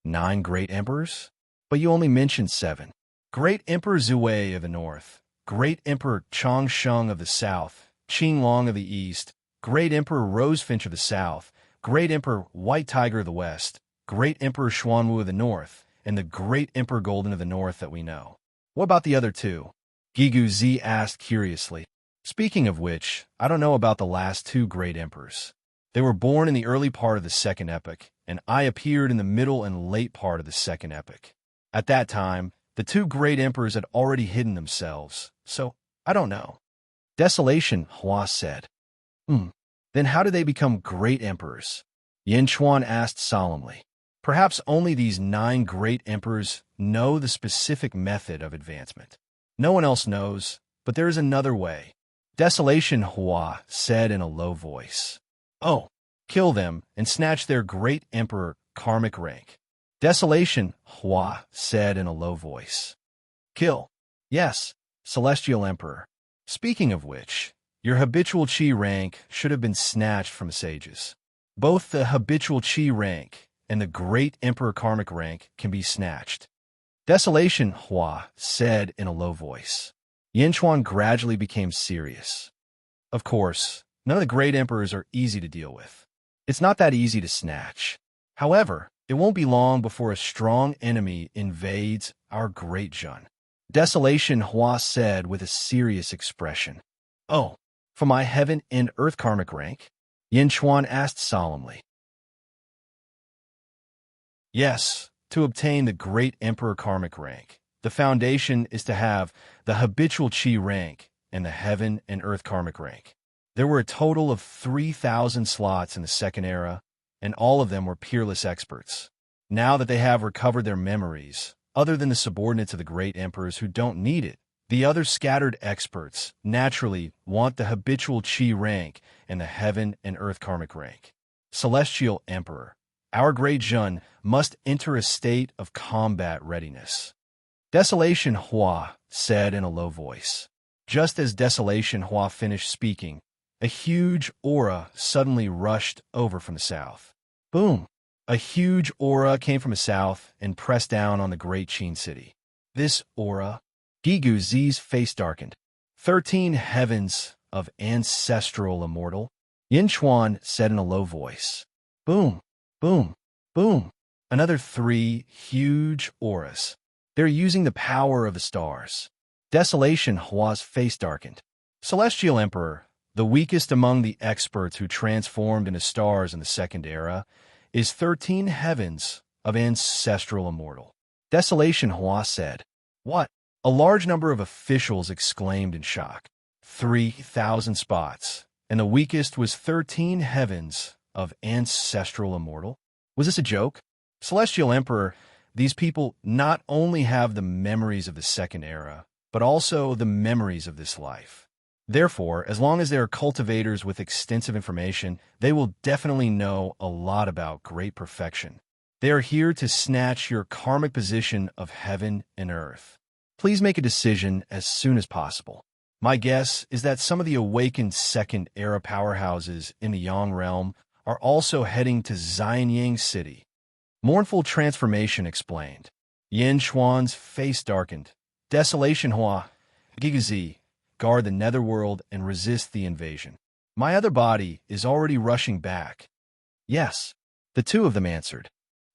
9 great emperors? But you only mentioned 7. Great Emperor Zhuwei of the north, Great Emperor Changsheng of the south, Qinglong of the east, Great Emperor Rosefinch of the south, Great Emperor White Tiger of the West, Great Emperor Xuanwu of the North, and the Great Emperor Golden of the North that we know. What about the other two? Gigu Z asked curiously. Speaking of which, I don't know about the last two great emperors. They were born in the early part of the Second Epoch, and I appeared in the middle and late part of the Second Epoch. At that time, the two great emperors had already hidden themselves, so I don't know. Desolation, Hua said. Then how did they become great emperors? Yin Chuan asked solemnly. Perhaps only these 9 great emperors know the specific method of advancement. No one else knows, but there is another way. Desolation, Hua said in a low voice. Oh, kill them and snatch their great emperor karmic rank. Desolation, Hua said in a low voice. Kill. Yes, celestial emperor. Speaking of which, your habitual chi rank should have been snatched from sages. Both the habitual chi rank and the great emperor karmic rank can be snatched. Desolation, Hua said in a low voice. Yin Chuan gradually became serious. Of course, none of the great emperors are easy to deal with. It's not that easy to snatch. However, it won't be long before a strong enemy invades our great Jun. Desolation, Hua said with a serious expression. Oh, for my heaven and earth karmic rank? Yin Chuan asked solemnly. Yes, to obtain the great emperor karmic rank, the foundation is to have the habitual chi rank and the heaven and earth karmic rank. There were a total of 3,000 slots in the second era, and all of them were peerless experts. Now that they have recovered their memories, other than the subordinates of the great emperors who don't need it, the other scattered experts naturally want the habitual chi rank and the heaven and earth karmic rank. Celestial Emperor, our great Jun must enter a state of combat readiness. Desolation, Hua said in a low voice. Just as Desolation Hua finished speaking, a huge aura suddenly rushed over from the south. Boom! A huge aura came from the south and pressed down on the great Qin city. This aura, Gigu Z's face darkened. 13 heavens of ancestral immortal, Yin Chuan said in a low voice. Boom, boom, boom. Another 3 huge auras. They're using the power of the stars. Desolation, Hua's face darkened. Celestial Emperor, the weakest among the experts who transformed into stars in the second era, is 13 heavens of ancestral immortal. Desolation, Hua said. What? A large number of officials exclaimed in shock. 3,000 spots, and the weakest was 13 heavens of ancestral immortal? Was this a joke? Celestial Emperor, these people not only have the memories of the second era, but also the memories of this life. Therefore, as long as they are cultivators with extensive information, they will definitely know a lot about great perfection. They are here to snatch your karmic position of heaven and earth. Please make a decision as soon as possible. My guess is that some of the awakened second-era powerhouses in the Yang realm are also heading to Xianyang City. Mournful Transformation explained. Yin Chuan's face darkened. Desolation Hua, Gigazi, guard the netherworld and resist the invasion. My other body is already rushing back. Yes, the 2 of them answered.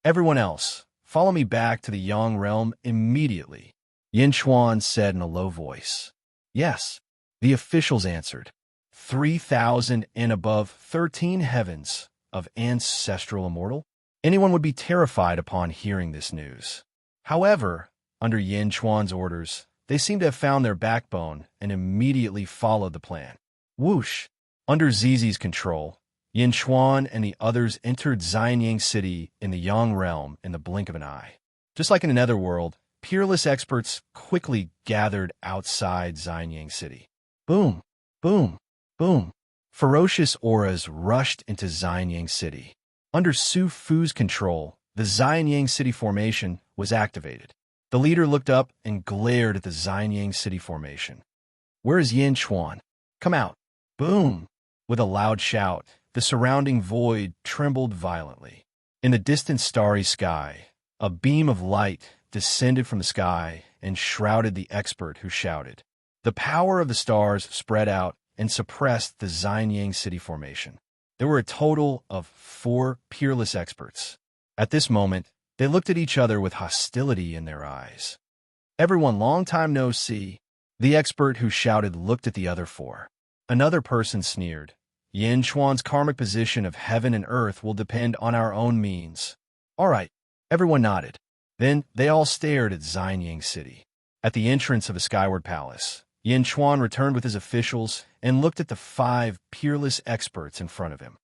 Everyone else, follow me back to the Yang realm immediately. Yin Chuan said in a low voice. Yes, the officials answered. 3,000 and above 13 heavens of ancestral immortal? Anyone would be terrified upon hearing this news. However, under Yin Chuan's orders, they seem to have found their backbone and immediately followed the plan. Whoosh! Under Zizi's control, Yin Chuan and the others entered Xianyang City in the Yang realm in the blink of an eye. Just like in the Netherworld, peerless experts quickly gathered outside Xianyang City. Boom, boom, boom. Ferocious auras rushed into Xianyang City. Under Su Fu's control, the Xianyang City formation was activated. The leader looked up and glared at the Xianyang City formation. Where is Yin Chuan? Come out. Boom! With a loud shout, the surrounding void trembled violently. In the distant starry sky, a beam of light descended from the sky and shrouded the expert who shouted. The power of the stars spread out and suppressed the Xianyang City formation. There were a total of 4 peerless experts. At this moment, they looked at each other with hostility in their eyes. Everyone long time no see. The expert who shouted looked at the other 4. Another person sneered. Yin Chuan's karmic position of heaven and earth will depend on our own means. All right, everyone nodded. Then they all stared at Xianyang City. At the entrance of a skyward palace, Yin Chuan returned with his officials and looked at the 5 peerless experts in front of him.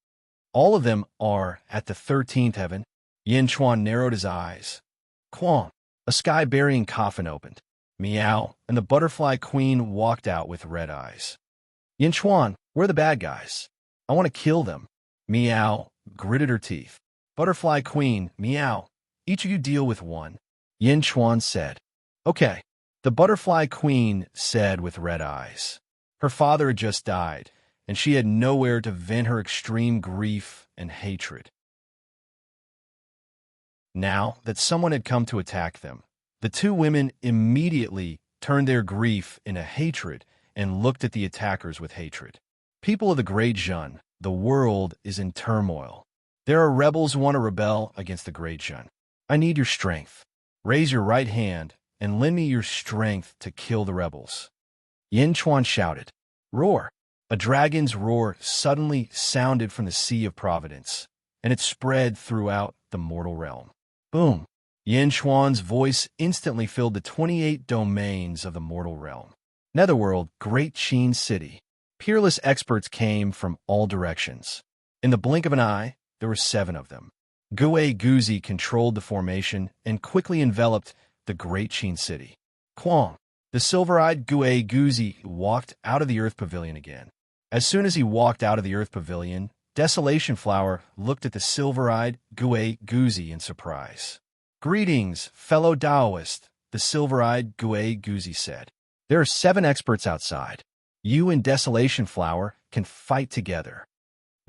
All of them are at the 13th heaven. Yin Chuan narrowed his eyes. Quang, a sky-burying coffin opened. Meow, and the butterfly queen walked out with red eyes. Yin Chuan, we're the bad guys. I want to kill them. Meow gritted her teeth. Butterfly queen, meow. Each of you deal with one. Yin Chuan said. Okay. The butterfly queen said with red eyes. Her father had just died, and she had nowhere to vent her extreme grief and hatred. Now that someone had come to attack them, the 2 women immediately turned their grief into hatred and looked at the attackers with hatred. People of the Great Zhun, the world is in turmoil. There are rebels who want to rebel against the Great Zhun. I need your strength. Raise your right hand and lend me your strength to kill the rebels. Yin Chuan shouted. Roar! A dragon's roar suddenly sounded from the Sea of Providence, and it spread throughout the mortal realm. Boom! Yin Chuan's voice instantly filled the 28 domains of the mortal realm. Netherworld, Great Qin City. Peerless experts came from all directions. In the blink of an eye, there were 7 of them. Gue Guzi controlled the formation and quickly enveloped the Great Qin City. Quang, the silver-eyed Gue Guzi, walked out of the Earth Pavilion again. As soon as he walked out of the Earth Pavilion, Desolation Flower looked at the silver-eyed Gue Guzi in surprise. Greetings, fellow Taoist, the silver-eyed Gue Guzi said. There are 7 experts outside. You and Desolation Flower can fight together.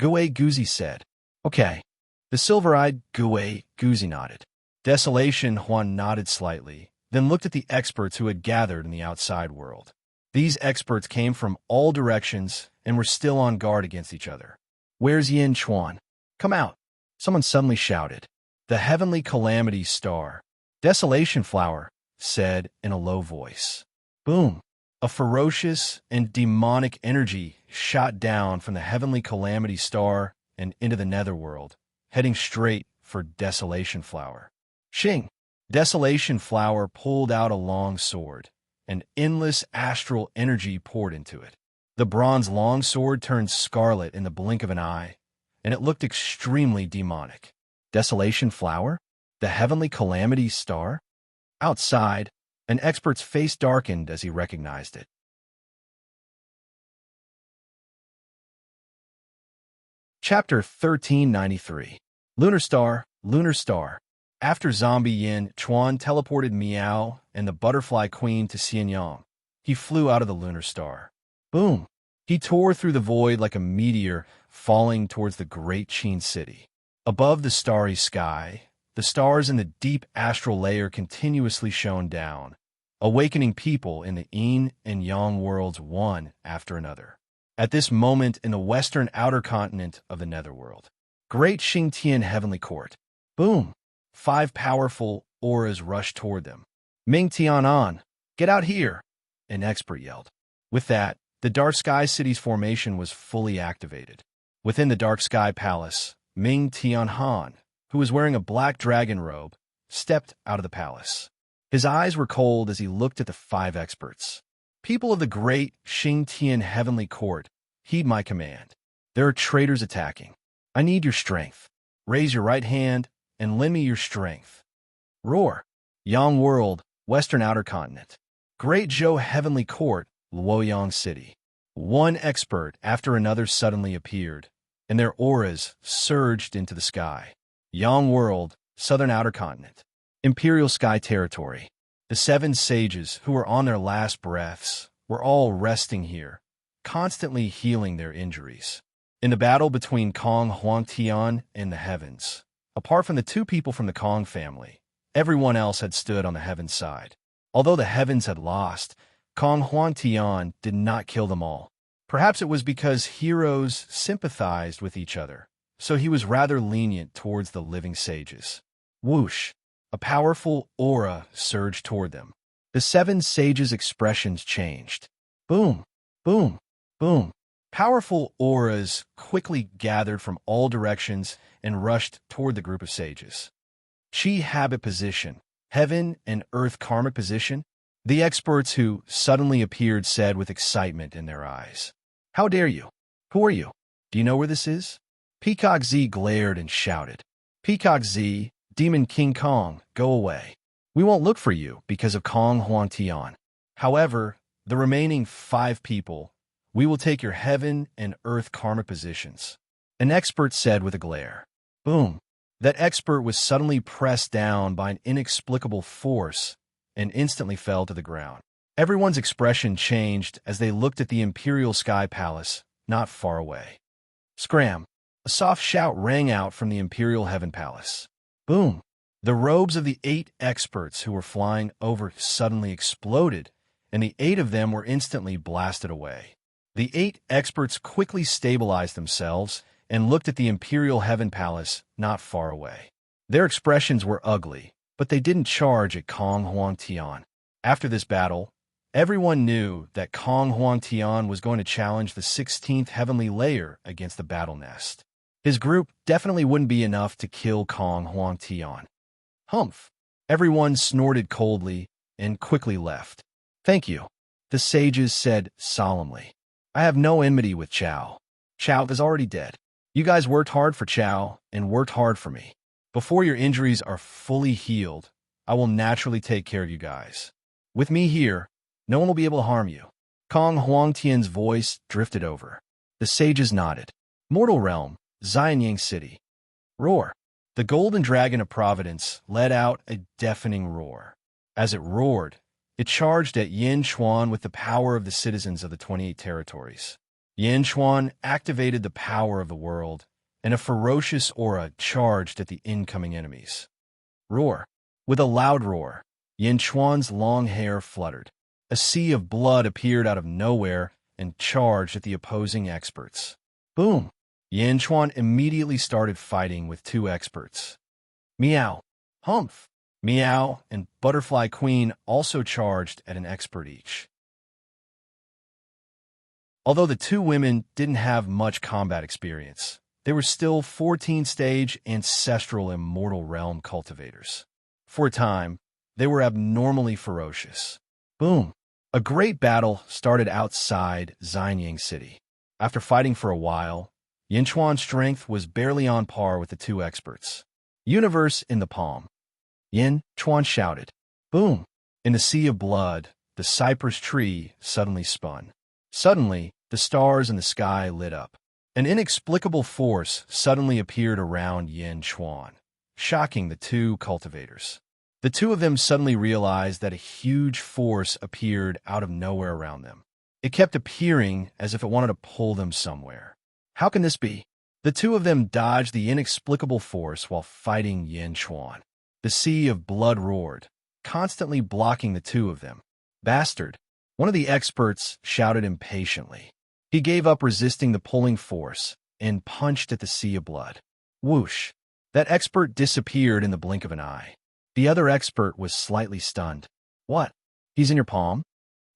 Gue Guzi said. Okay. The silver-eyed Gue Guzi nodded. Desolation Huan nodded slightly, then looked at the experts who had gathered in the outside world. These experts came from all directions and were still on guard against each other. Where's Yin Chuan? Come out! Someone suddenly shouted. The heavenly calamity star. Desolation Flower said in a low voice. Boom! A ferocious and demonic energy shot down from the heavenly calamity star and into the netherworld, heading straight for Desolation Flower. Shing! Desolation Flower pulled out a long sword, and endless astral energy poured into it. The bronze long sword turned scarlet in the blink of an eye, and it looked extremely demonic. Desolation Flower? The heavenly calamity star? Outside, an expert's face darkened as he recognized it. Chapter 1393. Lunar Star, Lunar Star. After Zombie Yin Chuan teleported Meow and the Butterfly Queen to Xianyang, he flew out of the Lunar Star. Boom! He tore through the void like a meteor falling towards the Great Qin City. Above the starry sky, the stars in the deep astral layer continuously shone down, awakening people in the Yin and Yang worlds one after another. At this moment in the western outer continent of the Netherworld, Great Xingtian Heavenly Court. Boom! 5 powerful auras rushed toward them. Ming Tianan, get out here! An expert yelled. With that, the Dark Sky City's formation was fully activated. Within the Dark Sky Palace, Ming Tianhan, who was wearing a black dragon robe, stepped out of the palace. His eyes were cold as he looked at the 5 experts. People of the Great Xingtian Heavenly Court, heed my command. There are traitors attacking. I need your strength. Raise your right hand and lend me your strength. Roar! Yang World, Western Outer Continent. Great Zhou Heavenly Court, Luoyang City. 1 expert after another suddenly appeared, and their auras surged into the sky. Yang World, Southern Outer Continent. Imperial Sky Territory. The 7 sages who were on their last breaths were all resting here, constantly healing their injuries. In the battle between Kong Huangtian and the heavens, apart from the 2 people from the Kong family, everyone else had stood on the heavens side. Although the heavens had lost, Kong Huangtian did not kill them all. Perhaps it was because heroes sympathized with each other, so he was rather lenient towards the living sages. Whoosh! A powerful aura surged toward them. The 7 sages' expressions changed. Boom! Boom! Boom! Powerful auras quickly gathered from all directions and rushed toward the group of sages. Chi habit position, heaven and earth karmic position, the experts who suddenly appeared said with excitement in their eyes. How dare you? Who are you? Do you know where this is? Peacock Z glared and shouted. Peacock Z, Demon King Kong, go away. We won't look for you because of Kong Huang Tian. However, the remaining 5 people, we will take your heaven and earth karmic positions. An expert said with a glare. Boom. That expert was suddenly pressed down by an inexplicable force and instantly fell to the ground. Everyone's expression changed as they looked at the Imperial Sky Palace, not far away. Scram! A soft shout rang out from the Imperial Heaven Palace. Boom! The robes of the 8 experts who were flying over suddenly exploded, and the 8 of them were instantly blasted away. The 8 experts quickly stabilized themselves and looked at the Imperial Heaven Palace not far away. Their expressions were ugly, but they didn't charge at Kong Huang Tian. After this battle, everyone knew that Kong Huang Tian was going to challenge the 16th heavenly layer against the battle nest. His group definitely wouldn't be enough to kill Kong Huang Tian. Humph! Everyone snorted coldly and quickly left. Thank you, the sages said solemnly. I have no enmity with Chao. Chao is already dead. You guys worked hard for Chao and worked hard for me. Before your injuries are fully healed, I will naturally take care of you guys. With me here, no one will be able to harm you. Kong Huang Tian's voice drifted over. The sages nodded. Mortal Realm, Xianyang City. Roar. The golden dragon of Providence let out a deafening roar. As it roared, it charged at Yin Chuan with the power of the citizens of the 28 territories. Yin Chuan activated the power of the world, and a ferocious aura charged at the incoming enemies. Roar. With a loud roar, Yin Chuan's long hair fluttered. A sea of blood appeared out of nowhere and charged at the opposing experts. Boom! Yin Chuan immediately started fighting with 2 experts. Meow. Humph. Meow and Butterfly Queen also charged at an expert each. Although the 2 women didn't have much combat experience, they were still 14-stage ancestral immortal realm cultivators. For a time, they were abnormally ferocious. Boom! A great battle started outside Xianyang City. After fighting for a while, Yin Chuan's strength was barely on par with the 2 experts. Universe in the palm. Yin Chuan shouted. Boom! In the sea of blood, the cypress tree suddenly spun. Suddenly, the stars in the sky lit up. An inexplicable force suddenly appeared around Yin Chuan, shocking the 2 cultivators. The 2 of them suddenly realized that a huge force appeared out of nowhere around them. It kept appearing as if it wanted to pull them somewhere. How can this be? The 2 of them dodged the inexplicable force while fighting Yin Chuan. The sea of blood roared, constantly blocking the 2 of them. Bastard! One of the experts shouted impatiently. He gave up resisting the pulling force and punched at the sea of blood. Whoosh! That expert disappeared in the blink of an eye. The other expert was slightly stunned. What? He's in your palm?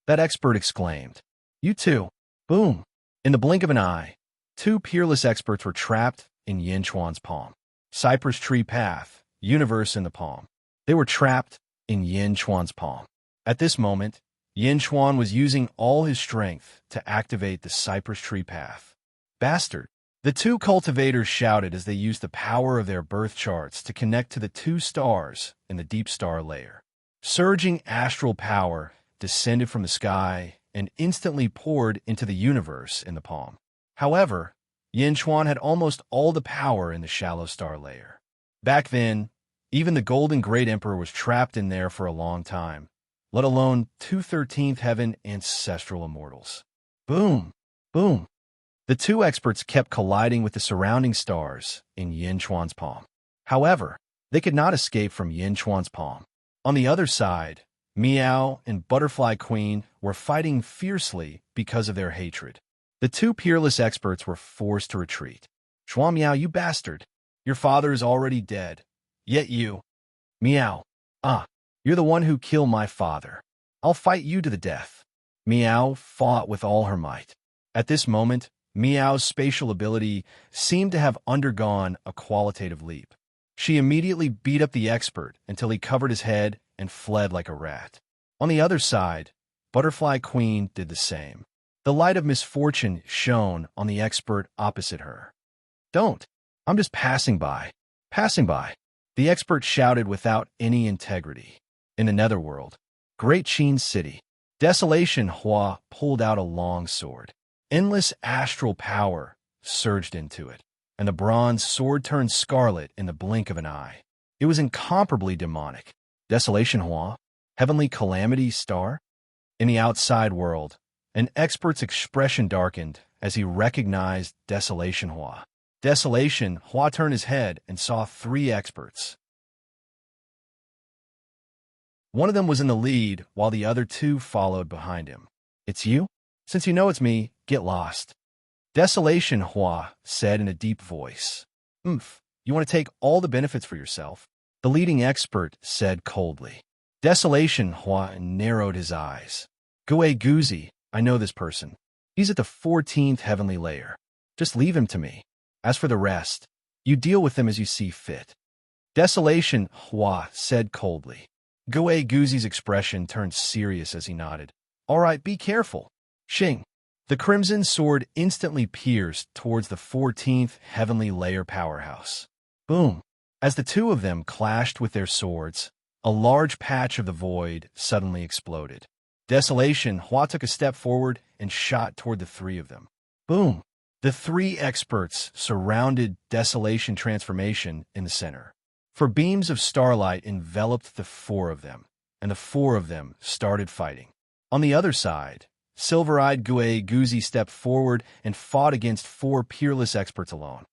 That expert exclaimed. You too. Boom! In the blink of an eye, 2 peerless experts were trapped in Yin Chuan's palm. Cypress Tree Path, Universe in the palm. They were trapped in Yin Chuan's palm. At this moment, Yin Chuan was using all his strength to activate the Cypress Tree Path. Bastard! The 2 cultivators shouted as they used the power of their birth charts to connect to the 2 stars in the deep star layer. Surging astral power descended from the sky and instantly poured into the universe in the palm. However, Yin Chuan had almost all the power in the shallow star layer. Back then, even the Golden Great Emperor was trapped in there for a long time, let alone 2 13th heaven ancestral immortals. Boom! Boom! The 2 experts kept colliding with the surrounding stars in Yin Chuan's palm. However, they could not escape from Yin Chuan's palm. On the other side, Meow and Butterfly Queen were fighting fiercely because of their hatred. The two peerless experts were forced to retreat. Shuang Miao, you bastard! Your father is already dead. Yet you, Miao, you're the one who killed my father. I'll fight you to the death. Miao fought with all her might. At this moment, Miao's spatial ability seemed to have undergone a qualitative leap. She immediately beat up the expert until he covered his head and fled like a rat. On the other side, Butterfly Queen did the same. The light of misfortune shone on the expert opposite her. Don't. I'm just passing by. Passing by. The expert shouted without any integrity. In the netherworld, Great Qin City, Desolation Hua pulled out a long sword. Endless astral power surged into it, and the bronze sword turned scarlet in the blink of an eye. It was incomparably demonic. Desolation Hua, heavenly calamity star? In the outside world, an expert's expression darkened as he recognized Desolation Hua. Desolation Hua turned his head and saw three experts. One of them was in the lead, while the other two followed behind him. It's you? Since you know it's me, get lost. Desolation Hua said in a deep voice. You want to take all the benefits for yourself? The leading expert said coldly. Desolation Hua narrowed his eyes. Gue Guzi, I know this person. He's at the 14th heavenly layer. Just leave him to me. As for the rest, you deal with them as you see fit. Desolation Hua said coldly. Gue Guzi's expression turned serious as he nodded. All right, be careful. Xing. The crimson sword instantly pierced towards the 14th heavenly layer powerhouse. Boom. As the two of them clashed with their swords, a large patch of the void suddenly exploded. Desolation Hua took a step forward and shot toward the three of them. Boom. The three experts surrounded Desolation Transformation in the center. For beams of starlight enveloped the four of them, and the four of them started fighting. On the other side, silver-eyed Gue Guzi stepped forward and fought against four peerless experts alone.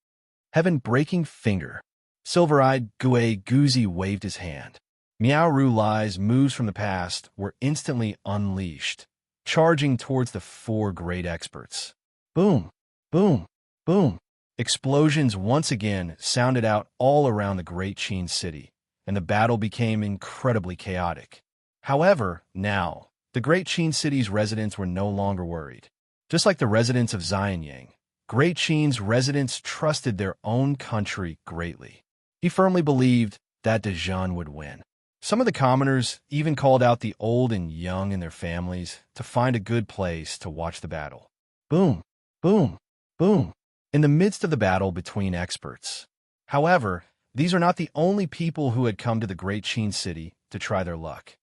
Heaven-breaking finger. Silver-eyed Gue Guzi waved his hand. Miao Ru Lai's moves from the past were instantly unleashed, charging towards the four great experts. Boom, boom, boom. Explosions once again sounded out all around the Great Qin City, and the battle became incredibly chaotic. However, now, the Great Qin City's residents were no longer worried. Just like the residents of Xianyang, Great Qin's residents trusted their own country greatly. He firmly believed that Dezhan would win. Some of the commoners even called out the old and young and their families to find a good place to watch the battle. Boom, boom, boom. In the midst of the battle between experts. However, these are not the only people who had come to the Great Qin City to try their luck.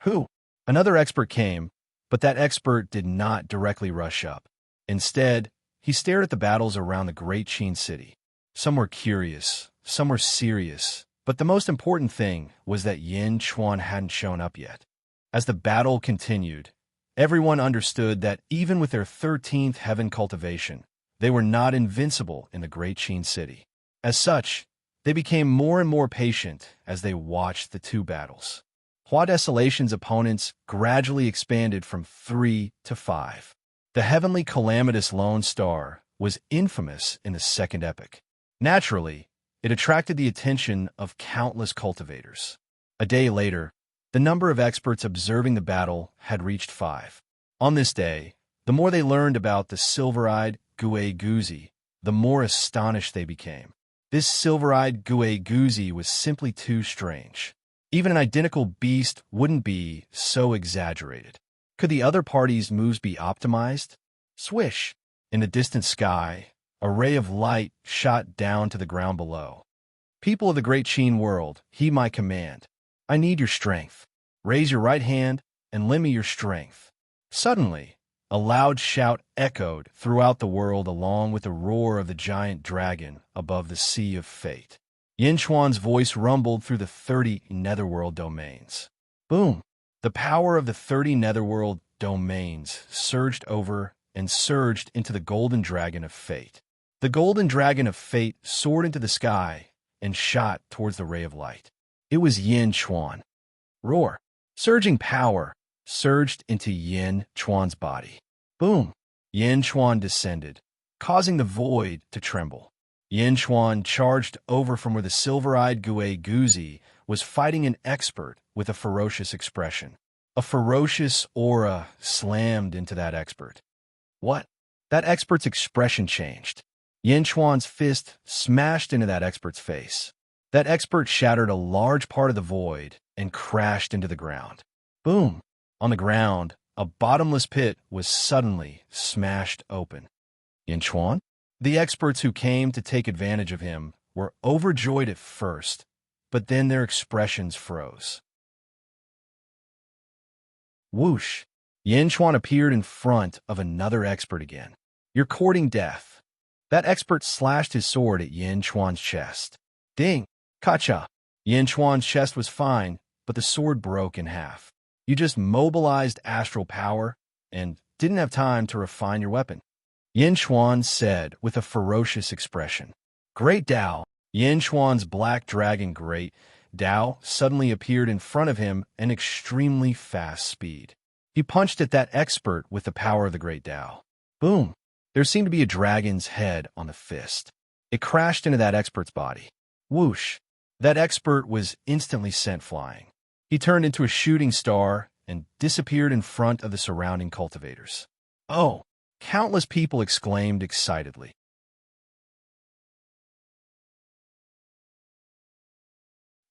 Who? Another expert came, but that expert did not directly rush up. Instead, he stared at the battles around the Great Qin City. Some were curious, some were serious, but the most important thing was that Yin Chuan hadn't shown up yet. As the battle continued, everyone understood that even with their 13th heaven cultivation, they were not invincible in the Great Qin City. As such, they became more and more patient as they watched the two battles. Hua Desolation's opponents gradually expanded from 3 to 5. The heavenly calamitous Lone Star was infamous in the second epoch. Naturally, it attracted the attention of countless cultivators. A day later, the number of experts observing the battle had reached 5. On this day, the more they learned about the silver-eyed Gue Guzi, the more astonished they became. This silver-eyed Gue Guzi was simply too strange. Even an identical beast wouldn't be so exaggerated. Could the other party's moves be optimized? Swish! In the distant sky, a ray of light shot down to the ground below. People of the Great Qin world, heed my command. I need your strength. Raise your right hand and lend me your strength. Suddenly, a loud shout echoed throughout the world along with the roar of the giant dragon above the sea of fate. Yin Chuan's voice rumbled through the 30 netherworld domains. Boom! The power of the 30 netherworld domains surged over and surged into the golden dragon of fate. The golden dragon of fate soared into the sky and shot towards the ray of light. It was Yin Chuan. Roar! Surging power surged into Yin Chuan's body. Boom! Yin Chuan descended, causing the void to tremble. Yin Chuan charged over from where the silver-eyed Gue Guzi was fighting an expert with a ferocious expression. A ferocious aura slammed into that expert. What? That expert's expression changed. Yin Chuan's fist smashed into that expert's face. That expert shattered a large part of the void and crashed into the ground. Boom! On the ground, a bottomless pit was suddenly smashed open. Yin Chuan? The experts who came to take advantage of him were overjoyed at first, but then their expressions froze. Whoosh! Yin Chuan appeared in front of another expert again. You're courting death. That expert slashed his sword at Yin Chuan's chest. Ding! Kacha! Yin Chuan's chest was fine, but the sword broke in half. You just mobilized astral power and didn't have time to refine your weapon. Yin Chuan said with a ferocious expression. Great Dao! Yin Chuan's black dragon Great Dao suddenly appeared in front of him at an extremely fast speed. He punched at that expert with the power of the Great Dao. Boom! There seemed to be a dragon's head on the fist. It crashed into that expert's body. Whoosh! That expert was instantly sent flying. He turned into a shooting star and disappeared in front of the surrounding cultivators. Oh! Countless people exclaimed excitedly.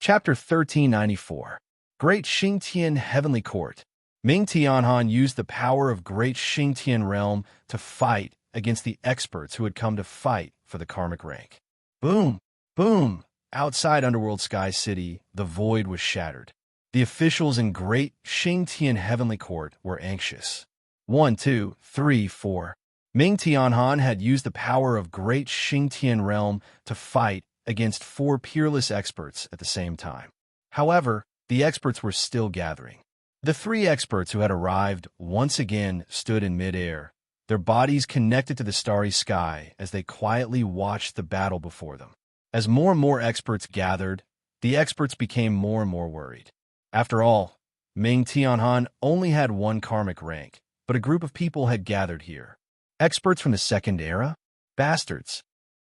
Chapter 1394. Great Xingtian Heavenly Court. Ming Tianhan used the power of Great Xingtian Realm to fight against the experts who had come to fight for the karmic rank. Boom! Boom! Outside Underworld Sky City, the void was shattered. The officials in Great Xingtian Heavenly Court were anxious. 1, 2, 3, 4. Ming Tianhan had used the power of Great Xingtian Realm to fight against 4 peerless experts at the same time. However, the experts were still gathering. The 3 experts who had arrived once again stood in midair, their bodies connected to the starry sky as they quietly watched the battle before them. As more and more experts gathered, the experts became more and more worried. After all, Ming Tianhan only had 1 karmic rank, but a group of people had gathered here. Experts from the second era? Bastards.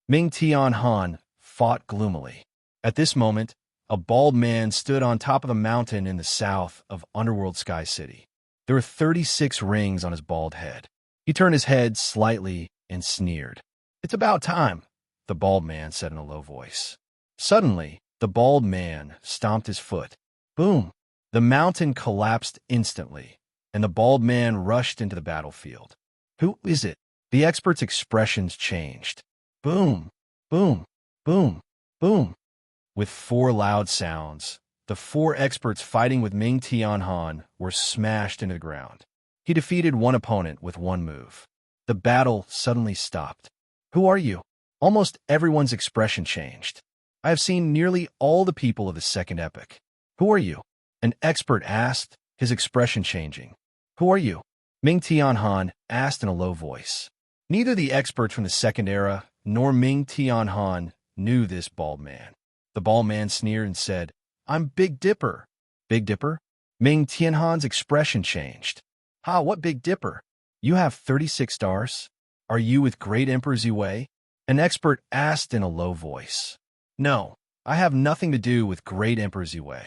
Ming Tianhan fought gloomily. At this moment, a bald man stood on top of a mountain in the south of Underworld Sky City. There were 36 rings on his bald head. He turned his head slightly and sneered. It's about time, the bald man said in a low voice. Suddenly, the bald man stomped his foot. Boom! The mountain collapsed instantly, and the bald man rushed into the battlefield. Who is it? The expert's expressions changed. Boom! Boom! Boom! Boom! With 4 loud sounds, the 4 experts fighting with Ming Tianhan were smashed into the ground. He defeated 1 opponent with 1 move. The battle suddenly stopped. Who are you? Almost everyone's expression changed. I have seen nearly all the people of the second epoch. Who are you? An expert asked, his expression changing. Who are you? Ming Tianhan asked in a low voice. Neither the experts from the second era nor Ming Tianhan knew this bald man. The bald man sneered and said, I'm Big Dipper. Big Dipper? Ming Tianhan's expression changed. Ha, what Big Dipper? You have 36 stars? Are you with Great Emperor Ziwei? An expert asked in a low voice. No, I have nothing to do with Great Emperor Ziwei.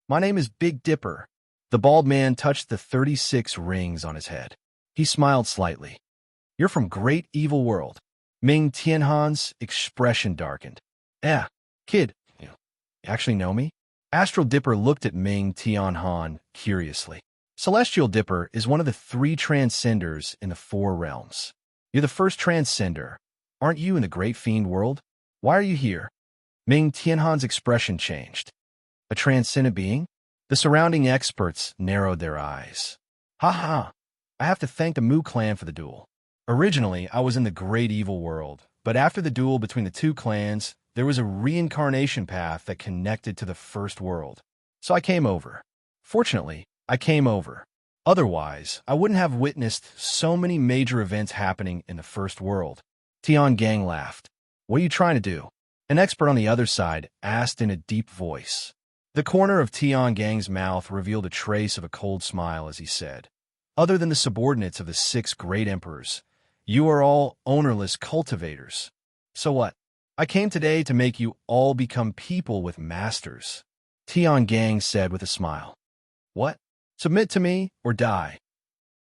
My name is Big Dipper. The bald man touched the 36 rings on his head. He smiled slightly. You're from Great Evil World. Ming Tianhan's expression darkened. Kid, you actually know me? Astral Dipper looked at Ming Tianhan curiously. Celestial Dipper is one of the 3 transcenders in the 4 realms. You're the first transcender. Aren't you in the Great Fiend world? Why are you here? Ming Tianhan's expression changed. A transcendent being? The surrounding experts narrowed their eyes. Ha ha! I have to thank the Mu clan for the duel. Originally, I was in the Great Evil World, but after the duel between the 2 clans, there was a reincarnation path that connected to the first world. So I came over. Fortunately, I came over. Otherwise, I wouldn't have witnessed so many major events happening in the first world. Tian Gang laughed. What are you trying to do? An expert on the other side asked in a deep voice. The corner of Tian Gang's mouth revealed a trace of a cold smile as he said, other than the subordinates of the 6 great emperors, You are all ownerless cultivators. So what? I came today to make you all become people with masters, Tian Gang said with a smile. What? Submit to me or die?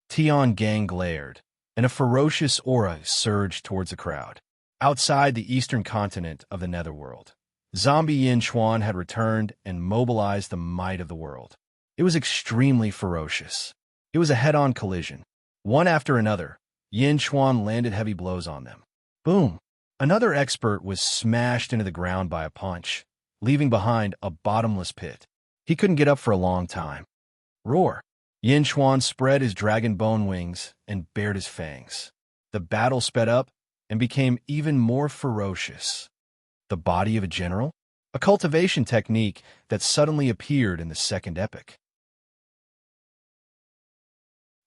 Tian Gang glared, and a ferocious aura surged towards the crowd. Outside the eastern continent of the Netherworld, zombie Yin Chuan had returned and mobilized the might of the world. It was extremely ferocious. It was a head-on collision. One after another, Yin Chuan landed heavy blows on them. Boom! Another expert was smashed into the ground by a punch, leaving behind a bottomless pit. He couldn't get up for a long time. Roar! Yin Chuan spread his dragon bone wings and bared his fangs. The battle sped up and became even more ferocious. The body of a general? A cultivation technique that suddenly appeared in the second epic.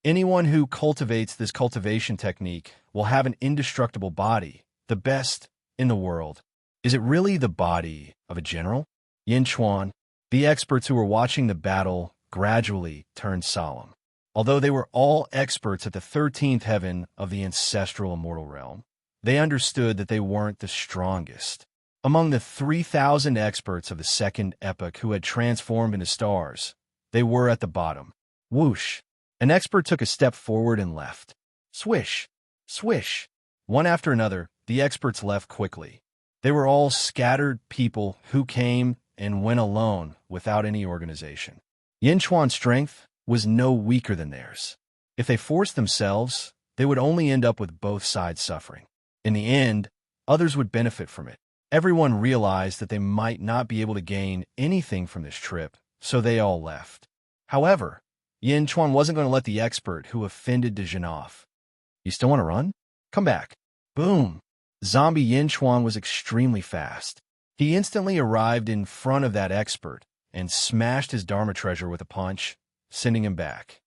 Anyone who cultivates this cultivation technique will have an indestructible body, the best in the world. Is it really the body of a general? Yin Chuan, the experts who were watching the battle, gradually turned solemn. Although they were all experts at the 13th heaven of the ancestral immortal realm, they understood that they weren't the strongest. Among the 3,000 experts of the second epoch who had transformed into stars, they were at the bottom. Whoosh! An expert took a step forward and left. Swish! Swish! One after another, the experts left quickly. They were all scattered people who came and went alone without any organization. Yin Chuan's strength was no weaker than theirs. If they forced themselves, they would only end up with both sides suffering. In the end, others would benefit from it. Everyone realized that they might not be able to gain anything from this trip, so they all left. However, Yin Chuan wasn't going to let the expert who offended Dejin off. You still want to run? Come back. Boom! Zombie Yin Chuan was extremely fast. He instantly arrived in front of that expert and smashed his Dharma treasure with a punch, sending him back.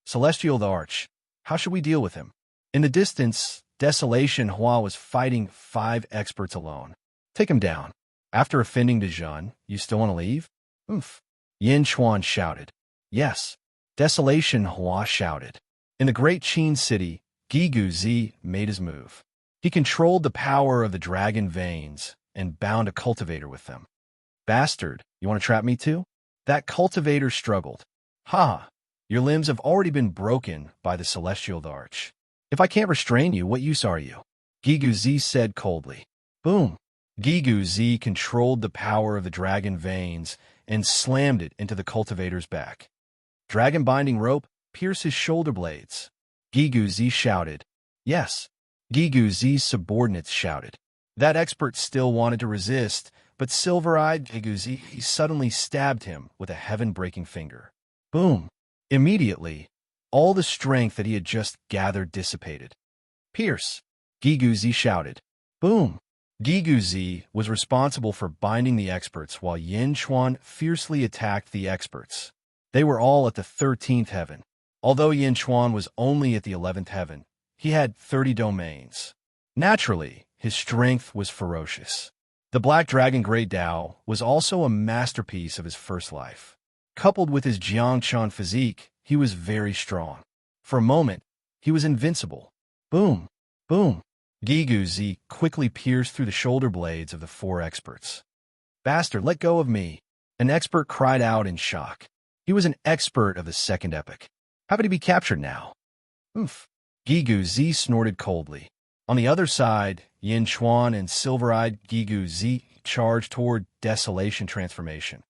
Celestial the Arch, how should we deal with him? In the distance, Desolation Hua was fighting 5 experts alone. Take him down. After offending Dejin, you still want to leave? Oomph. Yin Chuan shouted. Yes. Desolation Hua shouted. In the great Qin city, Gigu Zi made his move. He controlled the power of the dragon veins and bound a cultivator with them. Bastard, you want to trap me too? That cultivator struggled. Ha! Your limbs have already been broken by the celestial arch. If I can't restrain you, what use are you? Gigu Zi said coldly. Boom! Gigu Zi controlled the power of the dragon veins and slammed it into the cultivator's back. Dragon binding rope pierced his shoulder blades. Gigu Zi shouted. Yes. Gigu Zi's subordinates shouted. That expert still wanted to resist, but silver-eyed Gigu Zi suddenly stabbed him with a heaven-breaking finger. Boom! Immediately, all the strength that he had just gathered dissipated. Pierce! Gigu Zi shouted. Boom! Gigu Zi was responsible for binding the experts while Yin Chuan fiercely attacked the experts. They were all at the 13th heaven. Although Yin Chuan was only at the 11th heaven, he had 30 domains. Naturally, his strength was ferocious. The Black Dragon Great Dao was also a masterpiece of his first life. Coupled with his Jiangchan physique, he was very strong. For a moment, he was invincible. Boom! Boom! Gigu Zi quickly pierced through the shoulder blades of the 4 experts. Bastard, let go of me! An expert cried out in shock. He was an expert of the second epoch. How could he be captured now? Oomph! Gigu Zi snorted coldly. On the other side, Yin Chuan and silver-eyed Gigu Zi charged toward Desolation Transformation.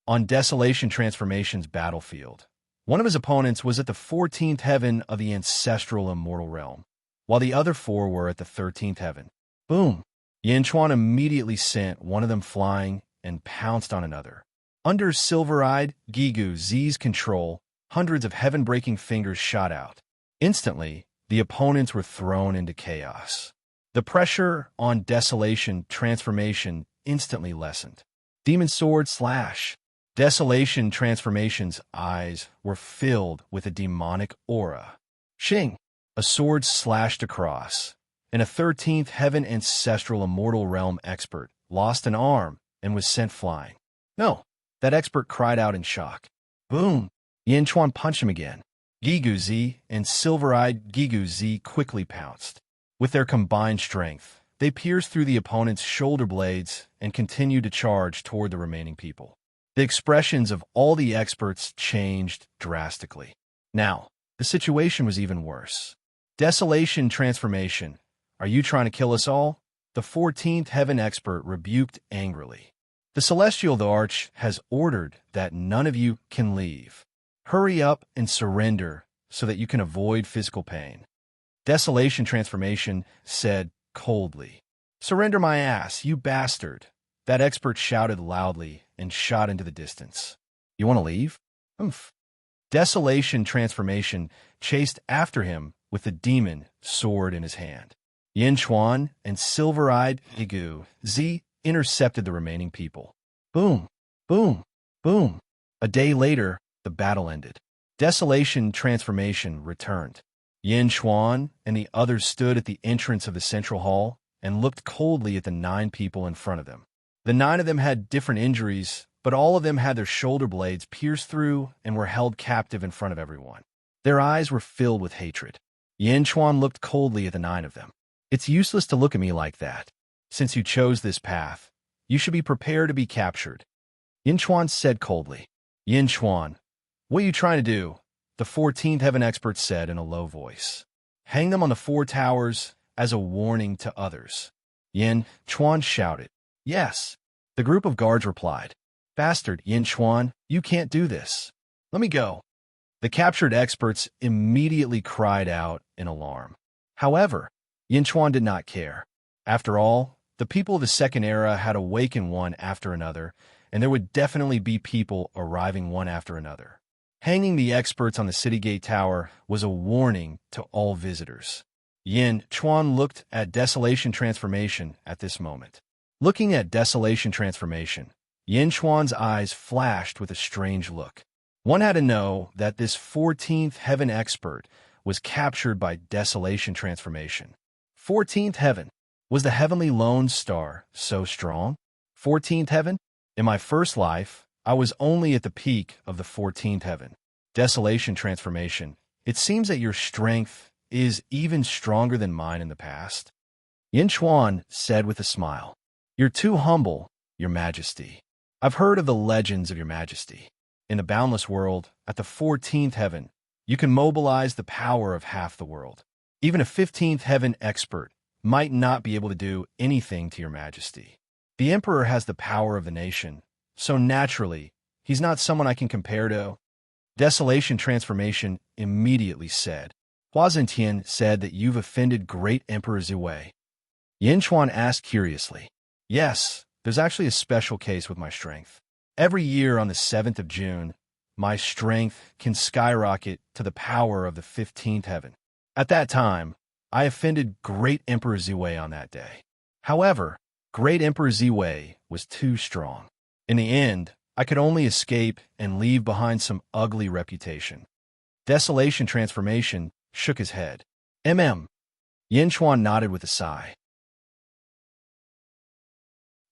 On Desolation Transformation's battlefield, one of his opponents was at the 14th heaven of the ancestral immortal realm, while the other 4 were at the 13th heaven. Boom! Yin Chuan immediately sent one of them flying and pounced on another. Under silver-eyed Gigu Zi's control, hundreds of heaven-breaking fingers shot out. Instantly, the opponents were thrown into chaos. The pressure on Desolation Transformation instantly lessened. Demon Sword Slash. Desolation Transformation's eyes were filled with a demonic aura. Shing! A sword slashed across, and a 13th heaven ancestral immortal realm expert lost an arm and was sent flying. No! That expert cried out in shock. Boom! Yin Chuan punched him again. Giguzi and silver-eyed Giguzi quickly pounced. With their combined strength, they pierced through the opponent's shoulder blades and continued to charge toward the remaining people. The expressions of all the experts changed drastically. Now, the situation was even worse. Desolation transformation. Are you trying to kill us all? The 14th heaven expert rebuked angrily. The celestial arch has ordered that none of you can leave. Hurry up and surrender so that you can avoid physical pain. Desolation transformation said coldly. Surrender my ass, you bastard. That expert shouted loudly and shot into the distance. You want to leave? Oomph. Desolation transformation chased after him with the demon sword in his hand. Yin Chuan and silver-eyed Igu Z intercepted the remaining people. Boom, boom, boom. A day later, the battle ended. Desolation transformation returned. Yin Chuan and the others stood at the entrance of the central hall and looked coldly at the 9 people in front of them. The 9 of them had different injuries, but all of them had their shoulder blades pierced through and were held captive in front of everyone. Their eyes were filled with hatred. Yin Chuan looked coldly at the 9 of them. It's useless to look at me like that. Since you chose this path, you should be prepared to be captured. Yin Chuan said coldly. Yin Chuan, what are you trying to do? The 14th heaven expert said in a low voice. Hang them on the 4 towers as a warning to others. Yin Chuan shouted. Yes. The group of guards replied. Bastard, Yin Chuan, you can't do this. Let me go. The captured experts immediately cried out in alarm. However, Yin Chuan did not care. After all, the people of the second era had awakened one after another, and there would definitely be people arriving one after another. Hanging the experts on the city gate tower was a warning to all visitors. Yin Chuan looked at Desolation Transformation at this moment. Looking at Desolation Transformation, Yin Chuan's eyes flashed with a strange look. One had to know that this 14th heaven expert was captured by Desolation Transformation. 14th heaven. Was the heavenly lone star so strong? 14th heaven? In my first life, I was only at the peak of the 14th heaven. Desolation transformation. It seems that your strength is even stronger than mine in the past. Yin Chuan said with a smile. You're too humble, your majesty. I've heard of the legends of your majesty. In the boundless world, at the 14th heaven, you can mobilize the power of half the world. Even a 15th heaven expert might not be able to do anything to your majesty. The emperor has the power of the nation, so naturally, he's not someone I can compare to. Desolation transformation immediately said. Hua Zentian said that you've offended great Emperor Ziwei. Yin Chuan asked curiously. Yes, there's actually a special case with my strength. Every year on the 7th of June, my strength can skyrocket to the power of the 15th heaven. At that time, I offended great Emperor Ziwei on that day. However, great Emperor Ziwei was too strong. In the end, I could only escape and leave behind some ugly reputation. Desolation transformation shook his head. Yin Chuan nodded with a sigh.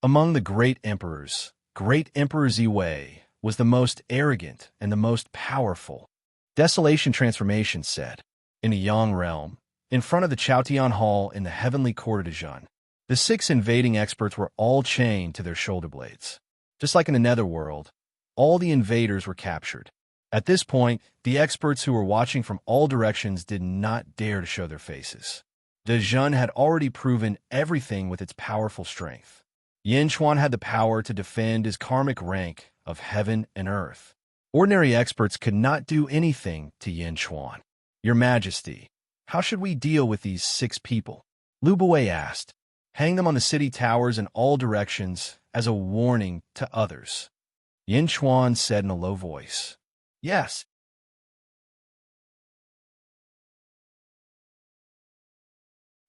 Among the great emperors, great Emperor Ziwei was the most arrogant and the most powerful. Desolation transformation said. In the Yang realm, in front of the Chaotian Hall in the heavenly court of Dezhun, the 6 invading experts were all chained to their shoulder blades. Just like in the netherworld, all the invaders were captured. At this point, the experts who were watching from all directions did not dare to show their faces. Dezhun had already proven everything with its powerful strength. Yin Chuan had the power to defend his karmic rank of heaven and earth. Ordinary experts could not do anything to Yin Chuan. Your Majesty, how should we deal with these 6 people? Lu Buwei asked. Hang them on the city towers in all directions as a warning to others. Yin Chuan said in a low voice. Yes.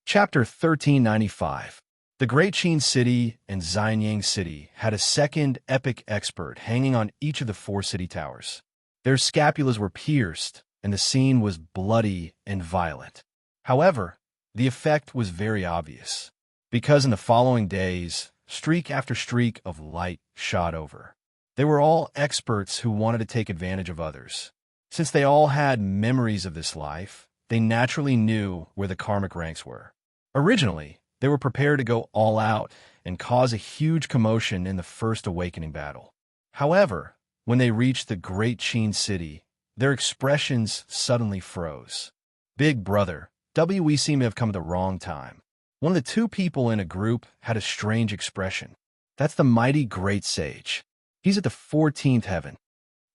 Chapter 1395. The Great Qin City and Xianyang City had a second epic expert hanging on each of the 4 city towers. Their scapulas were pierced, and the scene was bloody and violent. However, the effect was very obvious, because in the following days, streak after streak of light shot over. They were all experts who wanted to take advantage of others. Since they all had memories of this life, they naturally knew where the karmic ranks were. Originally, they were prepared to go all out and cause a huge commotion in the first awakening battle. However, when they reached the Great Qin City, their expressions suddenly froze. Big brother, we seem to have come at the wrong time. One of the two people in a group had a strange expression. That's the mighty great sage. He's at the 14th heaven.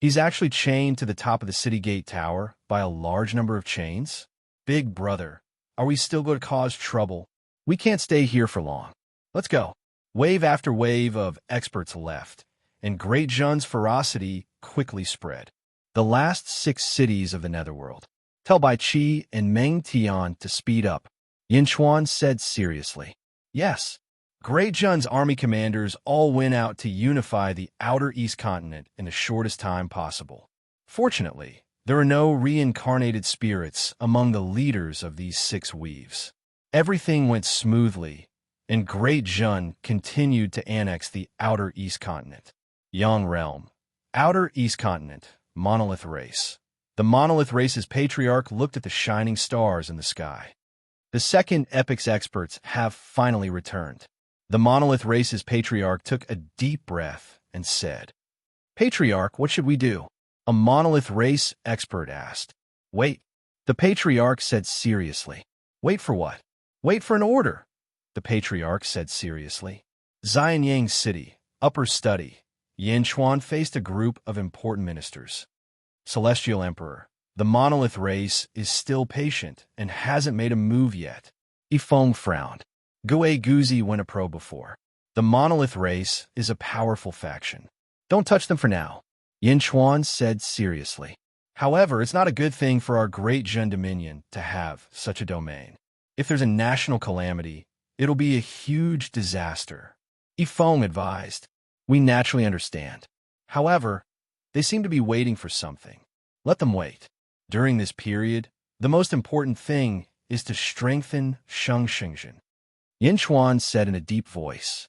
He's actually chained to the top of the city gate tower by a large number of chains. Big brother, are we still going to cause trouble? We can't stay here for long. Let's go. Wave after wave of experts left, and Great Zhen's ferocity quickly spread. The last 6 cities of the Netherworld. Tell Bai Qi and Meng Tian to speed up, Yin Chuan said seriously. Yes. Great Zhen's army commanders all went out to unify the outer East continent in the shortest time possible. Fortunately, there are no reincarnated spirits among the leaders of these 6 weaves. Everything went smoothly, and Great Zhen continued to annex the outer East continent. Yang Realm. Outer East continent. Monolith race. The monolith race's patriarch looked at the shining stars in the sky. The second epic's experts have finally returned. The monolith race's patriarch took a deep breath and said, Patriarch, what should we do? A monolith race expert asked. Wait. The patriarch said seriously. Wait for what? Wait for an order. The patriarch said seriously. Xianyang City, upper study. Yin Chuan faced a group of important ministers. Celestial Emperor, the monolith race is still patient and hasn't made a move yet. Yifeng frowned. Gue Guzi went a pro before. The monolith race is a powerful faction. Don't touch them for now, Yin Chuan said seriously. However, it's not a good thing for our Great Zhen Dominion to have such a domain. If there's a national calamity, it'll be a huge disaster. Yifeng advised. We naturally understand. However, they seem to be waiting for something. Let them wait. During this period, the most important thing is to strengthen Sheng Xingzhen. Yin Chuan said in a deep voice.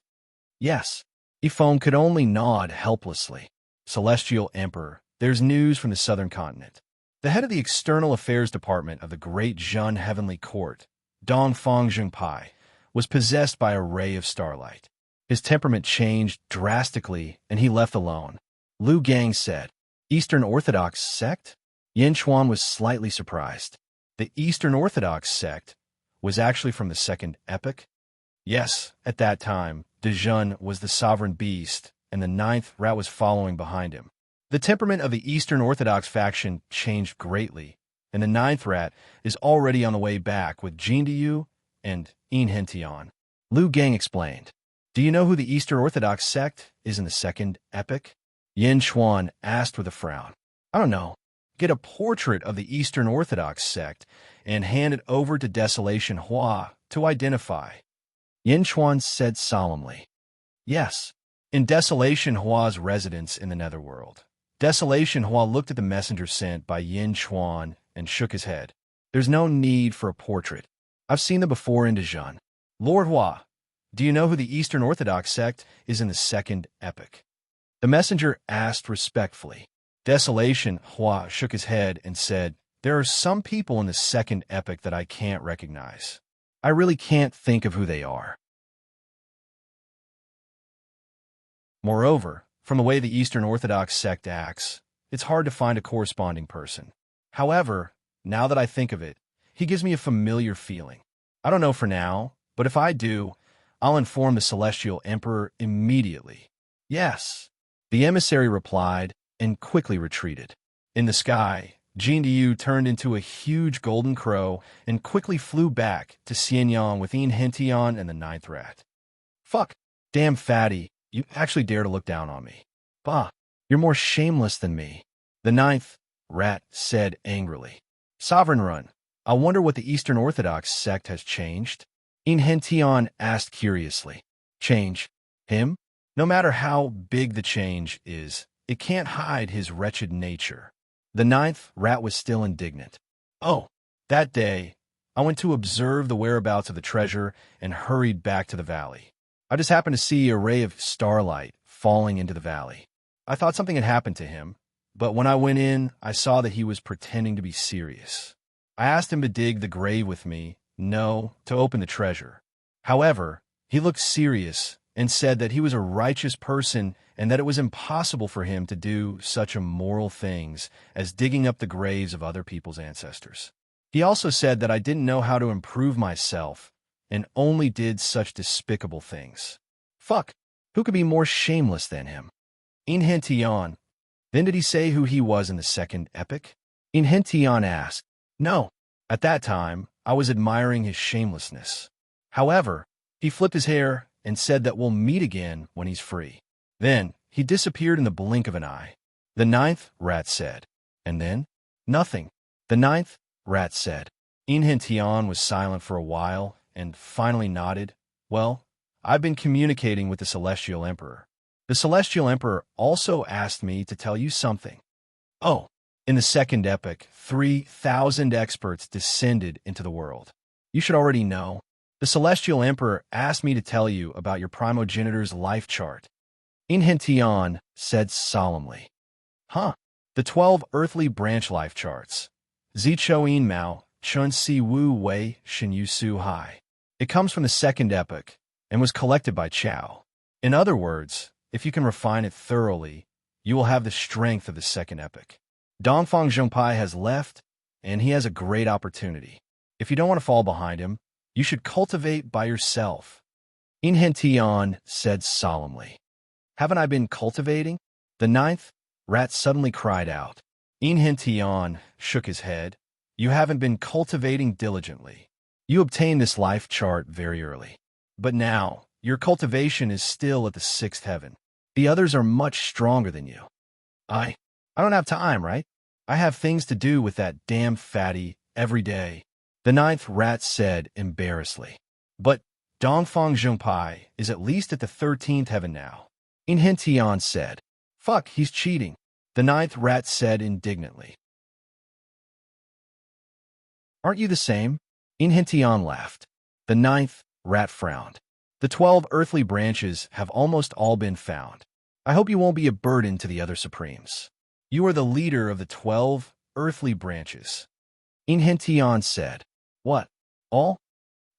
Yes. Yifeng could only nod helplessly. Celestial Emperor, there's news from the southern continent. The head of the External Affairs Department of the Great Zhen Heavenly Court, Dongfang Zhengpai, was possessed by a ray of starlight. His temperament changed drastically, and he left alone. Lu Gang said, Eastern Orthodox sect? Yin Chuan was slightly surprised. The Eastern Orthodox sect was actually from the second epoch? Yes, at that time, Dezhun was the sovereign beast, and the 9th rat was following behind him. The temperament of the Eastern Orthodox faction changed greatly, and the 9th rat is already on the way back with Jin Diyu and Yin Hentian. Lu Gang explained. Do you know who the Eastern Orthodox sect is in the second epoch? Yin Chuan asked with a frown. I don't know. Get a portrait of the Eastern Orthodox sect and hand it over to Desolation Hua to identify. Yin Chuan said solemnly. Yes. In Desolation Hua's residence in the Netherworld. Desolation Hua looked at the messenger sent by Yin Chuan and shook his head. There's no need for a portrait. I've seen them before in Dezhun. Lord Hua, do you know who the Eastern Orthodox sect is in the second epoch? The messenger asked respectfully. Desolation Hua shook his head and said, There are some people in the second epoch that I can't recognize. I really can't think of who they are. Moreover, from the way the Eastern Orthodox sect acts, it's hard to find a corresponding person. However, now that I think of it, he gives me a familiar feeling. I don't know for now, but if I do, I'll inform the Celestial Emperor immediately. Yes. The emissary replied and quickly retreated. In the sky, Jin Diyu turned into a huge golden crow and quickly flew back to Xianyang with Yin Hentian and the 9th rat. Fuck. Damn fatty, you actually dare to look down on me. Bah, you're more shameless than me. The 9th rat said angrily. Sovereign Run, I wonder what the Eastern Orthodox sect has changed. Yin Hentian asked curiously. Change? Him? No matter how big the change is, it can't hide his wretched nature. The 9th rat was still indignant. Oh, that day, I went to observe the whereabouts of the treasure and hurried back to the valley. I just happened to see a ray of starlight falling into the valley. I thought something had happened to him, But when I went in, I saw that he was pretending to be serious. I asked him to dig the grave with me, no, to open the treasure. However, he looked serious and said that he was a righteous person and that it was impossible for him to do such immoral things as digging up the graves of other people's ancestors. He also said that I didn't know how to improve myself and only did such despicable things. Fuck, who could be more shameless than him? Inhentian. Then did he say who he was in the second epic? Inhentian asked. No. At that time, I was admiring his shamelessness. However, he flipped his hair and said that we'll meet again when he's free. Then, he disappeared in the blink of an eye. The ninth, Rat said. And then? Nothing. The ninth, Rat said. Inhentian was silent for a while and finally nodded. Well, I've been communicating with the Celestial Emperor. The Celestial Emperor also asked me to tell you something. Oh, in the second epic, 3,000 experts descended into the world. You should already know. The Celestial Emperor asked me to tell you about your primogenitor's life chart. Inhentian said solemnly. Huh. The 12 earthly branch life charts. Zichoin Mao, Chun Si Wu Wei, Shin Yu Su Hai. It comes from the second epic and was collected by Chao. In other words, if you can refine it thoroughly, you will have the strength of the second epic. Dongfang Zhongpai has left, and he has a great opportunity. If you don't want to fall behind him, you should cultivate by yourself. Inhentian said solemnly. Haven't I been cultivating? The ninth, Rat suddenly cried out. Inhentian shook his head. You haven't been cultivating diligently. You obtained this life chart very early. But now, your cultivation is still at the sixth heaven. The others are much stronger than you. I don't have time, right? I have things to do with that damn fatty every day. The ninth, Rat said embarrassedly. But Dongfang Zhongpai is at least at the 13th heaven now. Inhentian said. Fuck, he's cheating. The ninth, Rat said indignantly. Aren't you the same? Inhentian laughed. The ninth, Rat frowned. The 12 earthly branches have almost all been found. I hope you won't be a burden to the other supremes. You are the leader of the 12 earthly branches. Inhentian said. What? All?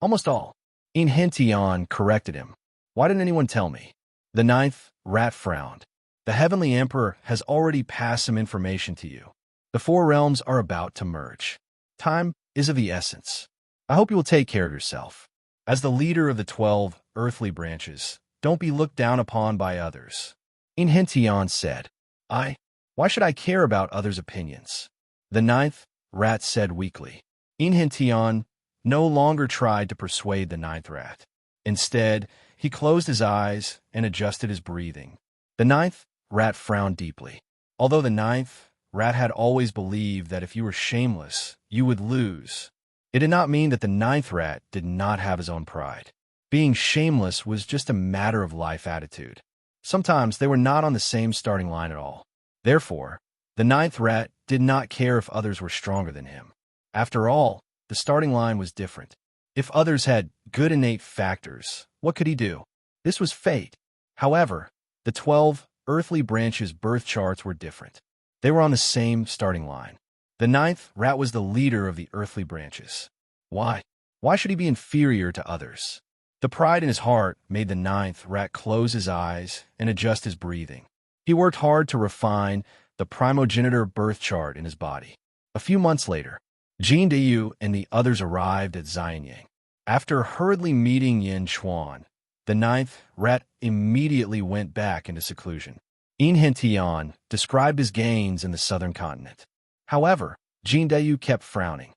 Almost all. Inhentian corrected him. Why didn't anyone tell me? The ninth, Rat frowned. The Heavenly Emperor has already passed some information to you. The four realms are about to merge. Time is of the essence. I hope you will take care of yourself. As the leader of the 12 earthly branches, don't be looked down upon by others. Inhentian said. Why should I care about others' opinions? The ninth, Rat said weakly. Inhentian no longer tried to persuade the ninth Rat. Instead, he closed his eyes and adjusted his breathing. The ninth, Rat frowned deeply. Although the ninth, Rat had always believed that if you were shameless, you would lose. It did not mean that the ninth Rat did not have his own pride. Being shameless was just a matter of life attitude. Sometimes they were not on the same starting line at all. Therefore, the ninth Rat did not care if others were stronger than him. After all, the starting line was different. If others had good innate factors, what could he do? This was fate. However, the 12 earthly branches' birth charts were different. They were on the same starting line. The ninth Rat was the leader of the earthly branches. Why? Why should he be inferior to others? The pride in his heart made the ninth Rat close his eyes and adjust his breathing. He worked hard to refine the primogenitor birth chart in his body. A few months later, Jin Deyu and the others arrived at Xianyang. After hurriedly meeting Yin Chuan, the ninth Rat immediately went back into seclusion. Inhentian described his gains in the southern continent. However, Jin Deyu kept frowning.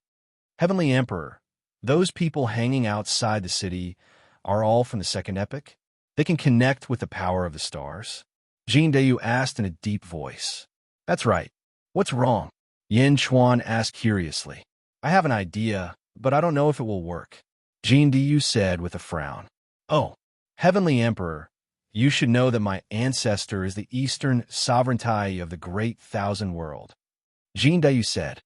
Heavenly Emperor, those people hanging outside the city are all from the second epic? They can connect with the power of the stars? Jin Deyu asked in a deep voice. That's right. What's wrong? Yin Chuan asked curiously. I have an idea, but I don't know if it will work. Jin Deyu said with a frown. Oh, Heavenly Emperor, you should know that my ancestor is the eastern sovereignty of the great thousand world. Jin Deyu said.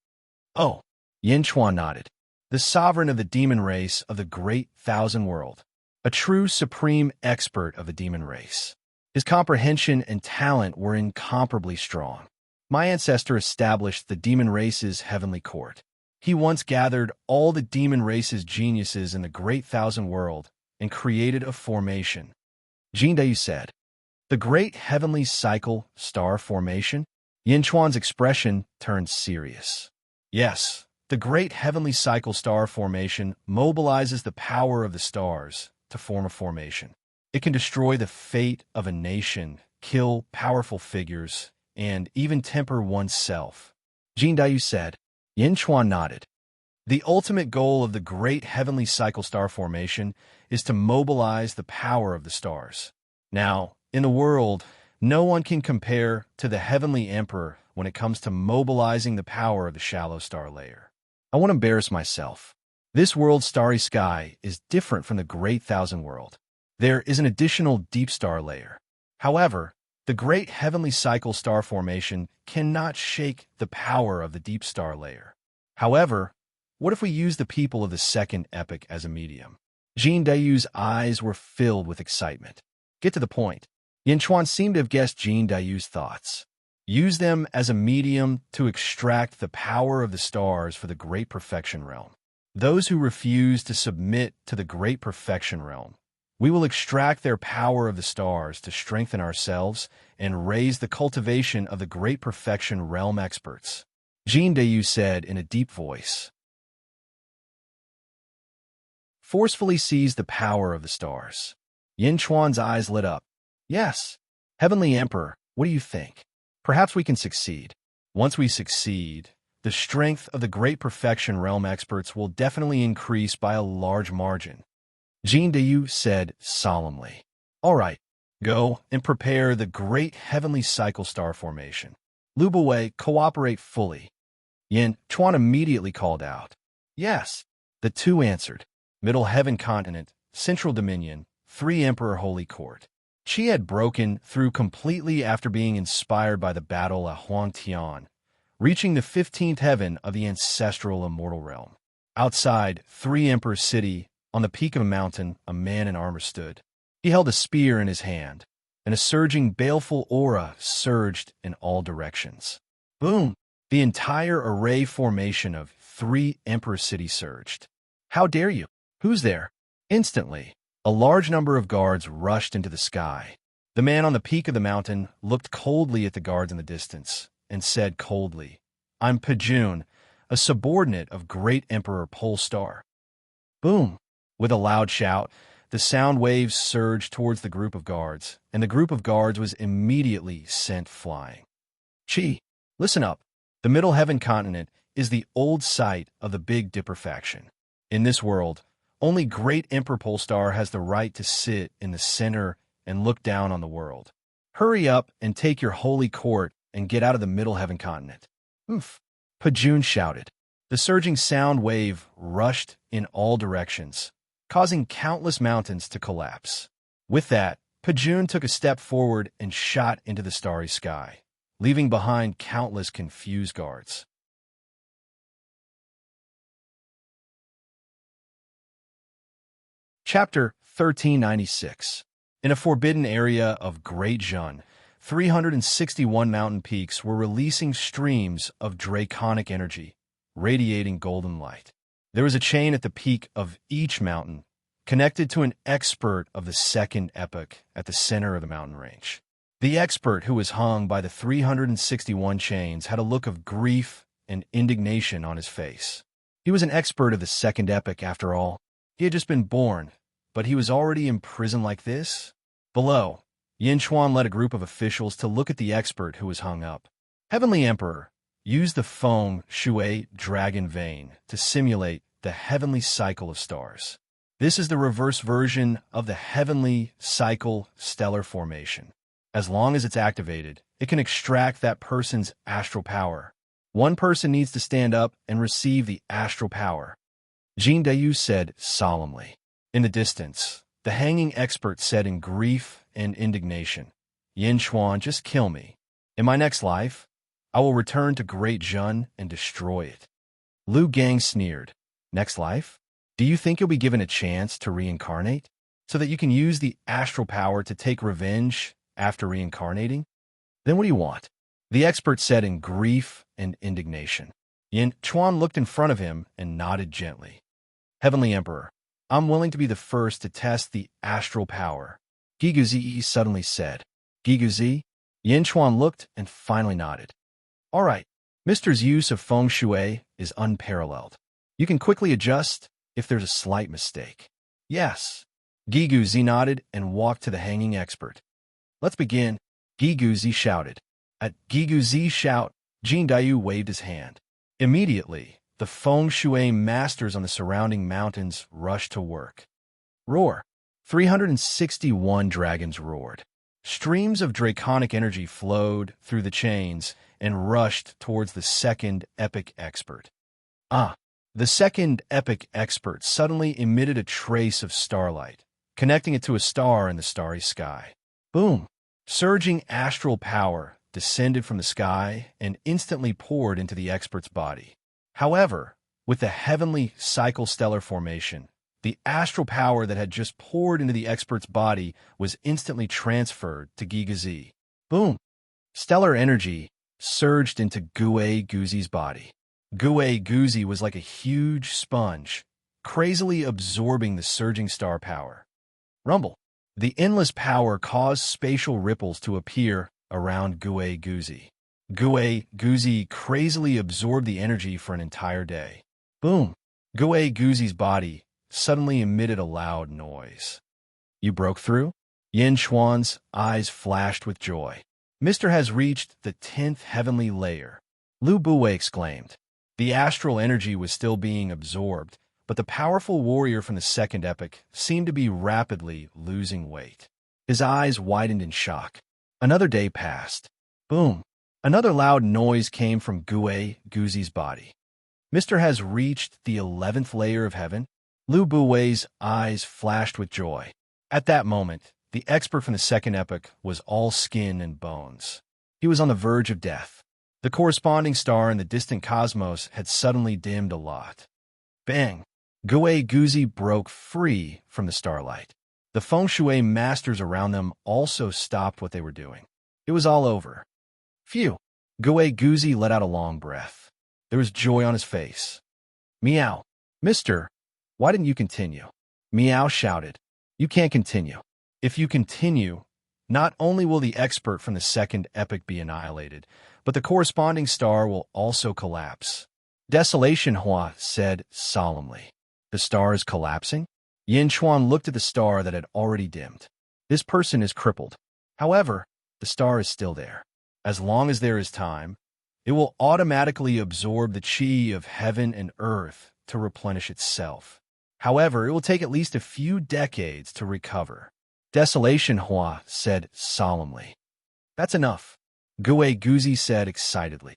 Oh, Yin Chuan nodded. The sovereign of the demon race of the great thousand world. A true supreme expert of the demon race. His comprehension and talent were incomparably strong. My ancestor established the demon race's heavenly court. He once gathered all the demon race's geniuses in the great thousand world and created a formation. Jin Dayu said, "The great heavenly cycle star formation?" Yin Chuan's expression turned serious. Yes, the great heavenly cycle star formation mobilizes the power of the stars to form a formation. It can destroy the fate of a nation, kill powerful figures, and even temper oneself. Jin Dayu said. Yin Chuan nodded. The ultimate goal of the great heavenly cycle star formation is to mobilize the power of the stars. Now, in the world, no one can compare to the heavenly emperor when it comes to mobilizing the power of the shallow star layer. I won't embarrass myself. This world's starry sky is different from the great thousand world. There is an additional deep star layer. However, the great heavenly cycle star formation cannot shake the power of the deep star layer. However, what if we use the people of the second epoch as a medium? Jin Dayu's eyes were filled with excitement. Get to the point. Yin Chuan seemed to have guessed Jin Dayu's thoughts. Use them as a medium to extract the power of the stars for the great perfection realm. Those who refuse to submit to the great perfection realm, we will extract their power of the stars to strengthen ourselves and raise the cultivation of the great perfection realm experts. Jin Dayu said in a deep voice. Forcefully seize the power of the stars. Yin Chuan's eyes lit up. Yes, Heavenly Emperor, what do you think? Perhaps we can succeed. Once we succeed, the strength of the great perfection realm experts will definitely increase by a large margin. Jin Dayu said solemnly. All right, go and prepare the great heavenly cycle star formation. Lu Buwei, cooperate fully. Yin Chuan immediately called out. Yes, the two answered. Middle Heaven Continent, Central Dominion, 3 Emperor Holy Court. Qi had broken through completely after being inspired by the battle at Huangtian, reaching the 15th heaven of the ancestral immortal realm. Outside 3 Emperor City, on the peak of a mountain, a man in armor stood. He held a spear in his hand, and a surging, baleful aura surged in all directions. Boom! The entire array formation of 3 Emperor City surged. How dare you? Who's there? Instantly, a large number of guards rushed into the sky. The man on the peak of the mountain looked coldly at the guards in the distance and said coldly, I'm Pejun, a subordinate of Great Emperor Polestar. Boom! With a loud shout, the sound waves surged towards the group of guards, and the group of guards was immediately sent flying. Qi, listen up. The Middle Heaven Continent is the old site of the Big Dipper faction. In this world, only Great Emperor Polestar has the right to sit in the center and look down on the world. Hurry up and take your holy court and get out of the Middle Heaven Continent. Oof! Pejun shouted. The surging sound wave rushed in all directions, causing countless mountains to collapse. With that, Pejun took a step forward and shot into the starry sky, leaving behind countless confused guards. Chapter 1396. In a forbidden area of Great Zhun, 361 mountain peaks were releasing streams of draconic energy, radiating golden light. There was a chain at the peak of each mountain, connected to an expert of the second epoch at the center of the mountain range. The expert who was hung by the 361 chains had a look of grief and indignation on his face. He was an expert of the second epoch after all. He had just been born, but he was already imprisoned like this? Below, Yin Chuan led a group of officials to look at the expert who was hung up. Heavenly Emperor used the Feng Shui dragon vein to simulate the heavenly cycle of stars. This is the reverse version of the heavenly cycle stellar formation. As long as it's activated, it can extract that person's astral power. One person needs to stand up and receive the astral power. Jin Dayu said solemnly. In the distance, the hanging expert said in grief and indignation, Yin Chuan, just kill me. In my next life, I will return to Great Zhun and destroy it. Lu Gang sneered. Next life? Do you think you'll be given a chance to reincarnate, so that you can use the astral power to take revenge after reincarnating? Then what do you want? the expert said in grief and indignation. Yin Chuan looked in front of him and nodded gently. Heavenly Emperor, I'm willing to be the first to test the astral power, Giguzi suddenly said. Giguzi? Yin Chuan looked and finally nodded. All right, Mr.'s use of feng shui is unparalleled. You can quickly adjust if there's a slight mistake. Yes. Giguzi nodded and walked to the hanging expert. Let's begin, Giguzi shouted. At Giguzi's shout, Jin Dayu waved his hand. Immediately, the feng shui masters on the surrounding mountains rushed to work. Roar! 361 dragons roared. Streams of draconic energy flowed through the chains and rushed towards the second epic expert. The second epic expert suddenly emitted a trace of starlight, connecting it to a star in the starry sky. Boom! Surging astral power descended from the sky and instantly poured into the expert's body. However, with the heavenly cycle-stellar formation, the astral power that had just poured into the expert's body was instantly transferred to Giguzi. Boom! Stellar energy surged into Gue Guzi's body. Gue Guzi was like a huge sponge, crazily absorbing the surging star power. Rumble! The endless power caused spatial ripples to appear around Gue Guzi. Gue Guzi crazily absorbed the energy for an entire day. Boom! Gue Guzi's body suddenly emitted a loud noise. You broke through? Yin Chuan's eyes flashed with joy. Mister has reached the 10th heavenly layer. Lu Buwei exclaimed. The astral energy was still being absorbed, but the powerful warrior from the second epoch seemed to be rapidly losing weight. His eyes widened in shock. Another day passed. Boom! Another loud noise came from Gue Guzi's body. Mister has reached the 11th layer of heaven. Lu Buwei's eyes flashed with joy. At that moment, the expert from the second epoch was all skin and bones. He was on the verge of death. The corresponding star in the distant cosmos had suddenly dimmed a lot. Bang! Gue Guzi broke free from the starlight. The feng shui masters around them also stopped what they were doing. It was all over. Phew! Gue Guzi let out a long breath. There was joy on his face. Meow! Mister, why didn't you continue? Meow shouted. You can't continue. If you continue, not only will the expert from the second epoch be annihilated, but the corresponding star will also collapse. Desolation Hua said solemnly. The star is collapsing? Yin Chuan looked at the star that had already dimmed. This person is crippled. However, the star is still there. As long as there is time, it will automatically absorb the qi of heaven and earth to replenish itself. However, it will take at least a few decades to recover. Desolation Hua said solemnly. That's enough, Gue Guzi said excitedly.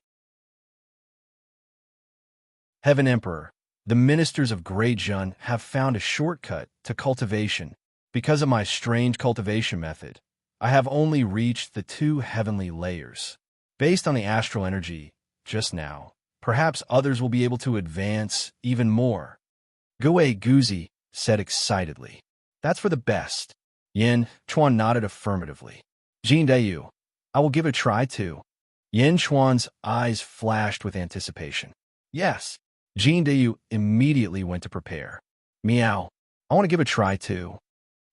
Heaven Emperor, the ministers of Great Jun have found a shortcut to cultivation. Because of my strange cultivation method, I have only reached the 2 heavenly layers. Based on the astral energy just now, perhaps others will be able to advance even more. Gue Guzi said excitedly. That's for the best. Yin Chuan nodded affirmatively. Jin Dayu, I will give it a try too. Yin Chuan's eyes flashed with anticipation. Yes. Jin Dayu immediately went to prepare. Meow, I want to give it a try too.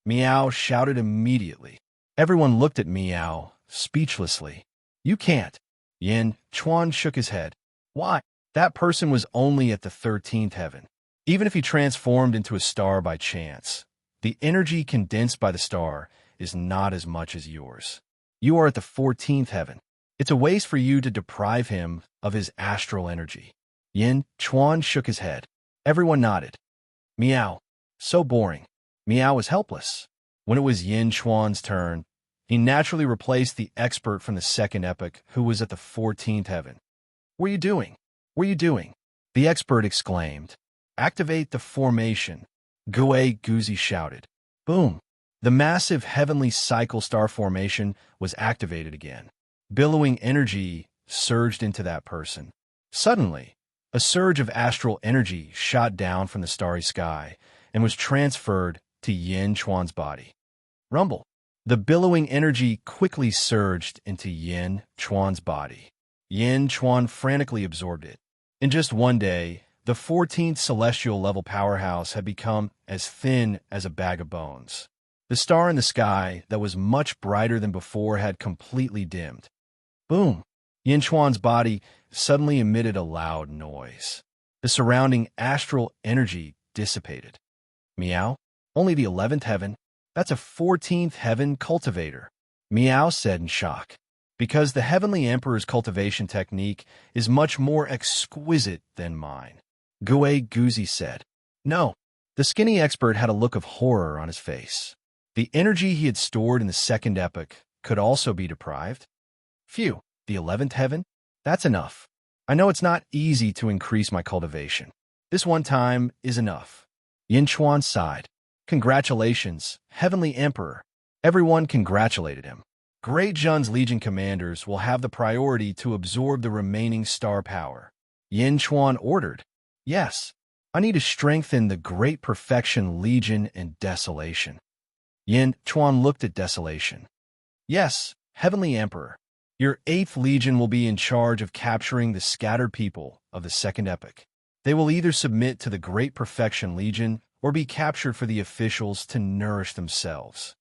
Meow shouted immediately. Everyone looked at Meow, speechlessly. You can't. Yin Chuan shook his head. Why? That person was only at the 13th heaven. Even if he transformed into a star by chance, the energy condensed by the star is not as much as yours. You are at the 14th heaven. It's a waste for you to deprive him of his astral energy. Yin Chuan shook his head. Everyone nodded. Meow. So boring. Meow was helpless. When it was Yin Chuan's turn, he naturally replaced the expert from the second epoch who was at the 14th heaven. What are you doing? What are you doing? The expert exclaimed. Activate the formation. Gue Guzi shouted. Boom. The massive heavenly cycle star formation was activated again. Billowing energy surged into that person. Suddenly, a surge of astral energy shot down from the starry sky and was transferred to Yin Chuan's body. Rumble. The billowing energy quickly surged into Yin Chuan's body. Yin Chuan frantically absorbed it. In just one day, the 14th celestial level powerhouse had become as thin as a bag of bones. The star in the sky that was much brighter than before had completely dimmed. Boom! Yin Chuan's body suddenly emitted a loud noise. The surrounding astral energy dissipated. Meow? Only the 11th heaven? That's a 14th heaven cultivator. Meow said in shock. Because the Heavenly Emperor's cultivation technique is much more exquisite than mine. Gue Guzi said. No. The skinny expert had a look of horror on his face. The energy he had stored in the second epoch could also be deprived? Phew, the 11th heaven? That's enough. I know it's not easy to increase my cultivation. This one time is enough. Yin Chuan sighed. Congratulations, Heavenly Emperor. Everyone congratulated him. Great Zhen's Legion commanders will have the priority to absorb the remaining star power. Yin Chuan ordered. Yes, I need to strengthen the Great Perfection Legion and Desolation. Yin Chuan looked at Desolation. Yes, Heavenly Emperor. Your 8th Legion will be in charge of capturing the scattered people of the second epoch. They will either submit to the Great Perfection Legion or be captured for the officials to nourish themselves.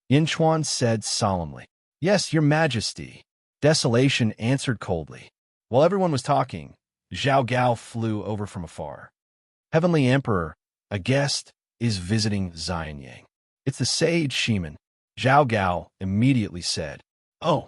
Yin Chuan said solemnly. Yes, Your Majesty. Desolation answered coldly. While everyone was talking, Zhao Gao flew over from afar. Heavenly Emperor, a guest, is visiting Xianyang. It's the sage Shiman. Zhao Gao immediately said, Oh.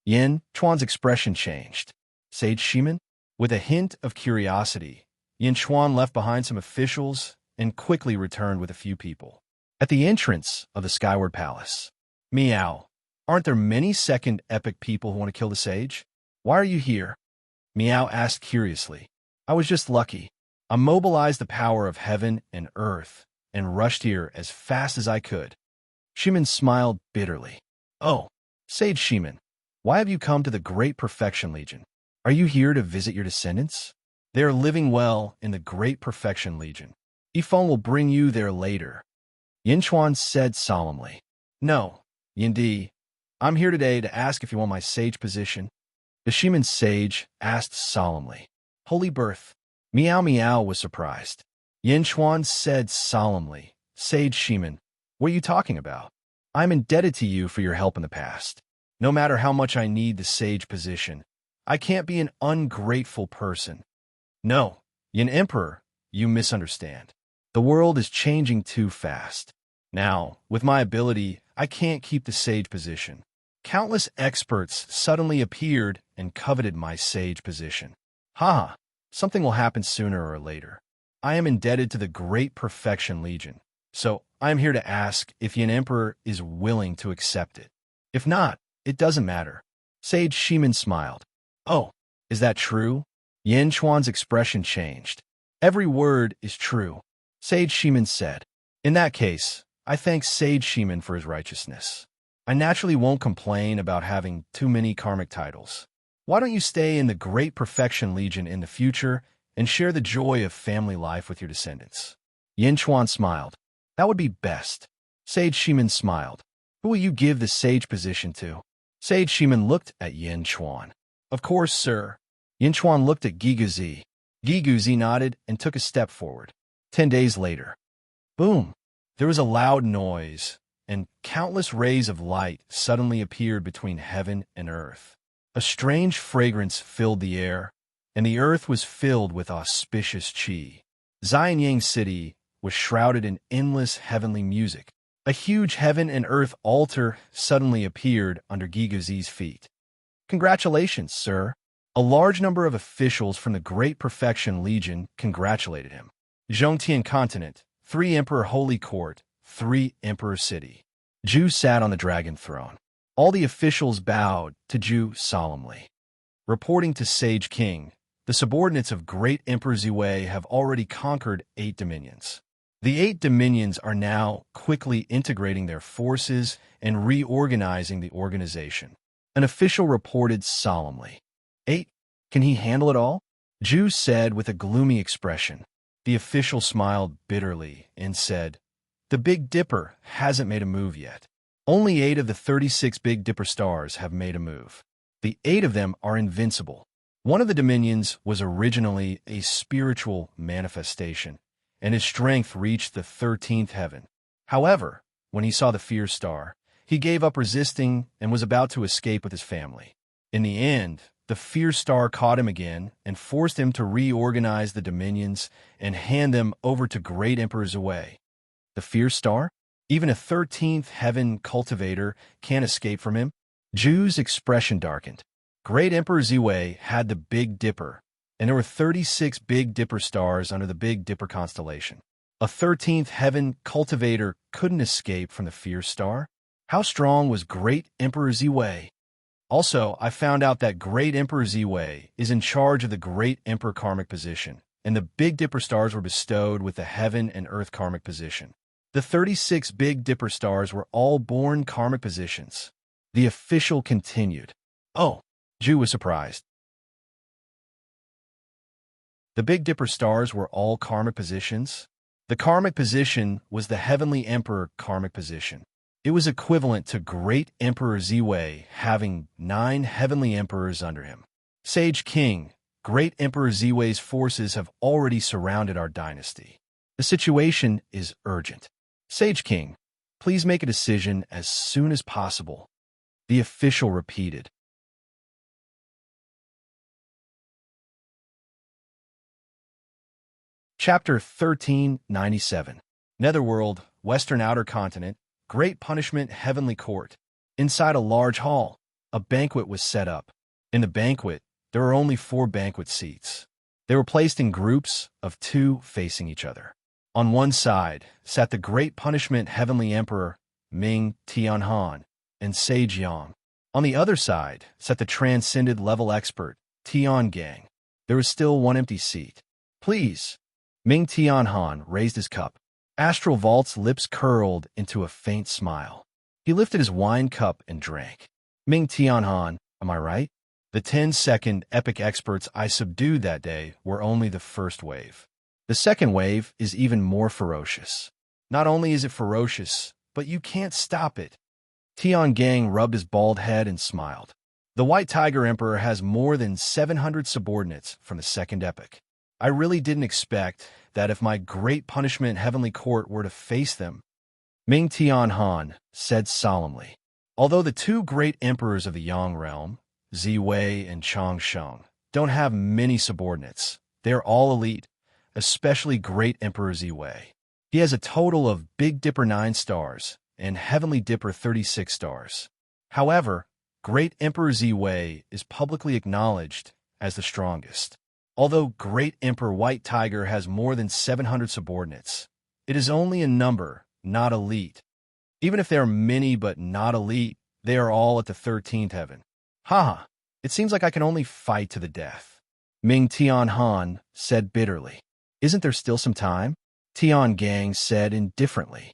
Yin Chuan's expression changed. Sage Shiman? With a hint of curiosity, Yin Chuan left behind some officials and quickly returned with a few people. At the entrance of the Skyward Palace. Meow. Aren't there many second epoch people who want to kill the sage? Why are you here? Meow asked curiously. I was just lucky. I mobilized the power of heaven and earth and rushed here as fast as I could. Shiman smiled bitterly. Oh, Sage Shiman, why have you come to the Great Perfection Legion? Are you here to visit your descendants? They are living well in the Great Perfection Legion. Yifeng will bring you there later. Yin Chuan said solemnly. No, Yindi, I'm here today to ask if you want my sage position. The Shiman sage asked solemnly. Holy birth. Meow Meow was surprised. Yin Chuan said solemnly. Sage Shiman, what are you talking about? I'm indebted to you for your help in the past. No matter how much I need the sage position, I can't be an ungrateful person. No, Yin Emperor, you misunderstand. The world is changing too fast. Now, with my ability, I can't keep the sage position. Countless experts suddenly appeared and coveted my sage position. Haha, something will happen sooner or later. I am indebted to the Great Perfection Legion, so I am here to ask if Yin Emperor is willing to accept it. If not, it doesn't matter. Sage Shiman smiled. Oh, is that true? Yin Chuan's expression changed. Every word is true. Sage Shiman said. In that case, I thank Sage Shiman for his righteousness. I naturally won't complain about having too many karmic titles. Why don't you stay in the Great Perfection Legion in the future and share the joy of family life with your descendants? Yin Chuan smiled. That would be best. Sage Shiman smiled. Who will you give the sage position to? Sage Shiman looked at Yin Chuan. Of course, sir. Yin Chuan looked at Giguzi. Giguzi nodded and took a step forward. 10 days later. Boom! There was a loud noise, and countless rays of light suddenly appeared between heaven and earth. A strange fragrance filled the air, and the earth was filled with auspicious qi. Xianyang City was shrouded in endless heavenly music. A huge heaven and earth altar suddenly appeared under Giguzi's feet. Congratulations, sir. A large number of officials from the Great Perfection Legion congratulated him. Zhongtian Continent, 3 Emperor Holy Court, 3 Emperor City. Zhu sat on the dragon throne. All the officials bowed to Zhu solemnly. Reporting to Sage King, the subordinates of Great Emperor Ziwei have already conquered 8 dominions. The 8 dominions are now quickly integrating their forces and reorganizing the organization. An official reported solemnly. 8? Can he handle it all? Zhu said with a gloomy expression. The official smiled bitterly and said, The Big Dipper hasn't made a move yet. Only 8 of the 36 Big Dipper stars have made a move. The 8 of them are invincible. One of the dominions was originally a spiritual manifestation, and his strength reached the 13th heaven. However, when he saw the Fear Star, he gave up resisting and was about to escape with his family. In the end, the Fear Star caught him again and forced him to reorganize the dominions and hand them over to Great Emperor Zwei. The Fear Star? Even a 13th heaven cultivator can't escape from him? Ju's expression darkened. Great Emperor Zwei had the Big Dipper, and there were 36 Big Dipper stars under the Big Dipper constellation. A 13th heaven cultivator couldn't escape from the Fear Star? How strong was Great Emperor Zwei? Also, I found out that Great Emperor Zwei is in charge of the Great Emperor karmic position, and the Big Dipper stars were bestowed with the Heaven and Earth karmic position. The 36 Big Dipper stars were all born karmic positions. The official continued. Oh, Ju was surprised. The Big Dipper stars were all karmic positions? The karmic position was the Heavenly Emperor karmic position. It was equivalent to Great Emperor Zwei having 9 heavenly emperors under him. Sage King, Great Emperor Zwei's forces have already surrounded our dynasty. The situation is urgent. Sage King, please make a decision as soon as possible. The official repeated. Chapter 1397. Netherworld, Western Outer Continent, Great Punishment Heavenly Court. Inside a large hall, a banquet was set up. In the banquet, there were only 4 banquet seats. They were placed in groups of 2 facing each other. On one side sat the Great Punishment Heavenly Emperor, Ming Tianhan, and Sage Yang. On the other side sat the Transcended Level Expert, Tian Gang. There was still 1 empty seat. Please. Ming Tianhan raised his cup. Astral Vault's lips curled into a faint smile. He lifted his wine cup and drank. Ming Tianhan, am I right? The 10-second epic experts I subdued that day were only the first wave. The second wave is even more ferocious. Not only is it ferocious, but you can't stop it. Tian Gang rubbed his bald head and smiled. The White Tiger Emperor has more than 700 subordinates from the second epic. I really didn't expect that if my Great Punishment Heavenly Court were to face them. Ming Tianhan said solemnly. Although the 2 great emperors of the Yang realm, Ziwei and Changsheng, don't have many subordinates, they are all elite, especially Great Emperor Ziwei. He has a total of Big Dipper 9 stars and Heavenly Dipper 36 stars. However, Great Emperor Ziwei is publicly acknowledged as the strongest. Although Great Emperor White Tiger has more than 700 subordinates, it is only a number, not elite. Even if there are many but not elite, they are all at the 13th heaven. Haha, it seems like I can only fight to the death. Ming Tianhan said bitterly. Isn't there still some time? Tian Gang said indifferently.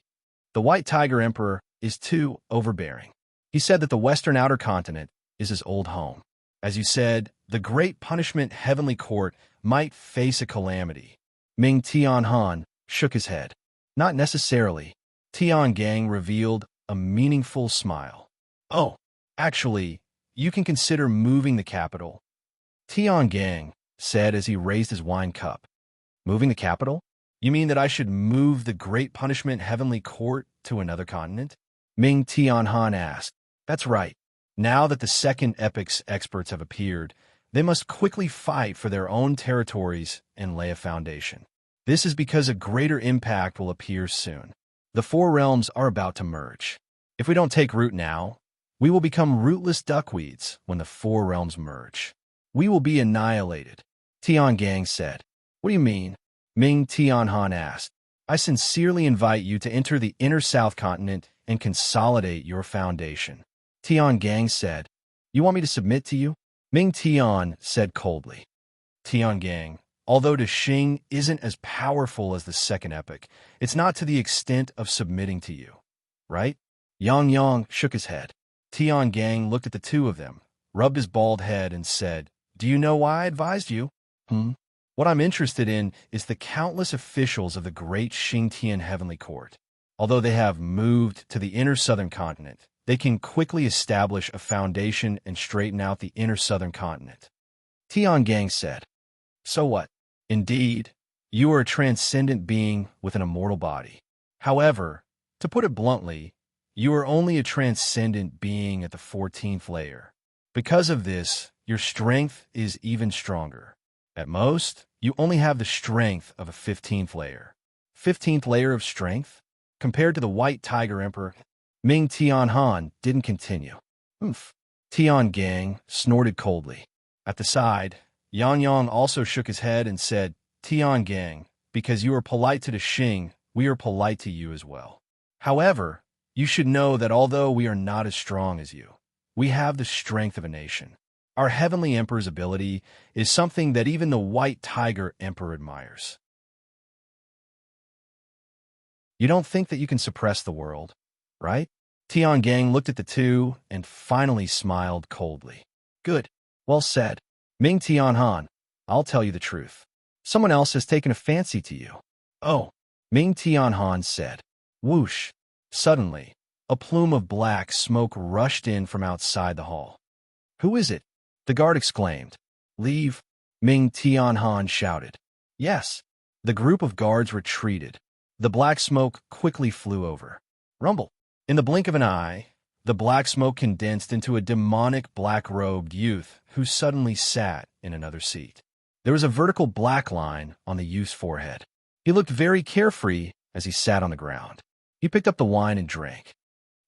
The White Tiger Emperor is too overbearing. He said that the Western Outer Continent is his old home. As you said, the Great Punishment Heavenly Court might face a calamity. Ming Tianhan shook his head. Not necessarily. Tian Gang revealed a meaningful smile. Oh, actually, you can consider moving the capital. Tian Gang said as he raised his wine cup. Moving the capital? You mean that I should move the Great Punishment Heavenly Court to another continent? Ming Tianhan asked. That's right. Now that the second epic's experts have appeared, they must quickly fight for their own territories and lay a foundation. This is because a greater impact will appear soon. The 4 realms are about to merge. If we don't take root now, we will become rootless duckweeds when the 4 realms merge. We will be annihilated, Tian Gang said. What do you mean? Ming Tianhan asked. I sincerely invite you to enter the inner South continent and consolidate your foundation. Tian Gang said. You want me to submit to you? Ming Tian said coldly. Tian Gang, although Dexing isn't as powerful as the second epic, it's not to the extent of submitting to you, right? Yang shook his head. Tian Gang looked at the 2 of them, rubbed his bald head and said, Do you know why I advised you? What I'm interested in is the countless officials of the Great Xingtian Heavenly Court. Although they have moved to the inner southern continent, they can quickly establish a foundation and straighten out the inner southern continent. Tian said, "So what? Indeed, you are a transcendent being with an immortal body. However, to put it bluntly, you are only a transcendent being at the 14th layer. Because of this, your strength is even stronger. At most, you only have the strength of a 15th layer. 15th layer of strength? Compared to the White Tiger Emperor?" Ming Tianhan didn't continue. "Oomph." Tian snorted coldly. At the side, Yang also shook his head and said, "Tian, because you are polite to the Xing, we are polite to you as well. However, you should know that although we are not as strong as you, we have the strength of a nation. Our Heavenly Emperor's ability is something that even the White Tiger Emperor admires. You don't think that you can suppress the world, right?" Tian looked at the two and finally smiled coldly. "Good. Well said. Ming Tianhan, I'll tell you the truth. Someone else has taken a fancy to you." "Oh," Ming Tianhan said. Whoosh! Suddenly, a plume of black smoke rushed in from outside the hall. "Who is it?" the guard exclaimed. "Leave," Ming Tianhan shouted. "Yes." The group of guards retreated. The black smoke quickly flew over. Rumble! In the blink of an eye, the black smoke condensed into a demonic black-robed youth who suddenly sat in another seat. There was a vertical black line on the youth's forehead. He looked very carefree as he sat on the ground. He picked up the wine and drank.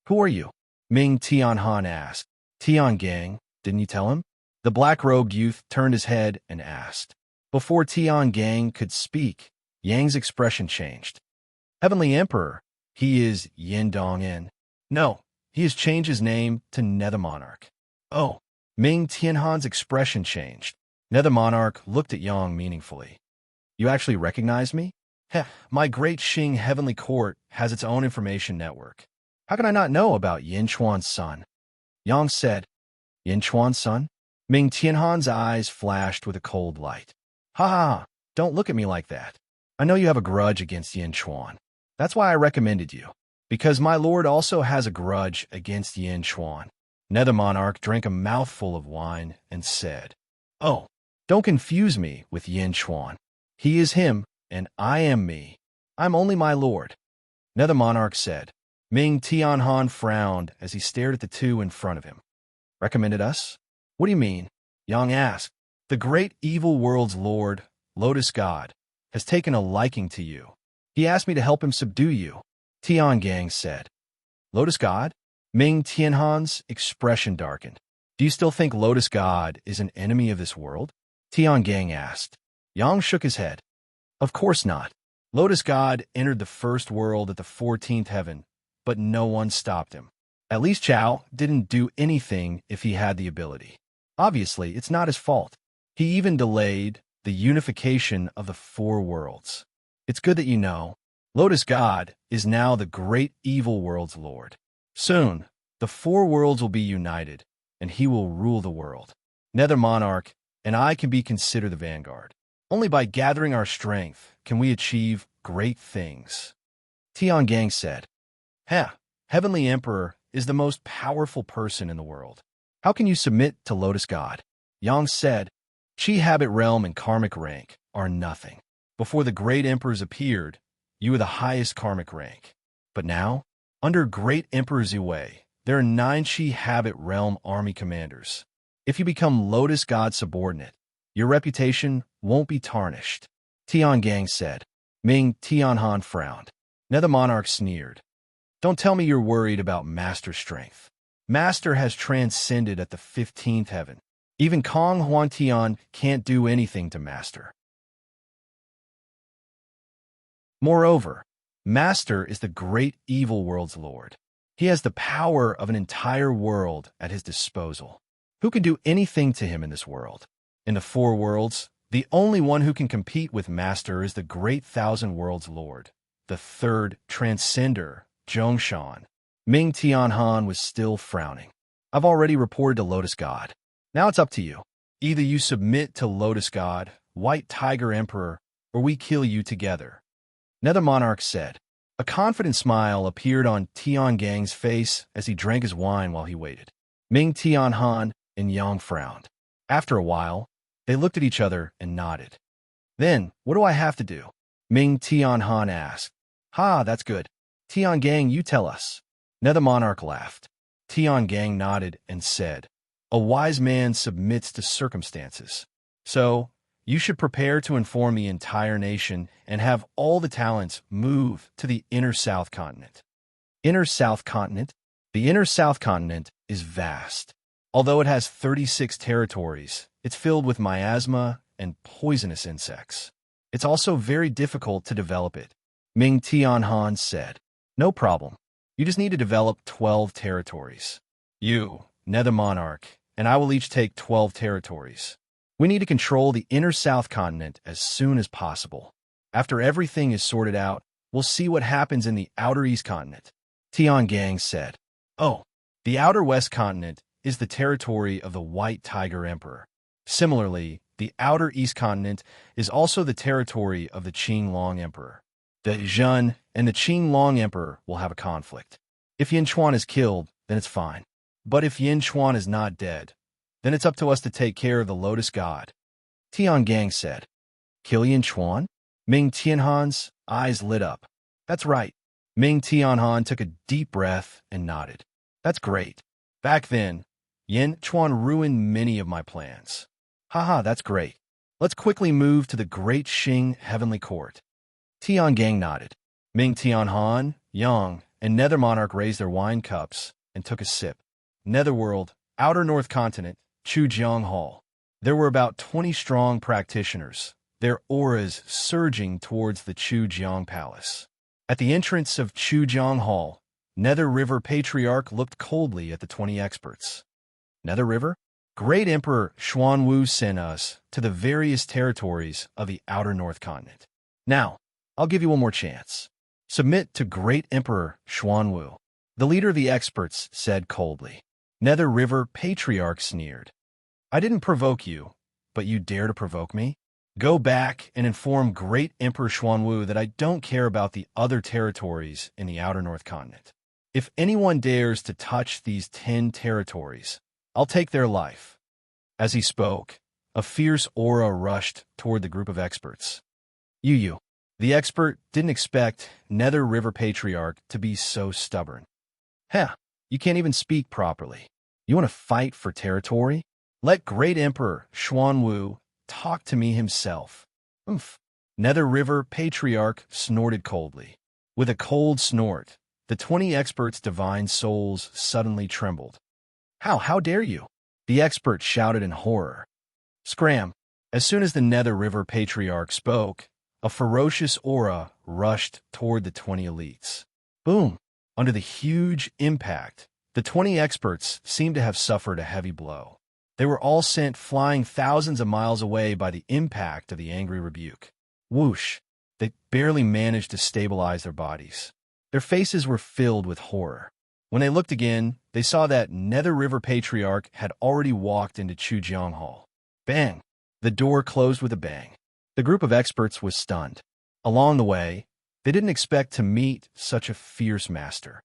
"Who are you?" Ming Tianhan asked. "Tian, didn't you tell him?" The black-robed youth turned his head and asked. Before Tian could speak, Yang's expression changed. "Heavenly Emperor, he is Yin Dong'en." "No, he has changed his name to Nether Monarch." "Oh." Ming Tianhan's expression changed. Nether Monarch looked at Yang meaningfully. "You actually recognize me?" "Heh, my great Xing Heavenly Court has its own information network. How can I not know about Yin Chuan's son?" Yang said. "Yin Chuan's son?" Ming Tianhan's eyes flashed with a cold light. "Ha ha, don't look at me like that. I know you have a grudge against Yin Chuan. That's why I recommended you. Because my lord also has a grudge against Yin Chuan." Nether Monarch drank a mouthful of wine and said, "Oh, don't confuse me with Yin Chuan. He is him, and I am me. I'm only my lord." Nether Monarch said. Ming Tianhan frowned as he stared at the two in front of him. "Recommended us? What do you mean?" Yang asked. "The great evil world's lord, Lotus God, has taken a liking to you. He asked me to help him subdue you," Tian said. "Lotus God?" Ming Tianhan's expression darkened. "Do you still think Lotus God is an enemy of this world?" Tian asked. Yang shook his head. "Of course not. Lotus God entered the first world at the 14th heaven, but no one stopped him. At least Chao didn't do anything if he had the ability. Obviously, it's not his fault. He even delayed the unification of the four worlds. It's good that you know. Lotus God is now the great evil world's lord. Soon, the four worlds will be united, and he will rule the world. Nether Monarch and I can be considered the vanguard. Only by gathering our strength can we achieve great things." Tian said. Heavenly Emperor is the most powerful person in the world. How can you submit to Lotus God?" Yang said. "Chi habit realm and karmic rank are nothing. Before the great emperors appeared, you were the highest karmic rank. But now, under great Emperor Ziwei, there are 9 Chi habit realm army commanders. If you become Lotus God subordinate, your reputation won't be tarnished," Tian said. Ming Tianhan frowned. Nether Monarch sneered. "Don't tell me you're worried about Master strength. Master has transcended at the 15th heaven. Even Kong Huangtian can't do anything to Master. Moreover, Master is the great evil world's lord. He has the power of an entire world at his disposal. Who can do anything to him in this world? In the four worlds, the only one who can compete with Master is the great thousand worlds lord, the third transcender, Zhongshan." Ming Tianhan was still frowning. "I've already reported to Lotus God. Now it's up to you. Either you submit to Lotus God, White Tiger Emperor, or we kill you together." Nether Monarch said. A confident smile appeared on Tiangang's face as he drank his wine while he waited. Ming Tianhan and Yang frowned. After a while, they looked at each other and nodded. Then, what do I have to do? Ming Tianhan asked. Ha, that's good. Tiangang, you tell us. Nether Monarch laughed. Tiangang nodded and said, a wise man submits to circumstances. So, you should prepare to inform the entire nation and have all the talents move to the Inner South Continent. Inner South Continent? The Inner South Continent is vast. Although it has 36 territories, it's filled with miasma and poisonous insects. It's also very difficult to develop it. Ming Tianhan said, no problem. You just need to develop 12 territories. You, Nether Monarch, and I will each take 12 territories. We need to control the Inner South Continent as soon as possible. After everything is sorted out, we'll see what happens in the Outer East Continent. Tiangang said, oh, the Outer West Continent is the territory of the White Tiger Emperor. Similarly, the Outer East Continent is also the territory of the Qinglong Emperor. The Zhen and the Qinglong Emperor will have a conflict. If Yin Chuan is killed, then it's fine. But if Yin Chuan is not dead, then it's up to us to take care of the Lotus God. Tiangang said, kill Yin Chuan? Ming Tianhan's eyes lit up. That's right. Ming Tianhan took a deep breath and nodded. That's great. Back then, Yin Chuan ruined many of my plans. Haha, that's great. Let's quickly move to the Great Xing Heavenly Court. Tiangang nodded. Ming Tianhan, Yang, and Nether Monarch raised their wine cups and took a sip. Netherworld, Outer North Continent, Chujiang Hall. There were about 20 strong practitioners, their auras surging towards the Chujiang Palace. At the entrance of Chujiang Hall, Nether River Patriarch looked coldly at the 20 experts. Nether River? Great Emperor Xuanwu sent us to the various territories of the Outer North Continent. Now, I'll give you one more chance. Submit to Great Emperor Xuanwu. The leader of the experts said coldly. Nether River Patriarch sneered. I didn't provoke you, but you dare to provoke me? Go back and inform Great Emperor Xuanwu that I don't care about the other territories in the Outer North Continent. If anyone dares to touch these 10 territories, I'll take their life. As he spoke, a fierce aura rushed toward the group of experts. You. The expert didn't expect Nether River Patriarch to be so stubborn. Heh, you can't even speak properly. You want to fight for territory? Let Great Emperor Xuanwu talk to me himself. Oomph. Nether River Patriarch snorted coldly. With a cold snort, the 20 experts' divine souls suddenly trembled. How dare you? The expert shouted in horror. Scram! As soon as the Nether River Patriarch spoke, a ferocious aura rushed toward the 20 elites. Boom! Under the huge impact, the 20 experts seemed to have suffered a heavy blow. They were all sent flying thousands of miles away by the impact of the angry rebuke. Whoosh! They barely managed to stabilize their bodies. Their faces were filled with horror. When they looked again, they saw that Nether River Patriarch had already walked into Chujiang Hall. Bang! The door closed with a bang. The group of experts was stunned. Along the way, they didn't expect to meet such a fierce master.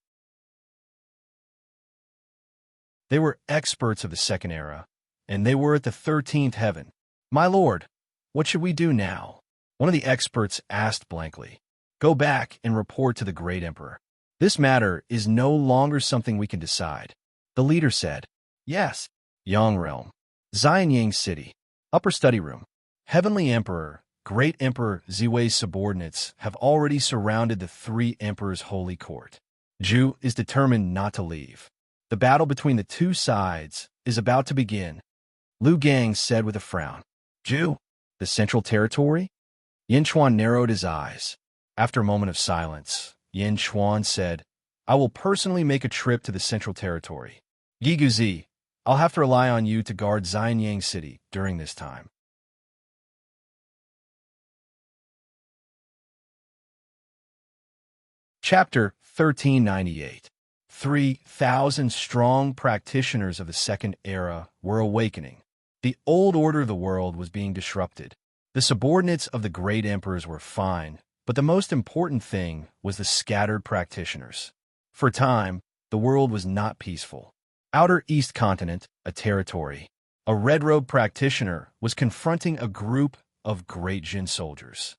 They were experts of the Second Era, and they were at the 13th heaven. My lord, what should we do now? One of the experts asked blankly. Go back and report to the Great Emperor. This matter is no longer something we can decide. The leader said. Yes. Yang Realm. Xianyang City. Upper Study Room. Heavenly Emperor, Great Emperor Ziwei's subordinates have already surrounded the 3 emperors' holy court. Zhu is determined not to leave. The battle between the two sides is about to begin. Lu Gang said with a frown. Zhu, the Central Territory? Yin Chuan narrowed his eyes. After a moment of silence, Yin Chuan said, I will personally make a trip to the Central Territory. Yi Guzi, I'll have to rely on you to guard Xianyang City during this time. Chapter 1398. 3,000 strong practitioners of the Second Era were awakening. The old order of the world was being disrupted. The subordinates of the great emperors were fine, But the most important thing was the scattered practitioners. For a time, the world was not peaceful. Outer East Continent, a territory, a red-robed practitioner was confronting a group of Great Jin soldiers.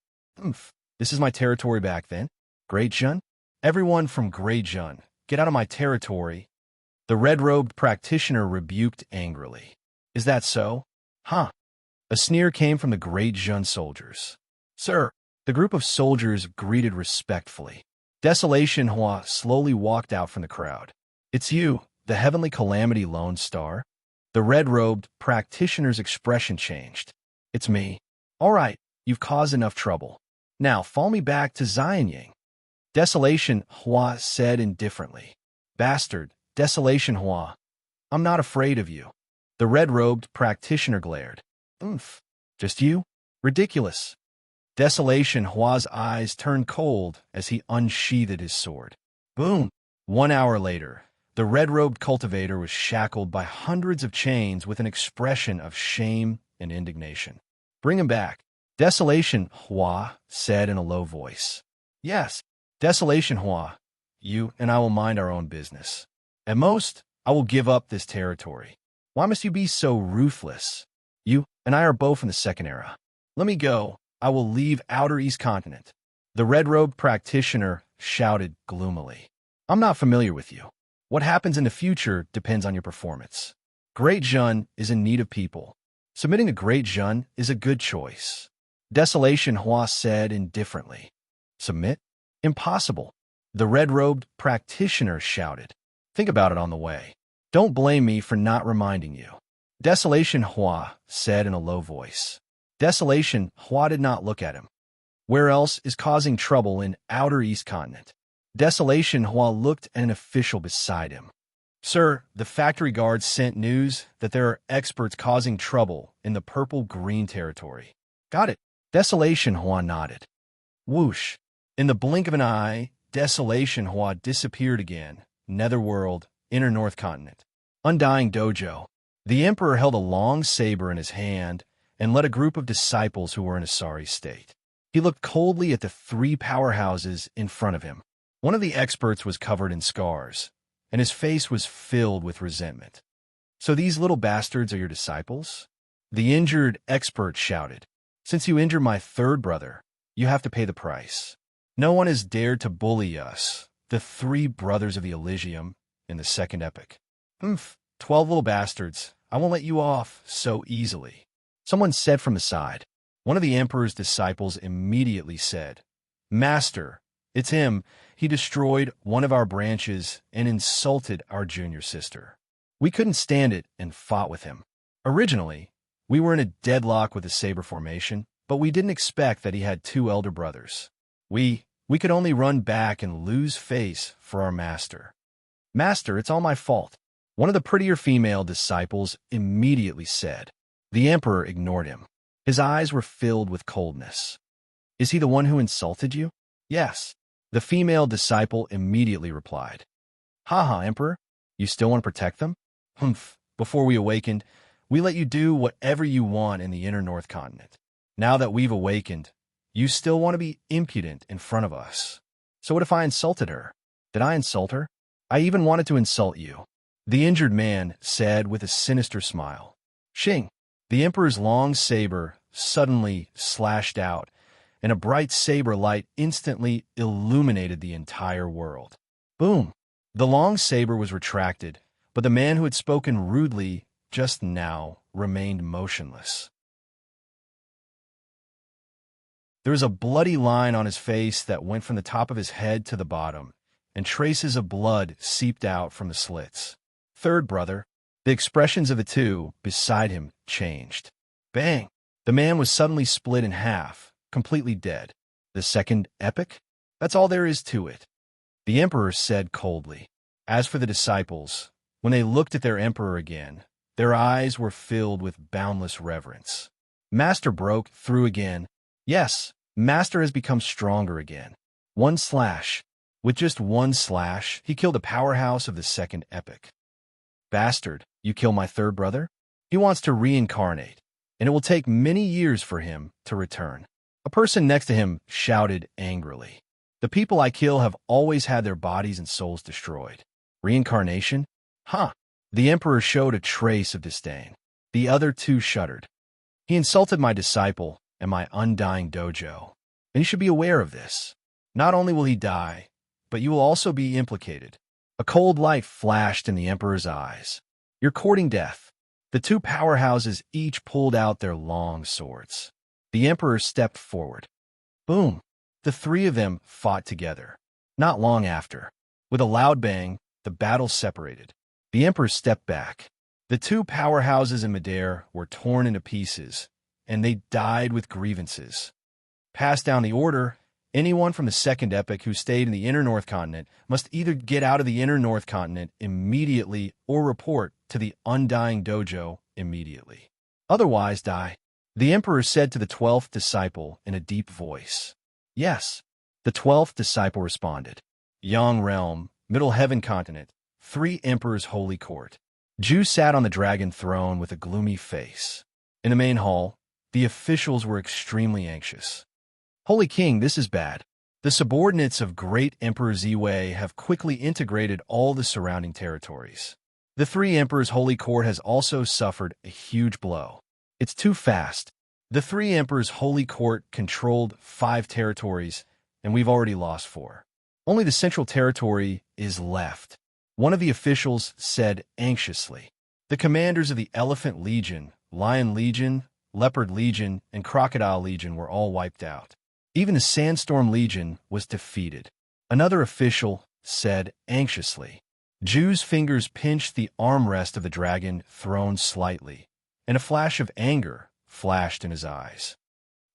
This is my territory back then? Great Jin? Everyone from Great Jin, get out of my territory. The red-robed practitioner rebuked angrily. Is that so? Huh. A sneer came from the Great Jin soldiers. Sir, the group of soldiers greeted respectfully. Desolation Hua slowly walked out from the crowd. It's you, the heavenly calamity lone star? The red-robed practitioner's expression changed. It's me. All right, you've caused enough trouble. Now follow me back to Xianying. Desolation Hua said indifferently. Bastard, Desolation Hua. I'm not afraid of you. The red-robed practitioner glared. Just you? Ridiculous. Desolation Hua's eyes turned cold as he unsheathed his sword. Boom! 1 hour later, the red-robed cultivator was shackled by hundreds of chains with an expression of shame and indignation. Bring him back. Desolation Hua said in a low voice. Yes, Desolation Hua, you and I will mind our own business. At most, I will give up this territory. Why must you be so ruthless? You and I are both in the second era. Let me go. I will leave Outer East Continent. The red-robed practitioner shouted gloomily. I'm not familiar with you. What happens in the future depends on your performance. Great Jin is in need of people. Submitting to Great Jin is a good choice. Desolation Hua said indifferently. Submit? Impossible. The red-robed practitioner shouted. Think about it on the way. Don't blame me for not reminding you. Desolation Hua said in a low voice. Desolation Hua did not look at him. Where else is causing trouble in Outer East Continent? Desolation Hua looked at an official beside him. Sir, the factory guards sent news that there are experts causing trouble in the purple-green territory. Got it. Desolation Hua nodded. Whoosh. In the blink of an eye, Desolation Hua disappeared again. Netherworld, Inner North Continent. Undying Dojo. The Emperor held a long saber in his hand and led a group of disciples who were in a sorry state. He looked coldly at the 3 powerhouses in front of him. One of the experts was covered in scars, and his face was filled with resentment. So these little bastards are your disciples? The injured expert shouted. Since you injured my 3rd brother, you have to pay the price. No one has dared to bully us, the 3 brothers of the Elysium, in the 2nd epic. 12 little bastards. I won't let you off so easily. Someone said from the side. One of the Emperor's disciples immediately said, Master, it's him. He destroyed one of our branches and insulted our junior sister. We couldn't stand it and fought with him. Originally, we were in a deadlock with the saber formation, but we didn't expect that he had 2 elder brothers. We could only run back and lose face for our master. Master, it's all my fault. One of the prettier female disciples immediately said. The Emperor ignored him. His eyes were filled with coldness. Is he the one who insulted you? Yes. The female disciple immediately replied. Haha, Emperor, you still want to protect them? Before we awakened, we let you do whatever you want in the Inner North Continent. Now that we've awakened, you still want to be impudent in front of us. So what if I insulted her? Did I insult her? I even wanted to insult you. The injured man said with a sinister smile. Xing. The Emperor's long saber suddenly slashed out, and a bright saber light instantly illuminated the entire world. Boom! The long saber was retracted, but the man who had spoken rudely just now remained motionless. There was a bloody line on his face that went from the top of his head to the bottom, and traces of blood seeped out from the slits. 3rd brother. The expressions of the 2 beside him changed. Bang! The man was suddenly split in half, completely dead. The 2nd epic? That's all there is to it. The Emperor said coldly. As for the disciples, when they looked at their Emperor again, their eyes were filled with boundless reverence. Master broke through again. Yes, Master has become stronger again. 1 slash. With just 1 slash, he killed a powerhouse of the 2nd epic. Bastard, you kill my 3rd brother? He wants to reincarnate, and it will take many years for him to return. A person next to him shouted angrily. The people I kill have always had their bodies and souls destroyed. Reincarnation? Huh. The emperor showed a trace of disdain. The other two shuddered. He insulted my disciple and my undying dojo. And you should be aware of this. Not only will he die, but you will also be implicated. A cold light flashed in the emperor's eyes. You're courting death. The two powerhouses each pulled out their long swords. The emperor stepped forward. Boom! The three of them fought together. Not long after, with a loud bang, the battle separated. The emperor stepped back. The two powerhouses in midair were torn into pieces, and they died with grievances. Passed down the order, anyone from the second epoch who stayed in the inner North Continent must either get out of the inner North Continent immediately or report to the undying dojo immediately. Otherwise, die. The emperor said to the 12th disciple in a deep voice. Yes. The 12th disciple responded. Yang realm, Middle Heaven continent, 3 emperors' holy court. Zhu sat on the dragon throne with a gloomy face. In the main hall, the officials were extremely anxious. Holy King, this is bad. The subordinates of great Emperor Ziwei have quickly integrated all the surrounding territories. The 3 emperors' holy court has also suffered a huge blow. It's too fast. The 3 emperors' holy court controlled 5 territories, and we've already lost 4. Only the central territory is left. One of the officials said anxiously. The commanders of the Elephant Legion, Lion Legion, Leopard Legion, and Crocodile Legion were all wiped out. Even the Sandstorm Legion was defeated. Another official said anxiously. Zhu's fingers pinched the armrest of the dragon throne slightly, and a flash of anger flashed in his eyes.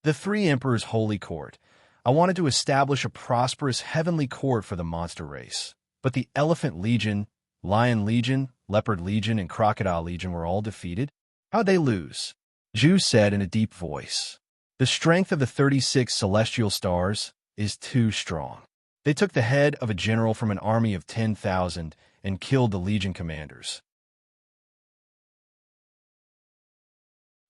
The 3 emperors' holy court. I wanted to establish a prosperous heavenly court for the monster race, but the Elephant Legion, Lion Legion, Leopard Legion, and Crocodile Legion were all defeated. How'd they lose? Zhu said in a deep voice. The strength of the 36 celestial stars is too strong. They took the head of a general from an army of 10,000 and killed the legion commanders.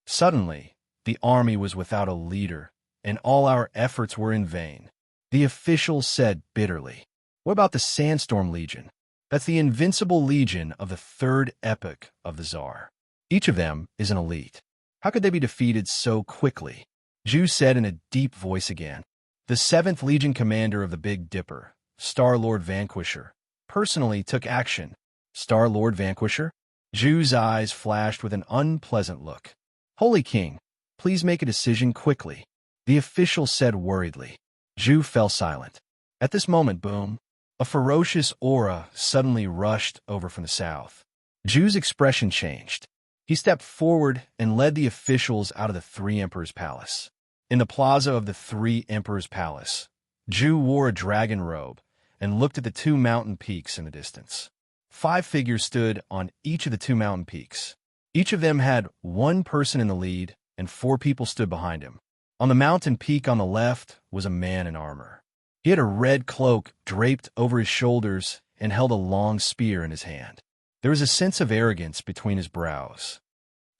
Suddenly, the army was without a leader, and all our efforts were in vain. The official said bitterly. What about the Sandstorm Legion? That's the invincible legion of the 3rd epoch of the Tsar. Each of them is an elite. How could they be defeated so quickly? Zhu said in a deep voice again. The 7th Legion commander of the Big Dipper, Star-Lord Vanquisher, personally took action. Star-Lord Vanquisher? Zhu's eyes flashed with an unpleasant look. Holy King, please make a decision quickly. The official said worriedly. Zhu fell silent. At this moment, boom, a ferocious aura suddenly rushed over from the south. Zhu's expression changed. He stepped forward and led the officials out of the 3 emperors' palace. In the plaza of the 3 emperors' palace, Zhu wore a dragon robe and looked at the 2 mountain peaks in the distance. 5 figures stood on each of the 2 mountain peaks. Each of them had 1 person in the lead, and 4 people stood behind him. On the mountain peak on the left was a man in armor. He had a red cloak draped over his shoulders and held a long spear in his hand. There was a sense of arrogance between his brows.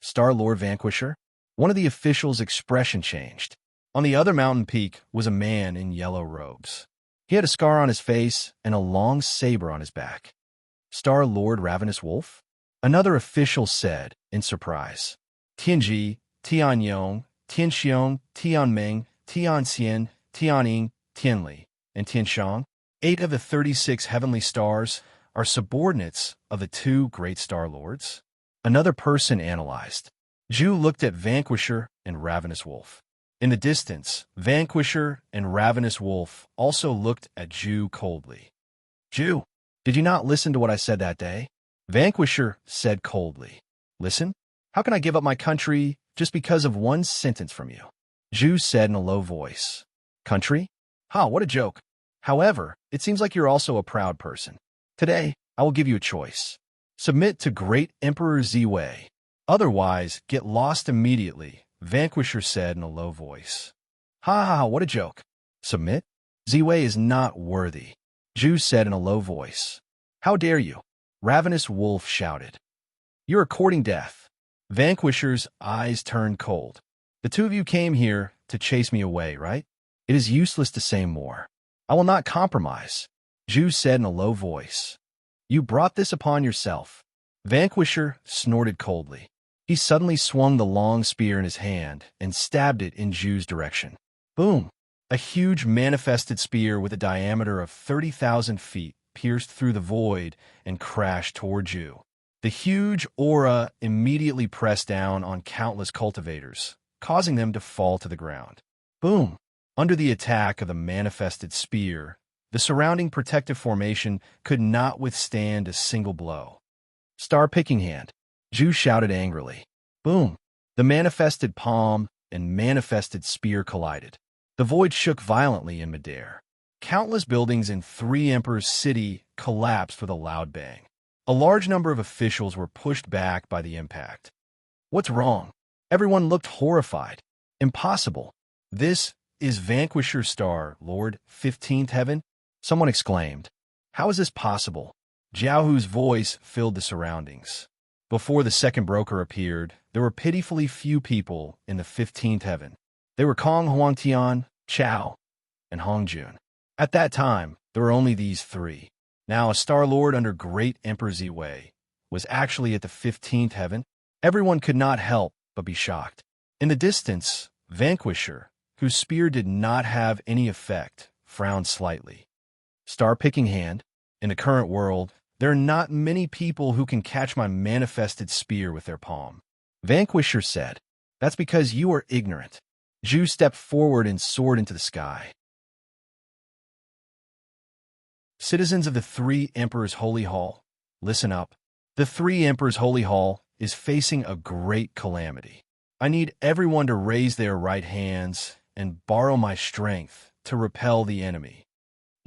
Star-Lord Vanquisher? One of the officials' expression changed. On the other mountain peak was a man in yellow robes. He had a scar on his face and a long saber on his back. Star-Lord Ravenous Wolf? Another official said, in surprise. Tianji, Tianyong, Tianxiong, Tianming, Tianxian, Tianying, Tianli, and Tianshang, 8 of the 36 heavenly stars, are subordinates of the 2 great star lords? Another person analyzed. Zhu looked at Vanquisher and Ravenous Wolf. In the distance, Vanquisher and Ravenous Wolf also looked at Zhu coldly. Zhu, did you not listen to what I said that day? Vanquisher said coldly. Listen? How can I give up my country just because of 1 sentence from you? Zhu said in a low voice. Country? Ha, what a joke. However, it seems like you're also a proud person. Today, I will give you a choice. Submit to Great Emperor Ziwei. Otherwise, get lost immediately, Vanquisher said in a low voice. Ha ha, what a joke. Submit? Ziwei is not worthy, Zhu said in a low voice. How dare you? Ravenous Wolf shouted. You're courting death. Vanquisher's eyes turned cold. The 2 of you came here to chase me away, right? It is useless to say more. I will not compromise, Zhu said in a low voice. You brought this upon yourself. Vanquisher snorted coldly. He suddenly swung the long spear in his hand and stabbed it in Zhu's direction. Boom! A huge manifested spear with a diameter of 30,000 feet pierced through the void and crashed toward Zhu. The huge aura immediately pressed down on countless cultivators, causing them to fall to the ground. Boom! Under the attack of the manifested spear, the surrounding protective formation could not withstand a single blow. Star picking hand, Zhu shouted angrily. Boom! The manifested palm and manifested spear collided. The void shook violently in midair. Countless buildings in Three Emperors City collapsed with a loud bang. A large number of officials were pushed back by the impact. What's wrong? Everyone looked horrified. Impossible. This is Vanquisher Star, Lord, 15th Heaven? Someone exclaimed. How is this possible? Jiaohu's voice filled the surroundings. Before the second broker appeared, there were pitifully few people in the 15th Heaven. They were Kong Huangtian, Chao, and Hongjun. At that time, there were only these three. Now, a Star Lord under Great Emperor Ziwei was actually at the 15th Heaven. Everyone could not help but be shocked. In the distance, Vanquisher, whose spear did not have any effect, frowned slightly. Star picking hand, in the current world, there are not many people who can catch my manifested spear with their palm. Vanquisher said, That's because you are ignorant. Zhu stepped forward and soared into the sky. Citizens of the Three Emperors Holy Hall, listen up. The Three Emperors Holy Hall is facing a great calamity. I need everyone to raise their right hands and borrow my strength to repel the enemy.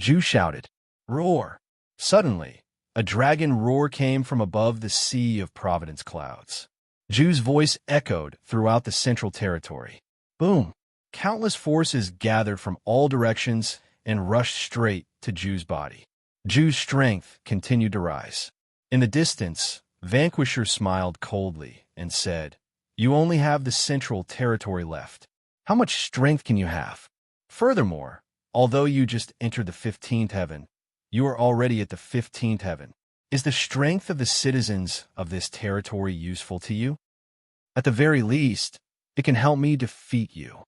Zhu shouted, Roar! Suddenly, a dragon roar came from above the sea of Providence clouds. Zhu's voice echoed throughout the central territory. Boom! Countless forces gathered from all directions and rushed straight to Zhu's body. Zhu's strength continued to rise. In the distance, Vanquisher smiled coldly and said, You only have the central territory left. How much strength can you have? Furthermore, although you just entered the 15th Heaven, you are already at the 15th Heaven. Is the strength of the citizens of this territory useful to you? At the very least, it can help me defeat you.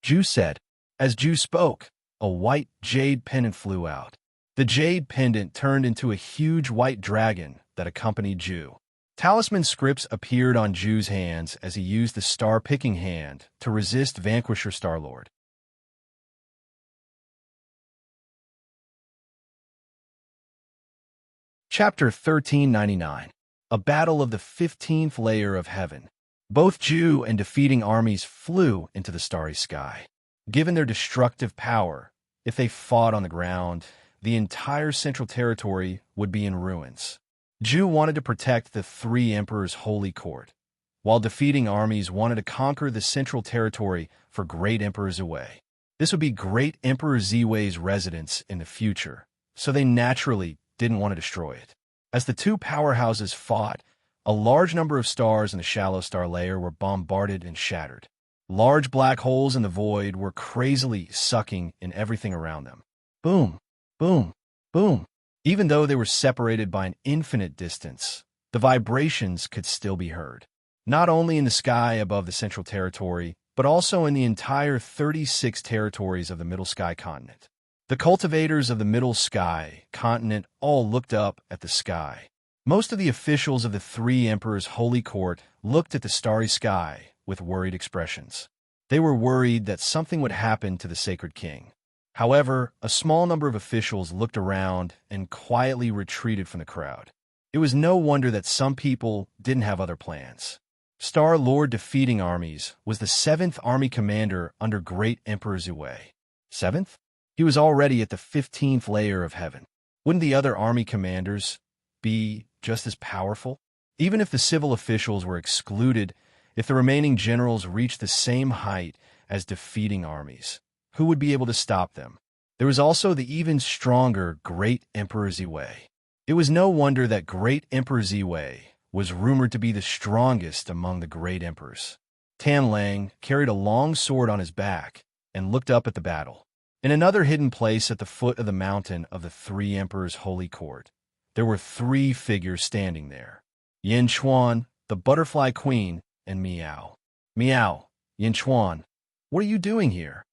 Zhu said. As Zhu spoke, a white jade pendant flew out. The jade pendant turned into a huge white dragon that accompanied Zhu. Talisman scripts appeared on Zhu's hands as he used the star-picking hand to resist Vanquisher Star-Lord. Chapter 1399. A Battle of the 15th Layer of Heaven. Both Zhu and defeating armies flew into the starry sky. Given their destructive power, if they fought on the ground, the entire central territory would be in ruins. Zhu wanted to protect the Three Emperors' holy court, while defeating armies wanted to conquer the central territory for Great Emperor Ziwei. This would be Great Emperor Ziwei's residence in the future, so they naturally didn't want to destroy it. As the two powerhouses fought, a large number of stars in the shallow star layer were bombarded and shattered. Large black holes in the void were crazily sucking in everything around them. Boom, boom, boom. Even though they were separated by an infinite distance, the vibrations could still be heard. Not only in the sky above the central territory, but also in the entire 36 territories of the Middle Sky continent. The cultivators of the Middle Sky continent all looked up at the sky. Most of the officials of the Three Emperors' holy court looked at the starry sky with worried expressions. They were worried that something would happen to the sacred king. However, a small number of officials looked around and quietly retreated from the crowd. It was no wonder that some people didn't have other plans. Star-Lord defeating armies was the 7th army commander under Great Emperor Ziwei. 7th? He was already at the 15th layer of heaven. Wouldn't the other army commanders be just as powerful? Even if the civil officials were excluded, if the remaining generals reached the same height as defeating armies, who would be able to stop them? There was also the even stronger Great Emperor Ziwei. It was no wonder that Great Emperor Ziwei was rumored to be the strongest among the great emperors. Tan Lang carried a long sword on his back and looked up at the battle. In another hidden place at the foot of the mountain of the three emperors' holy court, there were three figures standing there: Yin Chuan, the butterfly queen, and Miao. Miao, Yin Chuan, what are you doing here?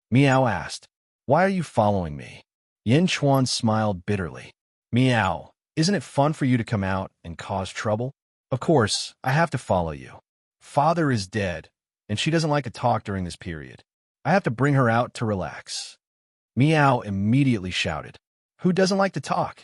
Miao asked. Why are you following me? Yin Chuan smiled bitterly. Miao, isn't it fun for you to come out and cause trouble? Of course, I have to follow you. Father is dead, and she doesn't like to talk during this period. I have to bring her out to relax. Miao immediately shouted. Who doesn't like to talk?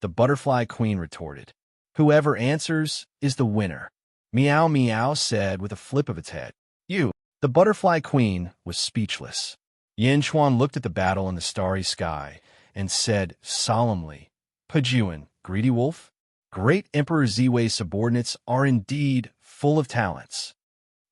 The butterfly queen retorted. Whoever answers is the winner. Miao Miao said with a flip of its head. You. The butterfly queen was speechless. Yin Chuan looked at the battle in the starry sky and said solemnly, Pajuan, greedy wolf, great Emperor Ziwei's subordinates are indeed full of talents.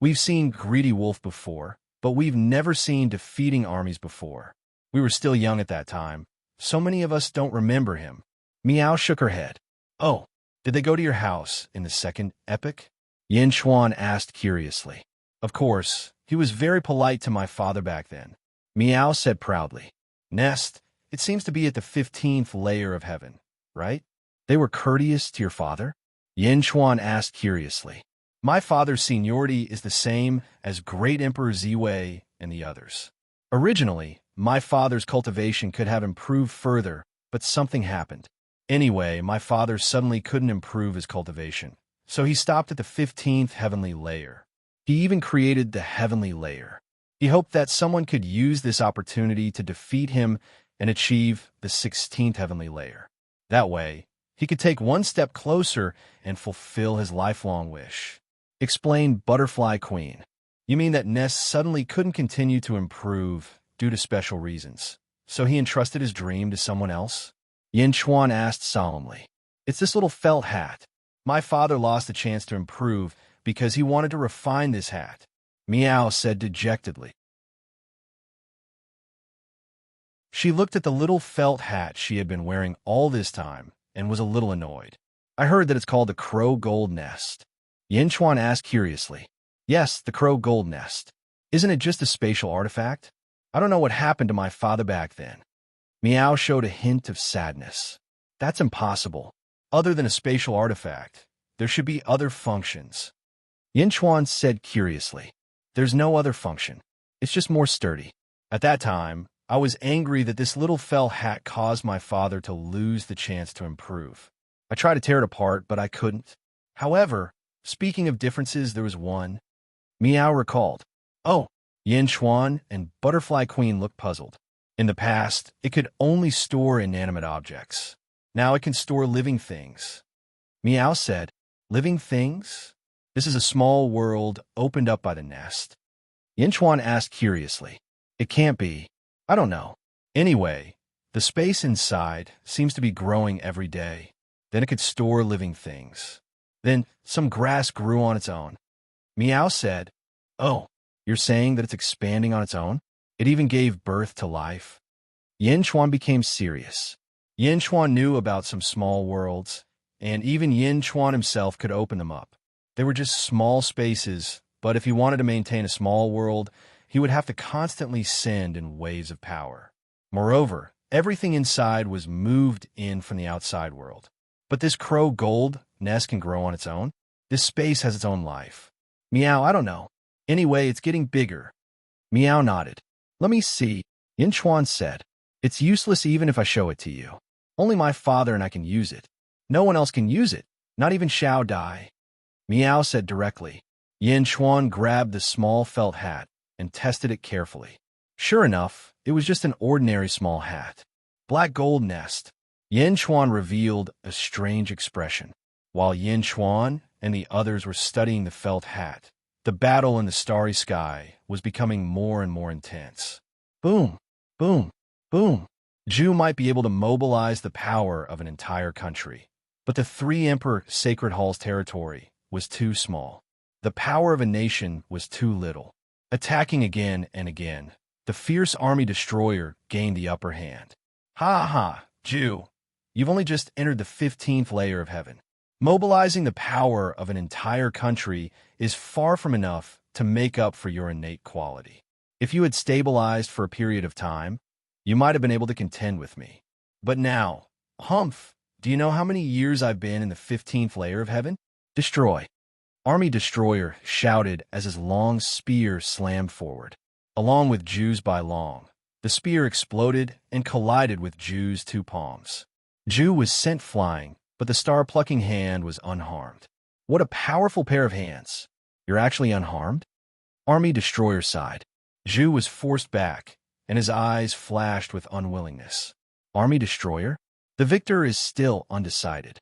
We've seen greedy wolf before, but we've never seen defeating armies before. We were still young at that time. So many of us don't remember him. Miao shook her head. Oh, did they go to your house in the second epic? Yin Chuan asked curiously. Of course, he was very polite to my father back then. Miao said proudly. Nest, it seems to be at the 15th layer of heaven, right? They were courteous to your father? Yin Chuan asked curiously. My father's seniority is the same as Great Emperor Ziwei and the others. Originally, my father's cultivation could have improved further, but something happened. Anyway, my father suddenly couldn't improve his cultivation, so he stopped at the 15th heavenly layer. He even created the heavenly layer. He hoped that someone could use this opportunity to defeat him and achieve the 16th heavenly layer. That way, he could take one step closer and fulfill his lifelong wish. Explained Butterfly Queen. You mean that Ness suddenly couldn't continue to improve due to special reasons, so he entrusted his dream to someone else? Yin Chuan asked solemnly. It's this little felt hat. My father lost the chance to improve because he wanted to refine this hat. Miao said dejectedly. She looked at the little felt hat she had been wearing all this time and was a little annoyed. I heard that it's called the Crow Gold Nest. Yin Chuan asked curiously. Yes, the Crow Gold Nest. Isn't it just a spatial artifact? I don't know what happened to my father back then. Miao showed a hint of sadness. That's impossible. Other than a spatial artifact, there should be other functions. Yin Chuan said curiously. There's no other function. It's just more sturdy. At that time, I was angry that this little felt hat caused my father to lose the chance to improve. I tried to tear it apart, but I couldn't. However, speaking of differences, there was one. Miao recalled. Oh, Yin Chuan and Butterfly Queen looked puzzled. In the past, it could only store inanimate objects. Now it can store living things. Miao said, living things? This is a small world opened up by the nest. Yin Chuan asked curiously. It can't be. I don't know. Anyway, the space inside seems to be growing every day. Then it could store living things. Then some grass grew on its own. Miao said, Oh, you're saying that it's expanding on its own? It even gave birth to life? Yin Chuan became serious. Yin Chuan knew about some small worlds, and even Yin Chuan himself could open them up. They were just small spaces, but if he wanted to maintain a small world, he would have to constantly send in waves of power. Moreover, everything inside was moved in from the outside world. But this Crow Gold nest can grow on its own? This space has its own life. Miao, I don't know. Anyway, it's getting bigger. Miao nodded. Let me see, Yin Chuan said. It's useless even if I show it to you. Only my father and I can use it. No one else can use it, not even Xiao Dai. Miao said directly. Yin Chuan grabbed the small felt hat and tested it carefully. Sure enough, it was just an ordinary small hat. Black gold nest. Yin Chuan revealed a strange expression. While Yin Chuan and the others were studying the felt hat, the battle in the starry sky was becoming more and more intense. Boom, boom, boom. Zhu might be able to mobilize the power of an entire country, but the three Emperor Sacred Hall's territory was too small. The power of a nation was too little. Attacking again and again, the fierce army destroyer gained the upper hand. Ha ha, Zhu, you've only just entered the 15th layer of heaven. Mobilizing the power of an entire country is far from enough to make up for your innate quality. If you had stabilized for a period of time, you might have been able to contend with me. But now, humph, do you know how many years I've been in the 15th layer of heaven? Destroy. Army Destroyer shouted as his long spear slammed forward. Along with Ju's by long, the spear exploded and collided with Ju's two palms. Ju was sent flying, but the star-plucking hand was unharmed. What a powerful pair of hands. You're actually unharmed? Army Destroyer sighed. Ju was forced back, and his eyes flashed with unwillingness. Army Destroyer? The victor is still undecided.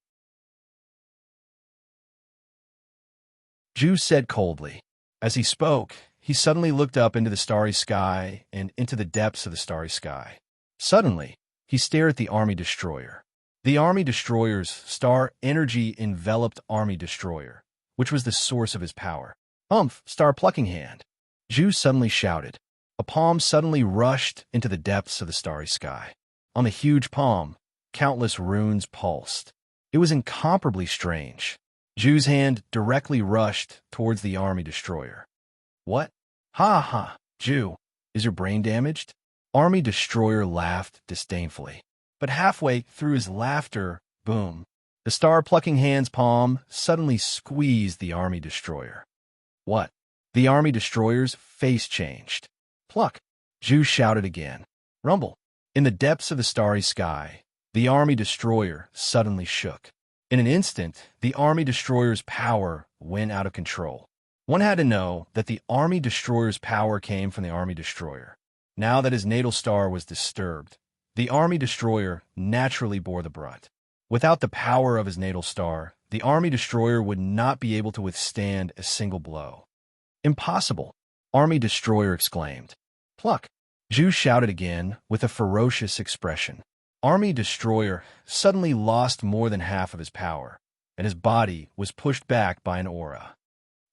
Ju said coldly. As he spoke, he suddenly looked up into the starry sky and into the depths of the starry sky. Suddenly, he stared at the Army Destroyer. The Army Destroyer's star energy enveloped Army Destroyer, which was the source of his power. Humph, star-plucking hand! Ju suddenly shouted. A palm suddenly rushed into the depths of the starry sky. On the huge palm, countless runes pulsed. It was incomparably strange. Ju's hand directly rushed towards the Army Destroyer. What? Ha ha, Ju, is your brain damaged? Army Destroyer laughed disdainfully. But halfway through his laughter, boom, the star-plucking hand's palm suddenly squeezed the Army Destroyer. What? The Army Destroyer's face changed. Pluck! Ju shouted again. Rumble! In the depths of the starry sky, the Army Destroyer suddenly shook. In an instant, the Army Destroyer's power went out of control. One had to know that the Army Destroyer's power came from the Army Destroyer. Now that his natal star was disturbed, the Army Destroyer naturally bore the brunt. Without the power of his natal star, the Army Destroyer would not be able to withstand a single blow. Impossible! Army Destroyer exclaimed. Pluck! Ju shouted again with a ferocious expression. Army Destroyer suddenly lost more than half of his power, and his body was pushed back by an aura.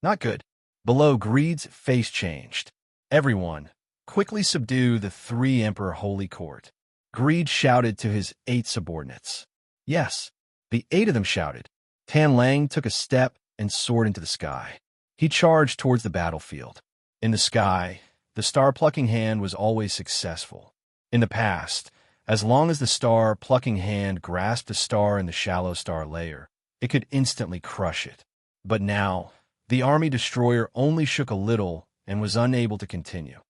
Not good. Below, Greed's face changed. Everyone, quickly subdue the 3 Emperor Holy Court. Greed shouted to his 8 subordinates. Yes, the 8 of them shouted. Tan Lang took a step and soared into the sky. He charged towards the battlefield. In the sky, the star-plucking hand was always successful. In the past, as long as the star-plucking hand grasped a star in the shallow star layer, it could instantly crush it. But now, the Army Destroyer only shook a little and was unable to continue.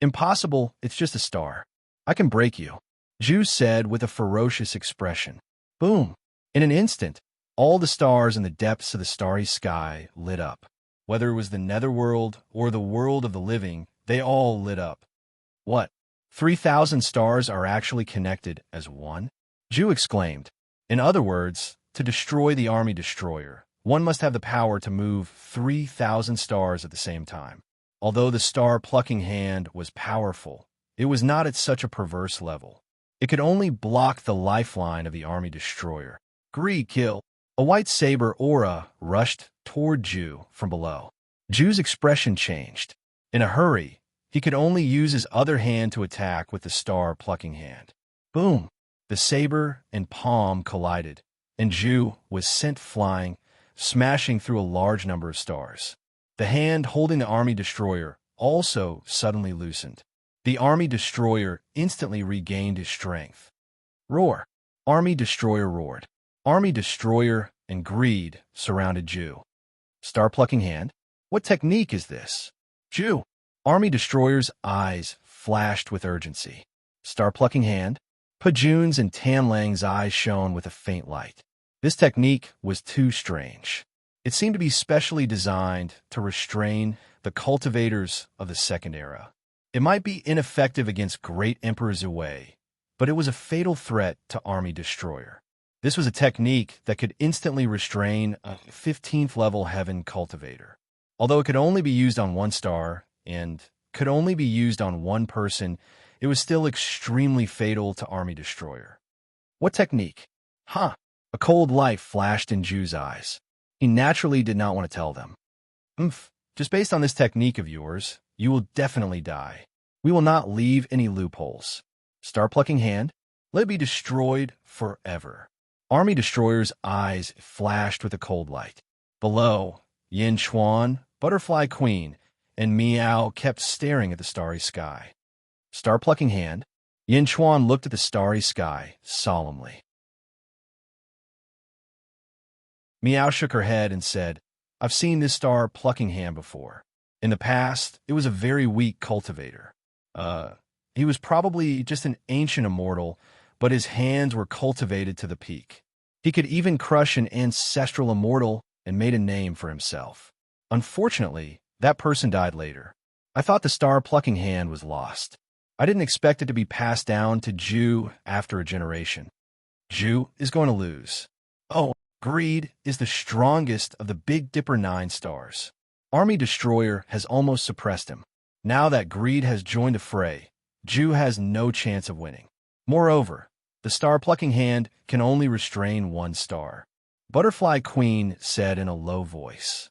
Impossible, it's just a star. I can break you, Ju said with a ferocious expression. Boom! In an instant, all the stars in the depths of the starry sky lit up. Whether it was the netherworld or the world of the living, they all lit up. What? 3,000 stars are actually connected as one? Ju exclaimed. In other words, to destroy the Army Destroyer, one must have the power to move 3,000 stars at the same time. Although the star-plucking hand was powerful, it was not at such a perverse level. It could only block the lifeline of the Army Destroyer. Greed kill! A white saber aura rushed toward Ju from below. Ju's expression changed. In a hurry, he could only use his other hand to attack with the star-plucking hand. Boom! The saber and palm collided, and Ju was sent flying, smashing through a large number of stars. The hand holding the Army Destroyer also suddenly loosened. The Army Destroyer instantly regained his strength. Roar! Army Destroyer roared. Army Destroyer and Greed surrounded Ju. Star-plucking hand? What technique is this? Ju! Army Destroyer's eyes flashed with urgency. Star-plucking hand? Pajun's and Tan Lang's eyes shone with a faint light. This technique was too strange. It seemed to be specially designed to restrain the cultivators of the Second Era. It might be ineffective against Great Emperor Zhui, but it was a fatal threat to Army Destroyer. This was a technique that could instantly restrain a 15th level heaven cultivator. Although it could only be used on one star and could only be used on one person, it was still extremely fatal to Army Destroyer. What technique? Huh. A cold light flashed in Ju's eyes. He naturally did not want to tell them. Just based on this technique of yours, you will definitely die. We will not leave any loopholes. Star-plucking hand? Let it be destroyed forever. Army Destroyer's eyes flashed with a cold light. Below, Yin Chuan, Butterfly Queen, and Meow kept staring at the starry sky. Star-plucking hand? Yin Chuan looked at the starry sky solemnly. Meow shook her head and said, I've seen this star-plucking hand before. In the past, it was a very weak cultivator. He was probably just an ancient immortal, but his hands were cultivated to the peak. He could even crush an ancestral immortal and made a name for himself. Unfortunately, that person died later. I thought the star-plucking hand was lost. I didn't expect it to be passed down to Ju after a generation. Ju is going to lose. Oh, Greed is the strongest of the Big Dipper 9 stars. Army Destroyer has almost suppressed him. Now that Greed has joined the fray, Ju has no chance of winning. Moreover, the star-plucking hand can only restrain one star. Butterfly Queen said in a low voice.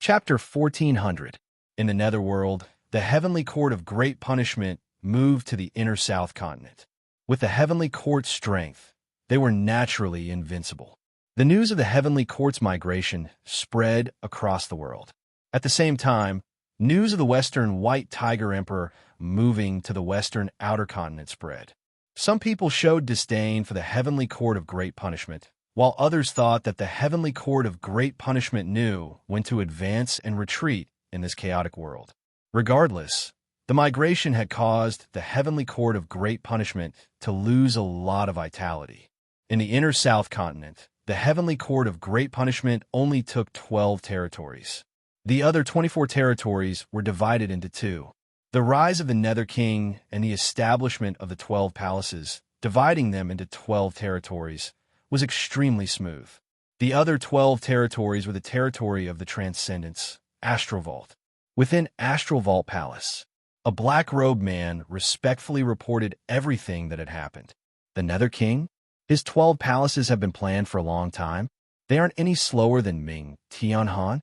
Chapter 1400. In the Netherworld, the Heavenly Court of Great Punishment moved to the inner South Continent. With the Heavenly Court's strength, they were naturally invincible. The news of the Heavenly Court's migration spread across the world. At the same time, news of the Western White Tiger Emperor moving to the Western Outer Continent spread. Some people showed disdain for the Heavenly Court of Great Punishment, while others thought that the Heavenly Court of Great Punishment knew when to advance and retreat in this chaotic world. Regardless, the migration had caused the Heavenly Court of Great Punishment to lose a lot of vitality. In the inner South Continent, the Heavenly Court of Great Punishment only took 12 territories. The other 24 territories were divided into two. The rise of the Nether King and the establishment of the 12 palaces, dividing them into 12 territories, was extremely smooth. The other 12 territories were the territory of the Transcendence, Astral Vault. Within Astral Vault Palace, a black-robed man respectfully reported everything that had happened. The Nether King? His 12 palaces have been planned for a long time. They aren't any slower than Ming Tianhan.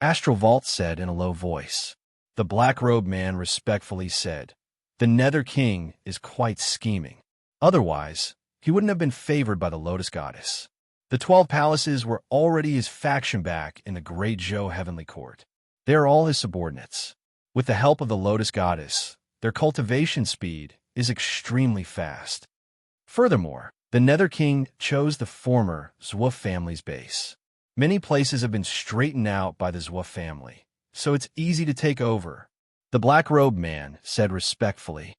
Astral Vault said in a low voice. The black-robed man respectfully said, The Nether King is quite scheming. Otherwise, he wouldn't have been favored by the Lotus Goddess. The 12 palaces were already his faction back in the Great Zhou Heavenly Court. They are all his subordinates. With the help of the Lotus Goddess, their cultivation speed is extremely fast. Furthermore, the Nether King chose the former Zhou family's base. Many places have been straightened out by the Zhou family, so it's easy to take over. The black-robed man said respectfully,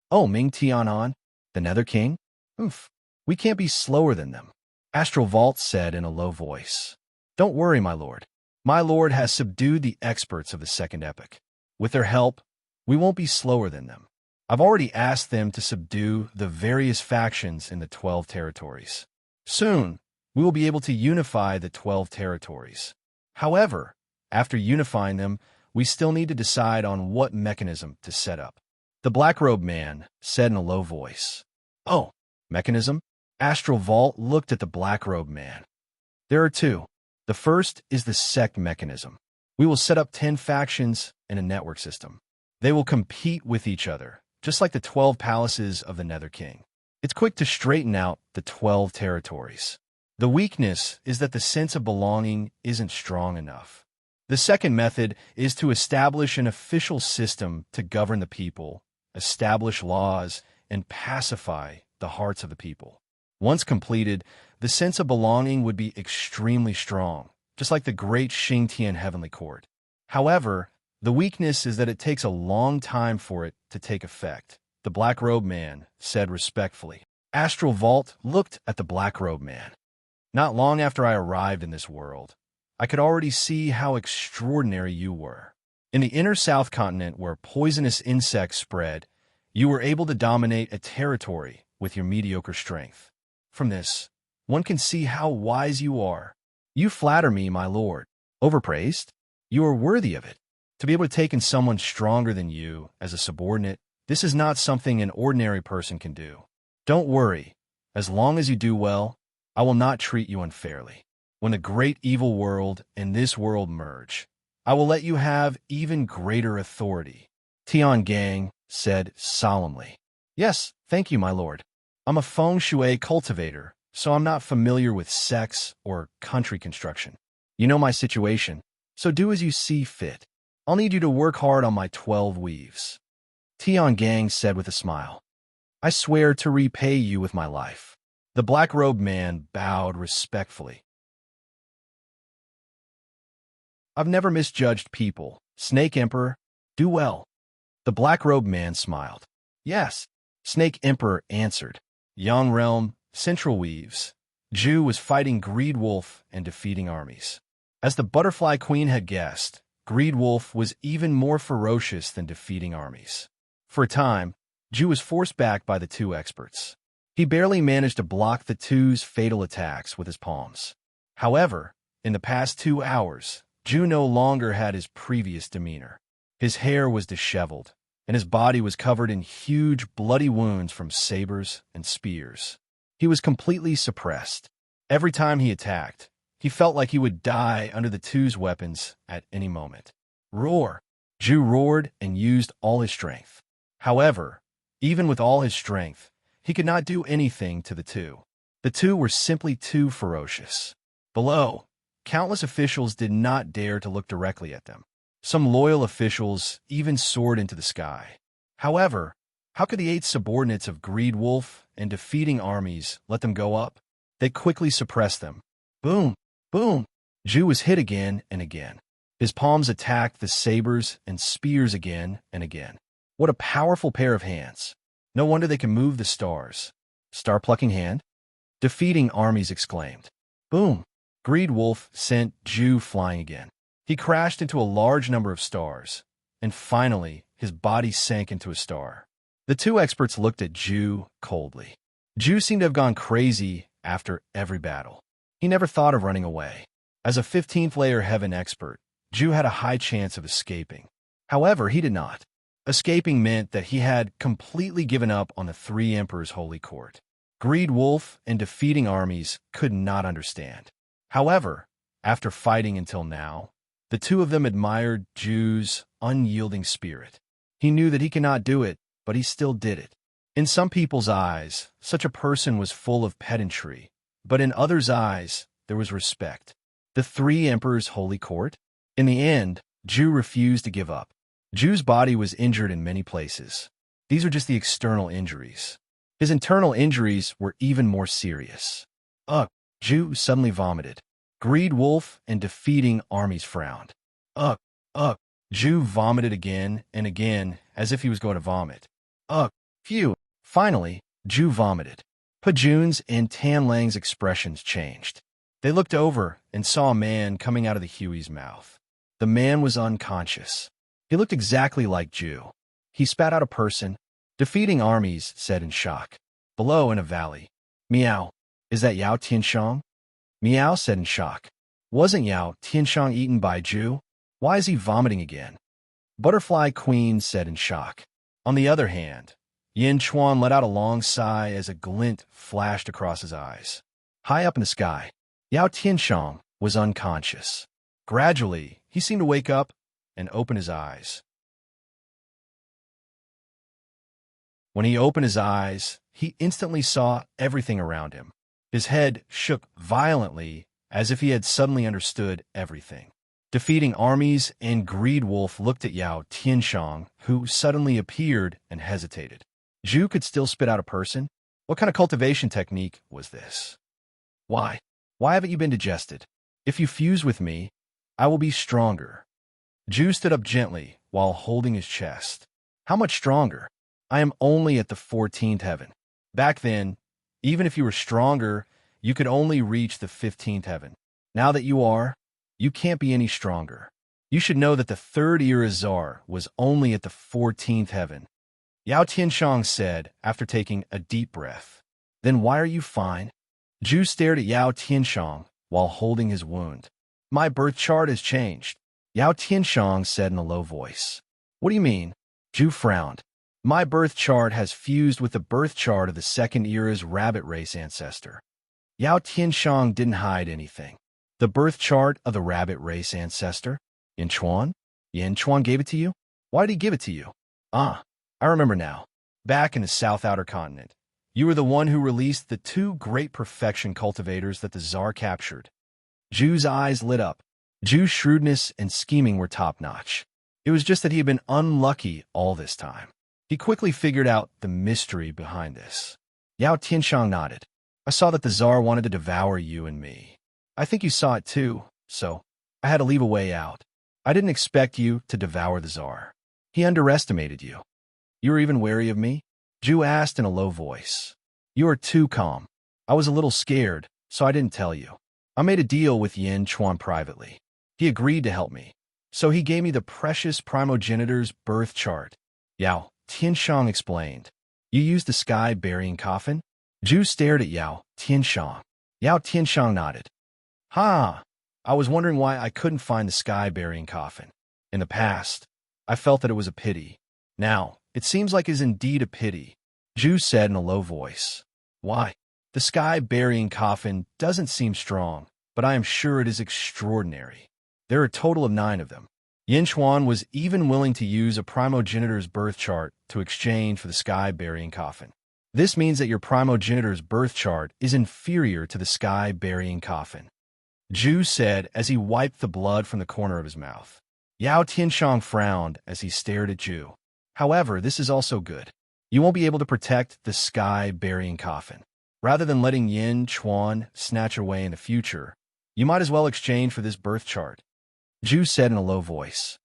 Oh, Ming Tianan, the Nether King? Oof, we can't be slower than them. Astral Vault said in a low voice. Don't worry, my lord. My lord has subdued the experts of the Second Epoch. With their help, we won't be slower than them. I've already asked them to subdue the various factions in the 12 territories. Soon, we will be able to unify the 12 territories. However, after unifying them, we still need to decide on what mechanism to set up. The black-robed man said in a low voice. Oh, mechanism? Astral Vault looked at the black-robed man. There are two. The first is the sect mechanism. We will set up 10 factions in a network system. They will compete with each other, just like the 12 palaces of the Nether King. It's quick to straighten out the 12 territories. The weakness is that the sense of belonging isn't strong enough. The second method is to establish an official system to govern the people, establish laws, and pacify the hearts of the people. Once completed, the sense of belonging would be extremely strong, just like the great Xingtian Heavenly Court. However, the weakness is that it takes a long time for it to take effect, the black-robed man said respectfully. Astral Vault looked at the black-robed man. Not long after I arrived in this world, I could already see how extraordinary you were. In the inner South Continent where poisonous insects spread, you were able to dominate a territory with your mediocre strength. From this, one can see how wise you are. You flatter me, my lord. Overpraised? You are worthy of it. To be able to take in someone stronger than you as a subordinate, this is not something an ordinary person can do. Don't worry. As long as you do well, I will not treat you unfairly. When the great evil world and this world merge, I will let you have even greater authority. Tian Gang said solemnly. Yes, thank you, my lord. I'm a feng shui cultivator, so I'm not familiar with sex or country construction. You know my situation, so do as you see fit. I'll need you to work hard on my 12 weaves. Tiangang said with a smile. I swear to repay you with my life. The black-robed man bowed respectfully. I've never misjudged people. Snake Emperor, do well. The black-robed man smiled. Yes, Snake Emperor answered. Yang Realm, Central Weaves. Zhu was fighting Greed Wolf and defeating armies. As the Butterfly Queen had guessed, Greed Wolf was even more ferocious than defeating armies. For a time, Zhu was forced back by the two experts. He barely managed to block the two's fatal attacks with his palms. However, in the past 2 hours, Zhu no longer had his previous demeanor. His hair was disheveled, and his body was covered in huge, bloody wounds from sabers and spears. He was completely suppressed. Every time he attacked, he felt like he would die under the two's weapons at any moment. Roar! Zhu roared and used all his strength. However, even with all his strength, he could not do anything to the two. The two were simply too ferocious. Below, countless officials did not dare to look directly at them. Some loyal officials even soared into the sky. However, how could the 8 subordinates of Greed Wolf and defeating armies let them go up? They quickly suppressed them. Boom! Boom! Zhu was hit again and again. His palms attacked the sabers and spears again and again. What a powerful pair of hands. No wonder they can move the stars. Star-plucking hand? Defeating armies exclaimed. Boom! Greed Wolf sent Zhu flying again. He crashed into a large number of stars, and finally, his body sank into a star. The two experts looked at Zhu coldly. Zhu seemed to have gone crazy after every battle. He never thought of running away. As a 15th layer heaven expert, Zhu had a high chance of escaping. However, he did not. Escaping meant that he had completely given up on the 3 emperors' holy court. Greed Wolf and defeating armies could not understand. However, after fighting until now, the two of them admired Zhu's unyielding spirit. He knew that he could not do it, but he still did it. In some people's eyes, such a person was full of pedantry, but in others' eyes, there was respect. The 3 emperors' holy court? In the end, Zhu refused to give up. Zhu's body was injured in many places. These are just the external injuries. His internal injuries were even more serious. Ugh! Zhu suddenly vomited. Greed Wolf and defeating armies frowned. Ugh! Ugh! Zhu vomited again and again as if he was going to vomit. Ugh! Phew! Finally, Zhu vomited. Pajun's and Tanlang's expressions changed. They looked over and saw a man coming out of the Huey's mouth. The man was unconscious. He looked exactly like Zhu. He spat out a person. Defeating armies said in shock. Below in a valley. Meow. Is that Yao Tianshang? Meow said in shock. Wasn't Yao Tianshang eaten by Zhu? Why is he vomiting again? Butterfly Queen said in shock. On the other hand, Yin Chuan let out a long sigh as a glint flashed across his eyes. High up in the sky, Yao Tianshang was unconscious. Gradually, he seemed to wake up and open his eyes. When he opened his eyes, he instantly saw everything around him. His head shook violently as if he had suddenly understood everything. Defeating armies and Greed Wolf looked at Yao Tianshang, who suddenly appeared and hesitated. Zhu could still spit out a person? What kind of cultivation technique was this? Why? Why haven't you been digested? If you fuse with me, I will be stronger. Zhu stood up gently while holding his chest. How much stronger? I am only at the 14th heaven. Back then, even if you were stronger, you could only reach the 15th heaven. Now that you can't be any stronger. You should know that the 3rd era Tsar was only at the 14th heaven. Yao Tianshang said after taking a deep breath. Then why are you fine? Zhu stared at Yao Tianshang while holding his wound. My birth chart has changed. Yao Tianshang said in a low voice. What do you mean? Zhu frowned. My birth chart has fused with the birth chart of the 2nd era's rabbit race ancestor. Yao Tianshang didn't hide anything. The birth chart of the rabbit race ancestor? Yin Chuan? Yin Chuan gave it to you? Why did he give it to you? Ah, I remember now. Back in the South Outer Continent, You were the one who released the two great perfection cultivators that the Tsar captured. Ju's eyes lit up. Ju's shrewdness and scheming were top-notch. It was just that he had been unlucky all this time. He quickly figured out the mystery behind this. Yao Tianshang nodded. I saw that the Tsar wanted to devour you and me. I think you saw it too, so I had to leave a way out. I didn't expect you to devour the Tsar. He underestimated you. You were even wary of me? Ju asked in a low voice. You are too calm. I was a little scared, so I didn't tell you. I made a deal with Yin Chuan privately. He agreed to help me, so he gave me the precious primogenitor's birth chart. Yao Tianshang explained. You used the sky-burying coffin? Ju stared at Yao Tianshang. Yao Tianshang nodded. Ha! I was wondering why I couldn't find the sky-burying coffin. In the past, I felt that it was a pity. Now, it seems like it is indeed a pity, Ju said in a low voice. Why? The sky-burying coffin doesn't seem strong, but I am sure it is extraordinary. There are a total of 9 of them. Yin Chuan was even willing to use a primogenitor's birth chart to exchange for the sky-burying coffin. This means that your primogenitor's birth chart is inferior to the sky-burying coffin, Ju said as he wiped the blood from the corner of his mouth. Yao Tianshang frowned as he stared at Ju. However, this is also good. You won't be able to protect the sky-burying coffin. Rather than letting Yin Chuan snatch away in the future, you might as well exchange for this birth chart, Ju said in a low voice.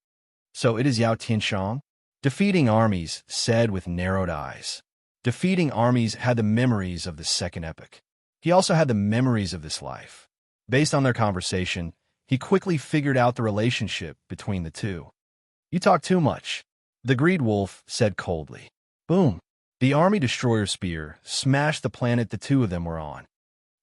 So it is Yao Tianshang? Defeating armies said with narrowed eyes. Defeating armies had the memories of the second epoch. He also had the memories of this life. Based on their conversation, he quickly figured out the relationship between the two. You talk too much, the greed wolf said coldly. Boom. The army destroyer spear smashed the planet the two of them were on.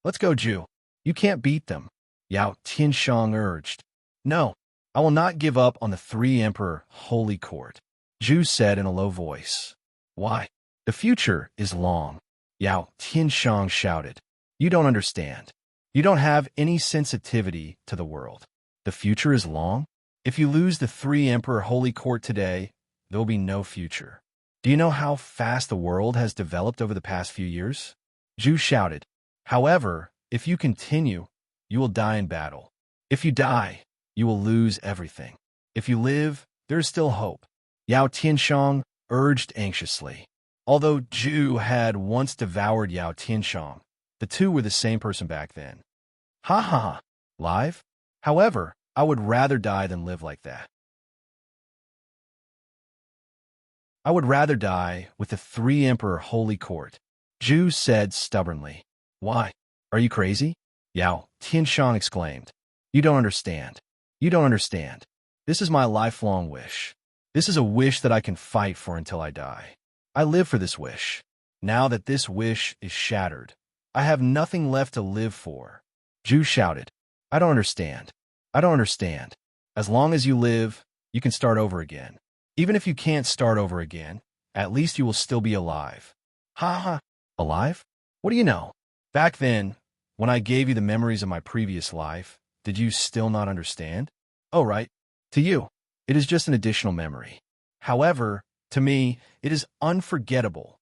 Let's go, Ju. You can't beat them, Yao Tianshang urged. No, I will not give up on the 3 Emperor Holy Court, Ju said in a low voice. Why? The future is long, Yao Tianshang shouted. You don't understand. You don't have any sensitivity to the world. The future is long? If you lose the 3 Emperor Holy Court today, there will be no future. Do you know how fast the world has developed over the past few years? Ju shouted. However, if you continue, you will die in battle. If you die, you will lose everything. If you live, there is still hope, Yao Tianshang urged anxiously. Although Ju had once devoured Yao Tianshang, the two were the same person back then. Ha ha ha. Live? However, I would rather die than live like that. I would rather die with the 3 Emperor Holy Court, Ju said stubbornly. Why? Are you crazy? Yao Tianshang exclaimed. You don't understand. You don't understand. This is my lifelong wish. This is a wish that I can fight for until I die. I live for this wish. Now that this wish is shattered, I have nothing left to live for, Ju shouted. I don't understand. I don't understand. As long as you live, you can start over again. Even if you can't start over again, at least you will still be alive. Ha ha. Alive? What do you know? Back then, when I gave you the memories of my previous life, did you still not understand? Oh, right. To you, it is just an additional memory. However, to me, it is unforgettable.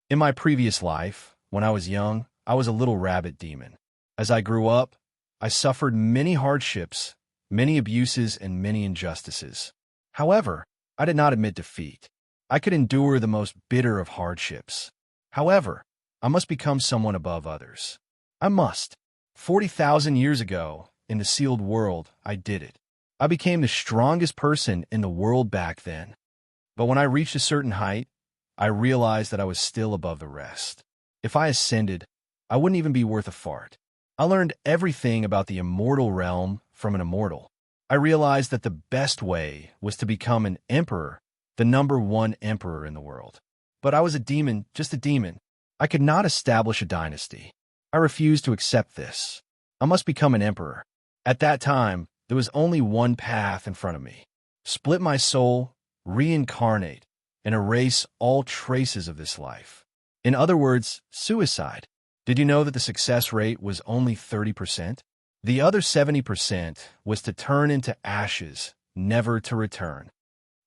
In my previous life, when I was young, I was a little rabbit demon. As I grew up, I suffered many hardships, many abuses, and many injustices. However, I did not admit defeat. I could endure the most bitter of hardships. However, I must become someone above others. I must. 40,000 years ago, in the sealed world, I did it. I became the strongest person in the world back then. But when I reached a certain height, I realized that I was still above the rest. If I ascended, I wouldn't even be worth a fart. I learned everything about the immortal realm from an immortal. I realized that the best way was to become an emperor, the #1 emperor in the world. But I was a demon, just a demon. I could not establish a dynasty. I refused to accept this. I must become an emperor. At that time, there was only one path in front of me. Split my soul, reincarnate, and erase all traces of this life. In other words, suicide. Did you know that the success rate was only 30%? The other 70% was to turn into ashes, never to return.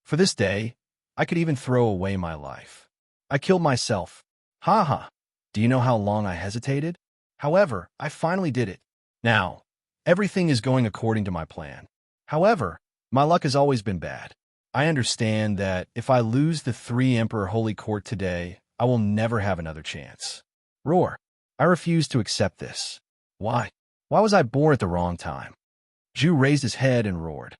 For this day, I could even throw away my life. I killed myself. Ha ha. Do you know how long I hesitated? However, I finally did it. Now, everything is going according to my plan. However, my luck has always been bad. I understand that if I lose the 3 Emperor Holy Court today, I will never have another chance. Roar. I refuse to accept this. Why? Why was I born at the wrong time? Zhu raised his head and roared.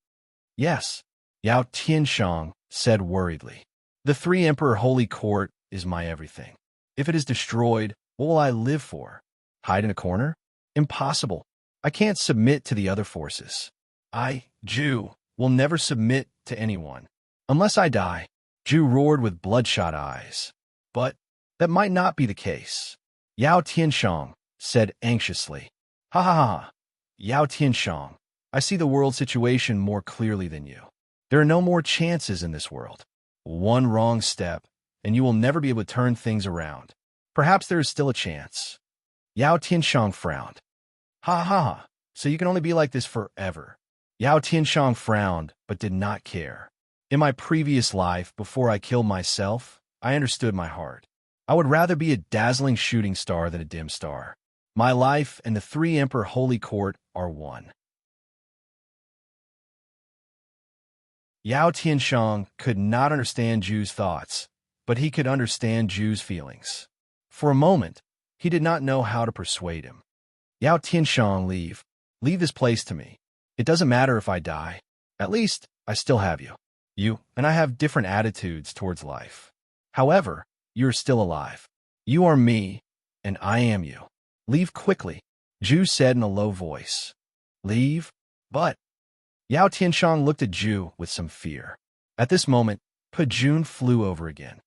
Yes, Yao Tianshang said worriedly. The 3 Emperor Holy Court is my everything. If it is destroyed, what will I live for? Hide in a corner? Impossible. I can't submit to the other forces. I, Zhu, will never submit to anyone. Unless I die. Zhu roared with bloodshot eyes. But that might not be the case. Yao Tianshang said anxiously. Ha ha ha. Yao Tianshang, I see the world situation more clearly than you. There are no more chances in this world. One wrong step, and you will never be able to turn things around. Perhaps there is still a chance. Yao Tianshang frowned. Ha ha ha. So you can only be like this forever. Yao Tianshang frowned, but did not care. In my previous life, before I killed myself, I understood my heart. I would rather be a dazzling shooting star than a dim star. My life and the 3 Emperor Holy Court are one. Yao Tianshang could not understand Zhu's thoughts, but he could understand Zhu's feelings. For a moment, he did not know how to persuade him. Yao Tianshang, leave. Leave this place to me. It doesn't matter if I die. At least, I still have you. You and I have different attitudes towards life. However, you are still alive. You are me, and I am you. Leave quickly, Zhu said in a low voice. Leave? But... Yao Tianshang looked at Zhu with some fear. At this moment, Pejun flew over again.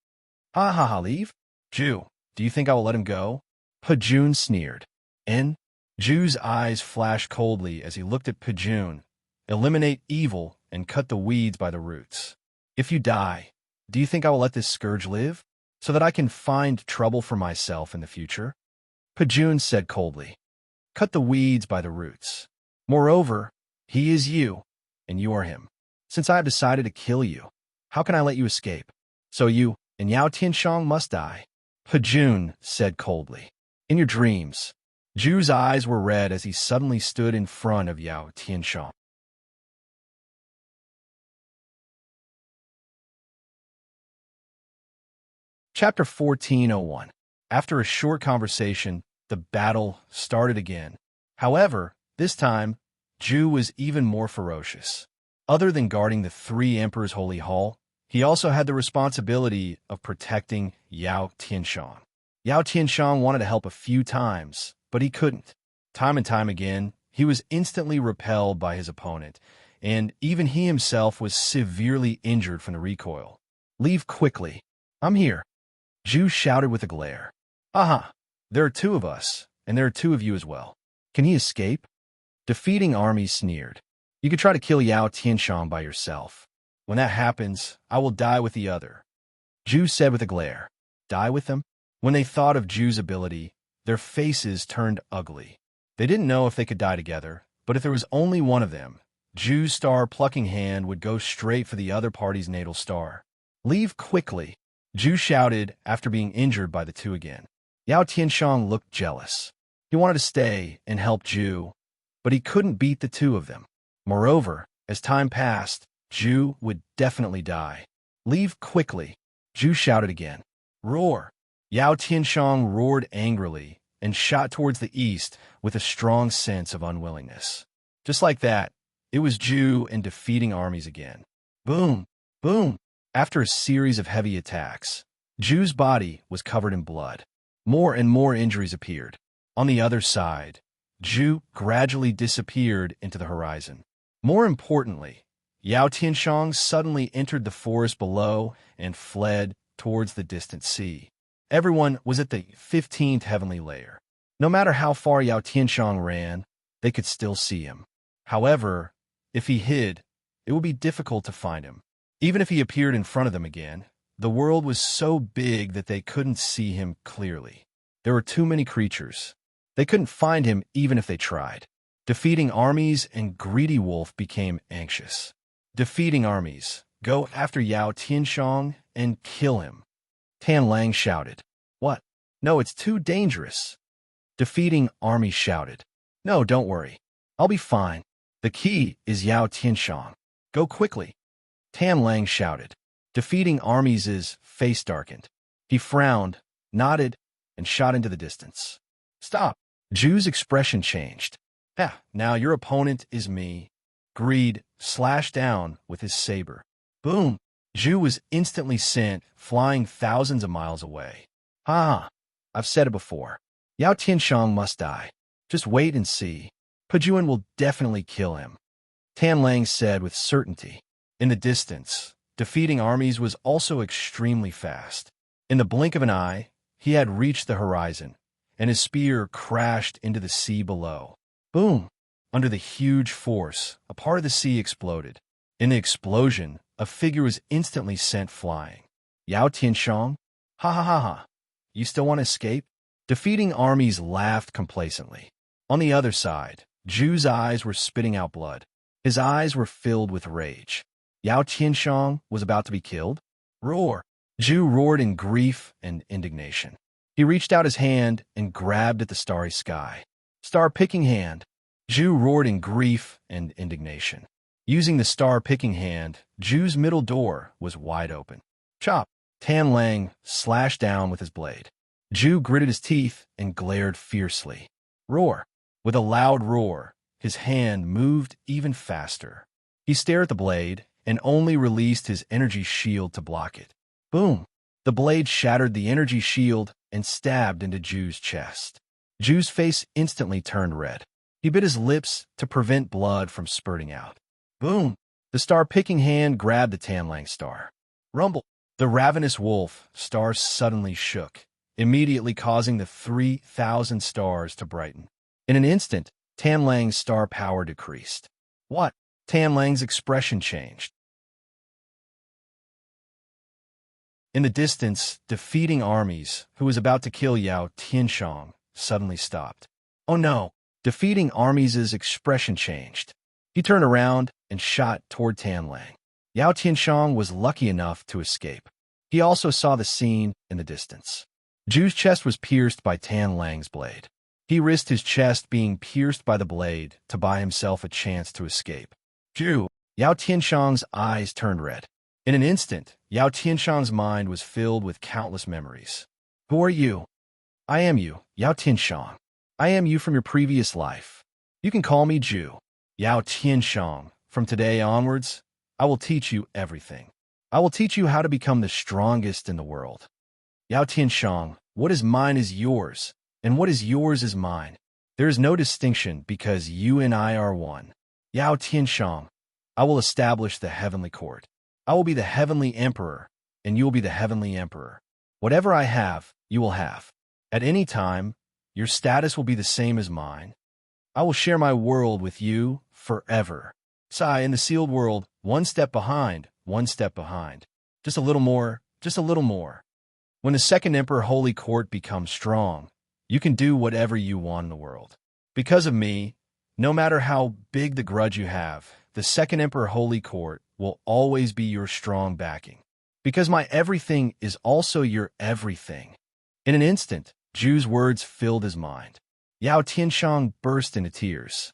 Ha ha ha, leave? Zhu, do you think I will let him go? Pejun sneered. And Zhu's eyes flashed coldly as he looked at Pejun. Eliminate evil and cut the weeds by the roots. If you die, do you think I will let this scourge live, so that I can find trouble for myself in the future? Pejun said coldly. Cut the weeds by the roots. Moreover, he is you, and you are him. Since I have decided to kill you, how can I let you escape? So you and Yao Tianshang must die. Pejun said coldly. In your dreams. Zhu's eyes were red as he suddenly stood in front of Yao Tianshang. Chapter 14:01. After a short conversation, the battle started again. However, this time, Zhu was even more ferocious. Other than guarding the 3 Emperors' Holy Hall, he also had the responsibility of protecting Yao Tianshang. Yao Tianshang wanted to help a few times, but he couldn't. Time and time again, he was instantly repelled by his opponent, and even he himself was severely injured from the recoil. Leave quickly. I'm here. Zhu shouted with a glare. Aha! There are 2 of us, and there are 2 of you as well. Can he escape? Defeating armies sneered. You could try to kill Yao Tianshang by yourself. When that happens, I will die with the other. Zhu said with a glare. Die with them? When they thought of Zhu's ability, their faces turned ugly. They didn't know if they could die together, but if there was only one of them, Zhu's star-plucking hand would go straight for the other party's natal star. Leave quickly, Zhu shouted after being injured by the 2 again. Yao Tianshang looked jealous. He wanted to stay and help Zhu, but he couldn't beat the 2 of them. Moreover, as time passed, Zhu would definitely die. Leave quickly, Zhu shouted again. Roar! Yao Tianshang roared angrily and shot towards the east with a strong sense of unwillingness. Just like that, it was Zhu and defeating armies again. Boom! Boom! After a series of heavy attacks, Zhu's body was covered in blood. More and more injuries appeared. On the other side, Zhu gradually disappeared into the horizon. More importantly, Yao Tianshang suddenly entered the forest below and fled towards the distant sea. Everyone was at the 15th heavenly layer. No matter how far Yao Tianshang ran, they could still see him. However, if he hid, it would be difficult to find him. Even if he appeared in front of them again, the world was so big that they couldn't see him clearly. There were too many creatures. They couldn't find him even if they tried. Defeating armies and Greedy Wolf became anxious. Defeating armies, go after Yao Tianshang and kill him. Tan Lang shouted. What? No, it's too dangerous. Defeating army shouted. No, don't worry. I'll be fine. The key is Yao Tianshang. Go quickly. Tan Lang shouted. Defeating armies' face darkened. He frowned, nodded, and shot into the distance. Stop. Zhu's expression changed. Now your opponent is me. Greed slashed down with his saber. Boom. Zhu was instantly sent flying thousands of miles away. I've said it before. Yao Tianshang must die. Just wait and see. Pejuan will definitely kill him. Tan Lang said with certainty. In the distance, defeating armies was also extremely fast. In the blink of an eye, he had reached the horizon, and his spear crashed into the sea below. Boom! Under the huge force, a part of the sea exploded. In the explosion, a figure was instantly sent flying. Yao Tianshang? Ha ha ha ha. You still want to escape? Defeating armies laughed complacently. On the other side, Zhu's eyes were spitting out blood. His eyes were filled with rage. Yao Tianshang was about to be killed? Roar! Zhu roared in grief and indignation. He reached out his hand and grabbed at the starry sky. Star-picking hand! Zhu roared in grief and indignation. Using the star-picking hand, Zhu's middle door was wide open. Chop! Tan Lang slashed down with his blade. Zhu gritted his teeth and glared fiercely. Roar! With a loud roar, his hand moved even faster. He stared at the blade and only released his energy shield to block it. Boom! The blade shattered the energy shield and stabbed into Zhu's chest. Zhu's face instantly turned red. He bit his lips to prevent blood from spurting out. Boom! The star-picking hand grabbed the Tan Lang star. Rumble! The ravenous wolf star suddenly shook, immediately causing the 3,000 stars to brighten. In an instant, Tan Lang's star power decreased. What? Tan Lang's expression changed. In the distance, defeating armies, who was about to kill Yao Tianshang, suddenly stopped. Oh no! Defeating armies' expression changed. He turned around and shot toward Tan Lang. Yao Tianshang was lucky enough to escape. He also saw the scene in the distance. Zhu's chest was pierced by Tan Lang's blade. He risked his chest being pierced by the blade to buy himself a chance to escape. Zhu! Yao Tianshang's eyes turned red. In an instant, Yao Tianshang's mind was filled with countless memories. Who are you? I am you, Yao Tianshang. I am you from your previous life. You can call me Zhu. Yao Tianshang, from today onwards, I will teach you everything. I will teach you how to become the strongest in the world. Yao Tianshang, what is mine is yours, and what is yours is mine. There is no distinction because you and I are one. Yao Tianshang, I will establish the heavenly court. I will be the heavenly emperor, and you will be the heavenly emperor. Whatever I have, you will have. At any time, your status will be the same as mine. I will share my world with you forever. Sai, in the sealed world, one step behind, one step behind. Just a little more, just a little more. When the second Emperor Holy Court becomes strong, you can do whatever you want in the world. Because of me, no matter how big the grudge you have, the second Emperor Holy Court will always be your strong backing. Because my everything is also your everything. In an instant, Zhu's words filled his mind. Yao Tianshang burst into tears.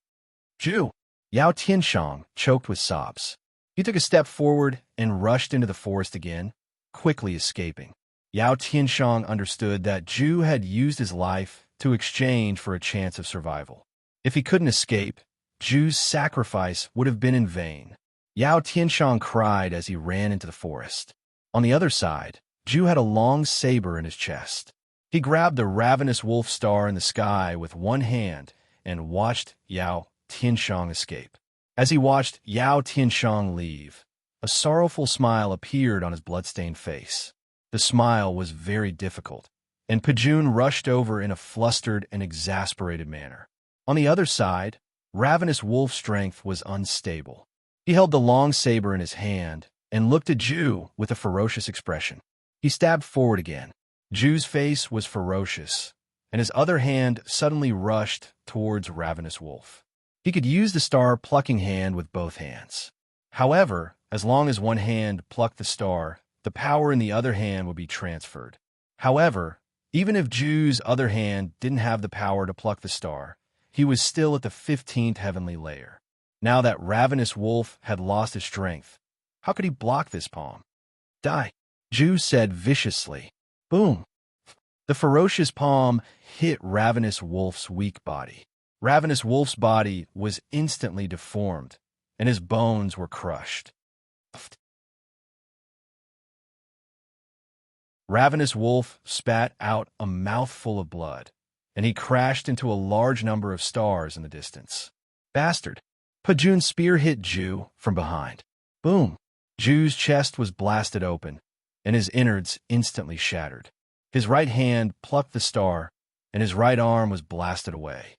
Zhu! Yao Tianshang choked with sobs. He took a step forward and rushed into the forest again, quickly escaping. Yao Tianshang understood that Zhu had used his life to exchange for a chance of survival. If he couldn't escape, Zhu's sacrifice would have been in vain. Yao Tianshang cried as he ran into the forest. On the other side, Zhu had a long saber in his chest. He grabbed the ravenous wolf star in the sky with one hand and watched Yao Tianshang escape. As he watched Yao Tianshang leave, a sorrowful smile appeared on his bloodstained face. The smile was very difficult, and Pejuan rushed over in a flustered and exasperated manner. On the other side, ravenous wolf strength was unstable. He held the long saber in his hand and looked at Zhu with a ferocious expression. He stabbed forward again. Zhu's face was ferocious, and his other hand suddenly rushed towards ravenous wolf. He could use the star-plucking hand with both hands. However, as long as one hand plucked the star, the power in the other hand would be transferred. However, Even if Ju's other hand didn't have the power to pluck the star, he was still at the 15th heavenly layer. Now that ravenous wolf had lost his strength, how could he block this palm? Die, Ju said viciously. Boom! The ferocious palm hit Ravenous Wolf's weak body. Ravenous Wolf's body was instantly deformed, and his bones were crushed. Ravenous Wolf spat out a mouthful of blood, and he crashed into a large number of stars in the distance. Bastard! Pajun's spear hit Ju from behind. Boom! Ju's chest was blasted open, and his innards instantly shattered. His right hand plucked the star, and his right arm was blasted away.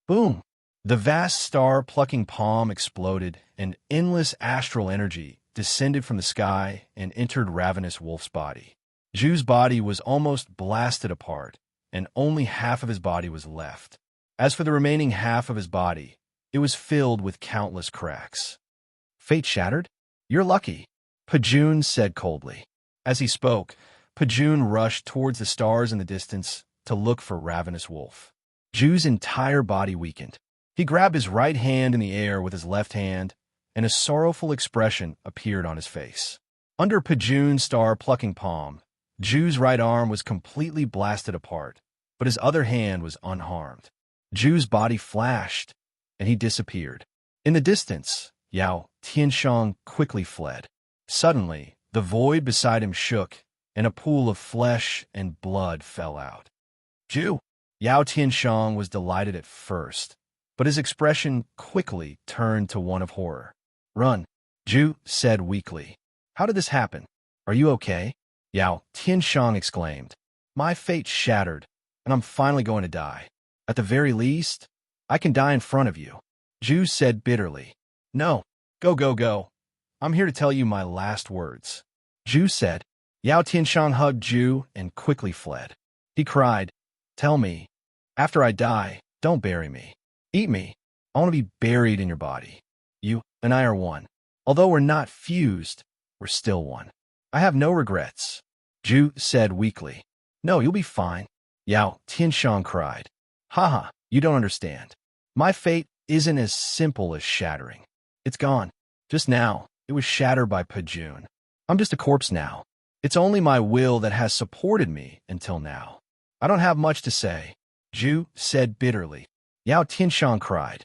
Boom! The vast star-plucking palm exploded, and endless astral energy descended from the sky and entered Ravenous Wolf's body. Ju's body was almost blasted apart, and only half of his body was left. As for the remaining half of his body, it was filled with countless cracks. Fate shattered? You're lucky, Pajun said coldly. As he spoke, Pajun rushed towards the stars in the distance to look for Ravenous Wolf. Ju's entire body weakened. He grabbed his right hand in the air with his left hand, and a sorrowful expression appeared on his face. Under Pajun's star-plucking palm, Ju's right arm was completely blasted apart, but his other hand was unharmed. Ju's body flashed, and he disappeared. In the distance, Yao Tianshang quickly fled. Suddenly, the void beside him shook, and a pool of flesh and blood fell out. Ju! Yao Tianshang was delighted at first, but his expression quickly turned to one of horror. Run, Ju said weakly. How did this happen? Are you okay? Yao Tianshang exclaimed. My fate shattered, and I'm finally going to die. At the very least, I can die in front of you. Ju said bitterly. No, go. I'm here to tell you my last words. Ju said. Yao Tianshang hugged Ju and quickly fled. He cried, Tell me, after I die, don't bury me. Eat me. I want to be buried in your body. You and I are one. Although we're not fused, we're still one. I have no regrets. Ju said weakly. No, you'll be fine. Yao Tianshang cried. Haha, you don't understand. My fate isn't as simple as shattering. It's gone. Just now, it was shattered by Pajun. I'm just a corpse now. It's only my will that has supported me until now. I don't have much to say. Ju said bitterly. Yao Tianshang cried.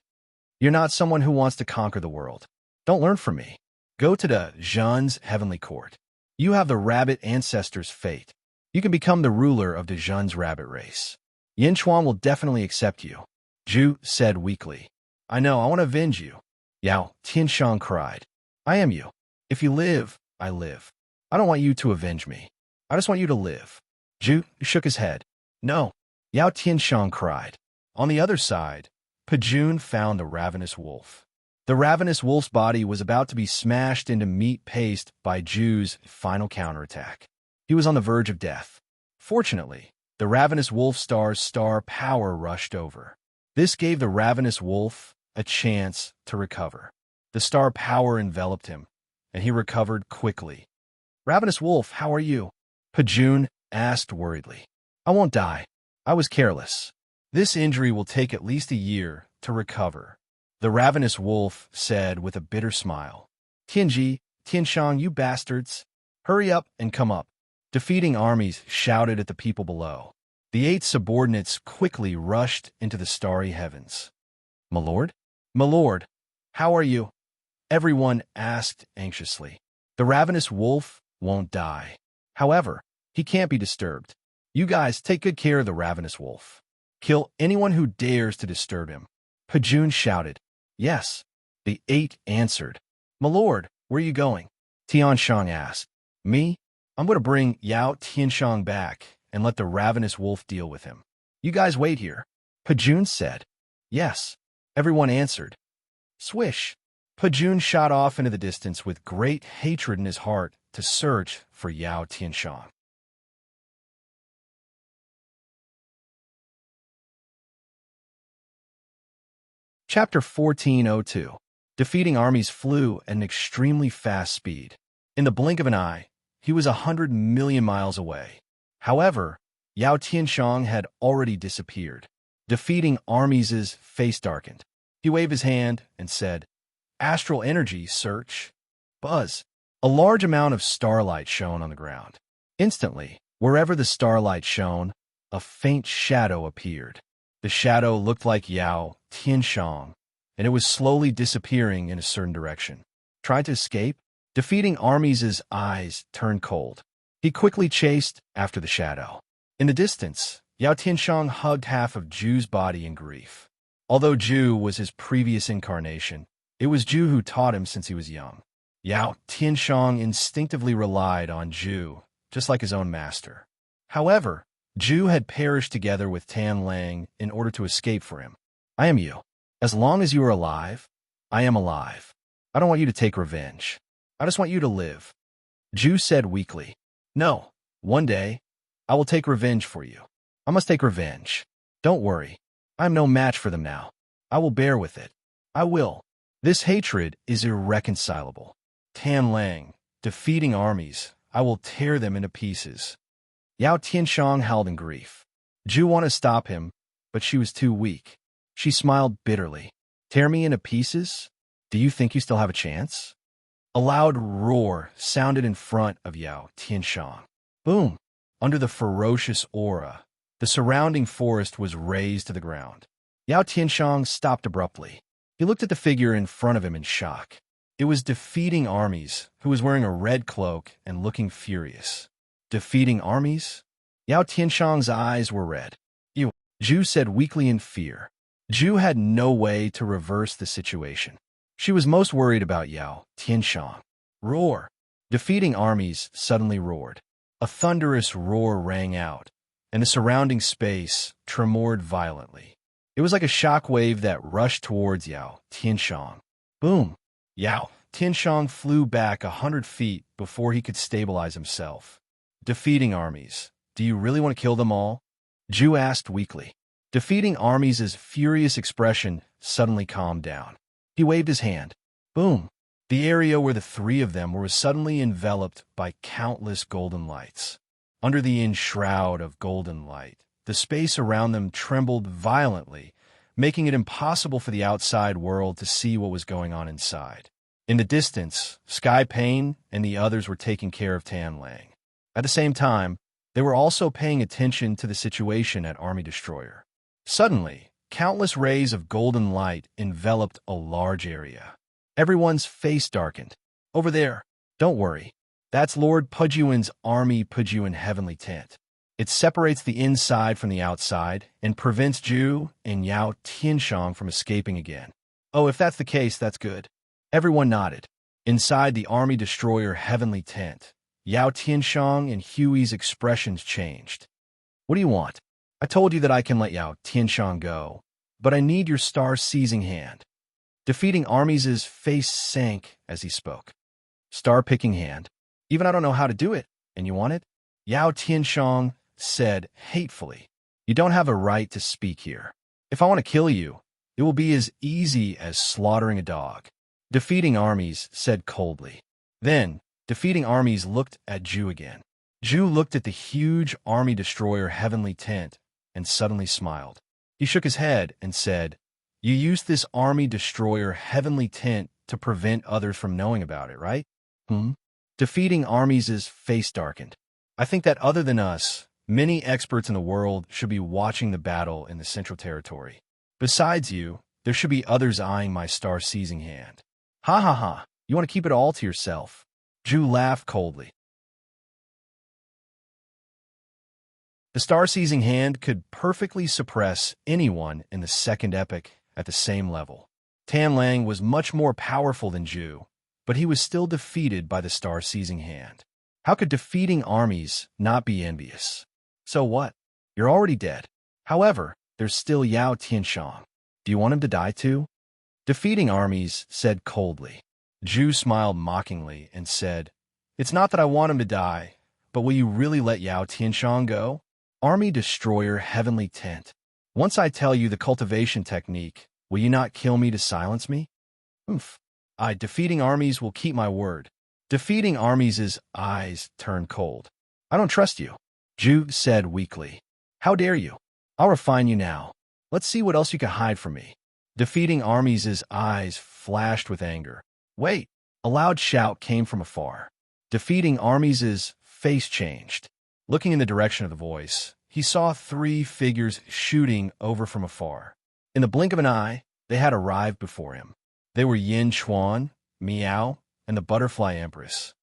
You're not someone who wants to conquer the world. Don't learn from me. Go to the Zhen's heavenly court. You have the rabbit ancestor's fate. You can become the ruler of the Zhen's rabbit race. Yin Chuan will definitely accept you. Ju said weakly. I know, I want to avenge you. Yao Tianshang cried. I am you. If you live, I live. I don't want you to avenge me. I just want you to live. Ju shook his head. No. Yao Tianshang cried. On the other side, Pajun found the ravenous wolf. The ravenous wolf's body was about to be smashed into meat paste by Ju's final counterattack. He was on the verge of death. Fortunately, the ravenous wolf star's star power rushed over. This gave the ravenous wolf a chance to recover. The star power enveloped him, and he recovered quickly. Ravenous wolf, how are you? Pajun asked worriedly. I won't die. I was careless. This injury will take at least a year to recover. The ravenous wolf said with a bitter smile. Tianji, Tianshang, you bastards. Hurry up and come up. Defeating armies shouted at the people below. The 8 subordinates quickly rushed into the starry heavens. My lord? My lord, how are you? Everyone asked anxiously. The ravenous wolf won't die. However, he can't be disturbed. You guys take good care of the ravenous wolf. Kill anyone who dares to disturb him. Pajun shouted. Yes. The 8 answered. My lord, where are you going? Tianshang asked. Me? I'm going to bring Yao Tianshang back and let the ravenous wolf deal with him. You guys wait here. Pajun said. Yes. Everyone answered. Swish. Pajun shot off into the distance with great hatred in his heart to search for Yao Tianshang. Chapter 1402. Defeating armies flew at an extremely fast speed. In the blink of an eye, he was 100 million miles away. However, Yao Tianshang had already disappeared. Defeating armies' face darkened. He waved his hand and said, "Astral energy search." Buzz. A large amount of starlight shone on the ground. Instantly, wherever the starlight shone, a faint shadow appeared. The shadow looked like Yao Tianshang, and it was slowly disappearing in a certain direction. Tried to escape? Defeating armies' eyes turned cold. He quickly chased after the shadow. In the distance, Yao Tianshang hugged half of Ju's body in grief. Although Ju was his previous incarnation, it was Ju who taught him since he was young. Yao Tianshang instinctively relied on Ju, just like his own master. However, Ju had perished together with Tan Lang in order to escape for him. "I am you. As long as you are alive, I am alive. I don't want you to take revenge. I just want you to live." Ju said weakly, "No, one day, I will take revenge for you. I must take revenge. Don't worry. I am no match for them now. I will bear with it. I will. This hatred is irreconcilable. Tan Lang, defeating armies, I will tear them into pieces." Yao Tianshang howled in grief. Ju wanted to stop him, but she was too weak. She smiled bitterly. "Tear me into pieces? Do you think you still have a chance?" A loud roar sounded in front of Yao Tianshang. Boom! Under the ferocious aura, the surrounding forest was razed to the ground. Yao Tianshang stopped abruptly. He looked at the figure in front of him in shock. It was defeating armies, who was wearing a red cloak and looking furious. Defeating armies? Yao Tianshang's eyes were red. "You," Ju said weakly in fear. Ju had no way to reverse the situation. She was most worried about Yao Tianshang. Roar! Defeating armies suddenly roared. A thunderous roar rang out, and the surrounding space tremored violently. It was like a shock wave that rushed towards Yao Tianshang. Boom! Yao Tianshang flew back 100 feet before he could stabilize himself. "Defeating armies. Do you really want to kill them all?" Ju asked weakly. Defeating armies' furious expression suddenly calmed down. He waved his hand. Boom! The area where the three of them were suddenly enveloped by countless golden lights. Under the enshroud of golden light, the space around them trembled violently, making it impossible for the outside world to see what was going on inside. In the distance, Sky Payne and the others were taking care of Tan Lang. At the same time, they were also paying attention to the situation at Army Destroyer. Suddenly, countless rays of golden light enveloped a large area. Everyone's face darkened. "Over there. Don't worry. That's Lord Pujuan's Army Pujuan Heavenly Tent. It separates the inside from the outside and prevents Ju and Yao Tianshang from escaping again." "Oh, if that's the case, that's good." Everyone nodded. Inside the Army Destroyer Heavenly Tent, Yao Tianshang and Huey's expressions changed. "What do you want?" "I told you that I can let Yao Tianshang go, but I need your star-seizing hand." Defeating armies' face sank as he spoke. "Star-picking hand? Even I don't know how to do it, and you want it?" Yao Tianshang said hatefully. "You don't have a right to speak here. If I want to kill you, it will be as easy as slaughtering a dog." Defeating armies said coldly. Then, defeating armies looked at Ju again. Ju looked at the huge Army Destroyer Heavenly Tent and suddenly smiled. He shook his head and said, "You used this Army Destroyer Heavenly Tent to prevent others from knowing about it, right?" Defeating armies' face darkened. "I think that other than us, many experts in the world should be watching the battle in the Central Territory. Besides you, there should be others eyeing my star-seizing hand." "Ha ha ha, you want to keep it all to yourself." Ju laughed coldly. The star-seizing hand could perfectly suppress anyone in the second epoch at the same level. Tan Lang was much more powerful than Ju, but he was still defeated by the star-seizing hand. How could defeating armies not be envious? So what? You're already dead. However, there's still Yao Tianshang. Do you want him to die too? Defeating armies said coldly. Ju smiled mockingly and said, "It's not that I want him to die, but will you really let Yao Tianshang go?" Army Destroyer Heavenly Tent. "Once I tell you the cultivation technique, will you not kill me to silence me?" Defeating armies will keep my word." Defeating armies' eyes turned cold. "I don't trust you," Ju said weakly. How dare you? I'll refine you now. Let's see what else you can hide from me. Defeating armies' eyes flashed with anger. Wait! A loud shout came from afar. Defeating armies' face changed. Looking in the direction of the voice, he saw 3 figures shooting over from afar. In the blink of an eye, they had arrived before him. They were Yin Chuan, Miao, and the Butterfly Empress.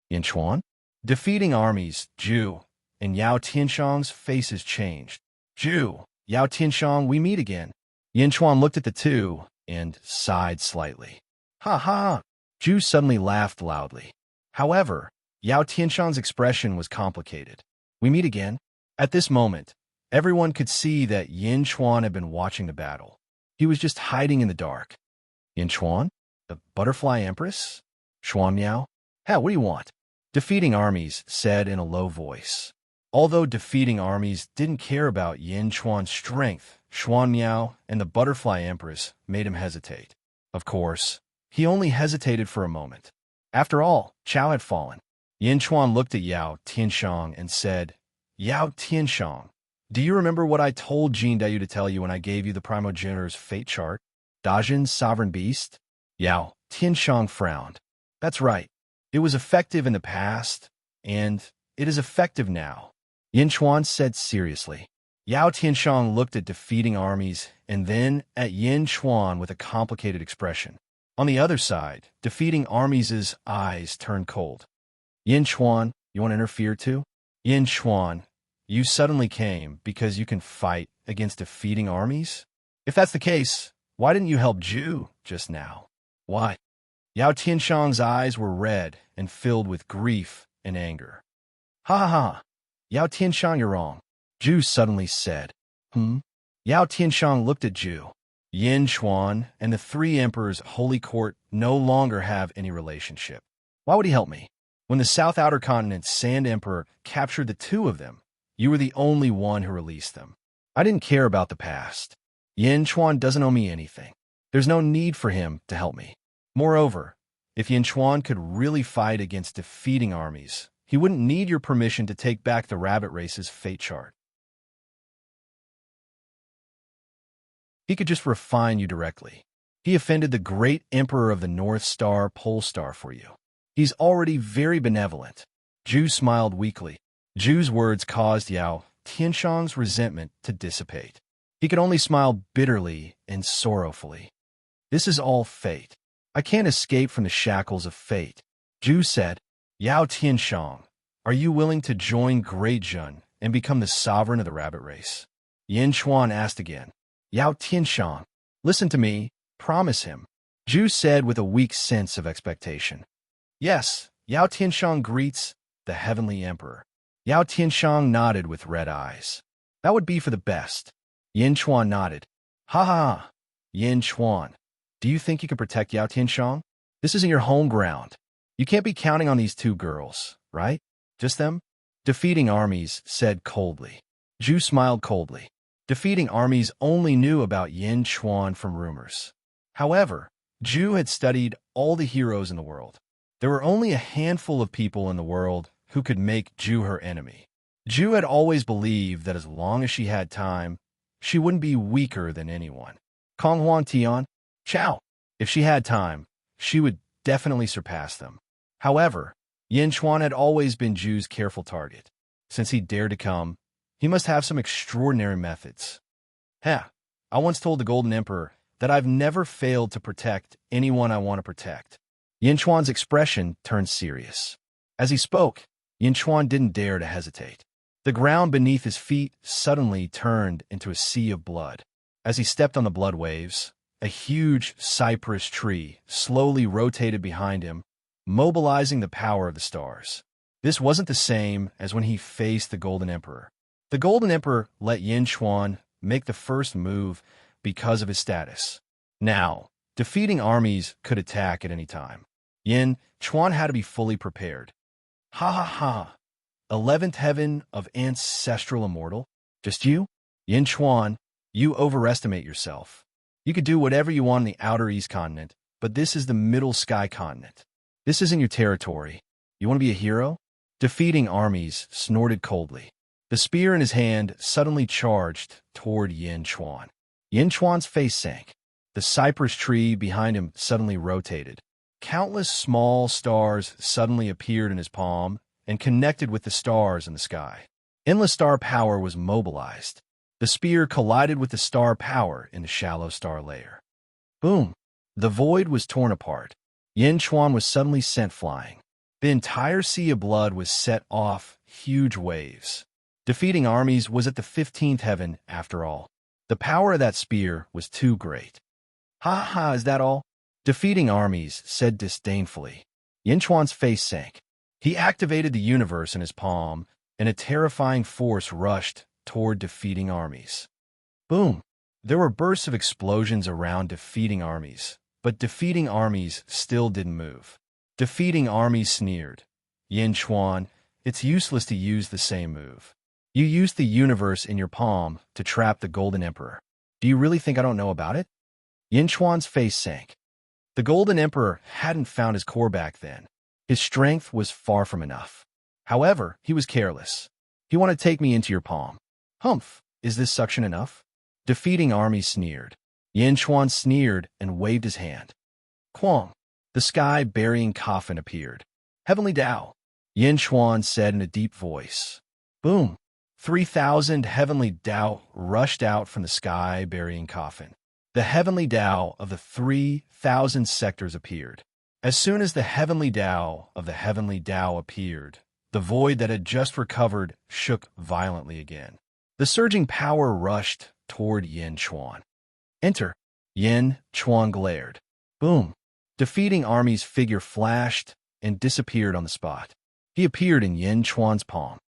Yin Chuan? Defeating armies, Zhu, and Yao Tianshang's faces changed. Zhu, Yao Tianshang, we meet again. Yin Chuan looked at the two and sighed slightly. Ha ha! Zhu suddenly laughed loudly. However, Yao Tianshang's expression was complicated. We meet again? At this moment, everyone could see that Yin Chuan had been watching the battle. He was just hiding in the dark. Yin Chuan? The Butterfly Empress? Xuan Miao? Hey, what do you want? Defeating armies said in a low voice. Although defeating armies didn't care about Yin Chuan's strength, Xuan Miao and the Butterfly Empress made him hesitate. Of course, he only hesitated for a moment. After all, Chao had fallen. Yin Chuan looked at Yao Tianshang and said, Yao Tianshang, do you remember what I told Jin Dayu to tell you when I gave you the primogenitor's fate chart? Dajin's sovereign beast? Yao Tianshang frowned. That's right. It was effective in the past, and it is effective now. Yin Chuan said seriously. Yao Tianshang looked at defeating armies and then at Yin Chuan with a complicated expression. On the other side, defeating armies' eyes turned cold. Yin Chuan, you want to interfere too? Yin Chuan, you suddenly came because you can fight against defeating armies? If that's the case, why didn't you help Zhu just now? Why? Yao Tianshang's eyes were red and filled with grief and anger. Ha ha ha! Yao Tianshang, you're wrong. Zhu suddenly said. Yao Tianshang looked at Zhu. Yin Chuan and the 3 emperors' holy court no longer have any relationship. Why would he help me? When the South Outer Continent's Sand Emperor captured the 2 of them, you were the only one who released them. I didn't care about the past. Yin Chuan doesn't owe me anything. There's no need for him to help me. Moreover, if Yin Chuan could really fight against defeating armies, he wouldn't need your permission to take back the rabbit race's fate chart. He could just refine you directly. He offended the great emperor of the North Star Pole Star for you. He's already very benevolent. Zhu smiled weakly. Zhu's words caused Yao Tianshang's resentment to dissipate. He could only smile bitterly and sorrowfully. This is all fate. I can't escape from the shackles of fate. Zhu said, Yao Tianshang, are you willing to join Great Jun and become the sovereign of the rabbit race? Yin Chuan asked again. Yao Tianshang, listen to me, promise him. Zhu said with a weak sense of expectation. Yes, Yao Tianshang greets the Heavenly Emperor. Yao Tianshang nodded with red eyes. That would be for the best. Yin Chuan nodded. Ha ha ha. Yin Chuan, do you think you can protect Yao Tianshang? This isn't your home ground. You can't be counting on these 2 girls, right? Just them? Defeating armies said coldly. Zhu smiled coldly. Defeating armies only knew about Yin Chuan from rumors. However, Zhu had studied all the heroes in the world. There were only a handful of people in the world who could make Zhu her enemy. Zhu had always believed that as long as she had time, she wouldn't be weaker than anyone. Kong Huan Tian, Chao. If she had time, she would definitely surpass them. However, Yin Chuan had always been Zhu's careful target. Since he dared to come, he must have some extraordinary methods. I once told the Golden Emperor that I've never failed to protect anyone I want to protect. Yin Chuan's expression turned serious. As he spoke, Yin Chuan didn't dare to hesitate. The ground beneath his feet suddenly turned into a sea of blood. As he stepped on the blood waves, a huge cypress tree slowly rotated behind him, mobilizing the power of the stars. This wasn't the same as when he faced the Golden Emperor. The Golden Emperor let Yin Chuan make the first move because of his status. Now, defeating armies could attack at any time. Yin Chuan had to be fully prepared. Ha ha ha! 11th heaven of ancestral immortal? Just you? Yin Chuan, you overestimate yourself. You could do whatever you want in the outer east continent, but this is the middle sky continent. This isn't your territory. You want to be a hero? Defeating armies snorted coldly. The spear in his hand suddenly charged toward Yin Chuan. Yin Chuan's face sank. The cypress tree behind him suddenly rotated. Countless small stars suddenly appeared in his palm and connected with the stars in the sky. Endless star power was mobilized. The spear collided with the star power in the shallow star layer. Boom! The void was torn apart. Yin Chuan was suddenly sent flying. The entire sea of blood was set off huge waves. Defeating armies was at the 15th heaven, after all. The power of that spear was too great. Ha ha, is that all? Defeating armies said disdainfully. Yin Chuan's face sank. He activated the universe in his palm, and a terrifying force rushed toward defeating armies. Boom! There were bursts of explosions around defeating armies, but defeating armies still didn't move. Defeating armies sneered. Yin Chuan, it's useless to use the same move. You used the universe in your palm to trap the Golden Emperor. Do you really think I don't know about it? Yin Chuan's face sank. The Golden Emperor hadn't found his core back then. His strength was far from enough. However, he was careless. He wanted to take me into your palm. Humph, is this suction enough? Defeating armies sneered. Yin Chuan sneered and waved his hand. Quang! The sky-burying coffin appeared. Heavenly Tao, Yin Chuan said in a deep voice. Boom! 3,000 heavenly Tao rushed out from the sky-burying coffin. The heavenly Tao of the 3,000 sectors appeared. As soon as the heavenly Tao of the heavenly Tao appeared, the void that had just recovered shook violently again. The surging power rushed toward Yin Chuan. Enter! Yin Chuan glared. Boom! Defeating army's figure flashed and disappeared on the spot. He appeared in Yin Chuan's palm.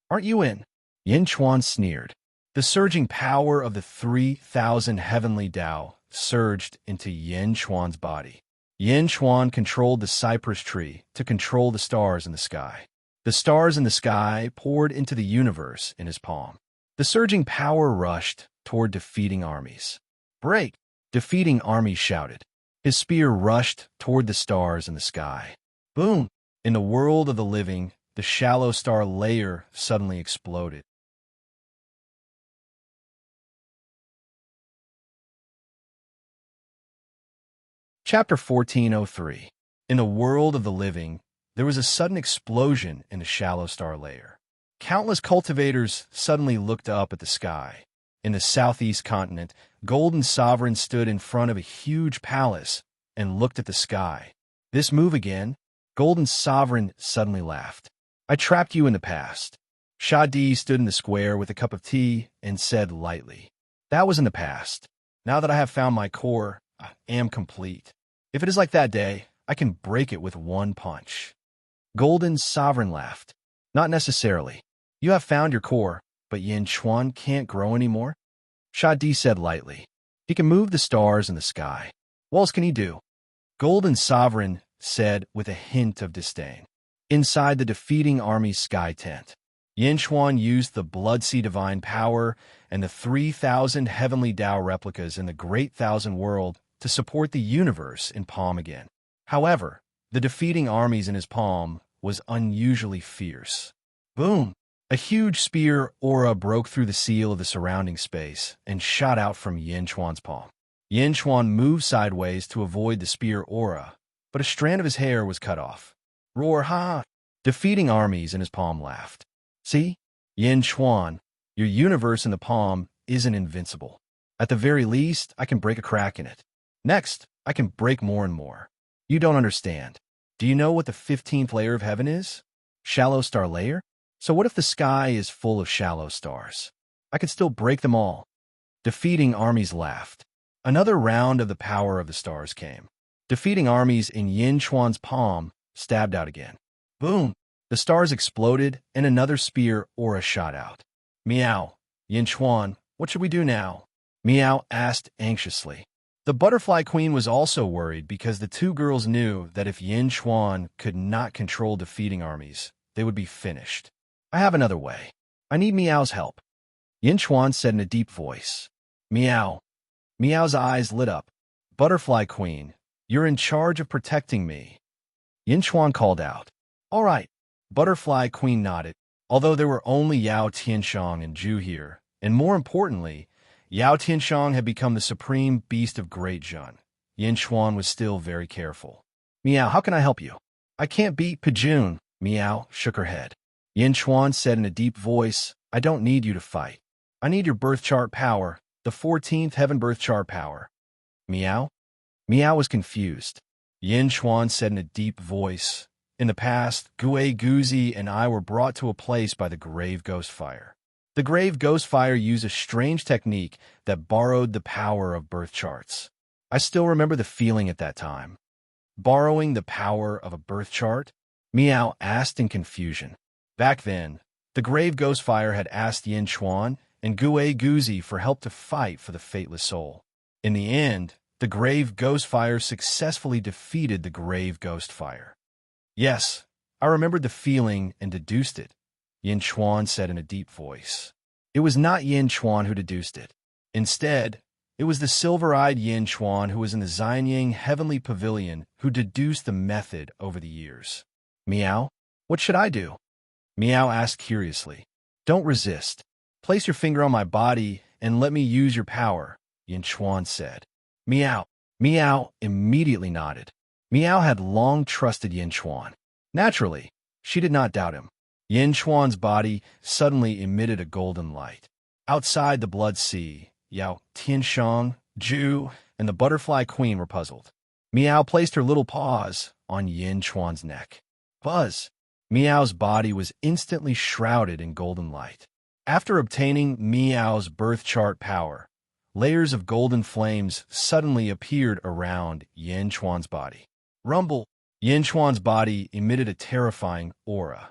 Aren't you in? Yin Chuan sneered. The surging power of the 3,000 heavenly Tao surged into Yin Chuan's body. Yin Chuan controlled the cypress tree to control the stars in the sky. The stars in the sky poured into the universe in his palm. The surging power rushed toward defeating armies. Break! Defeating armies shouted. His spear rushed toward the stars in the sky. Boom! In the world of the living, the shallow star layer suddenly exploded. Chapter 1403. In the world of the living, there was a sudden explosion in the shallow star layer. Countless cultivators suddenly looked up at the sky. In the southeast continent, Golden Sovereign stood in front of a huge palace and looked at the sky. This move again? Golden Sovereign suddenly laughed. I trapped you in the past. Shadi stood in the square with a cup of tea and said lightly, that was in the past. Now that I have found my core, I am complete. If it is like that day, I can break it with one punch. Golden Sovereign laughed. Not necessarily. You have found your core, but Yin Chuan can't grow anymore? Shadi said lightly. He can move the stars in the sky. What else can he do? Golden Sovereign said with a hint of disdain. Inside the defeating army's sky tent, Yin Chuan used the Blood-Sea Divine Power and the 3,000 Heavenly Tao replicas in the Great Thousand World to support the universe in palm again. However, the defeating armies in his palm was unusually fierce. Boom! A huge spear aura broke through the seal of the surrounding space and shot out from Yin Chuan's palm. Yin Chuan moved sideways to avoid the spear aura, but a strand of his hair was cut off. Roar ha! Defeating armies in his palm laughed. See? Yin Chuan, your universe in the palm isn't invincible. At the very least, I can break a crack in it. Next, I can break more and more. You don't understand. Do you know what the 15th layer of heaven is? Shallow star layer? So what if the sky is full of shallow stars? I could still break them all. Defeating armies laughed. Another round of the power of the stars came. Defeating armies in Yin Chuan's palm stabbed out again. Boom! The stars exploded and another spear aura shot out. Meow. Yin Chuan, what should we do now? Meow asked anxiously. The Butterfly Queen was also worried because the two girls knew that if Yin Chuan could not control defeating armies, they would be finished. I have another way. I need Meow's help. Yin Chuan said in a deep voice. Meow. Meow's eyes lit up. Butterfly Queen, you're in charge of protecting me. Yin Chuan called out. All right. Butterfly Queen nodded. Although there were only Yao Tianshang and Zhu here, and more importantly, Yao Tianshang had become the supreme beast of Great Jun, Yin Xuan was still very careful. Meow, how can I help you? I can't beat Pajun. Meow shook her head. Yin Xuan said in a deep voice, I don't need you to fight. I need your birth chart power, the 14th heaven birth chart power. Meow? Meow was confused. Yin Xuan said in a deep voice, in the past, Gue Guzi and I were brought to a place by the Grave Ghost Fire. The Grave Ghost Fire used a strange technique that borrowed the power of birth charts. I still remember the feeling at that time. Borrowing the power of a birth chart? Meow asked in confusion. Back then, the Grave Ghost Fire had asked Yin Xuan and Gue Guzi for help to fight for the fateless soul. In the end, the Grave Ghost Fire successfully defeated the Grave Ghost Fire. Yes, I remembered the feeling and deduced it, Yin Xuan said in a deep voice. It was not Yin Xuan who deduced it. Instead, it was the silver-eyed Yin Xuan who was in the Xianyang Heavenly Pavilion who deduced the method over the years. Meow, what should I do? Meow asked curiously. Don't resist. Place your finger on my body and let me use your power, Yin Xuan said. Meow. Meow immediately nodded. Meow had long trusted Yin Xuan. Naturally, she did not doubt him. Yin Xuan's body suddenly emitted a golden light. Outside the Blood Sea, Yao Tianshang, Zhu, and the Butterfly Queen were puzzled. Meow placed her little paws on Yin Xuan's neck. Buzz! Meow's body was instantly shrouded in golden light. After obtaining Meow's birth chart power, layers of golden flames suddenly appeared around Yin Xuan's body. Rumble! Yin Xuan's body emitted a terrifying aura.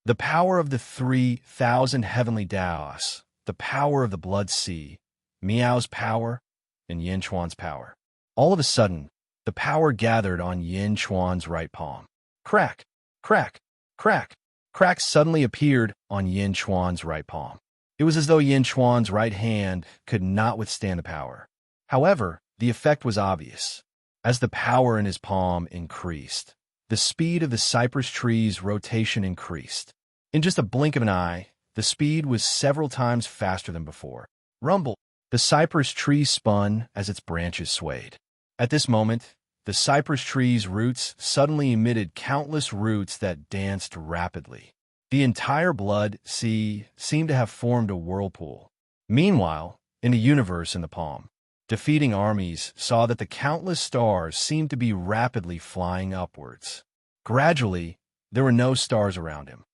The power of the 3,000 heavenly Daos, the power of the Blood Sea, Meow's power, and Yin Xuan's power. All of a sudden, the power gathered on Yin Xuan's right palm. Crack! Crack! Crack! Cracks suddenly appeared on Yin Xuan's right palm. It was as though Yin Xuan's right hand could not withstand the power. However, the effect was obvious. As the power in his palm increased, the speed of the cypress tree's rotation increased. In just a blink of an eye, the speed was several times faster than before. Rumble! The cypress tree spun as its branches swayed. At this moment, the cypress tree's roots suddenly emitted countless roots that danced rapidly. The entire Blood Sea seemed to have formed a whirlpool. Meanwhile, in the universe in the palm, defeating armies saw that the countless stars seemed to be rapidly flying upwards. Gradually, there were no stars around him.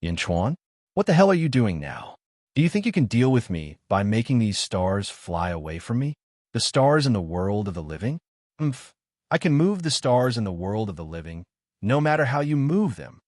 Yin Xuan? What the hell are you doing now? Do you think you can deal with me by making these stars fly away from me? The stars in the world of the living? I can move the stars in the world of the living, no matter how you move them.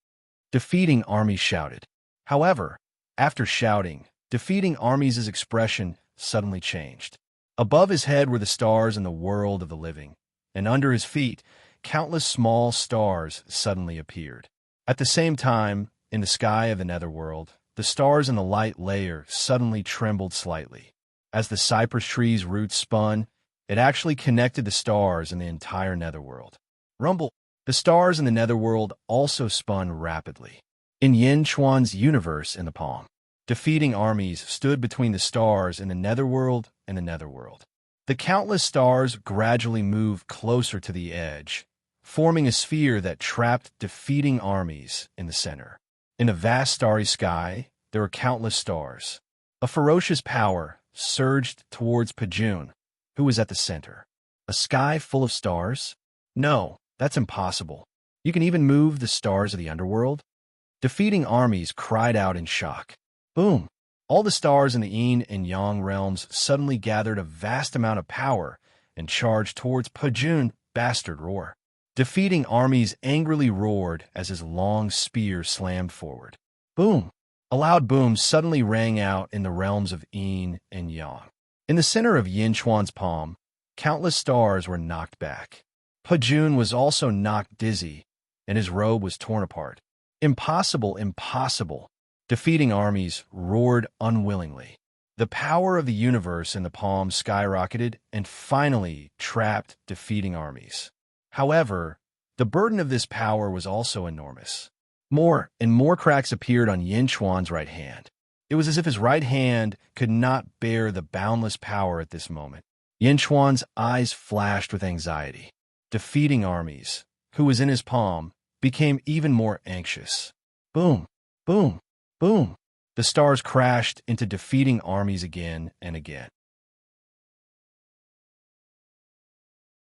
Defeating armies shouted. However, after shouting, defeating armies' expression suddenly changed. Above his head were the stars in the world of the living, and under his feet, countless small stars suddenly appeared. At the same time, in the sky of the netherworld, the stars in the light layer suddenly trembled slightly. As the cypress tree's roots spun, it actually connected the stars in the entire netherworld. Rumble! The stars in the netherworld also spun rapidly. In Yin Xuan's universe in the palm, defeating armies stood between the stars in the netherworld and the netherworld. The countless stars gradually moved closer to the edge, forming a sphere that trapped defeating armies in the center. In a vast starry sky, there were countless stars. A ferocious power surged towards Pajun, who was at the center. A sky full of stars? No, that's impossible. You can even move the stars of the underworld? Defeating armies cried out in shock. Boom! All the stars in the Yin and Yang realms suddenly gathered a vast amount of power and charged towards Pajun, bastard roar. Defeating armies angrily roared as his long spear slammed forward. Boom! A loud boom suddenly rang out in the realms of Yin and Yang. In the center of Yin Xuan's palm, countless stars were knocked back. Pajun was also knocked dizzy, and his robe was torn apart. Impossible, impossible! Defeating armies roared unwillingly. The power of the universe in the palm skyrocketed and finally trapped defeating armies. However, The burden of this power was also enormous. More and more cracks appeared on Yin Chuan's right hand. It was as if his right hand could not bear the boundless power at this moment. Yin Chuan's eyes flashed with anxiety. Defeating armies, who was in his palm, became even more anxious. Boom, boom, boom. The stars crashed into defeating armies again and again.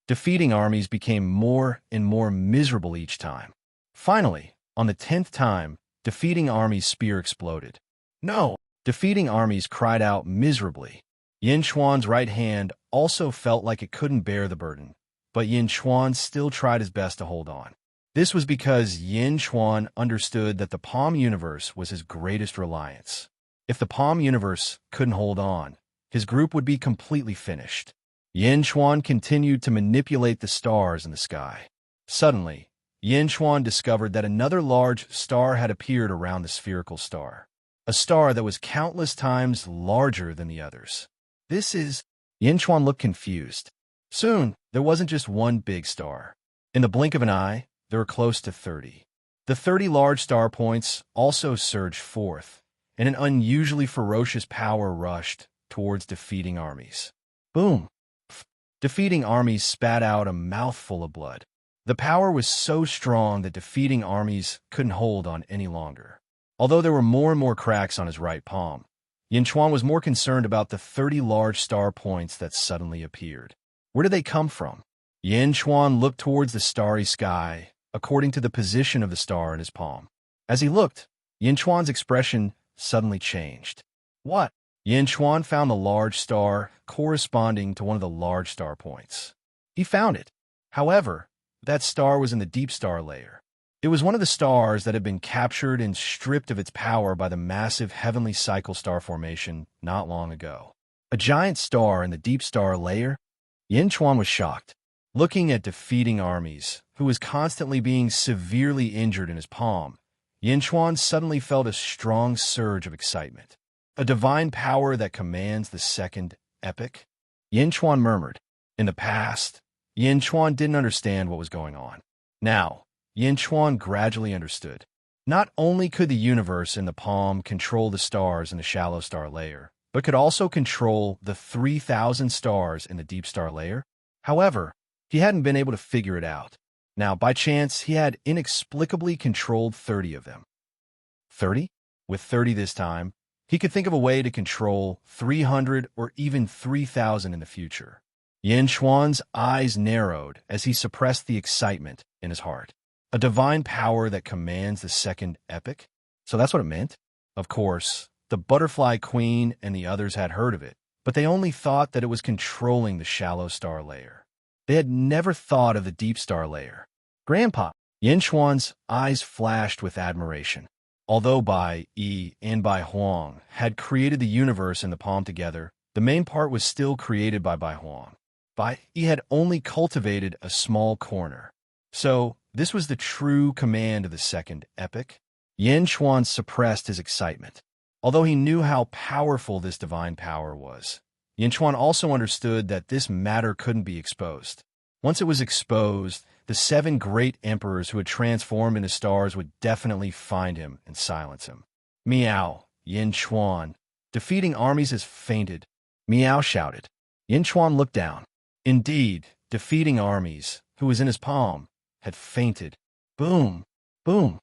Defeating armies became more and more miserable each time. Finally, on the 10th time, defeating armies' spear exploded. No! Defeating armies cried out miserably. Yin Chuan's right hand also felt like it couldn't bear the burden, but Yin Chuan still tried his best to hold on. This was because Yin Chuan understood that the palm universe was his greatest reliance. If the palm universe couldn't hold on, his group would be completely finished. Yin Chuan continued to manipulate the stars in the sky. Suddenly, Yin Chuan discovered that another large star had appeared around the spherical star. A star that was countless times larger than the others. Yin Chuan looked confused. Soon, there wasn't just one big star. In the blink of an eye, there were close to 30. The 30 large star points also surged forth, and an unusually ferocious power rushed towards defeating armies. Boom! Defeating armies spat out a mouthful of blood. The power was so strong that defeating armies couldn't hold on any longer. Although there were more and more cracks on his right palm, Yin Chuan was more concerned about the 30 large star points that suddenly appeared. Where did they come from? Yin Chuan looked towards the starry sky, according to the position of the star in his palm. As he looked, Yin Chuan's expression suddenly changed. What? Yin Chuan found the large star corresponding to one of the large star points. He found it. However, that star was in the deep star layer. It was one of the stars that had been captured and stripped of its power by the massive heavenly cycle star formation not long ago. A giant star in the deep star layer? Yin Chuan was shocked. Looking at defeating armies, who was constantly being severely injured in his palm, Yin Chuan suddenly felt a strong surge of excitement. A divine power that commands the second epoch? Yin Chuan murmured. In the past, Yin Chuan didn't understand what was going on. Now, Yin Chuan gradually understood. Not only could the universe in the palm control the stars in the shallow star layer, but could also control the 3,000 stars in the deep star layer. However, he hadn't been able to figure it out. Now, by chance, he had inexplicably controlled 30 of them. 30? With 30 this time, he could think of a way to control 300 or even 3,000 in the future. Yin Chuan's eyes narrowed as he suppressed the excitement in his heart. A divine power that commands the second epoch? So that's what it meant? Of course, the Butterfly Queen and the others had heard of it, but they only thought that it was controlling the shallow star layer. They had never thought of the deep star layer. Grandpa! Yin Chuan's eyes flashed with admiration. Although Bai Yi and Bai Huang had created the universe and the palm together, the main part was still created by Bai Huang. Bai Yi had only cultivated a small corner. So, this was the true command of the second epoch. Yin Chuan suppressed his excitement. Although he knew how powerful this divine power was, Yin Chuan also understood that this matter couldn't be exposed. Once it was exposed, the 7 great emperors who had transformed into stars would definitely find him and silence him. Meow, Yin Chuan. Defeating armies has fainted. Meow shouted. Yin Chuan looked down. Indeed, defeating armies, who was in his palm, had fainted. Boom, boom.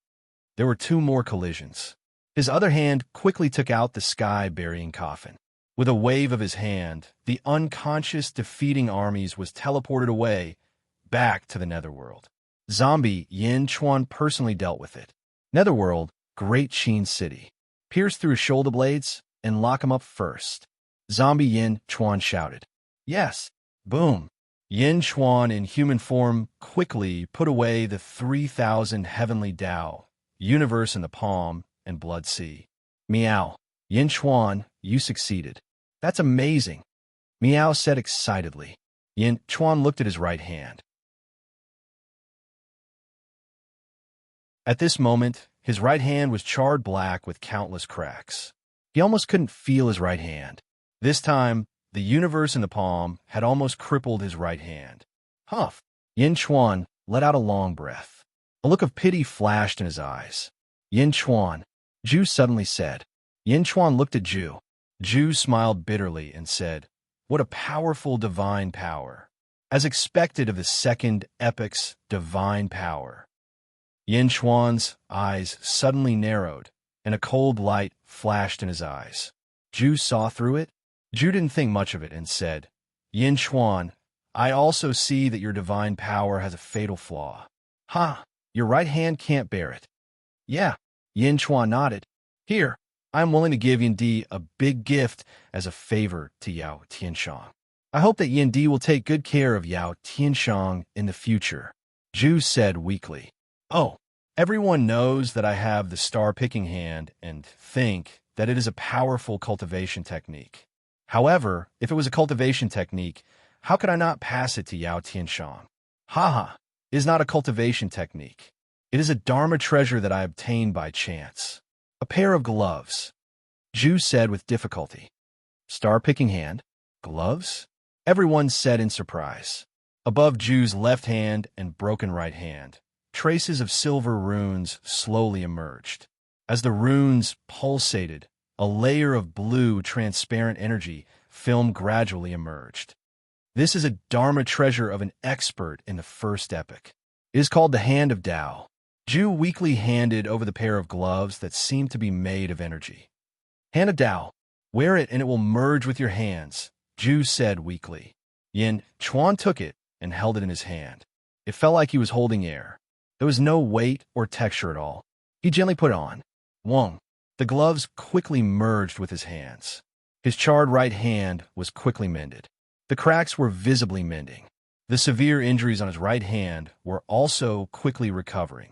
There were 2 more collisions. His other hand quickly took out the sky-burying coffin. With a wave of his hand, the unconscious defeating armies was teleported away, back to the Netherworld. Zombie Yin Chuan personally dealt with it. Netherworld, Great Sheen City. Pierce through his shoulder blades and lock him up first. Zombie Yin Chuan shouted. Yes. Boom. Yin Chuan in human form quickly put away the 3,000 heavenly Tao, universe in the palm, and blood sea. Meow. Yin Chuan, you succeeded. That's amazing. Meow said excitedly. Yin Chuan looked at his right hand. At this moment, his right hand was charred black with countless cracks. He almost couldn't feel his right hand. This time, the universe in the palm had almost crippled his right hand. Huff! Yin Chuan, let out a long breath. A look of pity flashed in his eyes. Yin Chuan, Zhu suddenly said. Yin Chuan looked at Zhu. Zhu smiled bitterly and said, "What a powerful divine power. As expected of the second epic's divine power." Yin Chuan's eyes suddenly narrowed, and a cold light flashed in his eyes. Zhu saw through it. Zhu didn't think much of it and said, "Yin Chuan, I also see that your divine power has a fatal flaw. Ha! Your right hand can't bear it." "Yeah," Yin Chuan nodded. "Here, I am willing to give Yin Di a big gift as a favor to Yao Tianshang. I hope that Yin Di will take good care of Yao Tianshang in the future." Zhu said weakly. "Oh, everyone knows that I have the star-picking hand and think that it is a powerful cultivation technique. However, if it was a cultivation technique, how could I not pass it to Yao Tianshang? Haha, it is not a cultivation technique. It is a Dharma treasure that I obtained by chance. A pair of gloves," Zhu said with difficulty. "Star-picking hand? Gloves?" everyone said in surprise. Above Zhu's left hand and broken right hand, traces of silver runes slowly emerged. As the runes pulsated, a layer of blue, transparent energy film gradually emerged. This is a Dharma treasure of an expert in the first epoch. It is called the Hand of Tao. Zhu weakly handed over the pair of gloves that seemed to be made of energy. "Hand of Tao, wear it and it will merge with your hands," Zhu said weakly. Yin Chuan took it and held it in his hand. It felt like he was holding air. There was no weight or texture at all. He gently put it on. Wong. The gloves quickly merged with his hands. His charred right hand was quickly mended. The cracks were visibly mending. The severe injuries on his right hand were also quickly recovering.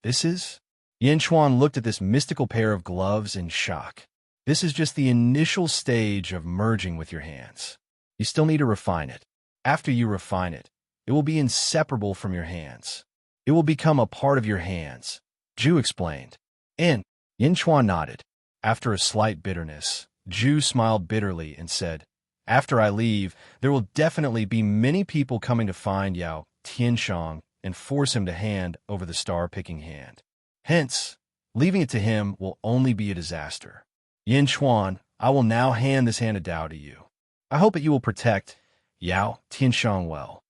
"This is?" Yin Chuan looked at this mystical pair of gloves in shock. "This is just the initial stage of merging with your hands. You still need to refine it. After you refine it, it will be inseparable from your hands. It will become a part of your hands," Zhu explained. And Yin Chuan nodded. After a slight bitterness, Zhu smiled bitterly and said, "After I leave, there will definitely be many people coming to find Yao Tianshang and force him to hand over the star-picking hand. Hence, leaving it to him will only be a disaster. Yin Chuan, I will now hand this hand of Tao to you. I hope that you will protect Yao Tianshang well."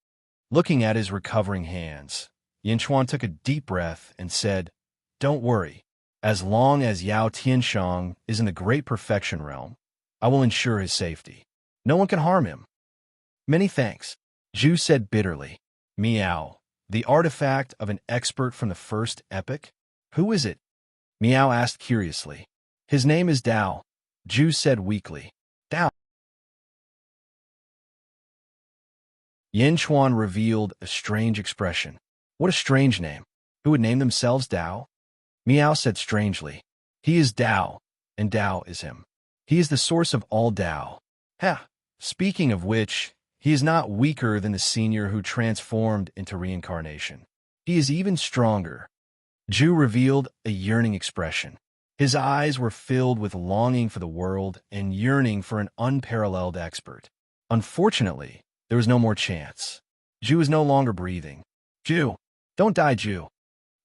Looking at his recovering hands, Yin Chuan took a deep breath and said, "Don't worry. As long as Yao Tianshang is in the Great Perfection Realm, I will ensure his safety. No one can harm him." "Many thanks," Zhu said bitterly. "Miao, the artifact of an expert from the first epoch? Who is it?" Miao asked curiously. "His name is Dao," Zhu said weakly. "Dao." Yin Chuan revealed a strange expression. "What a strange name. Who would name themselves Dao?" Miao said strangely. "He is Dao, and Dao is him. He is the source of all Dao. Ha! Speaking of which, he is not weaker than the senior who transformed into reincarnation. He is even stronger." Zhu revealed a yearning expression. His eyes were filled with longing for the world and yearning for an unparalleled expert. Unfortunately, there was no more chance. Zhu was no longer breathing. "Zhu! Don't die, Zhu!"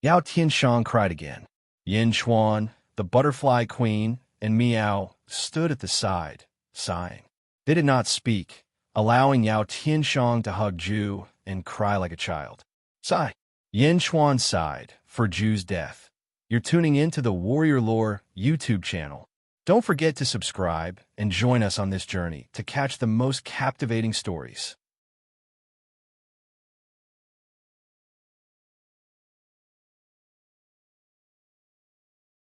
Yao Tianshang cried again. Yin Chuan, the butterfly queen, and Miao stood at the side, sighing. They did not speak, allowing Yao Tianshang to hug Zhu and cry like a child. Sigh. Yin Chuan sighed for Zhu's death. You're tuning into the Warrior Lore YouTube channel. Don't forget to subscribe and join us on this journey to catch the most captivating stories.